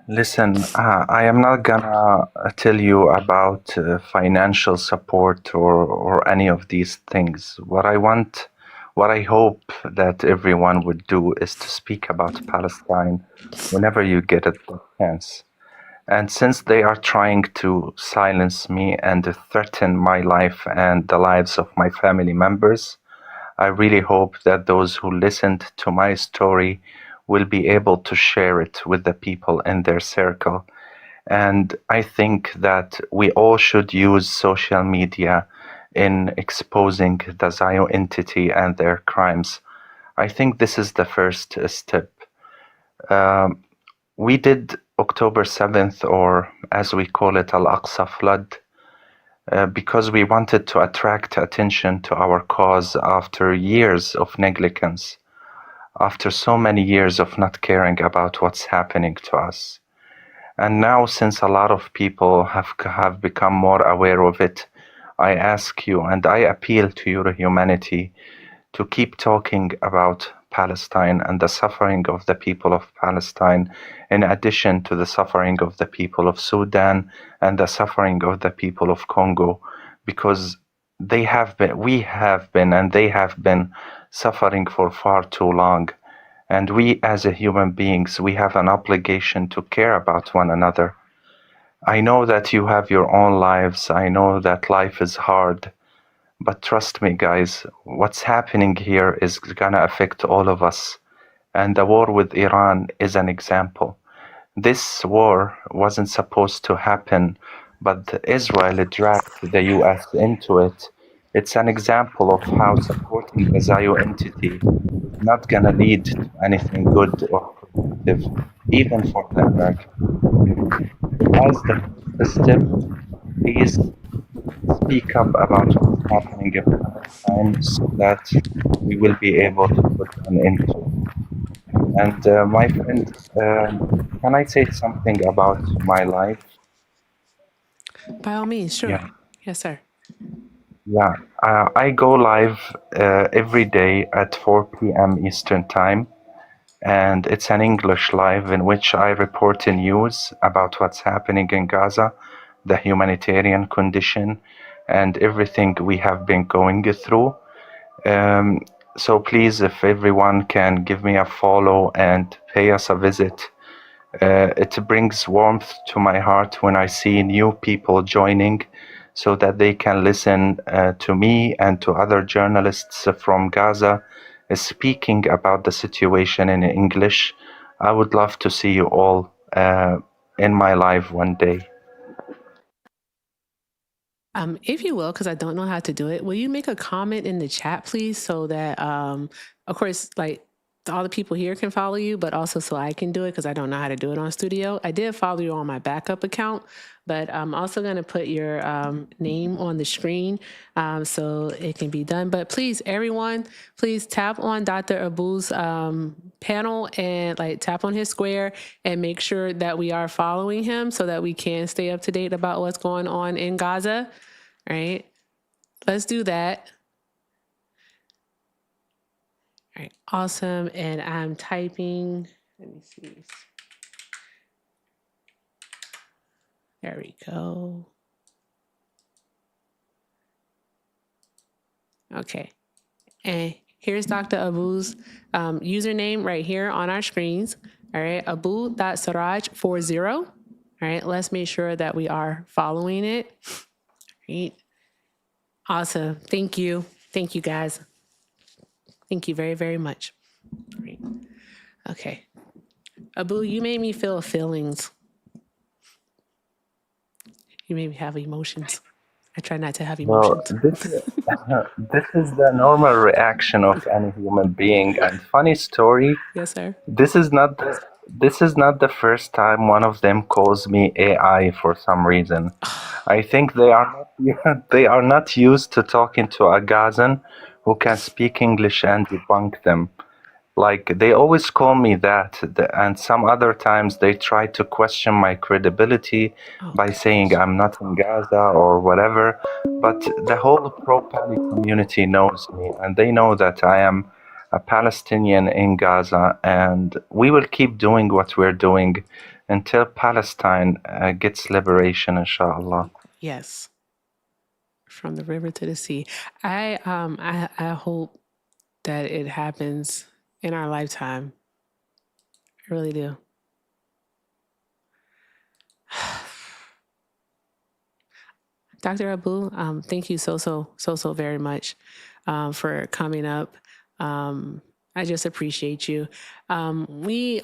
Listen, I am not gonna tell you about financial support or any of these things. What I hope that everyone would do is to speak about Palestine whenever you get a chance. And since they are trying to silence me and threaten my life and the lives of my family members, I really hope that those who listened to my story will be able to share it with the people in their circle. And I think that we all should use social media in exposing the Zio entity and their crimes. I think this is the first step. We did October 7th, or as we call it, Al-Aqsa flood, because we wanted to attract attention to our cause after years of negligence, after so many years of not caring about what's happening to us. And now, since a lot of people have become more aware of it, I ask you and I appeal to your humanity to keep talking about Palestine and the suffering of the people of Palestine, in addition to the suffering of the people of Sudan and the suffering of the people of Congo, because we have been, and they have been suffering for far too long. And we, as a human beings, we have an obligation to care about one another. I know that you have your own lives. I know that life is hard. But trust me, guys, what's happening here is gonna affect all of us. And the war with Iran is an example. This war wasn't supposed to happen, but Israel dragged the US into it. It's an example of how supporting the Zio entity is not gonna lead to anything good or productive, even for the American people. As the first step, please speak up about what's happening in Palestine so that we will be able to put an end to it. And my friend, can I say something about my life? By all means, sure. Yeah. Yes, sir. Yeah, I go live every day at 4 p.m. Eastern Time, and it's an English live in which I report the news about what's happening in Gaza, the humanitarian condition, and everything we have been going through. So please, if everyone can give me a follow and pay us a visit, it brings warmth to my heart when I see new people joining so that they can listen to me and to other journalists from Gaza speaking about the situation in English. I would love to see you all in my live one day. If you will, because I don't know how to do it, will you make a comment in the chat, please, so that, of course, like all the people here can follow you, but also so I can do it because I don't know how to do it on Studio. I did follow you on my backup account, but I'm also going to put your name on the screen so it can be done. But please, everyone, please tap on Dr. Abu's panel and like tap on his square and make sure that we are following him so that we can stay up to date about what's going on in Gaza. All right, let's do that. All right, awesome. And I'm typing, let me see. There we go. Okay. And here's Dr. Abu's username right here on our screens. All right, abu.siraj40. All right, let's make sure that we are following it. All right. Awesome. Thank you. Thank you, guys. Thank you very, very much. All right. Okay. Abu, you made me feel feelings. You made me have emotions. I try not to have Well, emotions. this is the normal reaction of any human being. And funny story, Yes, sir. this is not the first time one of them calls me AI for some reason. I think they are not used to talking to a Gazan who can speak English and debunk them. Like, they always call me that, and some other times they try to question my credibility by saying I'm not in Gaza or whatever. But the whole pro-Pali community knows me, and they know that I am a Palestinian in Gaza, and we will keep doing what we're doing until Palestine gets liberation, inshallah. Yes, from the river to the sea. I hope that it happens in our lifetime. I really do. Dr. Abu, thank you so very much for coming up. I just appreciate you. Everybody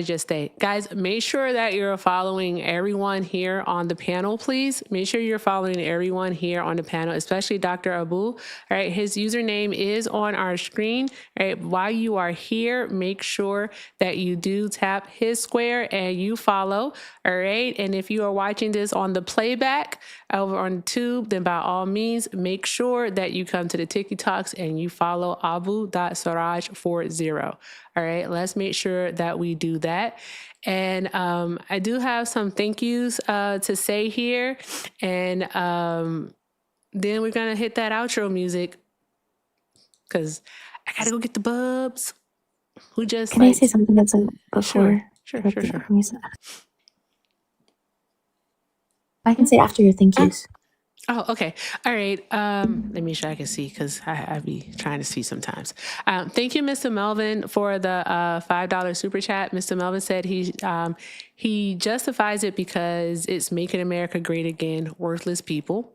just stay. Guys, make sure that you're following everyone here on the panel, please. Make sure you're following everyone here on the panel, especially Dr. Abu. All right, his username is on our screen. All right, while you are here, make sure that you do tap his square and you follow. All right, and if you are watching this on the playback over on YouTube, then by all means, make sure that you come to the TikToks and you follow abu.saraj40. All right, let's make sure that we do that. And I do have some thank yous to say here. And then we're going to hit that outro music because I got to go get the bubs. Who just Can I say something that's before? Sure. I can say after your thank yous. Oh, okay. All right. Let me make sure I can see because I be trying to see sometimes. Thank you, Mr. Melvin, for the $5 super chat. Mr. Melvin said he justifies it because it's making America great again, worthless people.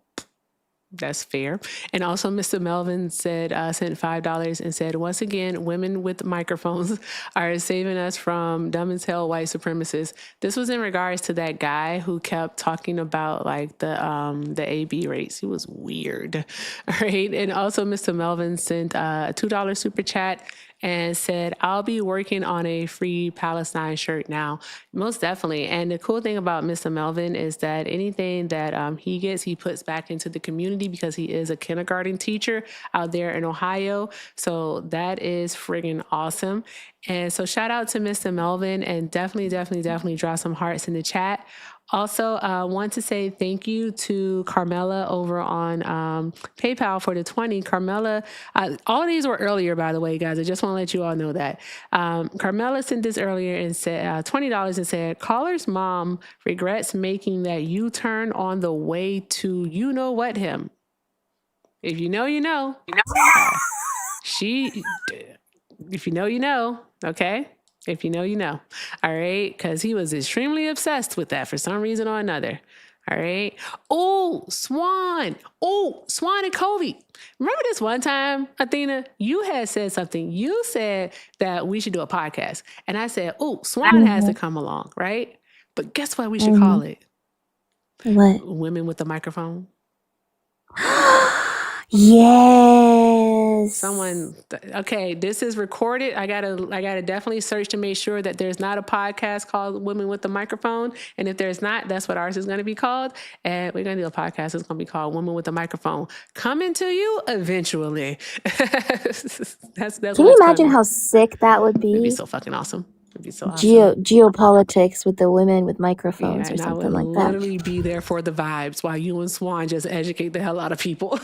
That's fair. And also Mr. Melvin said, sent $5 and said, once again, women with microphones are saving us from dumb as hell white supremacists. This was in regards to that guy who kept talking about like the AB rates. He was weird. All right. And also Mr. Melvin sent a $2 super chat and said, I'll be working on a Free Palestine shirt now. Most definitely. And the cool thing about Mr. Melvin is that anything that he gets, he puts back into the community because he is a kindergarten teacher out there in Ohio. So that is friggin' awesome. And so shout out to Mr. Melvin, and definitely drop some hearts in the chat. Also, want to say thank you to Carmela over on PayPal for the 20. Carmela, all of these were earlier, by the way, guys. I just want to let you all know that. Carmela sent this earlier and said $20 and said, caller's mom regrets making that U-turn on the way to you know what him. If you know, you know. If you know, you know. Okay? If you know, you know. All right? Because he was extremely obsessed with that for some reason or another. All right? Oh, Swan. Oh, Swan and Kobe. Remember this one time, Athena, you had said something. You said that we should do a podcast. And I said, oh, Swan has to come along, right? But guess what we should call it? What? Women with the microphone. Yes. Okay, this is recorded. I gotta definitely search to make sure that there's not a podcast called Women with the Microphone. And if there's not, that's what ours is gonna be called. And we're gonna do a podcast that's gonna be called Women with the Microphone. Coming to you eventually. that's Can you imagine how sick that would be? It'd be so fucking awesome. It'd be so awesome. Geopolitics with the women with microphones or and something I would like that. literally be there for the vibes while you and Swan just educate the hell out of people.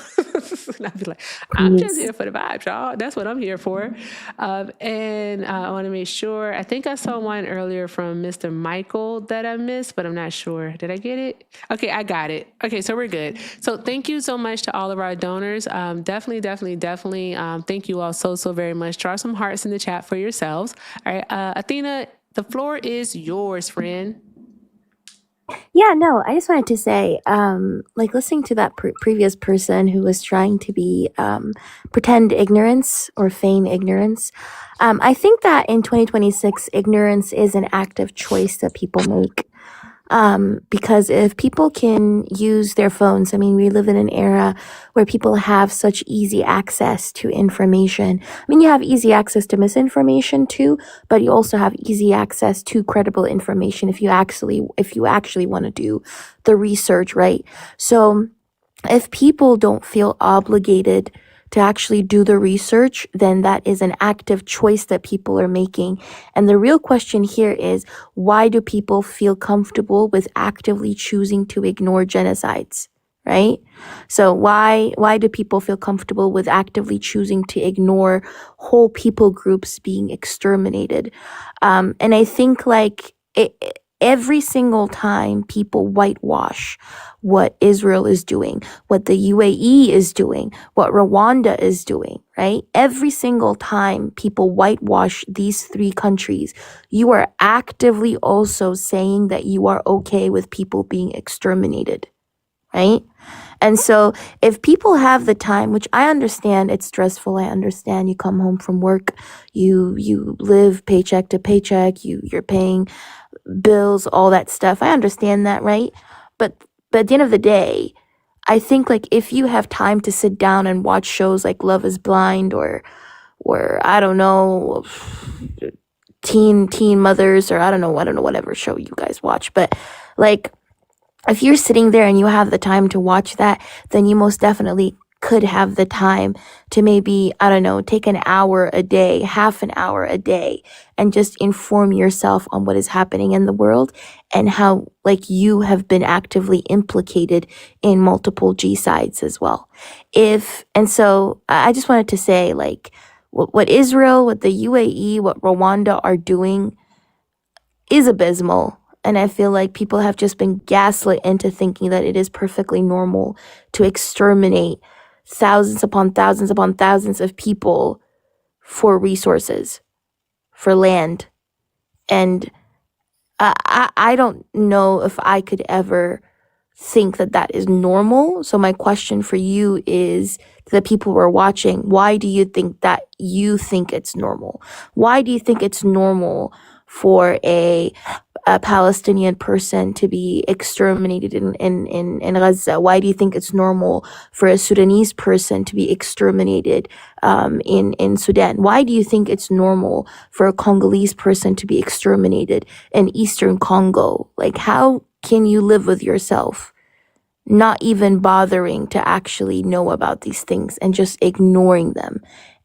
And I'd be like, I'm just here for the vibes, y'all. That's what I'm here for. And I want to make sure. I think I saw one earlier from Mr. Michael that I missed, but I'm not sure. Did I get it? Okay, I got it. Okay, so we're good. So thank you so much to all of our donors. Definitely. Thank you all so very much. Draw some hearts in the chat for yourselves. All right, Athena, the floor is yours, friend. Yeah, no, I just wanted to say, like listening to that previous person who was trying to be pretend ignorance or feign ignorance. I think that in 2026, ignorance is an active choice that people make. Because if people can use their phones, I mean, we live in an era where people have such easy access to information. I mean, you have easy access to misinformation too, but you also have easy access to credible information if you actually want to do the research, right? So if people don't feel obligated to actually do the research, then that is an active choice that people are making. And the real question here is, why do people feel comfortable with actively choosing to ignore genocides? Right? So why do people feel comfortable with actively choosing to ignore whole people groups being exterminated? And I think like every single time people whitewash what Israel is doing, what the UAE is doing, what Rwanda is doing, right? Every single time people whitewash these three countries, you are actively also saying that you are okay with people being exterminated, right? And so if people have the time, which I understand it's stressful, I understand you come home from work, you live paycheck to paycheck, you're paying bills, all that stuff. I understand that, right? But at the end of the day, I think like if you have time to sit down and watch shows like Love is Blind or I don't know, Teen Mothers, or I don't know whatever show you guys watch, but like if you're sitting there and you have the time to watch that, then you most definitely could have the time to maybe, I don't know, take an hour a day, half an hour a day, and just inform yourself on what is happening in the world and how like you have been actively implicated in multiple G-sides as well. And so I just wanted to say like what Israel, what the UAE, what Rwanda are doing is abysmal. And I feel like people have just been gaslit into thinking that it is perfectly normal to exterminate thousands upon thousands upon thousands of people for resources, for land. And I don't know if I could ever think that that is normal. So my question for you is, to the people who are watching, why do you think that you think it's normal? Why do you think it's normal for a Palestinian person to be exterminated in Gaza? Why do you think it's normal for a Sudanese person to be exterminated in Sudan? Why do you think it's normal for a Congolese person to be exterminated in Eastern Congo? Like, how can you live with yourself not even bothering to actually know about these things and just ignoring them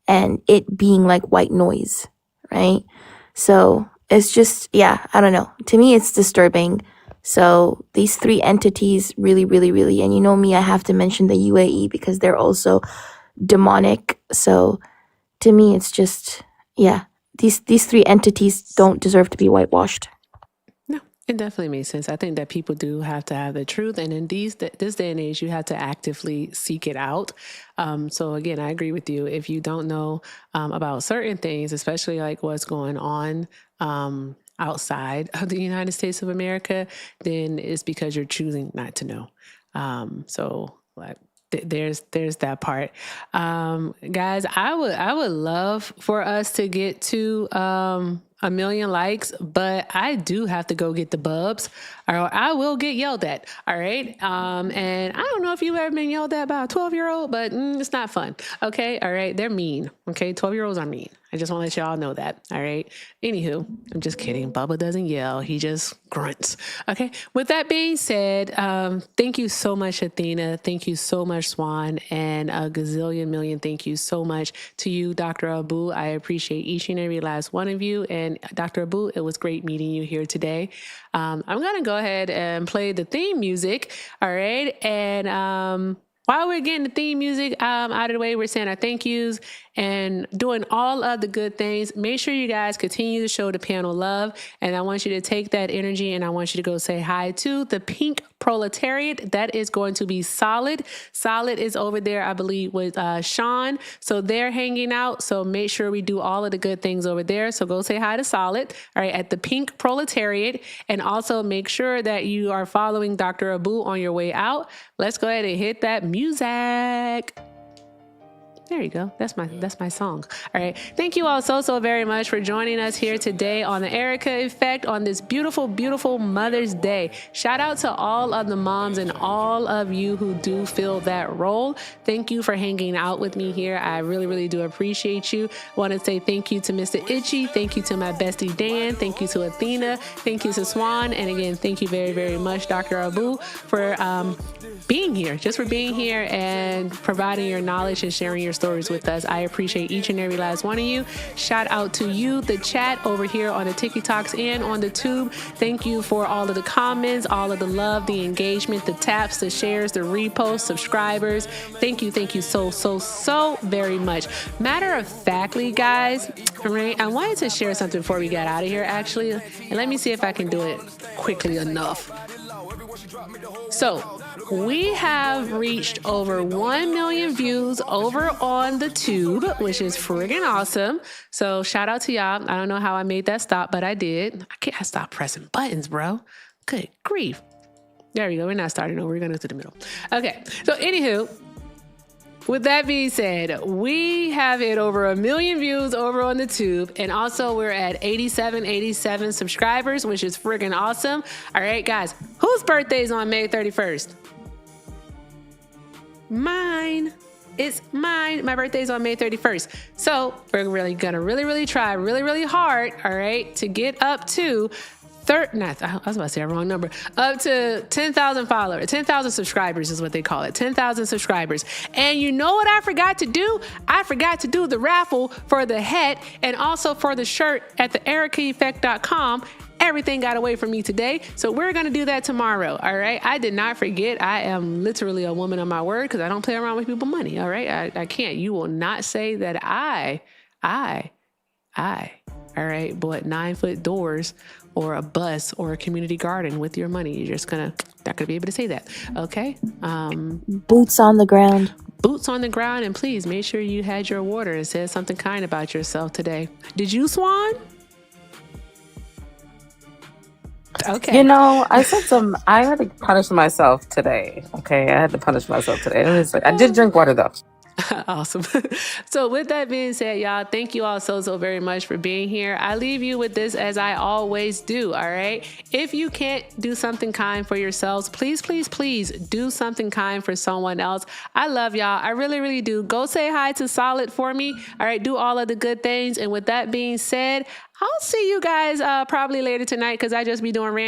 and it being like white noise, right? So it's just, yeah, I don't know. To me, it's disturbing. So these three entities really, really, really, and you know me, I have to mention the UAE because they're also demonic. So to me, it's just, yeah, these three entities don't deserve to be whitewashed. It definitely makes sense. I think that people do have to have the truth, and in this day and age, you have to actively seek it out. So again, I agree with you. If you don't know about certain things, especially like what's going on outside of the United States of America, then it's because you're choosing not to know. So like there's that part. Guys, I would love for us to get to 1 million likes, but I do have to go get the bubs or I will get yelled at. All right. And I don't know if you've ever been yelled at by a 12-year-old, but it's not fun. Okay. All right. They're mean. Okay. 12-year-olds are mean. I just want to let y'all know that. All right. Anywho, I'm just kidding. Bubba doesn't yell. He just grunts. Okay. With that being said, thank you so much, Athena. Thank you so much, Swan, and a gazillion million thank you so much to you, Dr. Abu. I appreciate each and every last one of you. And Dr. Abu, it was great meeting you here today. I'm going to go ahead and play the theme music. All right. And while we're getting the theme music out of the way, we're saying our thank yous and doing all of the good things. Make sure you guys continue to show the panel love. And I want you to take that energy and I want you to go say hi to the pink proletariat. That is going to be Solid. Solid is over there, I believe, with Sean. So they're hanging out. So make sure we do all of the good things over there. So go say hi to Solid, all right, at the pink proletariat. And also make sure that you are following Dr. Abu on your way out. Let's go ahead and hit that music. There you go. That's my song. All right. Thank you all so very much for joining us here today on the Erica Effect on this beautiful, beautiful Mother's Day. Shout out to all of the moms and all of you who do fill that role. Thank you for hanging out with me here. I really, really do appreciate you. I want to say thank you to Mr. Itchy. Thank you to my bestie Dan. Thank you to Athena. Thank you to Swan. And again, thank you very, very much, Dr. Abu, for being here, just for being here and providing your knowledge and sharing your stories with us. I appreciate each and every last one of you. Shout out to you, the chat over here on the TikToks and on the Tube. Thank you for all of the comments, all of the love, the engagement, the taps, the shares, the reposts, subscribers. Thank you so very much. Matter of factly, guys, all right, I wanted to share something before we got out of here, actually, and let me see if I can do it quickly enough. So we have reached over 1 million views over on the Tube, which is friggin' awesome. So shout out to y'all. I don't know how I made that stop, but I did. I can't stop pressing buttons, bro. Good grief. There we go. We're not starting over. We're going to the middle. Okay. So anywho, with that being said, we have hit over 1 million views over on the Tube. And also we're at 87 subscribers, which is friggin' awesome. All right, guys, whose birthday is on May 31st? Mine. It's mine. My birthday's on May 31st. So we're really gonna really try really hard, all right, to get up to I was about to say a wrong number. Up to 10,000 followers, 10,000 subscribers is what they call it. 10,000 subscribers. And you know what I forgot to do? I forgot to do the raffle for the hat and also for the shirt at the ericaeffect.com. Everything got away from me today. So we're going to do that tomorrow. All right. I did not forget. I am literally a woman of my word because I don't play around with people's money. All right. I can't. You will not say that I, all right, bought 9-foot doors or a bus or a community garden with your money. You're just not gonna be able to say that. Okay. Boots on the ground. Boots on the ground. And please make sure you had your water and said something kind about yourself today. Did you, Swan? Okay. You know, I had to punish myself today. Okay. I had to punish myself today. I did drink water though. Awesome. So with that being said, y'all, thank you all so very much for being here. I leave you with this as I always do. All right. If you can't do something kind for yourselves, please do something kind for someone else. I love y'all. I really do. Go say hi to Solid for me. All right. Do all of the good things. And with that being said, I'll see you guys probably later tonight because I just be doing